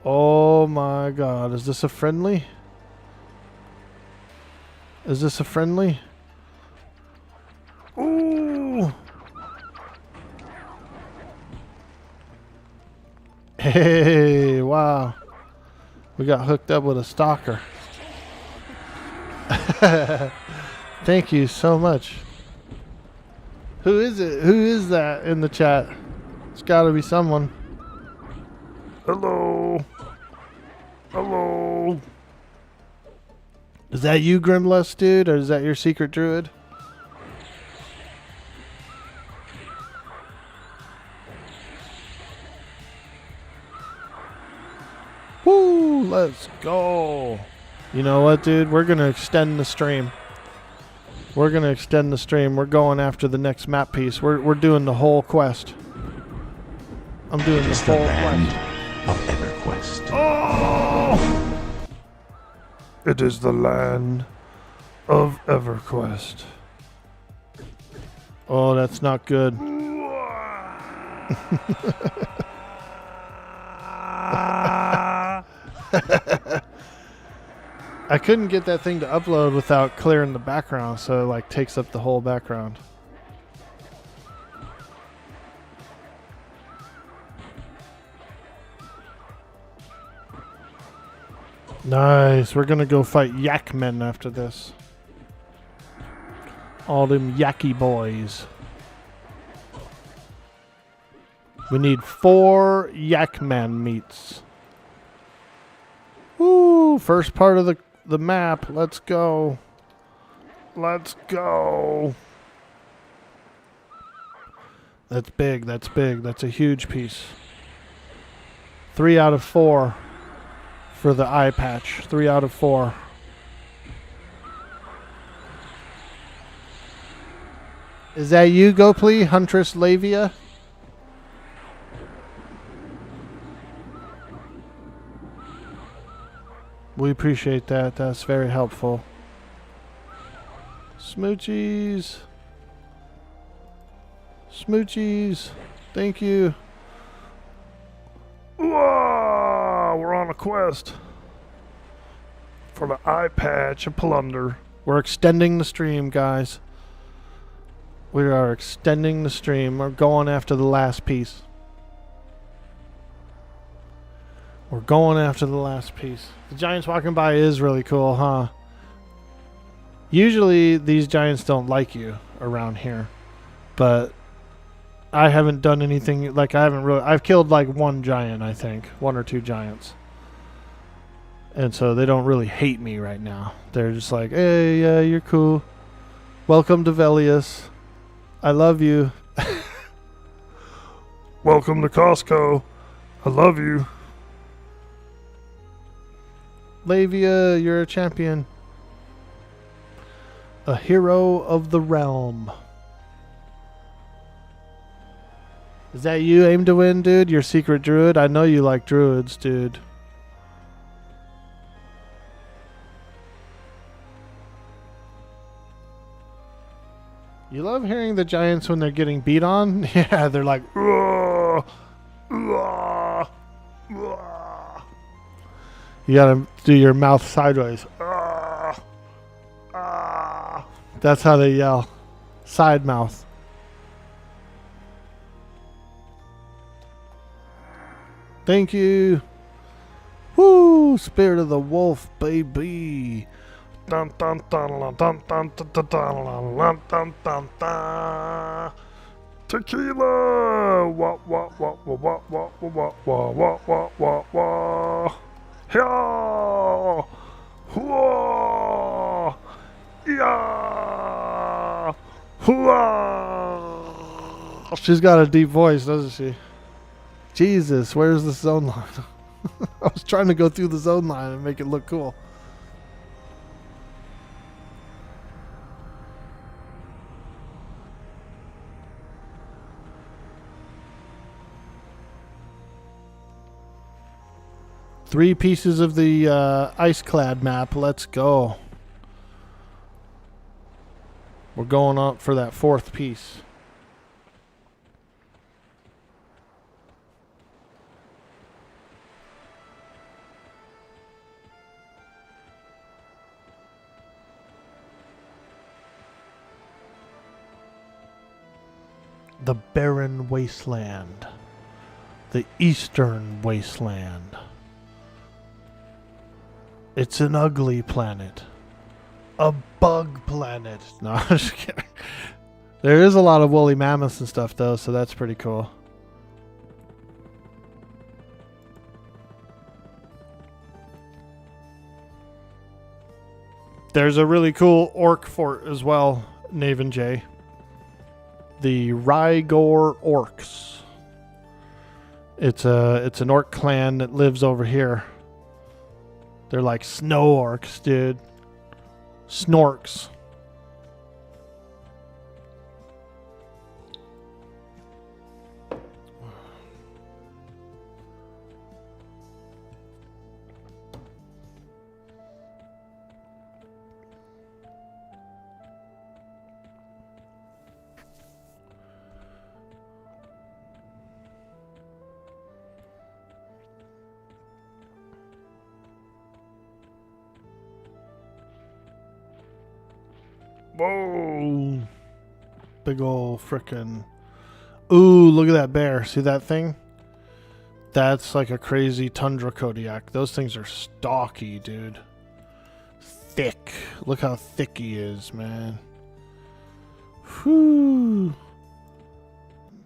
Oh my god. Is this a friendly? Is this a friendly? Ooh. Hey, wow. We got hooked up with a stalker. Thank you so much. Who is it? Who is that in the chat? It's got to be someone. Hello. Hello. Is that you, Grimlust, dude? Or is that your secret druid? Woo! Let's go. You know what, dude? We're going to extend the stream. We're going to extend the stream. We're going after the next map piece. We're doing the whole quest. I'm doing the whole quest. Of EverQuest. Oh! It is the land of EverQuest. Oh, that's not good. I couldn't get that thing to upload without clearing the background, so it like takes up the whole background. Nice. We're gonna go fight yak men after this. All them yacky boys. We need 4 yak man meats. Woo! First part of the map. Let's go. Let's go. That's big. That's big. That's a huge piece. 3 out of 4 for the eye patch. 3 out of 4. Is that you, Gopli? Huntress Lavia? We appreciate that. That's very helpful. Smoochies. Smoochies. Thank you. Whoa, we're on a quest for the eye patch of plunder. We're extending the stream, guys. We are extending the stream. We're going after the last piece. We're going after the last piece. The giants walking by is really cool, huh? Usually these giants don't like you around here. But I haven't done anything, like I've killed like one giant, I think. One or two giants. And so they don't really hate me right now. They're just like, hey, yeah, you're cool. Welcome to Velius. I love you. Welcome to Costco. I love you. Lavia, you're a champion. A hero of the realm. Is that you, aim to win, dude? Your secret druid? I know you like druids, dude. You love hearing the giants when they're getting beat on? Yeah, they're like, "Ugh, ugh, ugh." You gotta do your mouth sideways. "Ugh, ugh." That's how they yell. Side mouth. Thank you. Woo! Spirit of the wolf, baby. Dun dun dun dun dun dun dun dun dun dun dun dun. Tequila. Wah wah wah wah wah wah wah wah wah wah wah wah. Yeah. Whoa. Yeah. Whoa. She's got a deep voice, doesn't she? Jesus, where's the zone line? I was trying to go through the zone line and make it look cool. Three pieces of the ice-clad map. Let's go. We're going up for that fourth piece. The barren wasteland. The eastern wasteland. It's an ugly planet. A bug planet. No, I'm just kidding. There is a lot of woolly mammoths and stuff though, so that's pretty cool. There's a really cool orc fort as well, Naven J. The Rygor Orcs. It's an orc clan that lives over here. They're like snow orcs, dude. Snorks. Whoa. Big ol' frickin'. Ooh, look at that bear. See that thing? That's like a crazy tundra Kodiak. Those things are stocky, dude. Thick. Look how thick he is, man. Whew.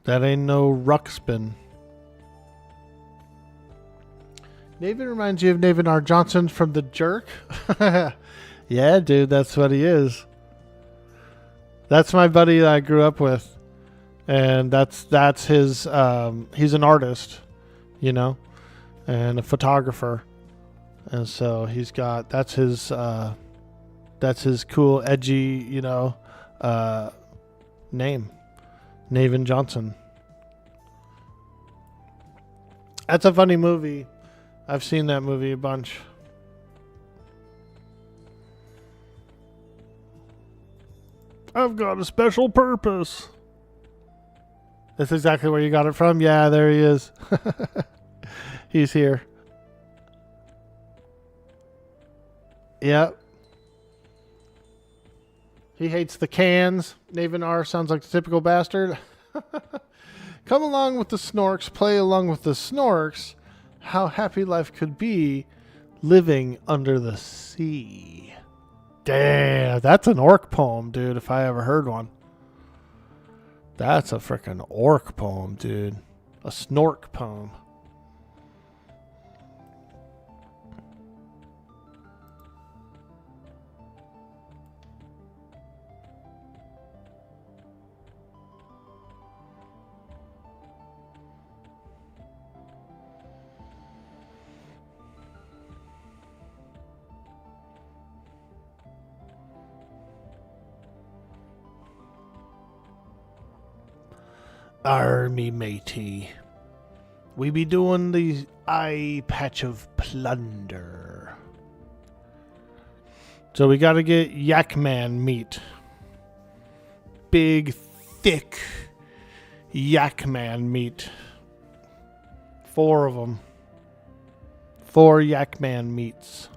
That ain't no ruckspin. Naven reminds you of Naven R. Johnson from The Jerk? Yeah, dude, that's what he is. That's my buddy that I grew up with. And that's his, he's an artist, you know, and a photographer. And so he's got, that's his cool, edgy, you know, name. Naven Johnson. That's a funny movie. I've seen that movie a bunch. I've got a special purpose. That's exactly where you got it from? Yeah, there he is. He's here. Yep. He hates the cans. Navinar sounds like the typical bastard. Come along with the snorks, play along with the snorks. How happy life could be living under the sea. Damn, that's an orc poem, dude, if I ever heard one. That's a freaking orc poem, dude. A snork poem. Army matey. We be doing the eye patch of plunder. So we gotta get Yak Man meat. Big, thick Yak Man meat. 4 of them. 4 Yak Man meats.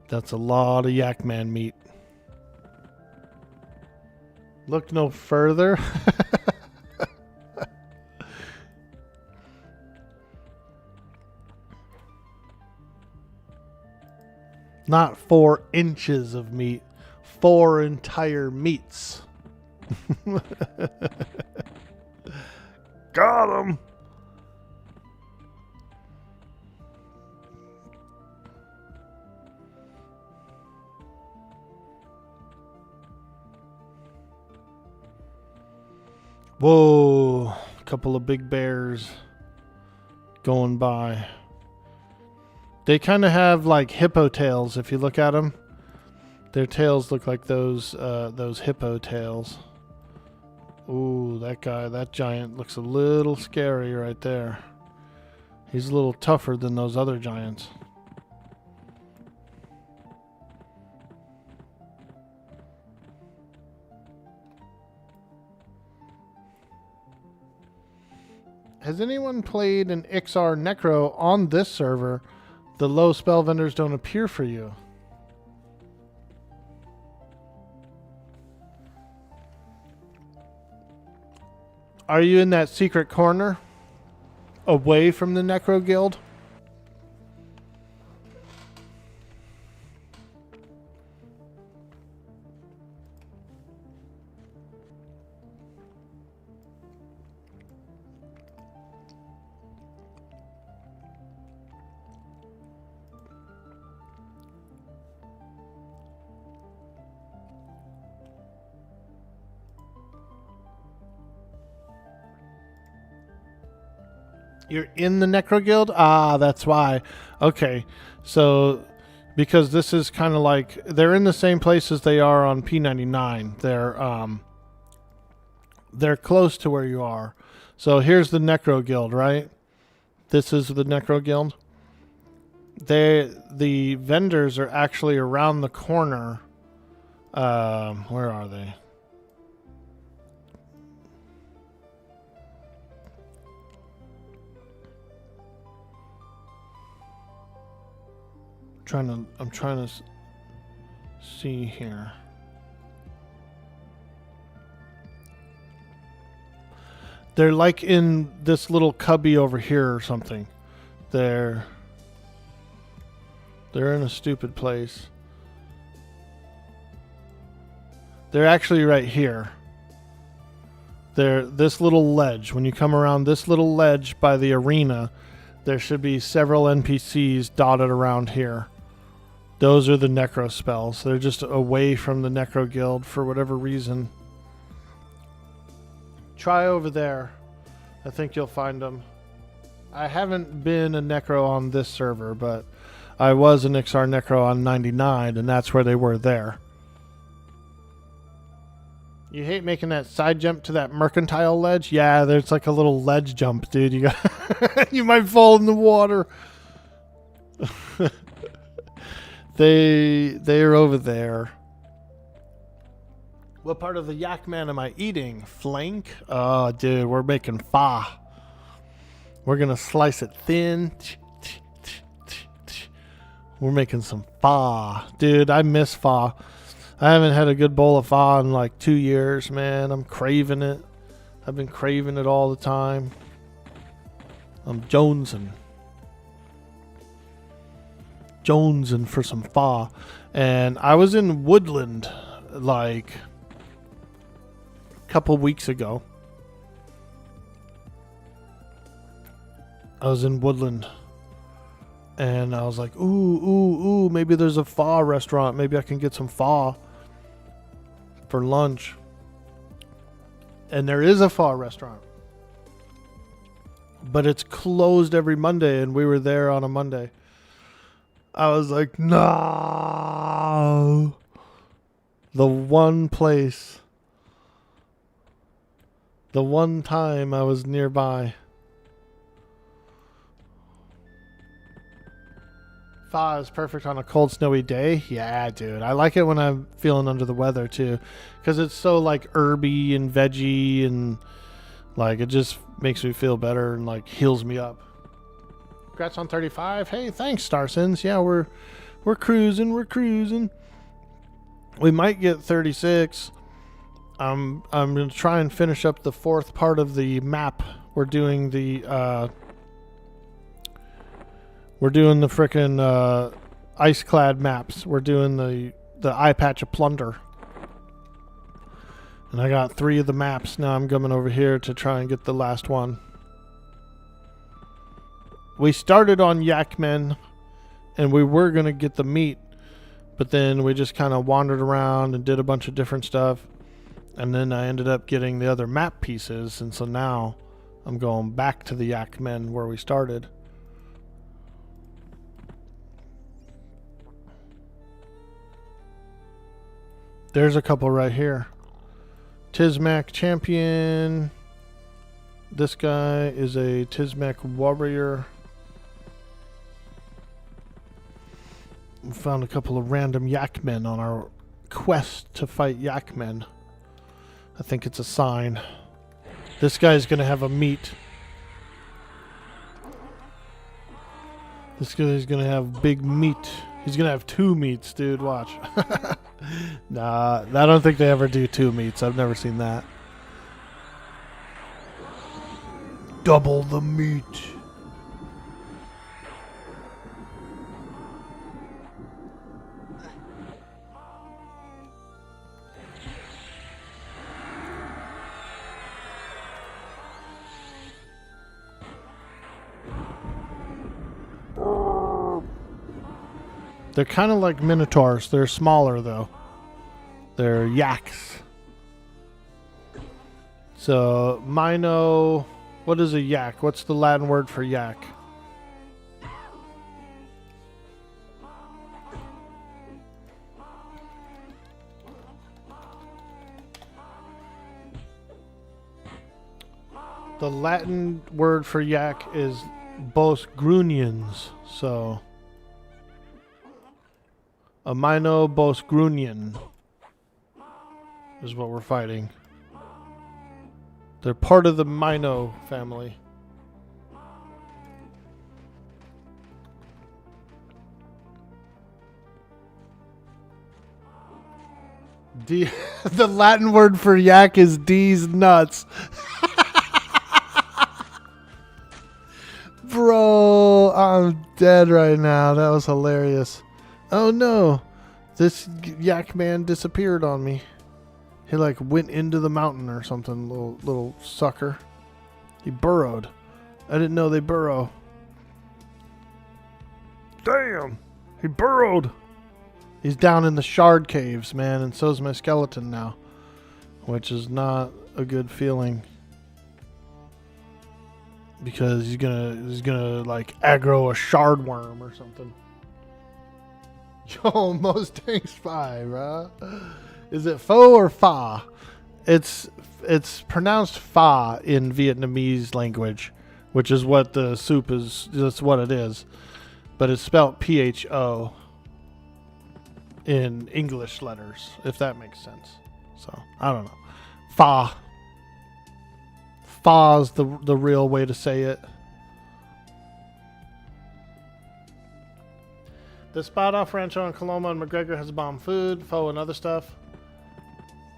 That's a lot of Yak Man meat. Look no further. Not 4 inches of meat. 4 entire meats. Got him. Whoa, a couple of big bears going by. They kind of have like hippo tails if you look at them. Their tails look like those hippo tails. Ooh, that guy, that giant looks a little scary right there. He's a little tougher than those other giants. Has anyone played an XR Necro on this server? The low spell vendors don't appear for you. Are you in that secret corner? Away from the Necro Guild? You're in the Necro Guild? Ah, that's why. Okay. So, because this is kind of like, they're in the same place as they are on P99. They're close to where you are. So here's the Necro Guild, right? This is the Necro Guild. The vendors are actually around the corner. Where are they? I'm trying to see here. They're like in this little cubby over here or something. They're in a stupid place. They're actually right here. They're this little ledge. When you come around this little ledge by the arena, there should be several NPCs dotted around here. Those are the Necro spells. They're just away from the Necro Guild for whatever reason. Try over there. I think you'll find them. I haven't been a Necro on this server, but I was an XR Necro on 99, and that's where they were there. You hate making that side jump to that mercantile ledge? Yeah, there's like a little ledge jump, dude. You might fall in the water. They're over there. What part of the yak man am I eating? Flank? Oh, dude, we're making pho. We're gonna slice it thin. We're making some pho. Dude, I miss pho. I haven't had a good bowl of pho in like 2 years, man. I'm craving it. I've been craving it all the time. I'm jonesing for some pho. And I was in Woodland like a couple weeks ago. I was in Woodland. And I was like, ooh, maybe there's a pho restaurant. Maybe I can get some pho for lunch. And there is a pho restaurant. But it's closed every Monday, and we were there on a Monday. I was like, no. The one place. The one time I was nearby. Pho is perfect on a cold, snowy day. Yeah, dude. I like it when I'm feeling under the weather, too. Because it's so, like, herby and veggie and, like, it just makes me feel better and, like, heals me up. Congrats on 35. Hey, thanks, Starsons. Yeah, we're cruising. We're cruising. We might get 36. I'm going to try and finish up the fourth part of the map. We're doing the, frickin' ice-clad maps. We're doing the eye patch of plunder. And I got 3 of the maps. Now I'm coming over here to try and get the last one. We started on Yakmen, and we were going to get the meat. But then we just kind of wandered around and did a bunch of different stuff. And then I ended up getting the other map pieces. And so now I'm going back to the Yakmen where we started. There's a couple right here. Tizmac champion. This guy is a Tizmac warrior. We found a couple of random Yakmen on our quest to fight Yakmen. I think it's a sign. This guy's gonna have a meat. This guy's gonna have big meat. He's gonna have 2 meats, dude. Watch. Nah, I don't think they ever do 2 meats. I've never seen that. Double the meat. They're kind of like minotaurs. They're smaller, though. They're yaks. So, Mino... What is a yak? What's the Latin word for yak? The Latin word for yak is bosgrunians. So... A Mino bosgrunian is what we're fighting. They're part of the Mino family. The Latin word for yak is D's nuts. Bro, I'm dead right now. That was hilarious. Oh no, this yak man disappeared on me. He like went into the mountain or something, little sucker. He burrowed. I didn't know they burrow. Damn, he burrowed. He's down in the shard caves, man, and so's my skeleton now, which is not a good feeling. Because he's gonna like aggro a shard worm or something. Yo, Mustang's 5, bro. Is it pho or fa? It's pronounced fa in Vietnamese language, which is what the soup is. That's what it is, but it's spelled PHO. in English letters, if that makes sense. So, I don't know. Fa. Fa's the real way to say it. The spot off Rancho and Coloma and McGregor has bomb food, pho, and other stuff.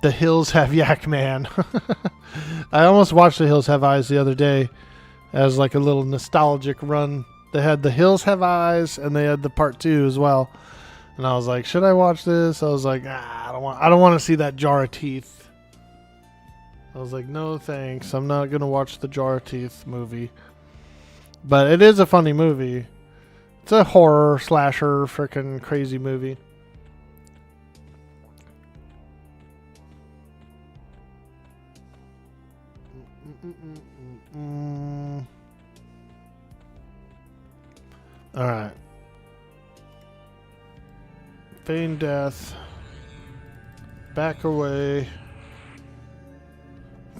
The Hills Have Yak Man. I almost watched The Hills Have Eyes the other day as like a little nostalgic run. They had The Hills Have Eyes and they had the part 2 as well. And I was like, should I watch this? I was like, I don't want to see that jar of teeth. I was like, no thanks. I'm not going to watch the jar of teeth movie. But it is a funny movie. It's a horror slasher freaking crazy movie. All right. Feign death. Back away.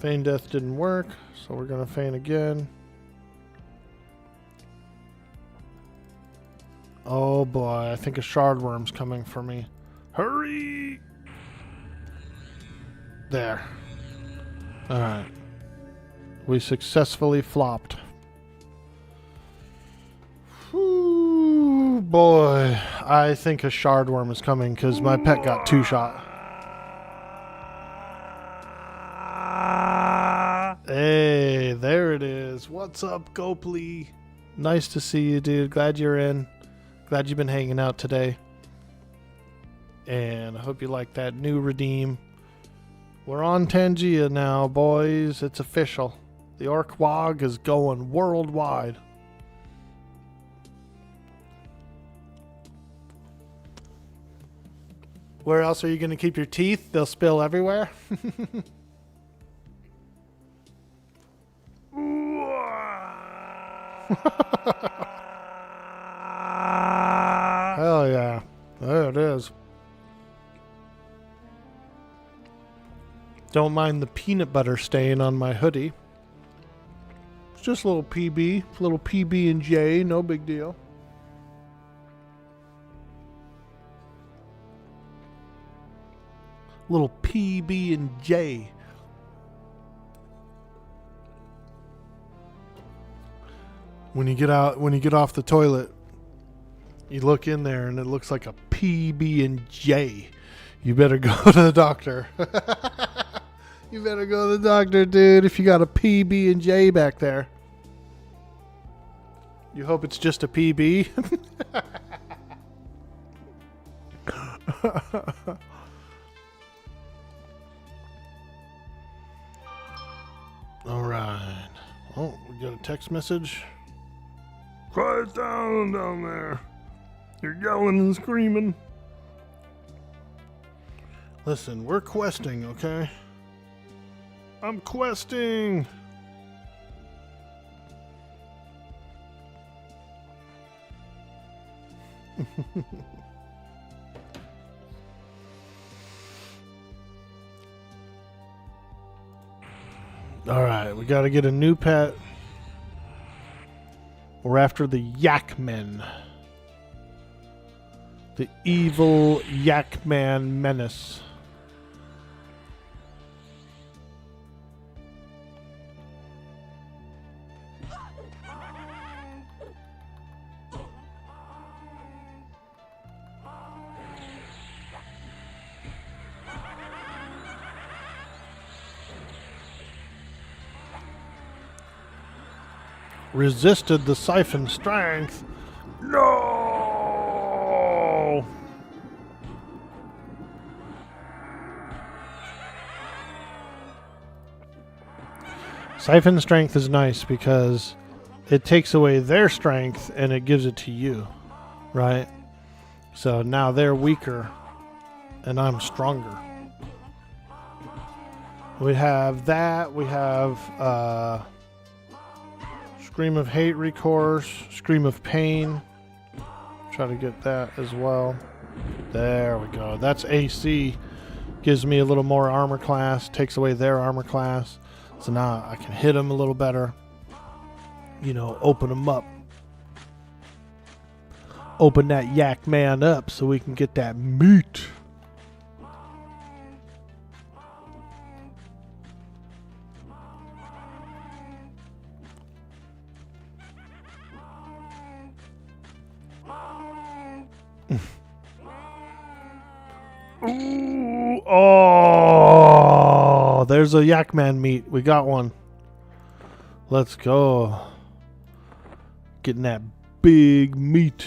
Feign death didn't work, so we're gonna feign again. Oh boy, I think a shardworm's coming for me. Hurry! There. Alright. We successfully flopped. Whew, boy. I think a shardworm is coming because my pet got 2-shot. Hey, there it is. What's up, Gopley? Nice to see you, dude. Glad you're in. Glad you've been hanging out today. And I hope you like that new redeem. We're on Tangia now, boys. It's official. The Orkwog is going worldwide. Where else are you going to keep your teeth? They'll spill everywhere. Hell yeah. There it is. Don't mind the peanut butter stain on my hoodie. It's just a little PB and J, no big deal. Little PB and J. When you get off the toilet, you look in there and it looks like a PB and J. You better go to the doctor. You better go to the doctor, dude, if you got a PB and J back there. You hope it's just a PB. All right. Oh, we got a text message. Quiet down there. You're yelling and screaming. Listen, we're questing, okay? I'm questing. All right, we got to get a new pet. We're after the Yakmen. The evil Yakman menace. Resisted the siphon strength. No! Siphon strength is nice because it takes away their strength and it gives it to you, right? So now they're weaker and I'm stronger. We have that. We have Scream of Hate recourse, Scream of Pain. Try to get that as well. There we go. That's AC. Gives me a little more armor class, takes away their armor class. So now I can hit them a little better. You know, open them up. open that yak man up so we can get that meat. Ooh, Oh, there's a yak man meat. We got one. Let's go. Getting that big meat.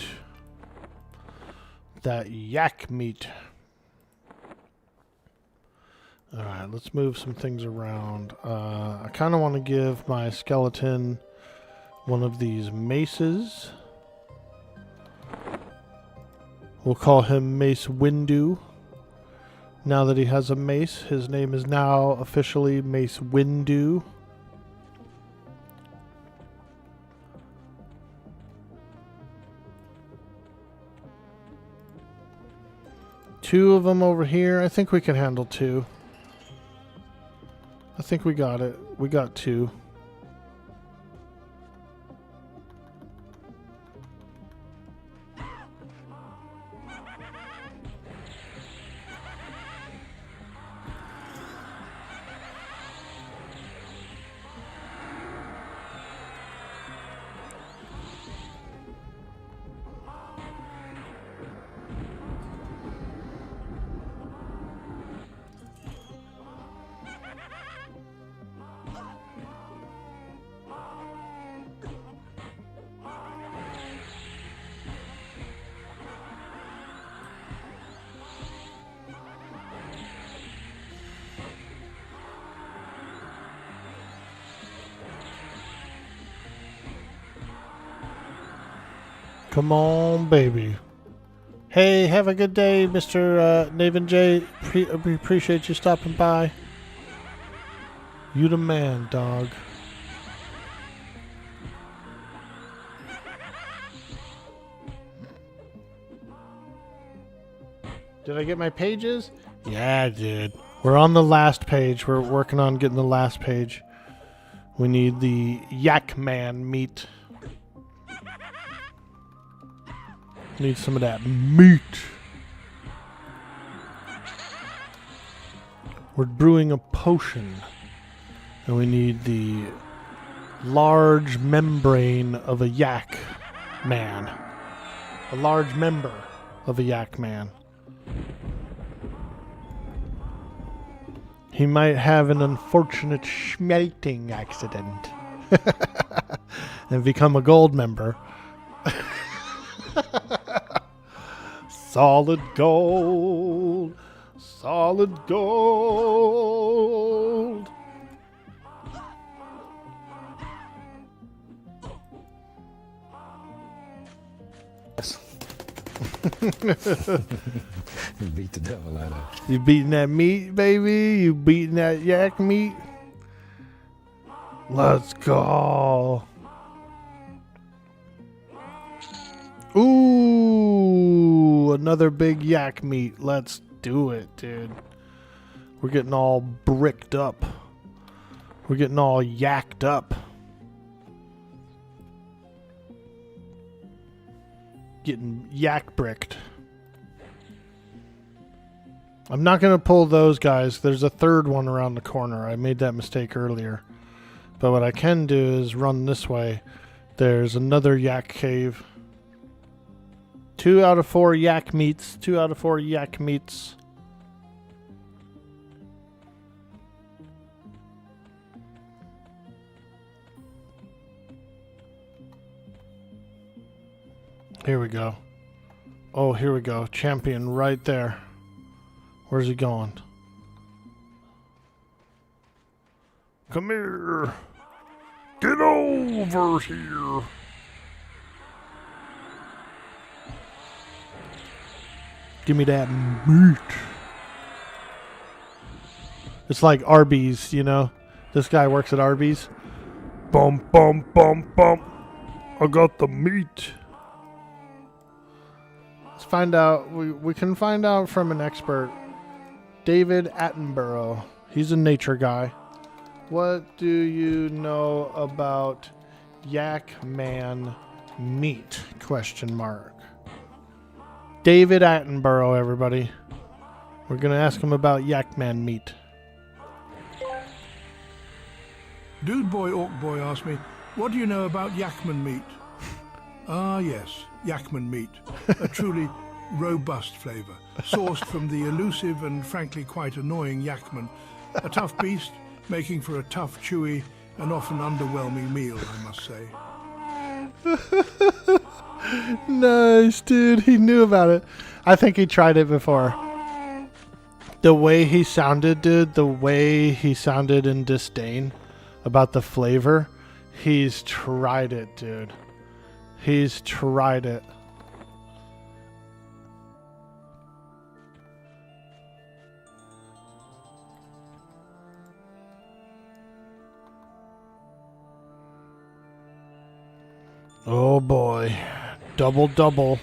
That yak meat. Alright, let's move some things around. I kind of want to give my skeleton one of these maces. We'll call him Mace Windu. Now that he has a mace, his name is now officially Mace Windu. Two of them over here. I think we can handle two. I think we got it. We got two. Come on, baby. Hey, have a good day, Mr. Naven J. We appreciate you stopping by. You the man, dog. Did I get my pages? Yeah, I did. We're on the last page. We're working on getting the last page. We need the yak man meat. Need some of that meat. We're brewing a potion. And we need the large membrane of a yak man. A large member of a yak man. He might have an unfortunate smelting accident. And become a gold member. Solid gold, solid gold. You beat the devil out of it. You beating that meat, baby? You beating that yak meat? Let's go. Ooh, another big yak meat. Let's do it, dude. We're getting all bricked up. We're getting all yacked up. Getting yak bricked. I'm not going to pull those guys. There's a third one around the corner. I made that mistake earlier. But what I can do is run this way. There's another yak cave. 2 out of 4 yak meats. 2 out of 4 yak meats. Here we go. Oh, here we go. Champion right there. Where's he going? come here. Get over here. Give me that meat. It's like Arby's, you know? This guy works at Arby's. Bum, bum, bum, bum. I got the meat. Let's find out. We can find out from an expert. David Attenborough. He's a nature guy. What do you know about yak man meat? Question mark. David Attenborough, everybody. We're going to ask him about Yakman meat. Dude Boy Orc Boy asked me, what do you know about Yakman meat? Ah, yes, Yakman meat. A truly robust flavour, sourced from the elusive and frankly quite annoying Yakman. A tough beast, making for a tough, chewy, and often underwhelming meal, I must say. Nice, dude. He knew about it. I think he tried it before. The way he sounded, dude, the way he sounded in disdain about the flavor, he's tried it, dude. He's tried it. Oh boy. Double double.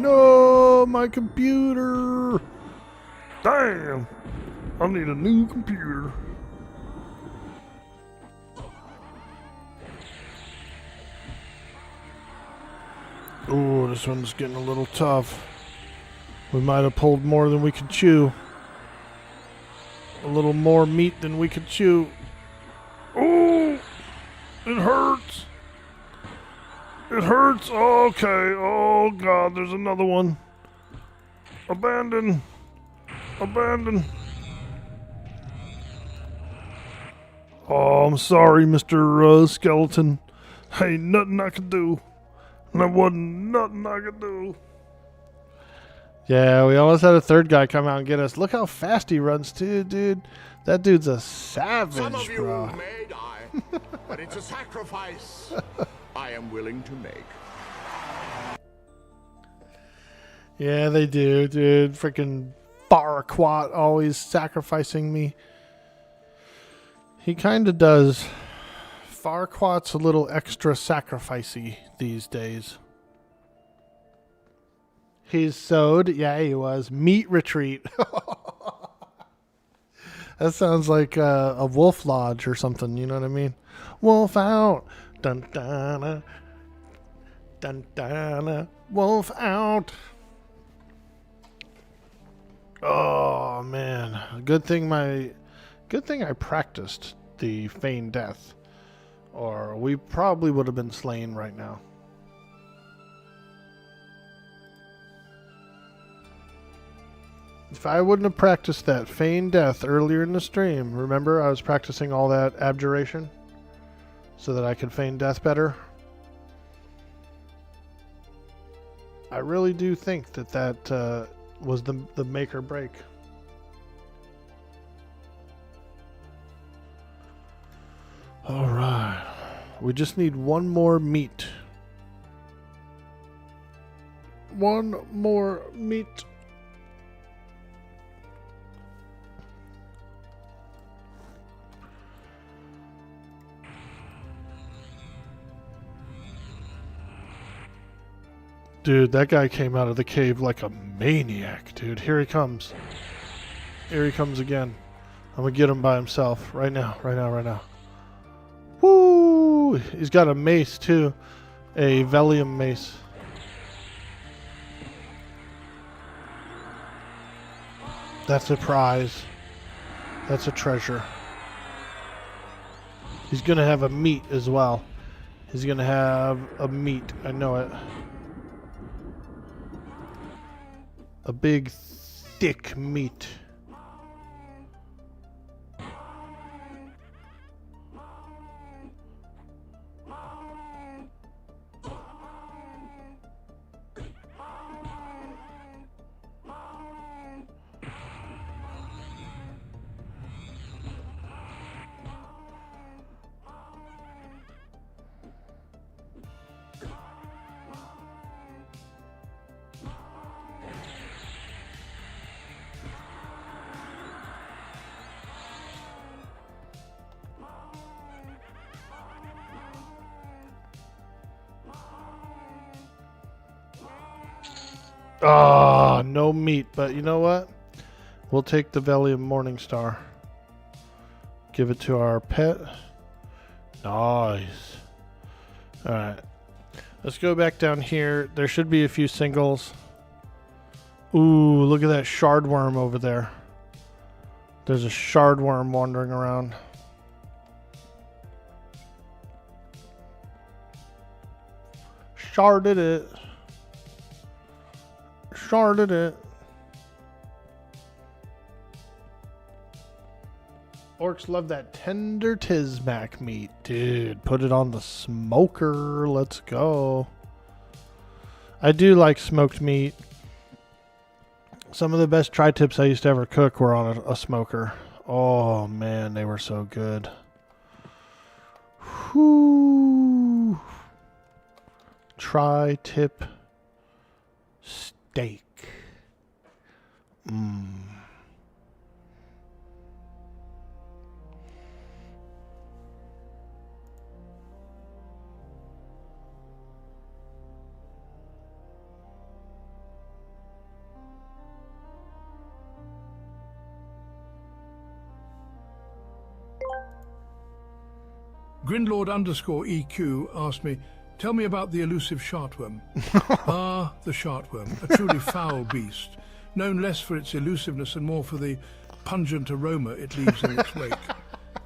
No, my computer. Damn! I need a new computer. Ooh, this one's getting a little tough. We might have pulled more than we could chew. A little more meat than we could chew. Ooh! It hurts! It hurts! Okay, oh god, there's another one. Abandon! Abandon! Oh, I'm sorry, Mr. Skeleton. Ain't nothing I could do. And there wasn't nothing I could do. Yeah, we almost had a third guy come out and get us. Look how fast he runs too, dude. That dude's a savage, Some of you bro. may die, but it's a sacrifice I am willing to make. Yeah, they do, dude. Freaking Farquaad always sacrificing me. He kind of does. Farquaad's a little extra sacrificey these days. He's sewed. Yeah, he was. Meat retreat. That sounds like a wolf lodge or something. You know what I mean? Wolf out. Dun dun dun dun. Wolf out. Oh man, good thing I practiced the feign death, or we probably would have been slain right now. If I wouldn't have practiced that feign death earlier in the stream, remember I was practicing all that abjuration so that I could feign death better. I really do think that was the make or break. All right, we just need one more meat. One more meat. Dude, that guy came out of the cave like a maniac, dude. Here he comes. Here he comes again. I'm gonna get him by himself right now, right now, right now. Woo! He's got a mace too. A Velium mace. That's a prize. That's a treasure. He's gonna have a meat as well. He's gonna have a meat. I know it. A big, thick meat. Ah, no meat, but you know what? We'll take the Valium Morningstar. Give it to our pet. Nice. Alright. Let's go back down here. There should be a few singles. Ooh, look at that shard worm over there. There's a shard worm wandering around. Sharded it. Sharded it. Orcs love that tender Tismac meat. Dude, put it on the smoker. Let's go. I do like smoked meat. Some of the best tri-tips I used to ever cook were on a smoker. Oh, man, they were so good. Whew. Tri-tip steak. Mmm. Grinlord_EQ asked me, tell me about the elusive shartworm. Ah, the shartworm, a truly foul beast, known less for its elusiveness and more for the pungent aroma it leaves in its wake.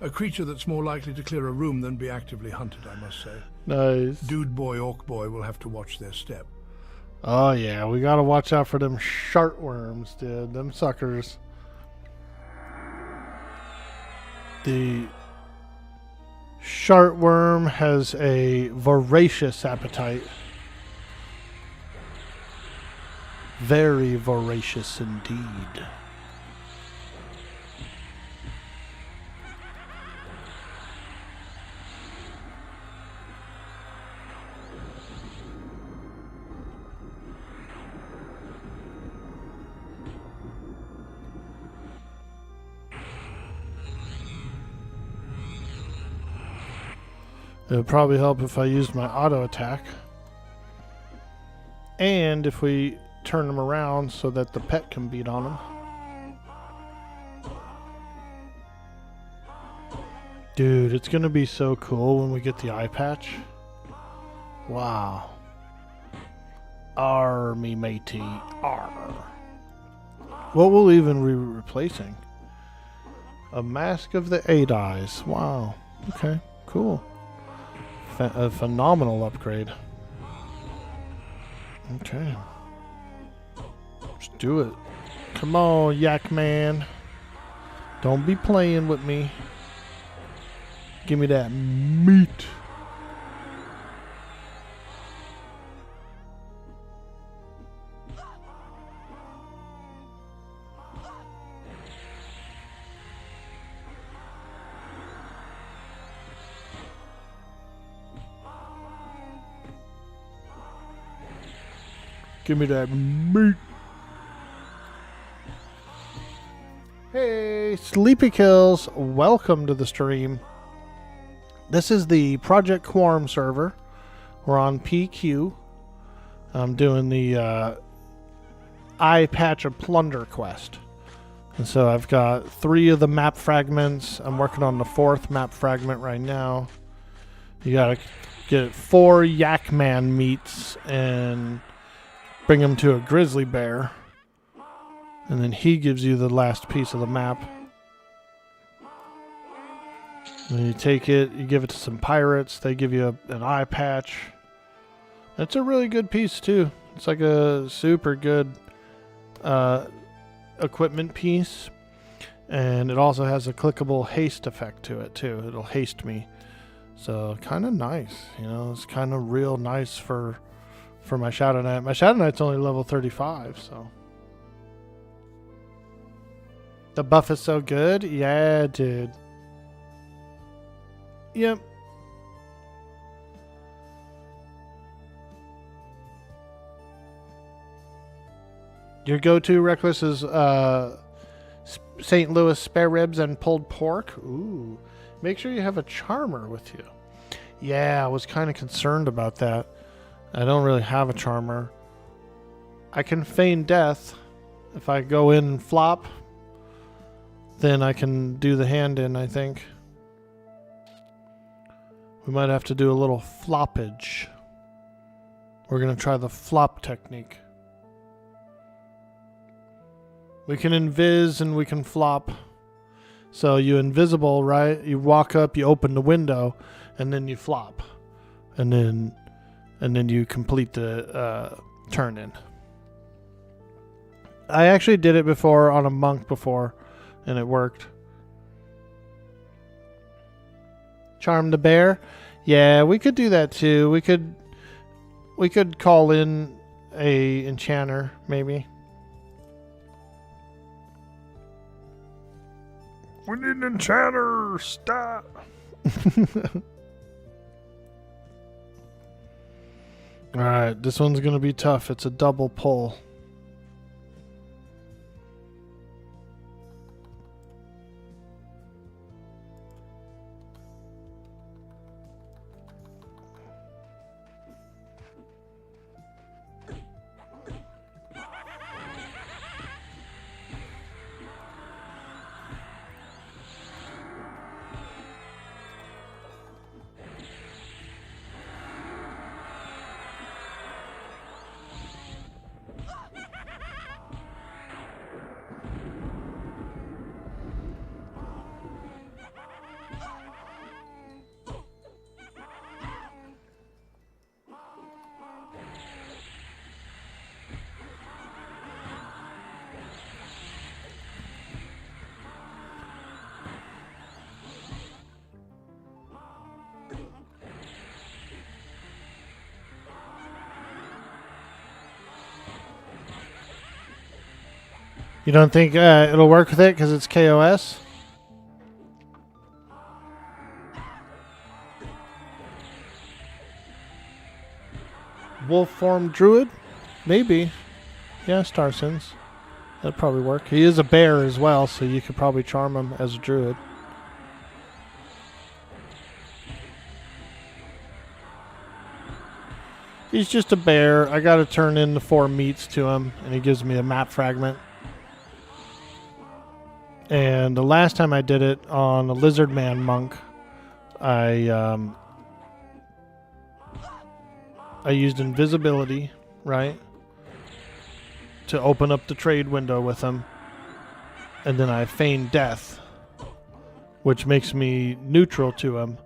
A creature that's more likely to clear a room than be actively hunted, I must say. Nice. Dude boy, orc boy will have to watch their step. Oh, yeah, we gotta watch out for them shartworms, dude. Them suckers. The shartworm has a voracious appetite. Very voracious indeed. It would probably help if I used my auto attack. And if we turn them around so that the pet can beat on them. Dude, it's going to be so cool when we get the eye patch. Wow. Army matey. Arr. What will even be replacing? A Mask of the Eight Eyes. Wow. Okay, cool. A phenomenal upgrade. Okay. Let's do it. Come on, Yak Man. Don't be playing with me. Give me that meat. Give me that meat. Hey, Sleepy Kills. Welcome to the stream. This is the Project Quarm server. We're on PQ. I'm doing the Eye Patch of Plunder quest. And so I've got 3 of the map fragments. I'm working on the 4th map fragment right now. You gotta get 4 Yak Man meats and bring him to a grizzly bear, and then he gives you the last piece of the map. And you take it, you give it to some pirates, they give you an eye patch. It's a really good piece too. It's like a super good equipment piece, and it also has a clickable haste effect to it too. It'll haste me, so kind of nice. You know, it's kind of real nice for my Shadowknight. My Shadowknight's only level 35, so. The buff is so good? Yeah, dude. Yep. Your go-to Reckless is St. Louis spare ribs and pulled pork? Ooh. Make sure you have a charmer with you. Yeah, I was kind of concerned about that. I don't really have a charmer. I can feign death. If I go in and flop, then I can do the hand in, I think. We might have to do a little floppage. We're going to try the flop technique. We can invis and we can flop. So you invisible, right? You walk up, you open the window, and then you flop. And then you complete the turn in. I actually did it before on a monk before, and it worked. Charm the bear? Yeah, we could do that too. We could call in a enchanter, maybe. We need an enchanter. Stop. Alright, this one's gonna be tough. It's a double pull. You don't think it'll work with it because it's KOS? Wolf form druid? Maybe. Yeah, Starsons. That'd probably work. He is a bear as well, so you could probably charm him as a druid. He's just a bear. I gotta turn in the 4 meats to him, and he gives me a map fragment. And the last time I did it on a lizard man monk, I used invisibility, right, to open up the trade window with him, and then I feigned death, which makes me neutral to him,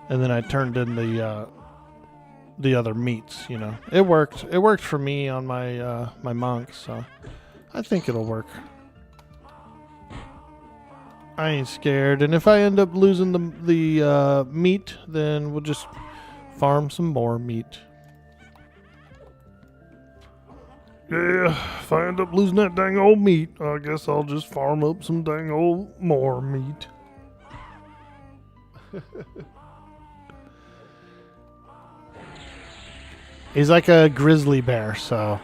and then I turned in the other meats. You know, it worked. It worked for me on my my monks, so I think it'll work. I ain't scared, and if I end up losing the meat, then we'll just farm some more meat. Yeah, if I end up losing that dang old meat, I guess I'll just farm up some dang old more meat. He's like a grizzly bear, so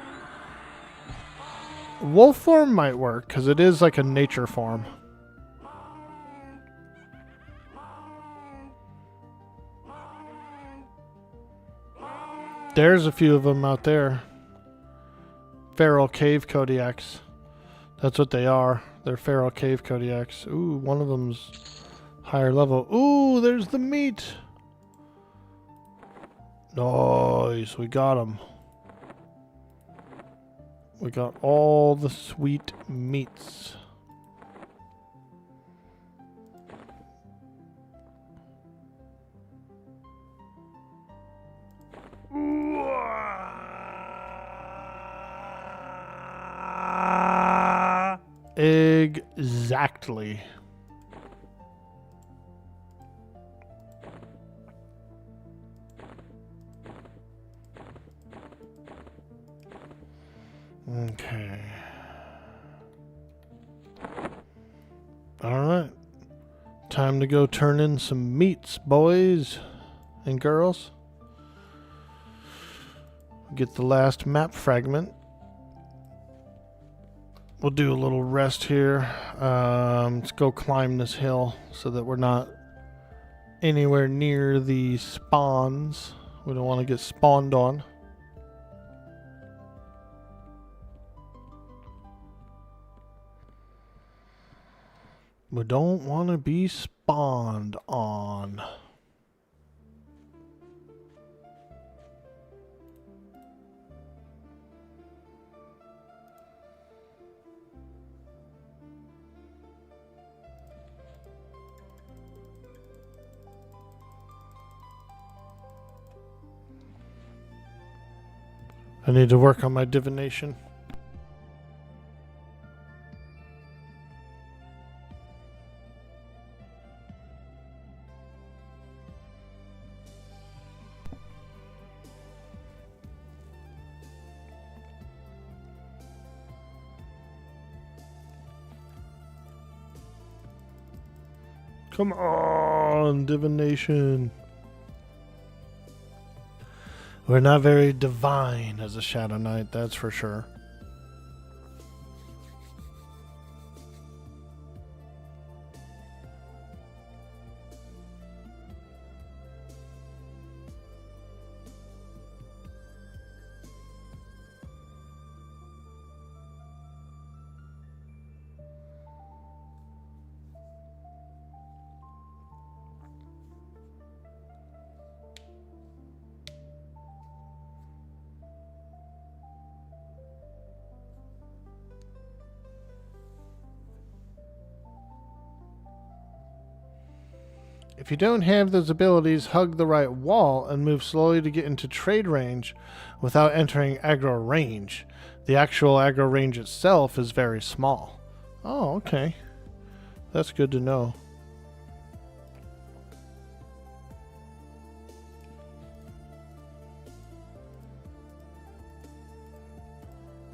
wolf form might work because it is like a nature form. There's a few of them out there. Feral cave Kodiaks. That's what they are. They're feral cave Kodiaks. Ooh, one of them's higher level. Ooh, there's the meat. Nice, we got him. We got all the sweet meats. Exactly. Okay. All right. Time to go turn in some meats, boys and girls. Get the last map fragment. We'll do a little rest here. Let's go climb this hill so that we're not anywhere near the spawns. We don't want to get spawned on. We don't want to be spawned on. I need to work on my divination. Come on, divination. We're not very divine as a Shadowknight, that's for sure. If you don't have those abilities, hug the right wall and move slowly to get into trade range without entering aggro range. The actual aggro range itself is very small. Oh, okay. That's good to know.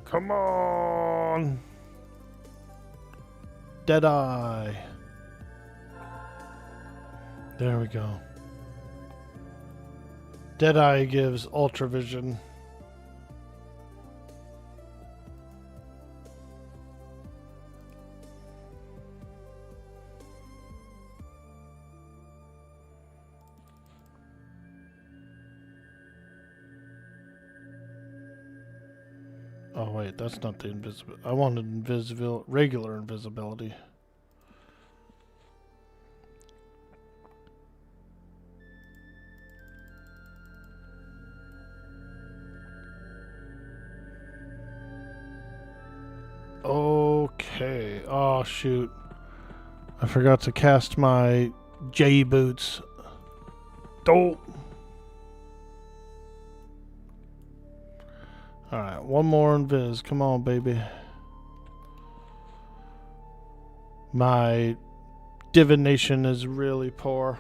Come on. Deadeye. There we go. Deadeye gives Ultra Vision. Oh wait, that's not the invisible. I wanted regular invisibility. Okay. Oh shoot. I forgot to cast my J boots. Dope. Alright, one more invis. Come on, baby. My divination is really poor.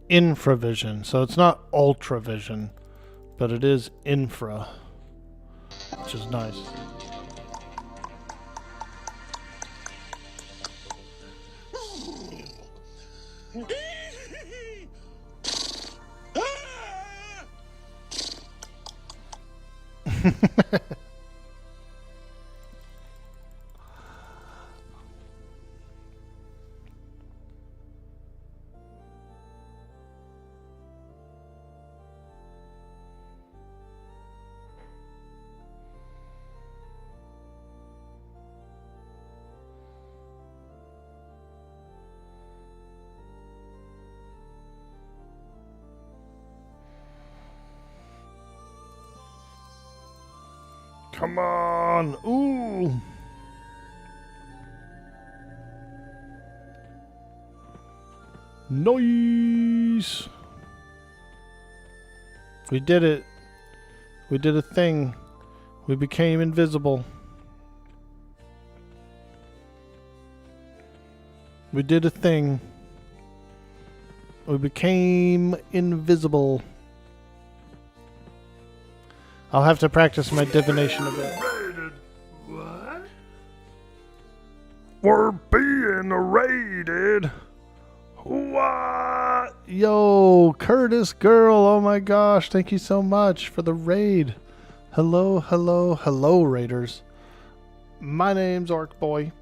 Infravision. So it's not ultravision, but it is infra, which is nice. Come on. Ooh. Nice. We did it. We did a thing. We became invisible. We did a thing. We became invisible. I'll have to practice my divination a bit. What? We're being raided. What? Yo, Curtis girl. Oh my gosh. Thank you so much for the raid. Hello, hello, hello, raiders. My name's Orc Boy.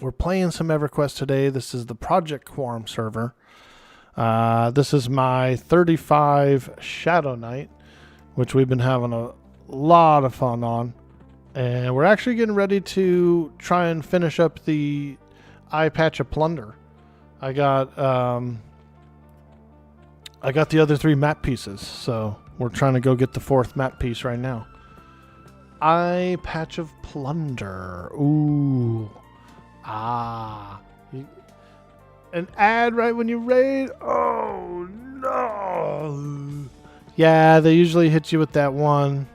We're playing some EverQuest today. This is the Project Quarm server. This is my 35 Shadowknight, which we've been having a lot of fun on. And we're actually getting ready to try and finish up the eye patch of plunder. I got the other 3 map pieces, so we're trying to go get the 4th map piece right now. Eye patch of plunder. Ooh. Ah. An ad right when you raid? Oh no. Yeah, they usually hit you with that one.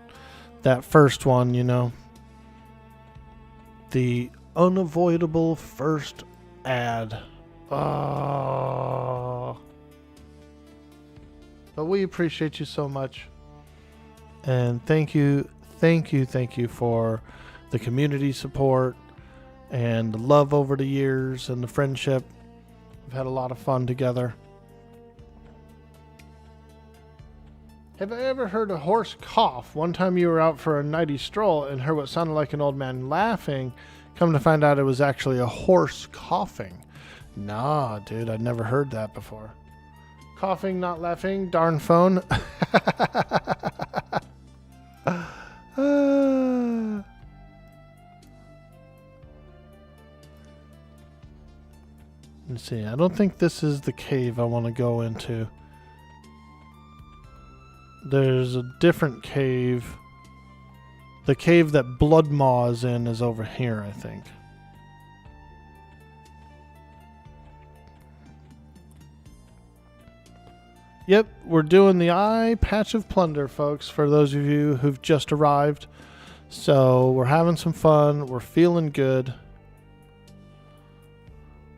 That first one, you know. The unavoidable first ad. Oh. But we appreciate you so much. And thank you for the community support and the love over the years and the friendship. We've had a lot of fun together. Have I ever heard a horse cough? One time you were out for a nighty stroll and heard what sounded like an old man laughing. Come to find out it was actually a horse coughing. Nah, dude, I'd never heard that before. Coughing, not laughing, darn phone. Let's see, I don't think this is the cave I want to go into. There's a different cave. The cave that Bloodmaw is in is over here, I think. Yep, we're doing the eye patch of plunder, folks, for those of you who've just arrived. So we're having some fun. We're feeling good.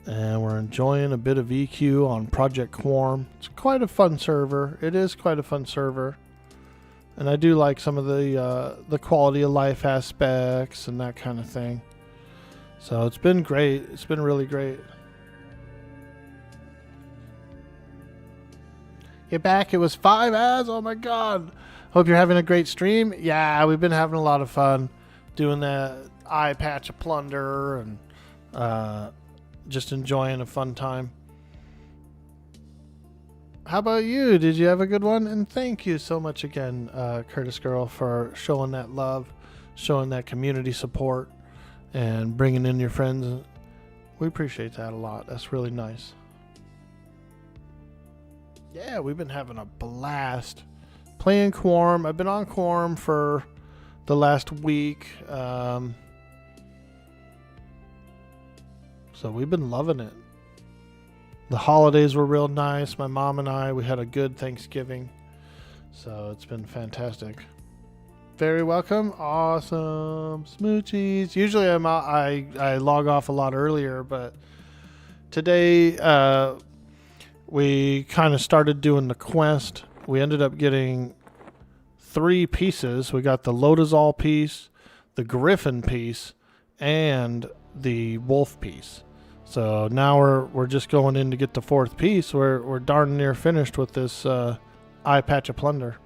And we're enjoying a bit of EQ on Project Quarm. It's quite a fun server. It is quite a fun server. And I do like some of the quality of life aspects and that kind of thing. So it's been great. It's been really great. You're back. It was 5 ads. Oh my god. Hope you're having a great stream. Yeah, we've been having a lot of fun doing that eye patch of plunder and just enjoying a fun time. How about you? Did you have a good one? And thank you so much again, Curtis Girl, for showing that love, showing that community support, and bringing in your friends. We appreciate that a lot. That's really nice. Yeah, we've been having a blast playing Quarm. I've been on Quarm for the last week. So we've been loving it. The holidays were real nice. My mom and I, we had a good Thanksgiving. So it's been fantastic. Very welcome. Awesome. Smoochies. Usually I log off a lot earlier, but today we kind of started doing the quest. We ended up getting 3 pieces. We got the Lotazol piece, the Griffin piece, and the Wolf piece. So now we're just going in to get the 4th piece. We're darn near finished with this eye patch of plunder.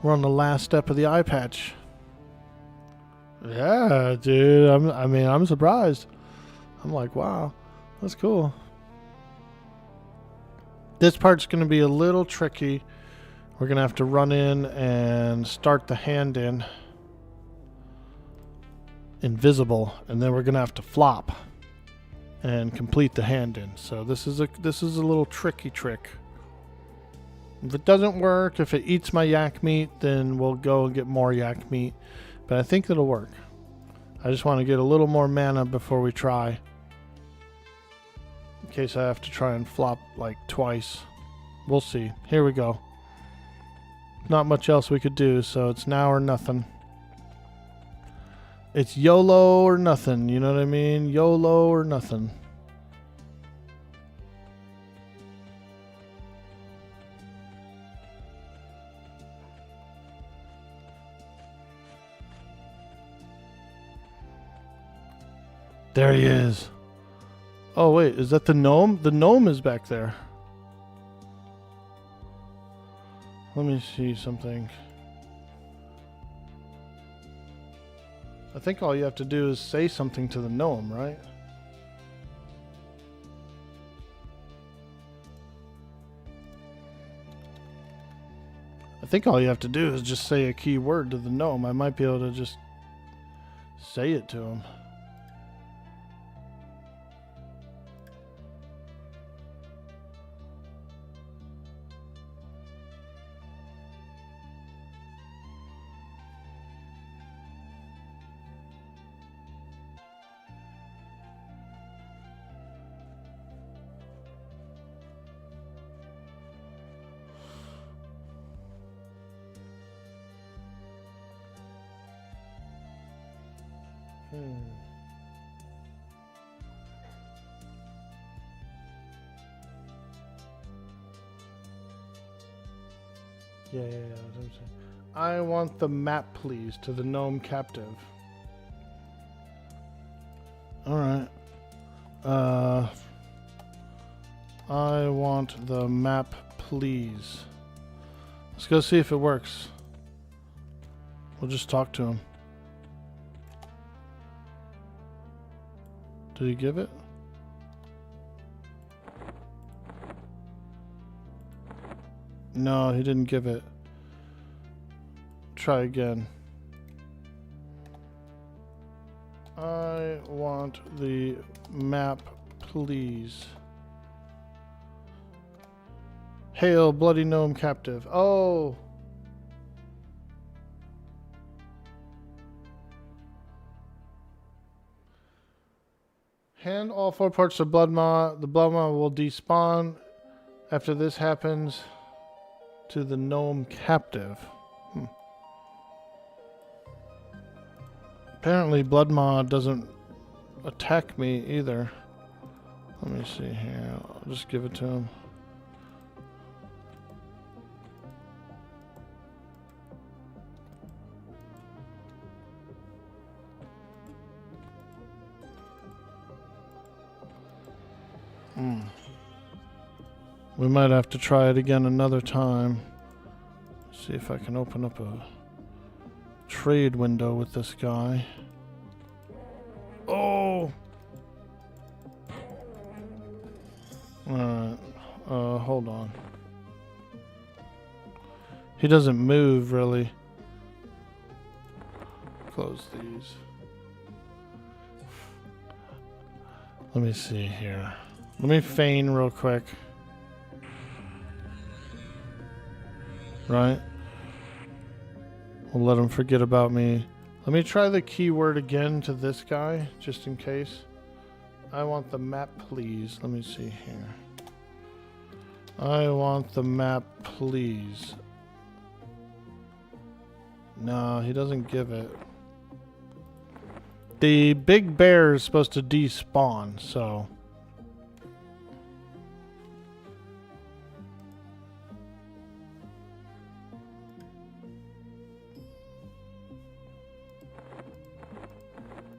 We're on the last step of the eye patch. Yeah, dude. I'm surprised. I'm like, wow, that's cool. This part's going to be a little tricky. We're going to have to run in and start the hand in. Invisible, and then we're gonna have to flop and complete the hand in. So this is a little tricky trick. If it doesn't work, if it eats my yak meat, then we'll go and get more yak meat. But I think it'll work. I just want to get a little more mana before we try, in case I have to try and flop like twice. We'll see. Here we go. Not much else we could do, so it's now or nothing. It's YOLO or nothing, you know what I mean? YOLO or nothing. There he is. Oh, wait. Is that the gnome? The gnome is back there. Let me see something. I think all you have to do is say something to the gnome, right? I think all you have to do is just say a key word to the gnome. I might be able to just say it to him. Yeah, that's what I'm saying. I want the map, please, to the gnome captive. Alright. I want the map, please. Let's go see if it works. We'll just talk to him. Did he give it? No, he didn't give it. Try again. I want the map, please. Hail, bloody gnome captive. Oh! Hand all 4 parts of Blood Maw. The Blood Maw will despawn. After this happens to the gnome captive. Apparently Blood Maw doesn't attack me either. Let me see here. I'll just give it to him. We might have to try it again another time. See if I can open up a trade window with this guy. Oh! Alright. Hold on. He doesn't move, really. Close these. Let me see here. Let me feign real quick. Right? We'll let him forget about me. Let me try the keyword again to this guy, just in case. I want the map, please. Let me see here. I want the map, please. No, he doesn't give it. The big bear is supposed to despawn, so...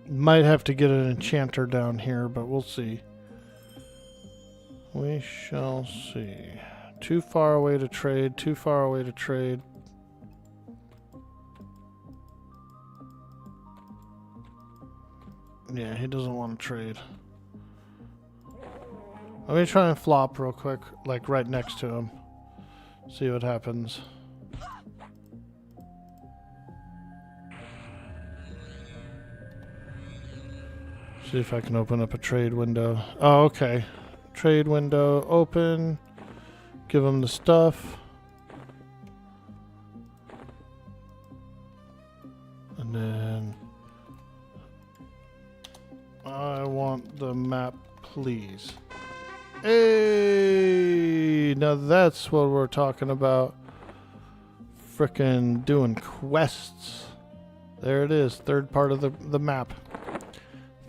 Might have to get an enchanter down here, but we'll see. We shall see. Too far away to trade, too far away to trade. Yeah, he doesn't want to trade. Let me try and flop real quick, like right next to him. See what happens. See if I can open up a trade window. Oh, okay. Trade window open. Give him the stuff. And then I want the map, please. Hey! Now that's what we're talking about. Frickin' doing quests. There it is. Third part of the map.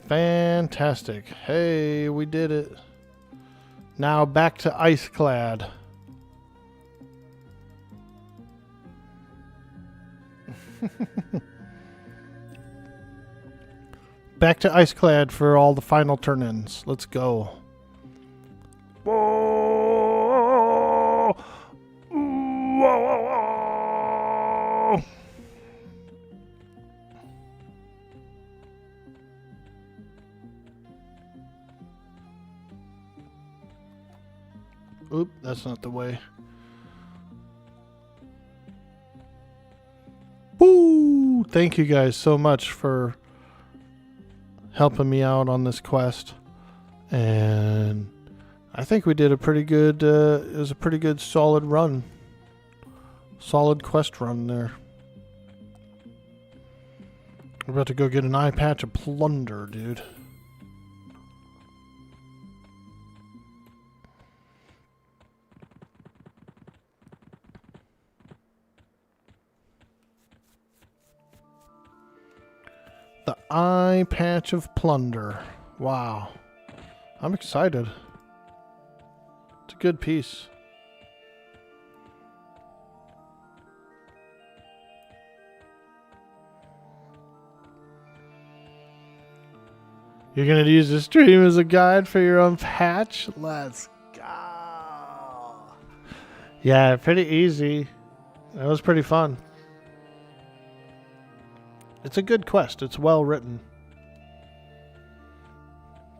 Fantastic. Hey, we did it. Now back to Iceclad. back to Iceclad for all the final turn-ins. Let's go. Whoa! Whoa! Oop, that's not the way. Woo! Thank you guys so much for helping me out on this quest. And I think we did a pretty good, it was a pretty good solid run. Solid quest run there. We're about to go get an eye patch of plunder, dude. The eye patch of plunder. Wow. I'm excited. It's a good piece. You're going to use the stream as a guide for your own patch? Let's go. Yeah, pretty easy. That was pretty fun. It's a good quest. It's well written.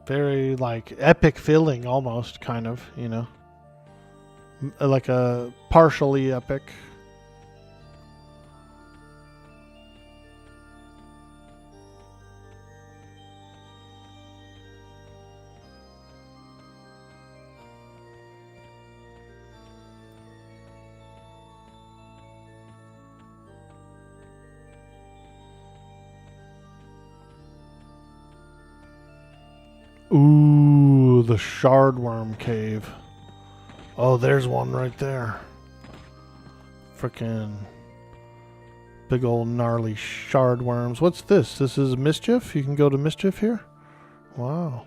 Very, like, epic feeling almost, kind of, you know. Like a partially epic. Ooh, the Shardworm Cave. Oh, there's one right there. Frickin' big old gnarly shardworms. What's this? This is Mischief? You can go to Mischief here? Wow.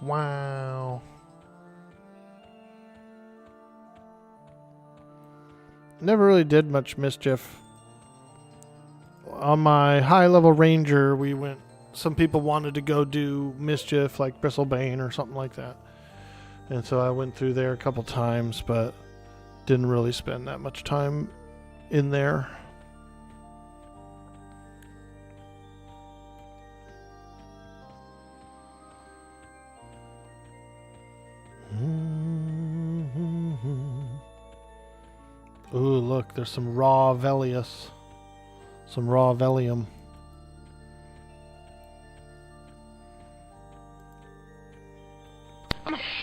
Wow. Never really did much Mischief. On my high-level ranger, we went... Some people wanted to go do Mischief, like Bristlebane or something like that. And so I went through there a couple times, but didn't really spend that much time in there. Ooh, look, there's some raw Velius. Some raw Velium.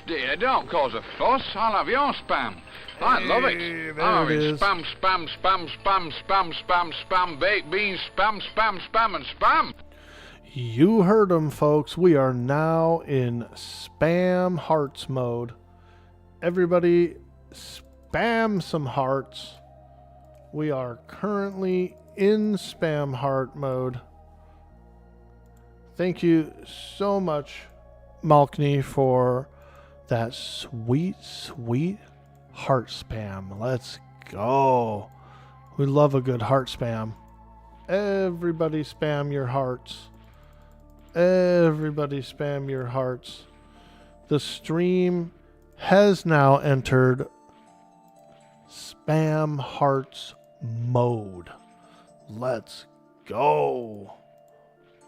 Dear, don't cause a fuss. I'll have your spam. I love it. There it is. Spam, spam, spam, spam, spam, spam, spam, baked beans, spam, spam, spam, and spam. You heard them, folks. We are now in spam hearts mode. Everybody spam some hearts. We are currently in spam heart mode. Thank you so much, Malkney, for that sweet, sweet heart spam. Let's go. We love a good heart spam. Everybody spam your hearts. Everybody spam your hearts. The stream has now entered spam hearts mode. Let's go.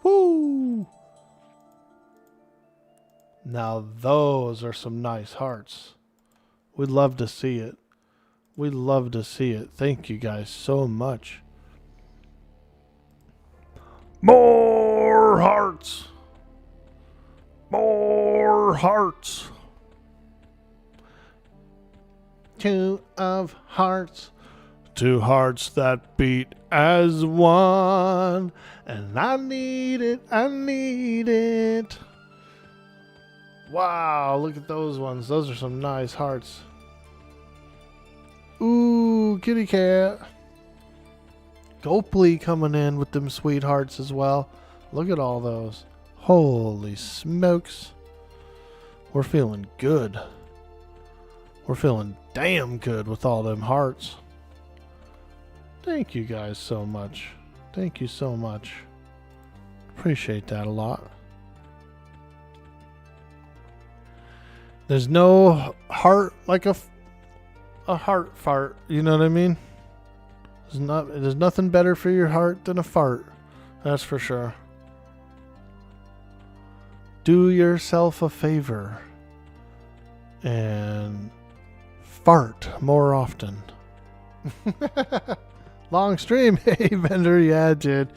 Woo! Now those are some nice hearts. We'd love to see it. We'd love to see it. Thank you guys so much. More hearts. More hearts. 2 of hearts. 2 hearts that beat as one. And I need it. I need it. Wow, look at those ones. Those are some nice hearts. Ooh, kitty cat. Goply coming in with them sweethearts as well. Look at all those. Holy smokes. We're feeling good. We're feeling damn good with all them hearts. Thank you guys so much. Thank you so much. Appreciate that a lot. There's no heart like a heart fart. You know what I mean? There's nothing better for your heart than a fart. That's for sure. Do yourself a favor and fart more often. Long stream. Hey, Vendor. Yeah, dude.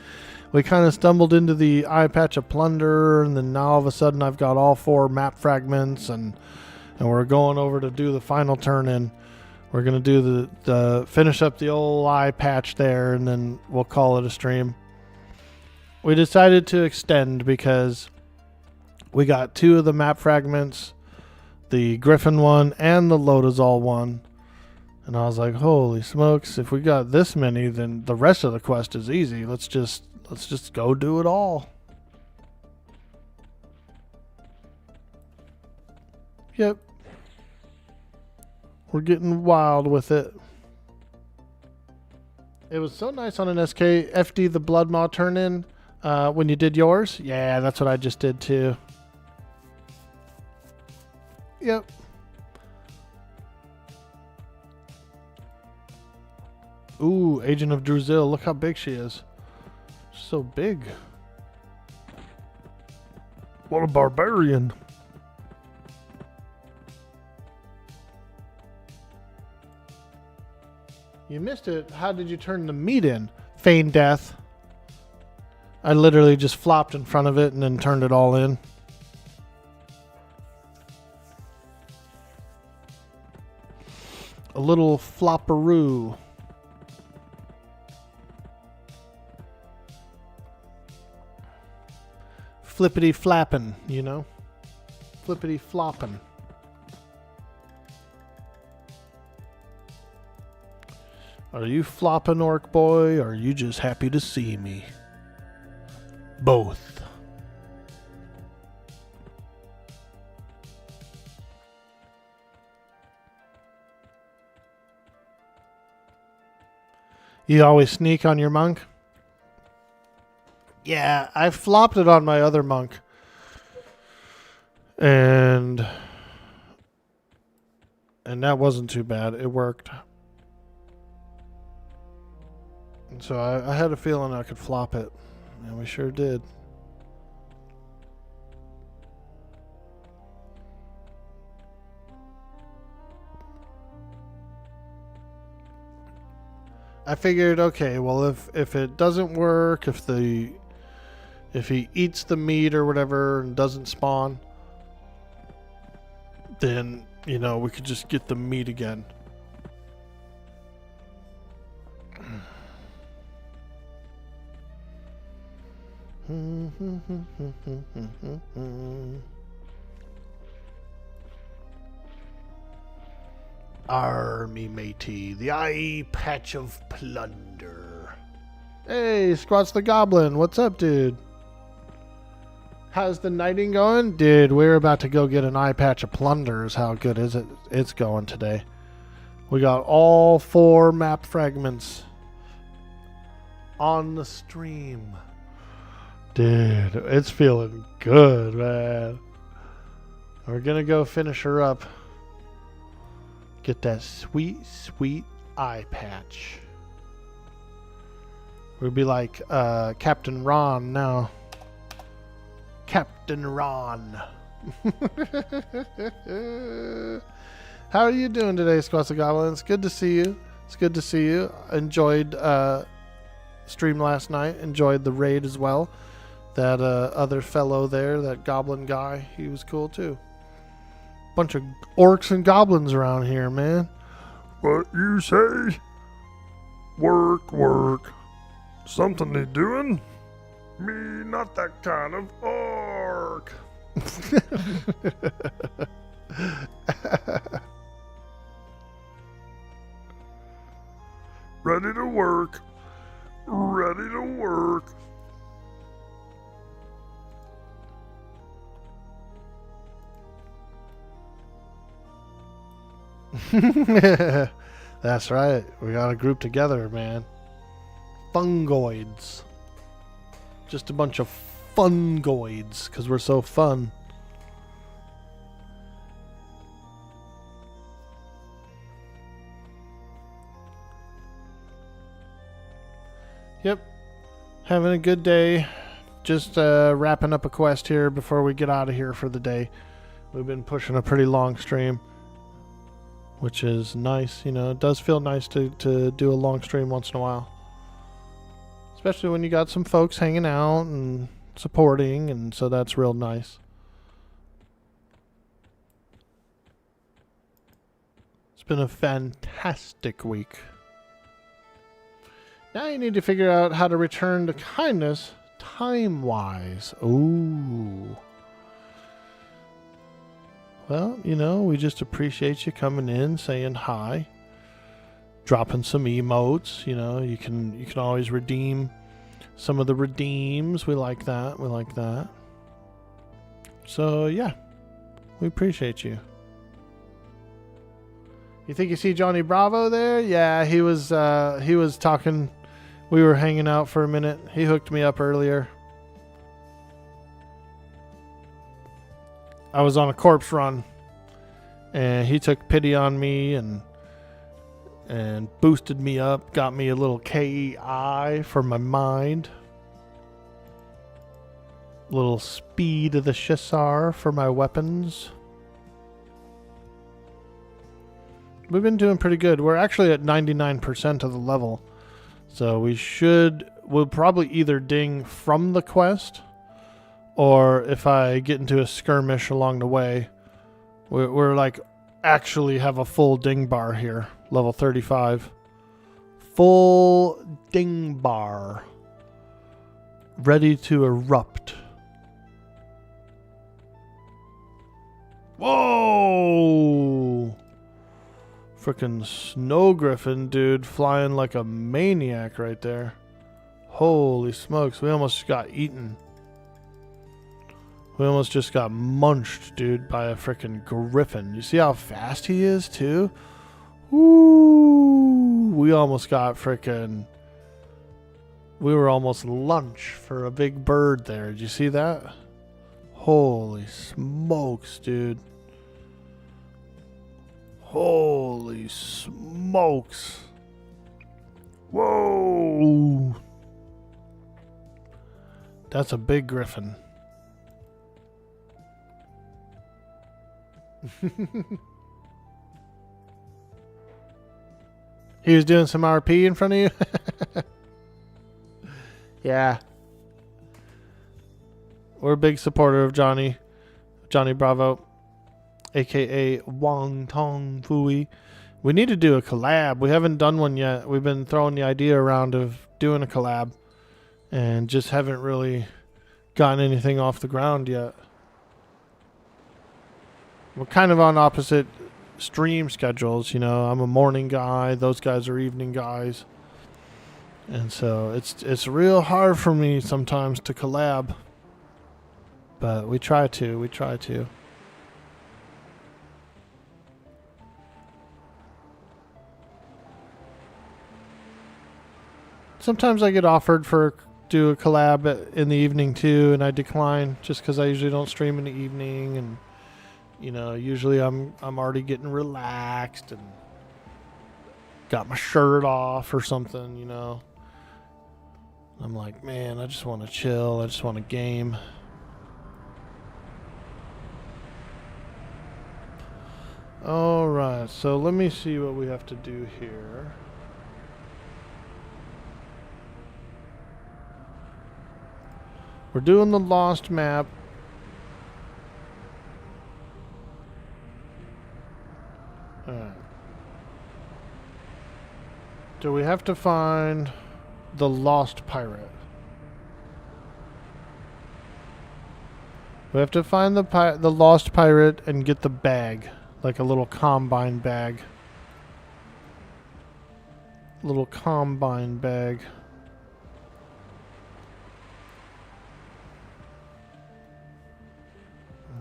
We kind of stumbled into the eye patch of plunder, and then now all of a sudden I've got all 4 map fragments, and we're going over to do the final turn in. We're going to do the finish up the old eye patch there, and then we'll call it a stream. We decided to extend because we got 2 of the map fragments, the Griffin one and the Lotazol one. And I was like, holy smokes, if we got this many, then the rest of the quest is easy. Let's just go do it all. Yep. We're getting wild with it. It was so nice on an SK FD the Blood Maw turn in when you did yours. Yeah, that's what I just did too. Yep. Ooh, Agent of Druzil. Look how big she is. She's so big. What a barbarian. You missed it. How did you turn the meat in? Feign death. I literally just flopped in front of it and then turned it all in. A little flopperoo. Flippity flappin', you know? Flippity floppin'. Are you flopping, Orc Boy, or are you just happy to see me? Both. You always sneak on your monk? Yeah, I flopped it on my other monk. And that wasn't too bad. It worked. And so I had a feeling I could flop it. And we sure did. I figured, okay, well, if it doesn't work, if he eats the meat or whatever and doesn't spawn, then, you know, we could just get the meat again. Army matey, the eye patch of plunder. Hey, Squats the Goblin, what's up, dude? How's the knighting going? Dude, we're about to go get an eye patch of plunders. How good is it? It's going today. We got all 4 map fragments on the stream. Dude, it's feeling good, man. We're gonna go finish her up. Get that sweet, sweet eye patch. We'll be like Captain Ron now. Captain Ron. How are you doing today, Squats of Goblins? Good to see you. It's good to see you. Enjoyed stream last night. Enjoyed the raid as well. That other fellow there, that goblin guy, he was cool too. Bunch of orcs and goblins around here, man. What you say? Work, work. Something they doing? Me, not that kind of orc. Ready to work. Ready to work. That's right. We got a group together, man. Fungoids. Just a bunch of fungoids, because we're so fun. Yep. Having a good day. Just wrapping up a quest here before we get out of here for the day. We've been pushing a pretty long stream, which is nice. You know, it does feel nice to do a long stream once in a while. Especially when you got some folks hanging out and supporting, and so that's real nice. It's been a fantastic week. Now you need to figure out how to return to kindness time-wise. Ooh. Well, you know, we just appreciate you coming in, saying hi, dropping some emotes. You know, you can always redeem some of the redeems. We like that. We like that. So yeah, we appreciate you. You think you see Johnny Bravo there? Yeah, he was talking. We were hanging out for a minute. He hooked me up earlier. I was on a corpse run, and he took pity on me and boosted me up, got me a little KEI for my mind, little speed of the Shissar for my weapons. We've been doing pretty good. We're actually at 99% of the level. So we'll probably either ding from the quest, or if I get into a skirmish along the way, we're like actually have a full ding bar here, level 35. Full ding bar. Ready to erupt. Whoa! Frickin' snow griffin, dude, flying like a maniac right there. Holy smokes, we almost got eaten. We almost just got munched, dude, by a frickin' griffin. You see how fast he is, too? Ooh, we almost got frickin'... We were almost lunch for a big bird there. Did you see that? Holy smokes, dude. Holy smokes. Whoa. That's a big griffin. He was doing some RP in front of you? Yeah. We're a big supporter of Johnny Bravo, aka Wong Tong Fui. We need to do a collab. We haven't done one yet. We've been throwing the idea around of doing a collab and just haven't really gotten anything off the ground yet. We're kind of on opposite stream schedules, you know. I'm a morning guy, those guys are evening guys. And so it's real hard for me sometimes to collab. But we try to. Sometimes I get offered do a collab in the evening too, and I decline just because I usually don't stream in the evening, and you know, usually I'm already getting relaxed and got my shirt off or something, you know. I'm like, man, I just want to chill. I just want to game. Alright, so let me see what we have to do here. We're doing the Lost map. Alright. Do we have to find the Lost Pirate? We have to find the Lost Pirate and get the bag. Like a little combine bag. Little combine bag.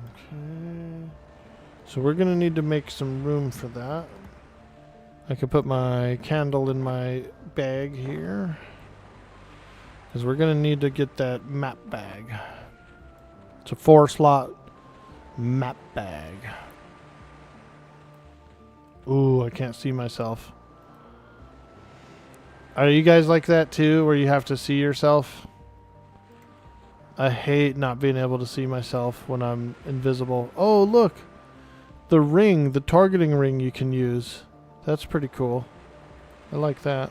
Okay. So we're going to need to make some room for that. I could put my candle in my bag here. Because we're going to need to get that map bag. It's a 4-slot map bag. Ooh, I can't see myself. Are you guys like that too, where you have to see yourself? I hate not being able to see myself when I'm invisible. Oh, look! The ring, the targeting ring you can use. That's pretty cool. I like that.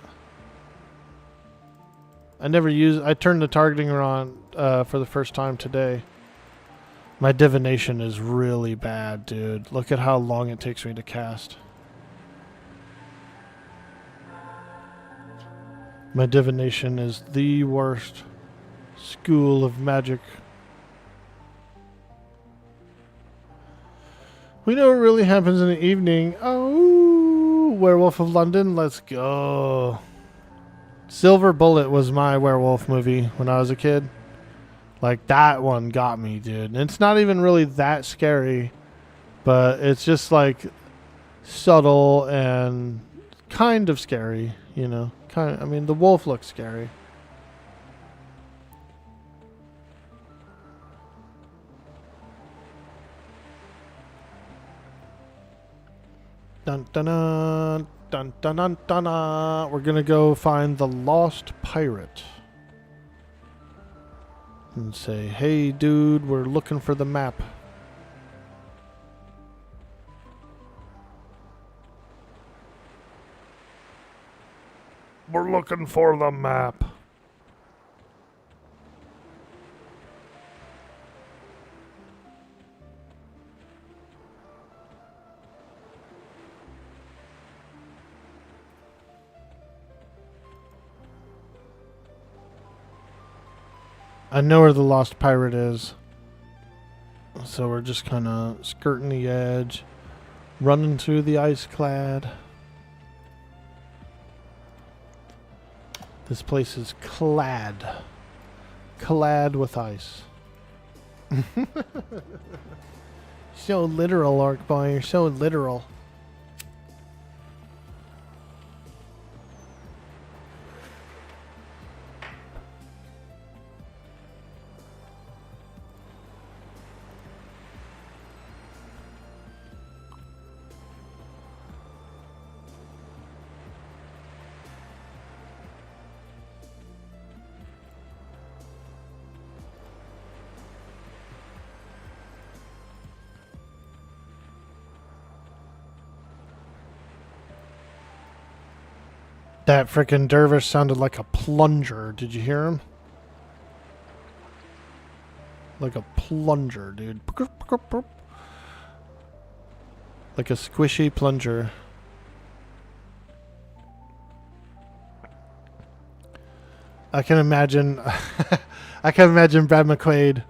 I turned the targeting on for the first time today. My divination is really bad, dude. Look at how long it takes me to cast. My divination is the worst school of magic. We know what really happens in the evening. Oh, Werewolf of London, let's go. Silver Bullet was my werewolf movie when I was a kid. Like, that one got me, dude. And it's not even really that scary, but it's just like subtle and kind of scary, you know. I mean, the wolf looks scary. Dun dun dun dun dun dun dun. We're gonna go find the lost pirate and say, "Hey, dude, we're looking for the map." We're looking for the map. I know where the lost pirate is. So we're just kind of skirting the edge, running through the ice clad. This place is clad with ice. So literal, Orc Boy. You're so literal. That frickin' dervish sounded like a plunger. Did you hear him? Like a plunger, dude. Like a squishy plunger. I can imagine I can imagine Brad McQuaid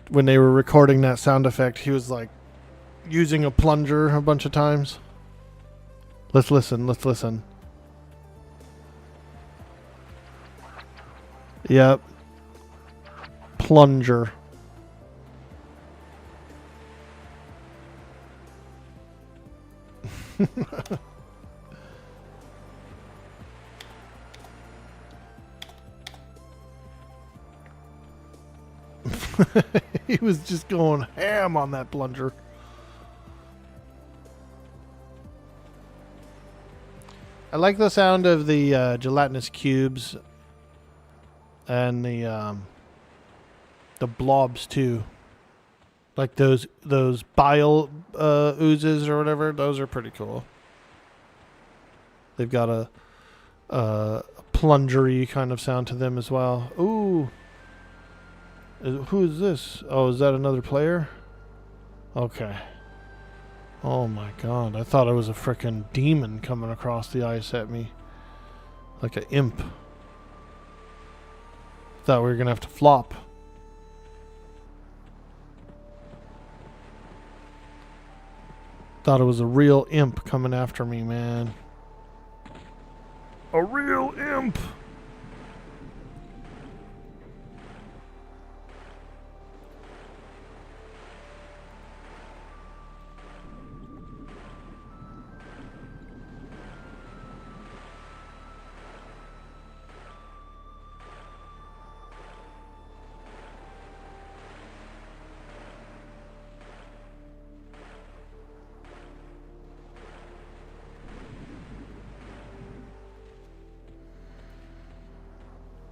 when they were recording that sound effect. He was like using a plunger a bunch of times. Let's listen. Let's listen. Yep. Plunger. He was just going ham on that plunger. I like the sound of the gelatinous cubes and the blobs too. Like those bile oozes or whatever. Those are pretty cool. They've got a plungery kind of sound to them as well. Ooh. Who is this? Oh, is that another player? Okay. Oh my god. I thought it was a frickin' demon coming across the ice at me. Like an imp. Thought we were gonna have to flop. Thought it was a real imp coming after me, man. A real imp.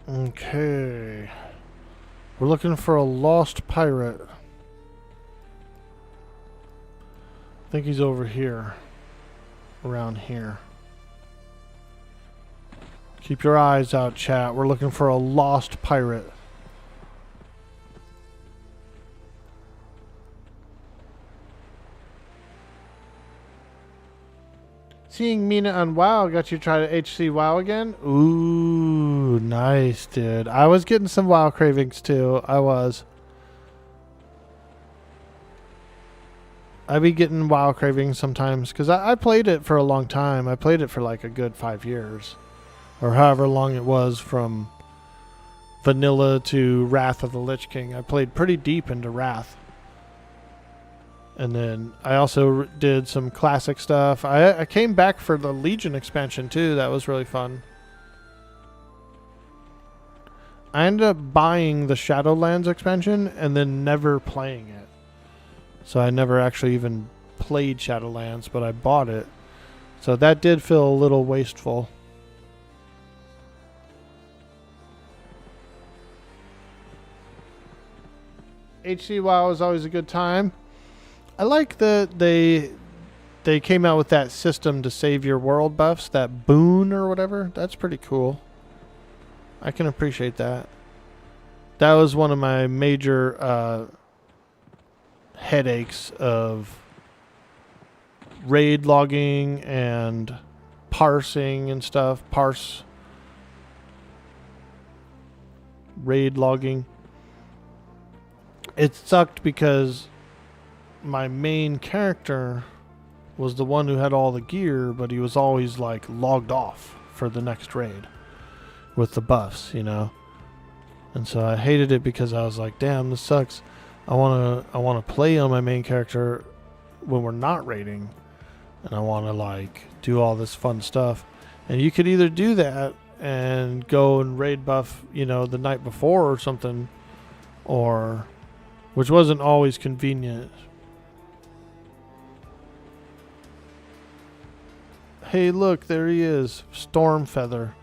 Okay. We're looking for a lost pirate. I think he's over here. Around here. Keep your eyes out, chat. We're looking for a lost pirate. Seeing Mina on WoW got you to try to HC WoW again? Ooh, nice, dude. I was getting some WoW cravings too. I was. I be getting WoW cravings sometimes because I played it for a long time. I played it for like a good 5 years. Or however long it was from Vanilla to Wrath of the Lich King. I played pretty deep into Wrath. And then I also did some classic stuff. I came back for the Legion expansion too. That was really fun. I ended up buying the Shadowlands expansion and then never playing it. So I never actually even played Shadowlands, but I bought it. So that did feel a little wasteful. HC WoW is always a good time. I like that they came out with that system to save your world buffs, that boon or whatever. That's pretty cool. I can appreciate that. That was one of my major headaches of raid logging and parsing and stuff. Parse raid logging. It sucked because my main character was the one who had all the gear, but he was always like logged off for the next raid with the buffs, you know. And so I hated it because I was like, damn, this sucks. I wanna play on my main character when we're not raiding, and I wanna like do all this fun stuff. And you could either do that and go and raid buff, you know, the night before or something, or which wasn't always convenient. Hey, look, there he is. Stormfeather.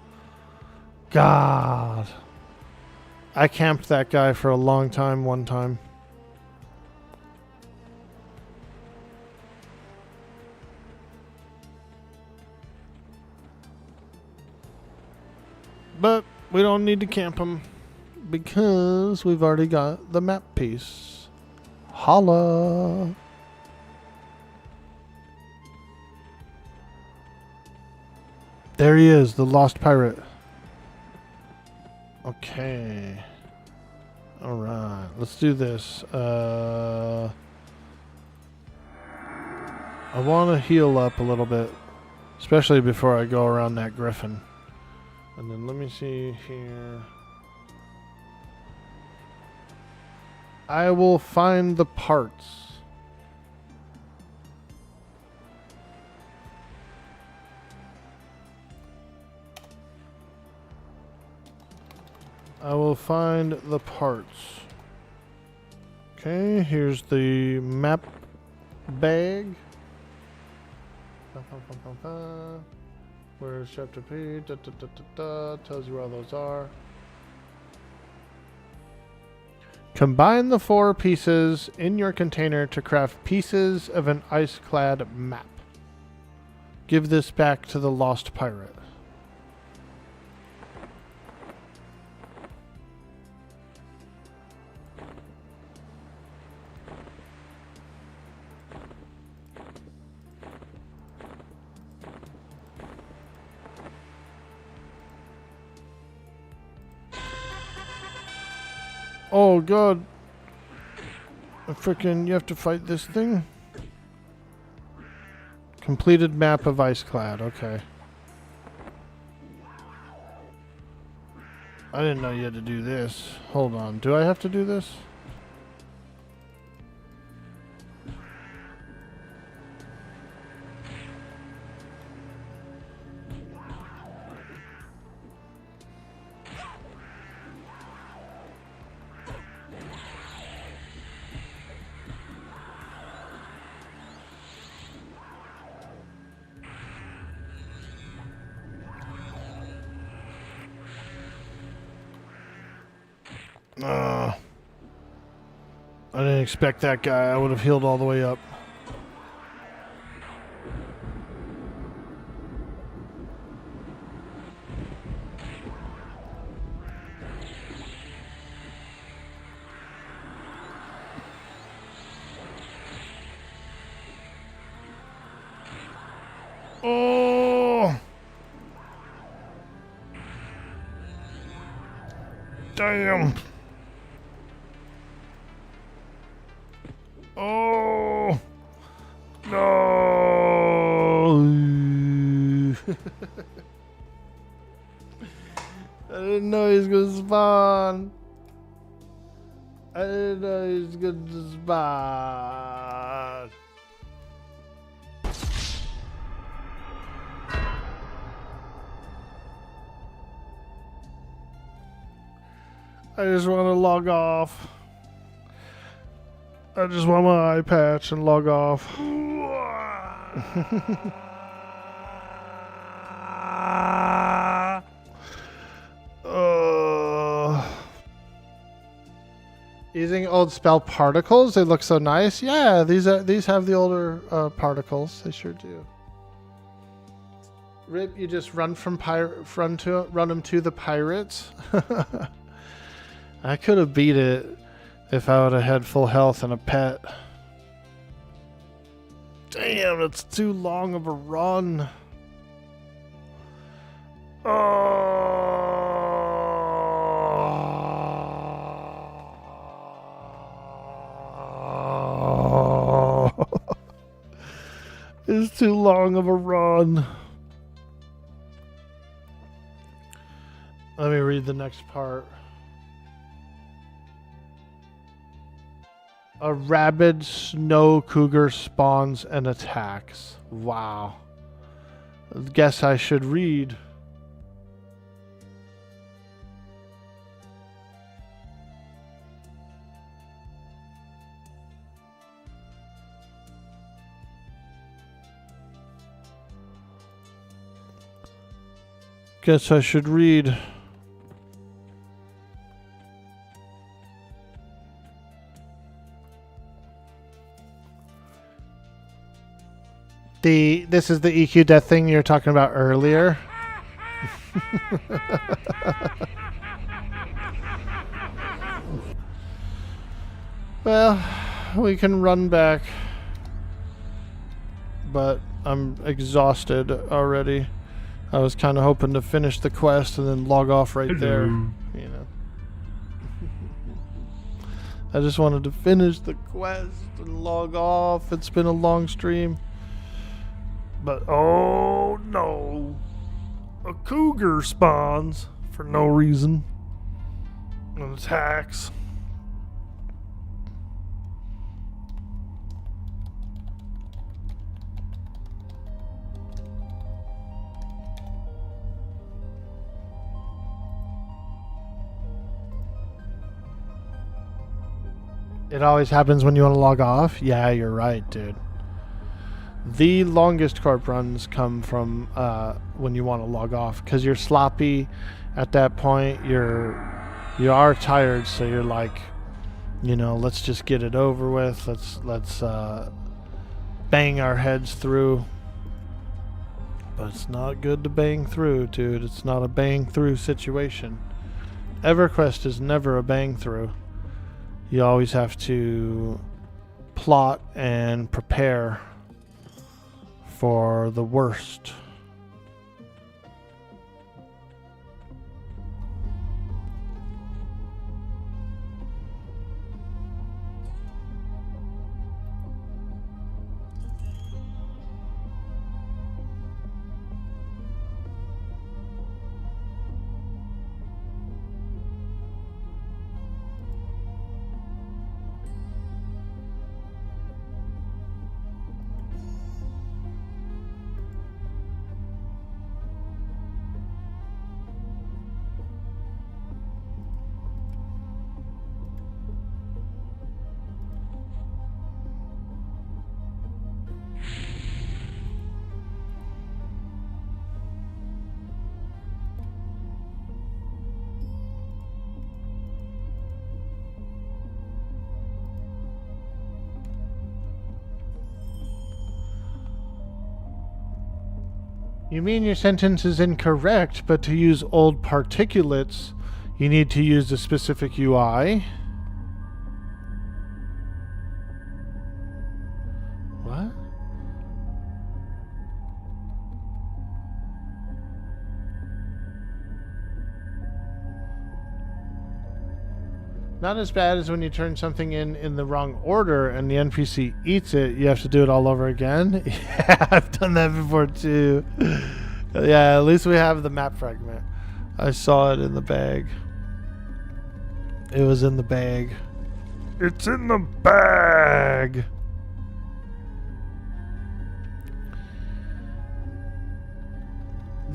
God. I camped that guy for a long time one time. But we don't need to camp him because we've already got the map piece. Holla. There he is, the lost pirate. Okay. Alright, let's do this. I want to heal up a little bit, especially before I go around that griffin. And then let me see here. I will find the parts. I will find the parts. Okay, here's the map bag. Where's chapter P? Tells you where all those are. Combine the 4 pieces in your container to craft pieces of an ice-clad map. Give this back to the lost pirate. Oh god. Frickin', you have to fight this thing? Completed map of Iceclad, okay. I didn't know you had to do this. Hold on, do I have to do this? I didn't expect that guy. I would have healed all the way up. Oh! Damn! Oh! No! I didn't know he was gonna spawn. I didn't know he was gonna spawn. I just want to log off. I just want my eye patch and log off. Using old spell particles, they look so nice. Yeah, these have the older particles. They sure do. Rip, you just run from run them to the pirates. I could have beat it if I would have had full health and a pet. Damn, it's too long of a run. Oh. It's too long of a run. Let me read the next part. A rabid snow cougar spawns and attacks. Wow. Guess I should read. Guess I should read. This is the EQ death thing you were talking about earlier. Well, we can run back. But I'm exhausted already. I was kind of hoping to finish the quest and then log off right there. You know. I just wanted to finish the quest and log off. It's been a long stream. But oh no, a cougar spawns for no reason and attacks. It always happens when you want to log off? Yeah, you're right, dude. The longest corp runs come from when you want to log off, because you're sloppy at that point. You are tired, so you're like, you know, let's just get it over with. Let's bang our heads through. But it's not good to bang through, dude. It's not a bang through situation. EverQuest is never a bang through. You always have to plot and prepare for the worst. You mean your sentence is incorrect, but to use old particulates, you need to use the specific UI? What? Not as bad as when you turn something in the wrong order and the NPC eats it. You have to do it all over again. Yeah, I've done that before too. Yeah, at least we have the map fragment. I saw it in the bag. It was in the bag. It's in the bag.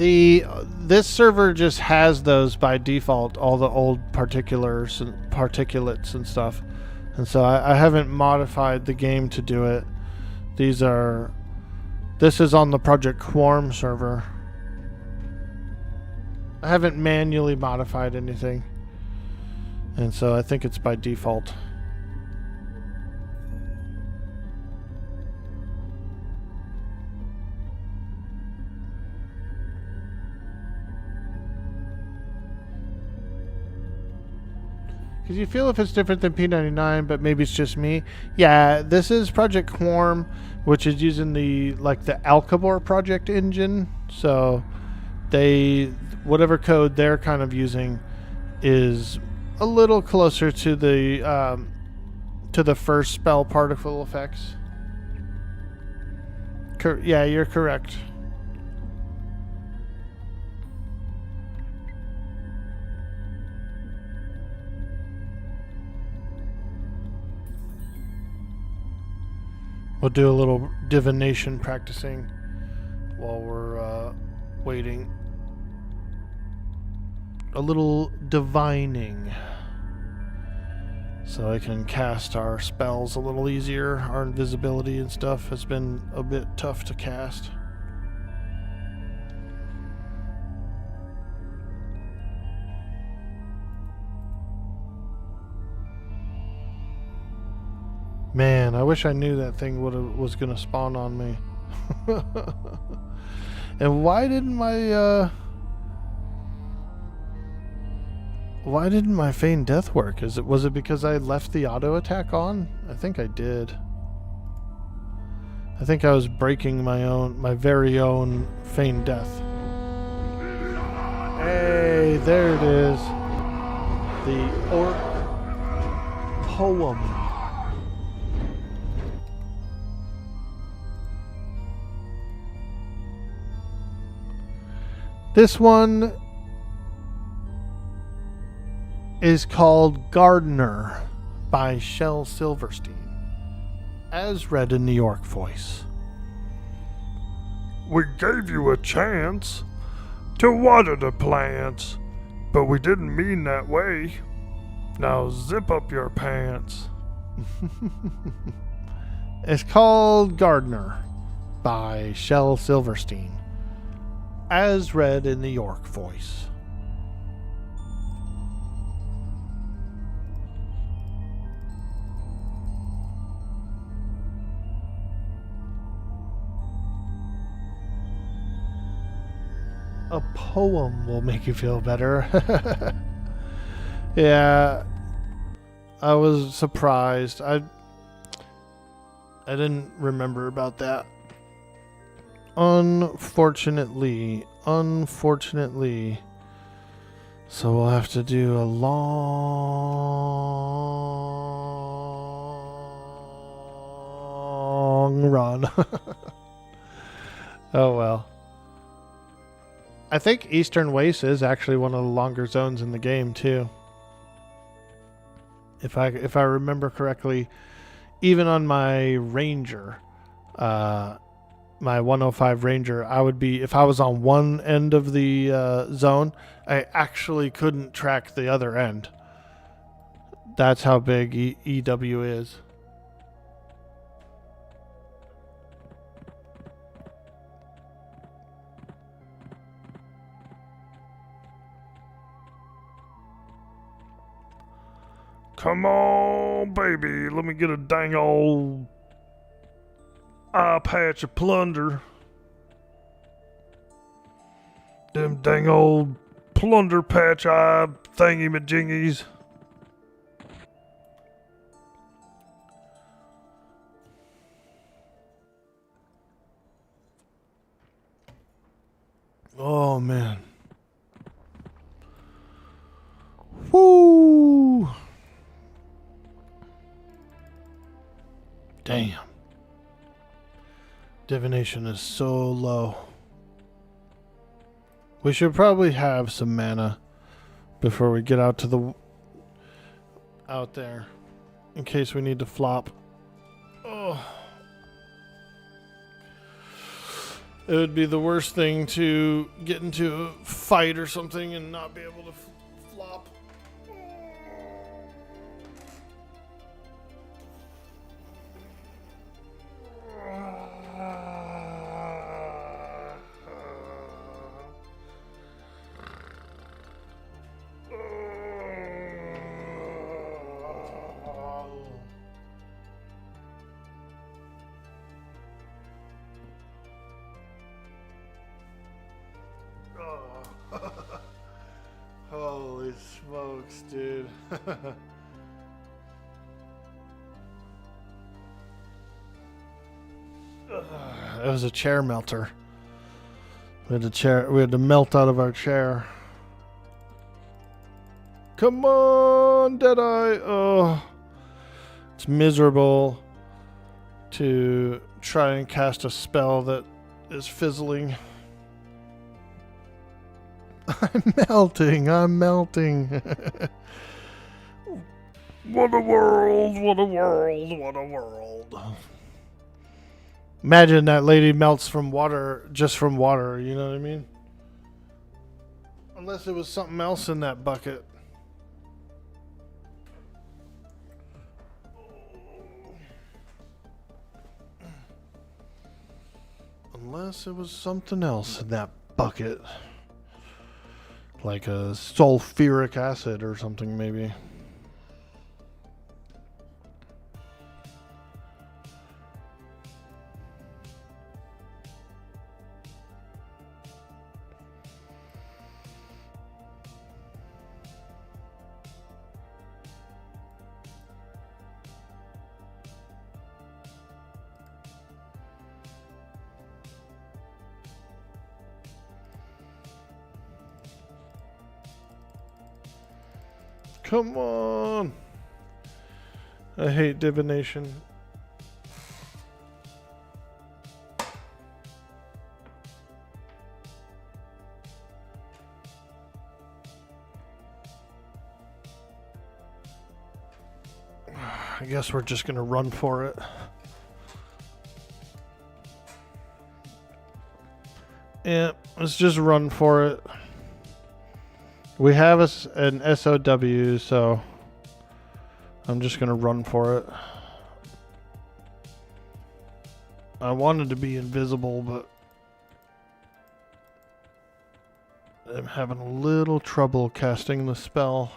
This server just has those by default, all the old particulars and particulates and stuff, and so I haven't modified the game to do it. This is on the Project Quarm server. I haven't manually modified anything, and so I think it's by default. Because you feel if it's different than P99, but maybe it's just me. Yeah, this is Project Quarm, which is using the Alcabor project engine. So whatever code they're kind of using is a little closer to the first spell particle effects. Yeah, you're correct. We'll do a little divination practicing while we're waiting. A little divining. So I can cast our spells a little easier. Our invisibility and stuff has been a bit tough to cast. Man, I wish I knew that thing was gonna spawn on me. And why didn't my feign death work? Was it because I left the auto attack on? I think I did. I think I was breaking my very own feign death. Hey, there it is. The orc poem. This one is called Gardener by Shel Silverstein, as read in New York voice. We gave you a chance to water the plants, but we didn't mean that way. Now zip up your pants. It's called Gardener by Shel Silverstein, as read in New York voice. A poem will make you feel better. Yeah, I was surprised. I didn't remember about that. Unfortunately. So we'll have to do a long run. Oh well. I think Eastern Waste is actually one of the longer zones in the game too. If I remember correctly, even on my Ranger, my 105 Ranger, I would be, if I was on one end of the zone, I actually couldn't track the other end. That's how big EW is. Come on, baby. Let me get a dang old eye patch of plunder. Them dang old plunder patch eye thingy-majingies. Oh, man. Woo! Damn. Divination is so low. We should probably have some mana before we get out there in case we need to flop. Oh. It would be the worst thing to get into a fight or something and not be able to flop. Holy smokes, dude. It was a chair melter. We had to melt out of our chair. Come on, Deadeye. Oh. It's miserable to try and cast a spell that is fizzling. I'm melting. What a world, what a world, what a world. Imagine that lady melts from water, just from water, you know what I mean? Unless it was something else in that bucket. Unless it was something else in that bucket. Like a sulfuric acid or something, maybe. Come on. I hate divination. I guess we're just going to run for it. Yeah, let's just run for it. We have an SOW, so I'm just going to run for it. I wanted to be invisible, but I'm having a little trouble casting the spell.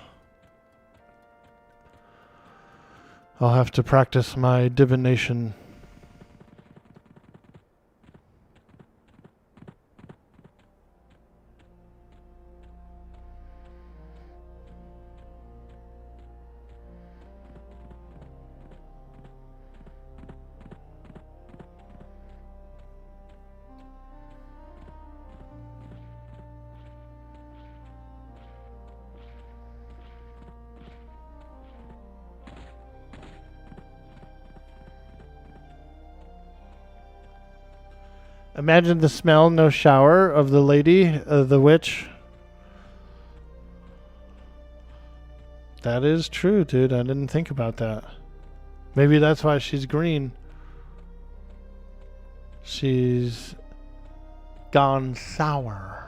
I'll have to practice my divination. Imagine the smell, no shower, of the lady, the witch. That is true, dude. I didn't think about that. Maybe that's why she's green. She's gone sour.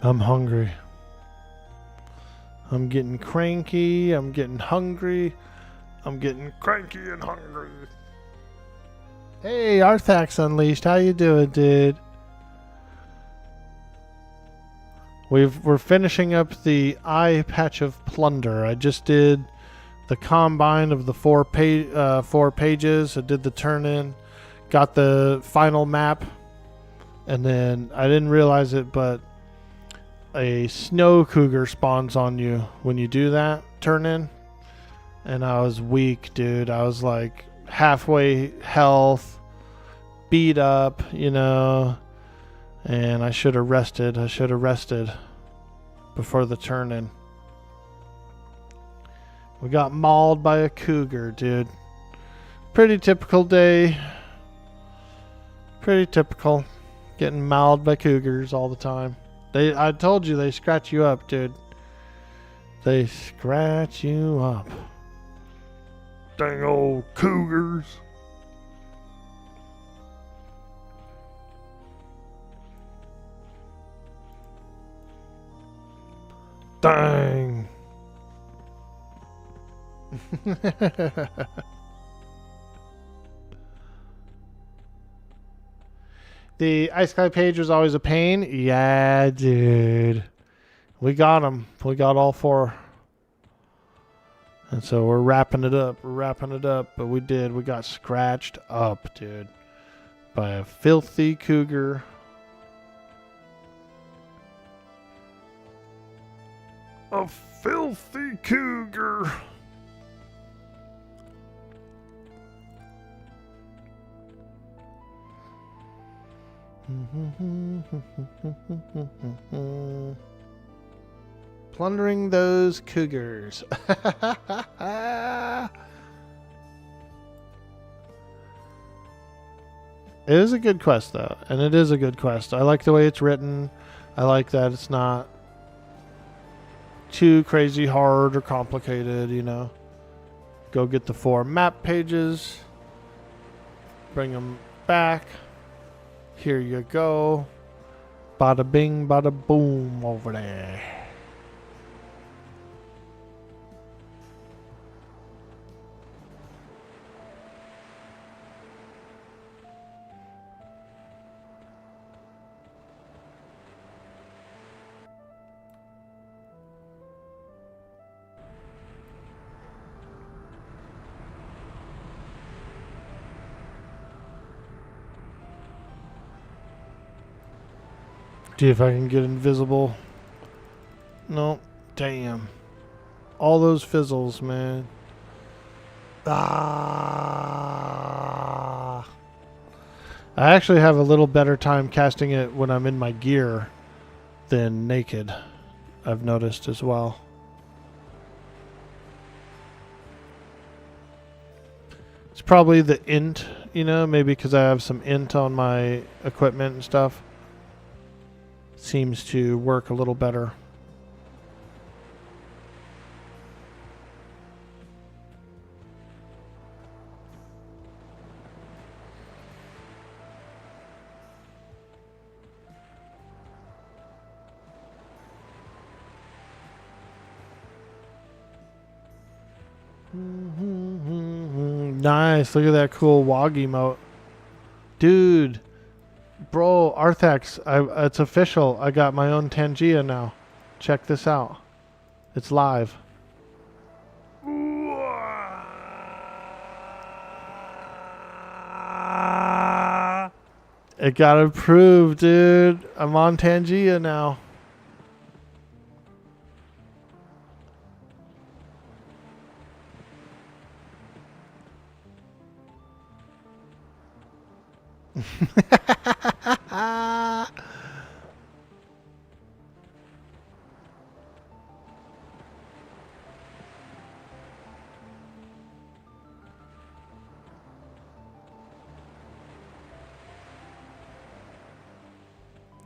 I'm hungry. I'm getting cranky. I'm getting hungry. I'm getting Cranky and hungry. Hey, Arthax Unleashed, how you doing, dude? We're finishing up the Eye Patch of Plunder. I just did the combine of the four pages. I did the turn-in, got the final map, and then I didn't realize it, but a snow cougar spawns on you when you do that turn-in, and I was weak, dude. I was like halfway health, beat up, you know, and I should have rested. I should have rested before the turn-in. We got mauled by a cougar, dude. Pretty typical day. Pretty typical. Getting mauled by cougars all the time. I told you they scratch you up, dude. They scratch you up. Dang old cougars. Dang. The Ice Sky page was always a pain. Yeah, dude. We got them. We got all four. And so we're wrapping it up. We're wrapping it up. But we did. We got scratched up, dude. By a filthy cougar. A filthy cougar. Plundering those cougars. It is a good quest, though. And it is a good quest. I like the way it's written. I like that it's not too crazy hard or complicated, you know. Go get the 4 map pages. Bring them back. Here you go. Bada bing, bada boom over there. See if I can get invisible. No, damn. All those fizzles, man. Ah. I actually have a little better time casting it when I'm in my gear than naked. I've noticed as well. It's probably the int, you know, maybe because I have some int on my equipment and stuff. Seems to work a little better. Nice. Look at that cool Wog emote. Dude. Bro, Arthax, it's official. I got my own Tangia now. Check this out. It's live. It got approved, dude. I'm on Tangia now.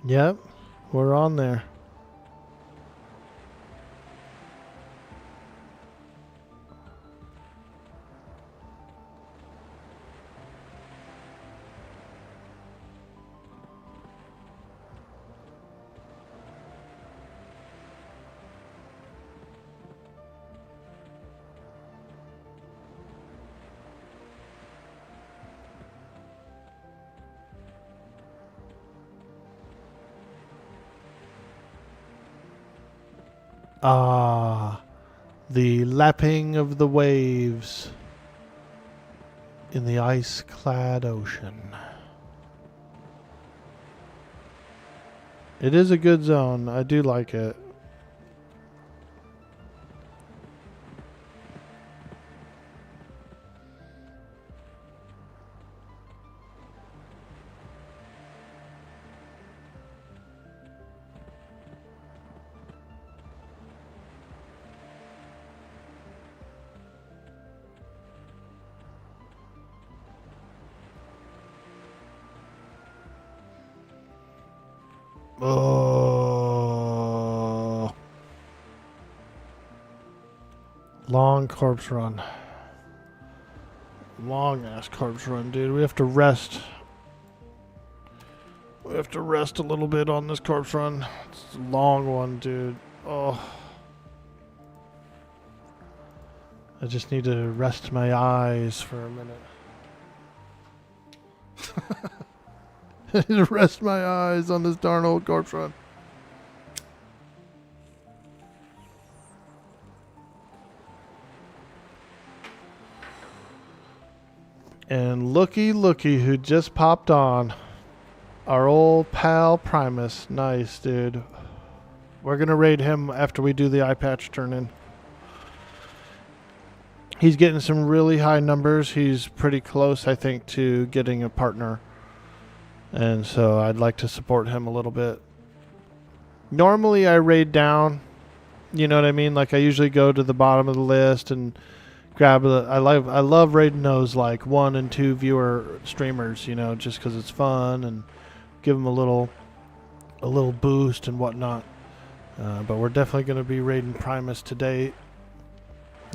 Yep, we're on there. Ah, the lapping of the waves in the ice-clad ocean. It is a good zone. I do like it. Oh. Long corpse run. Long ass corpse run, dude. We have to rest. We have to rest a little bit on this corpse run. It's a long one, dude. Oh. I just need to rest my eyes for a minute. I need to rest my eyes on this darn old corpse run. And looky who just popped on. Our old pal Primus. Nice, dude. We're going to raid him after we do the eye patch turn-in. He's getting some really high numbers. He's pretty close, I think, to getting a partner. And so I'd like to support him a little bit. Normally I raid down. You know what I mean? Like I usually go to the bottom of the list and grab the... I love raiding those like 1 and 2 viewer streamers, you know, just because it's fun and give them a little boost and whatnot. But we're definitely going to be raiding Primus today.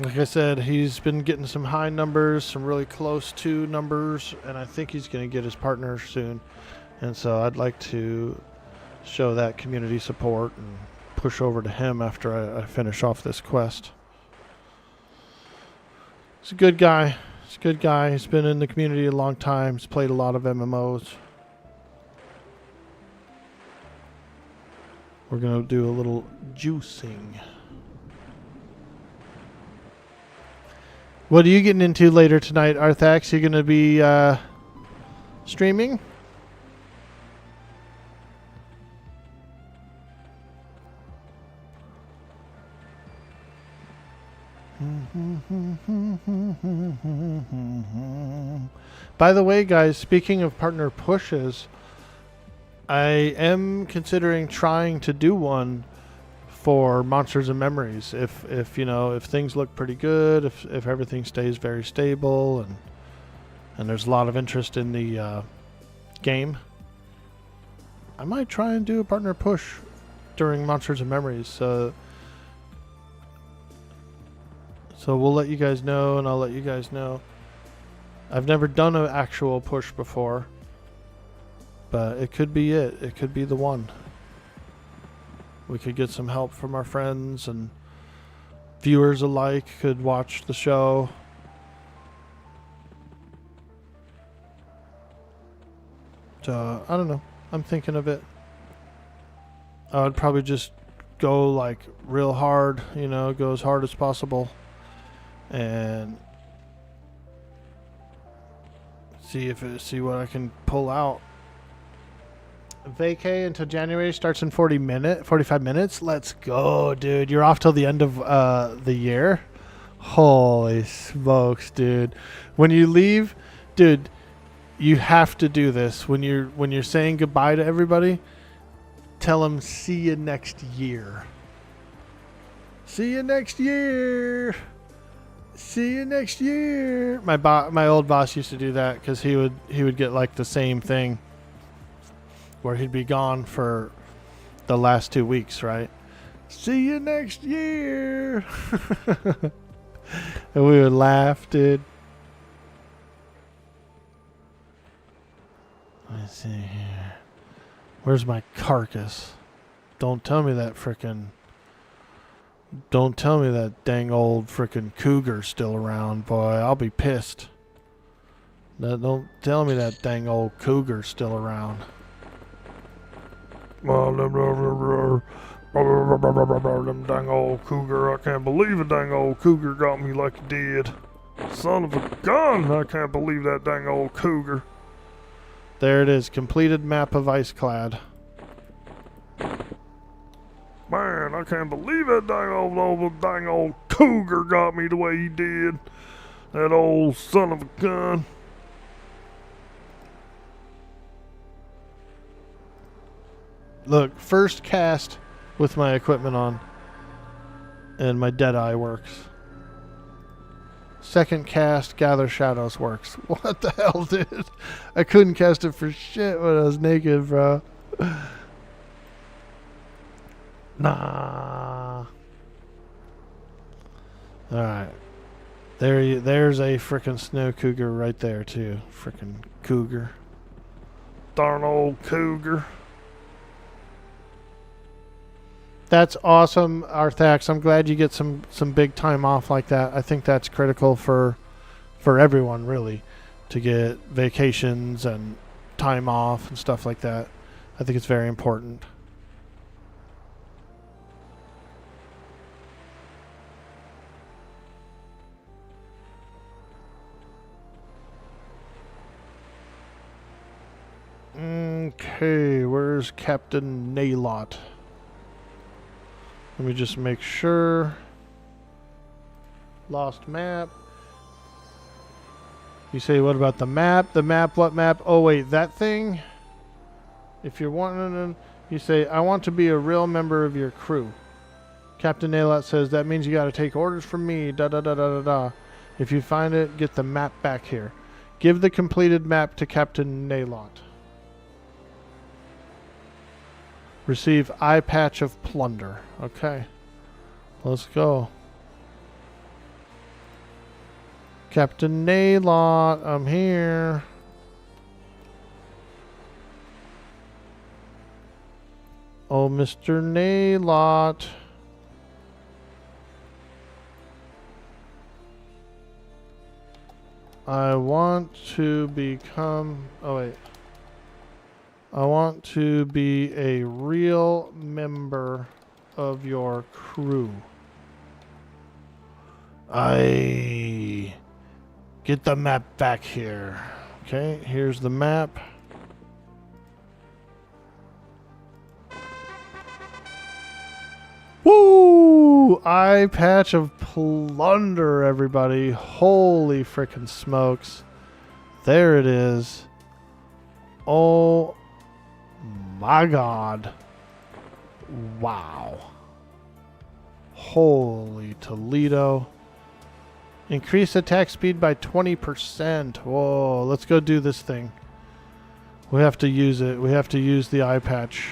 Like I said, he's been getting some high numbers, some really close to numbers, and I think he's going to get his partner soon. And so I'd like to show that community support and push over to him after I finish off this quest. He's a good guy. He's a good guy. He's been in the community a long time. He's played a lot of MMOs. We're going to do a little juicing. What are you getting into later tonight, Arthax? You going to be streaming? By the way, guys, speaking of partner pushes, I am considering trying to do one for Monsters and Memories. If you know, if things look pretty good, if everything stays very stable and there's a lot of interest in the game, I might try and do a partner push during Monsters and Memories. So we'll let you guys know, and I'll let you guys know. I've never done an actual push before, but it could be it. It could be the one. We could get some help from our friends, and viewers alike could watch the show. So, I don't know. I'm thinking of it. I would probably just go like real hard, you know, go as hard as possible. And see what I can pull out. Vacay until January starts in 45 minutes. Let's go, dude. You're off till the end of the year. Holy smokes, dude. When you leave, dude, you have to do this. When you're saying goodbye to everybody, tell them see you next year. See you next year. See you next year. My old boss used to do that because he would get like the same thing where he'd be gone for the last 2 weeks, right? See you next year. And we would laugh, dude. Let's see here. Where's my carcass? Don't tell me that dang old frickin' cougar's still around, boy. I'll be pissed. Don't tell me that dang old cougar's still around. Them dang old cougar. I can't believe a dang old cougar got me like he did. Son of a gun. I can't believe that dang old cougar. There it is. Completed map of Iceclad. Man, I can't believe that dang old cougar got me the way he did. That old son of a gun. Look, first cast with my equipment on, and my Deadeye works. Second cast, Gather Shadows works. What the hell, dude? I couldn't cast it for shit when I was naked, bro. Nah. Alright. There's a frickin' snow cougar right there, too. Frickin' cougar. Darn old cougar. That's awesome, Arthax. I'm glad you get some big time off like that. I think that's critical for everyone, really, to get vacations and time off and stuff like that. I think it's very important. Okay, where's Captain Naylot? Let me just make sure. Lost map. You say, what about the map? The map, what map? Oh, wait, that thing? If you're wanting to, you say, I want to be a real member of your crew. Captain Naylot says, that means you got to take orders from me, da da da da da da. If you find it, get the map back here. Give the completed map to Captain Naylot. Receive eye patch of plunder. Okay. Let's go. Captain Naylot, I'm here. Oh, Mr. Naylot. I want to become... Oh, wait. I want to be a real member of your crew. Get the map back here. Okay, here's the map. Woo! Eye patch of plunder, everybody. Holy frickin' smokes. There it is. Oh my god. Wow. Holy Toledo. Increase attack speed by 20%. Whoa, let's go do this thing. We have to use it. We have to use the eye patch.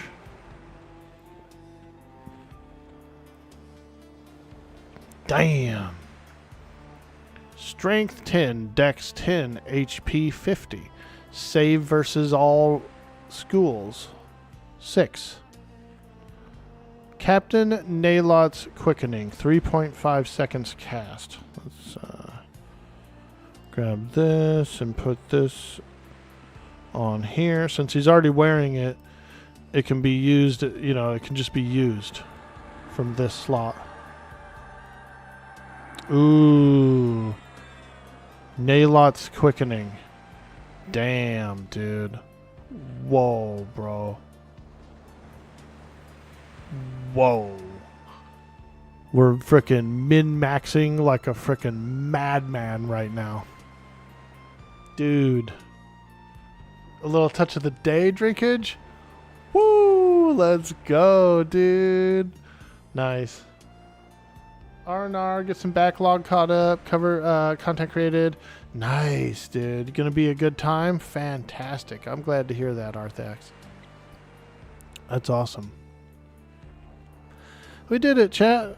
Damn. Strength 10, Dex 10, HP 50. Save versus all schools 6. Captain Naylot's Quickening, 3.5 seconds cast. Let's grab this and put this on here. Since he's already wearing it, it can be used, you know, it can just be used from this slot. Ooh. Naylot's Quickening. Damn, dude. Whoa, bro. Whoa. We're frickin' min-maxing like a frickin' madman right now. Dude. A little touch of the day drinkage? Woo! Let's go, dude. Nice. R&R, get some backlog caught up, cover content created. Nice, dude. Gonna be a good time? Fantastic. I'm glad to hear that, Arthax. That's awesome. We did it, chat.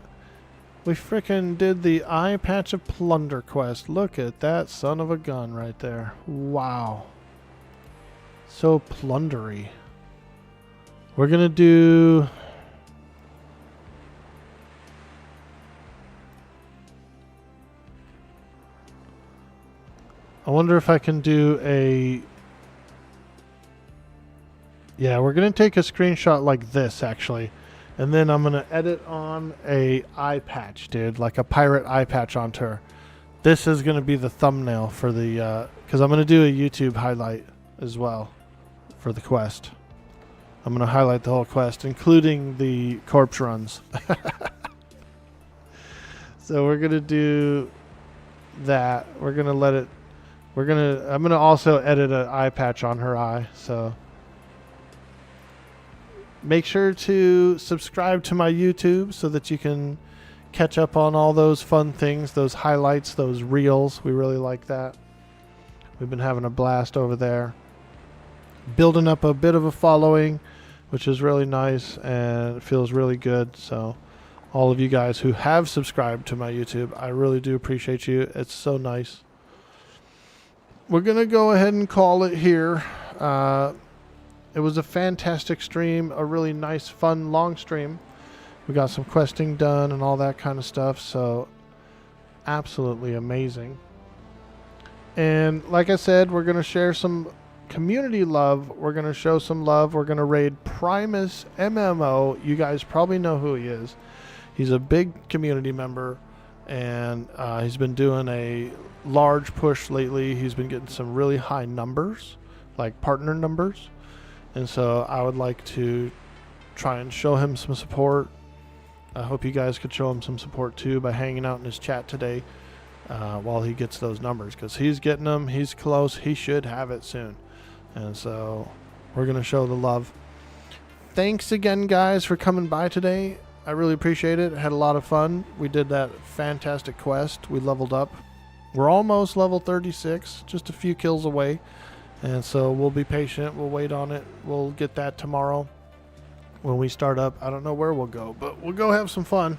We frickin' did the Eye Patch of Plunder quest. Look at that son of a gun right there. Wow. So plundery. We're gonna do... I wonder if I can do a... Yeah, we're going to take a screenshot like this, actually. And then I'm going to edit on a eye patch, dude. Like a pirate eye patch onto her. This is going to be the thumbnail for the... because I'm going to do a YouTube highlight as well for the quest. I'm going to highlight the whole quest, including the corpse runs. So we're going to do that. We're going to let it... I'm going to also edit an eye patch on her eye, so... Make sure to subscribe to my YouTube so that you can catch up on all those fun things, those highlights, those reels. We really like that. We've been having a blast over there. Building up a bit of a following, which is really nice and it feels really good. So all of you guys who have subscribed to my YouTube, I really do appreciate you. It's so nice. We're going to go ahead and call it here. It was a fantastic stream, a really nice, fun, long stream. We got some questing done and all that kind of stuff, so absolutely amazing. And like I said, we're going to share some community love. We're going to show some love. We're going to raid Primus MMO. You guys probably know who he is. He's a big community member, and he's been doing a large push lately. He's been getting some really high numbers, like partner numbers. And so I would like to try and show him some support. I hope you guys could show him some support too by hanging out in his chat today while he gets those numbers. Because he's getting them. He's close. He should have it soon. And so we're going to show the love. Thanks again, guys, for coming by today. I really appreciate it. I had a lot of fun. We did that fantastic quest. We leveled up. We're almost level 36. Just a few kills away. And so we'll be patient. We'll wait on it. We'll get that tomorrow when we start up. I don't know where we'll go, but we'll go have some fun.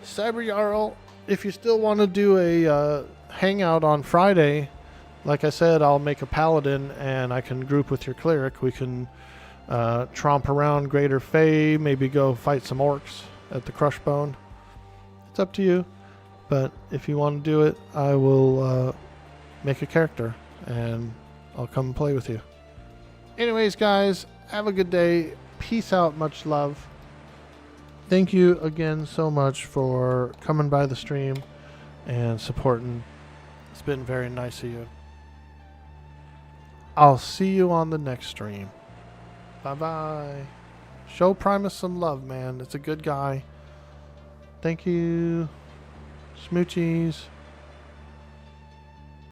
Cyber Jarl, if you still want to do a hangout on Friday, like I said, I'll make a paladin and I can group with your cleric. We can tromp around Greater Fae, maybe go fight some orcs at the Crushbone. It's up to you. But if you want to do it, I will make a character and I'll come and play with you. Anyways, guys, have a good day. Peace out. Much love. Thank you again so much for coming by the stream and supporting. It's been very nice of you. I'll see you on the next stream. Bye-bye. Show Primus some love, man. It's a good guy. Thank you. Smoochies.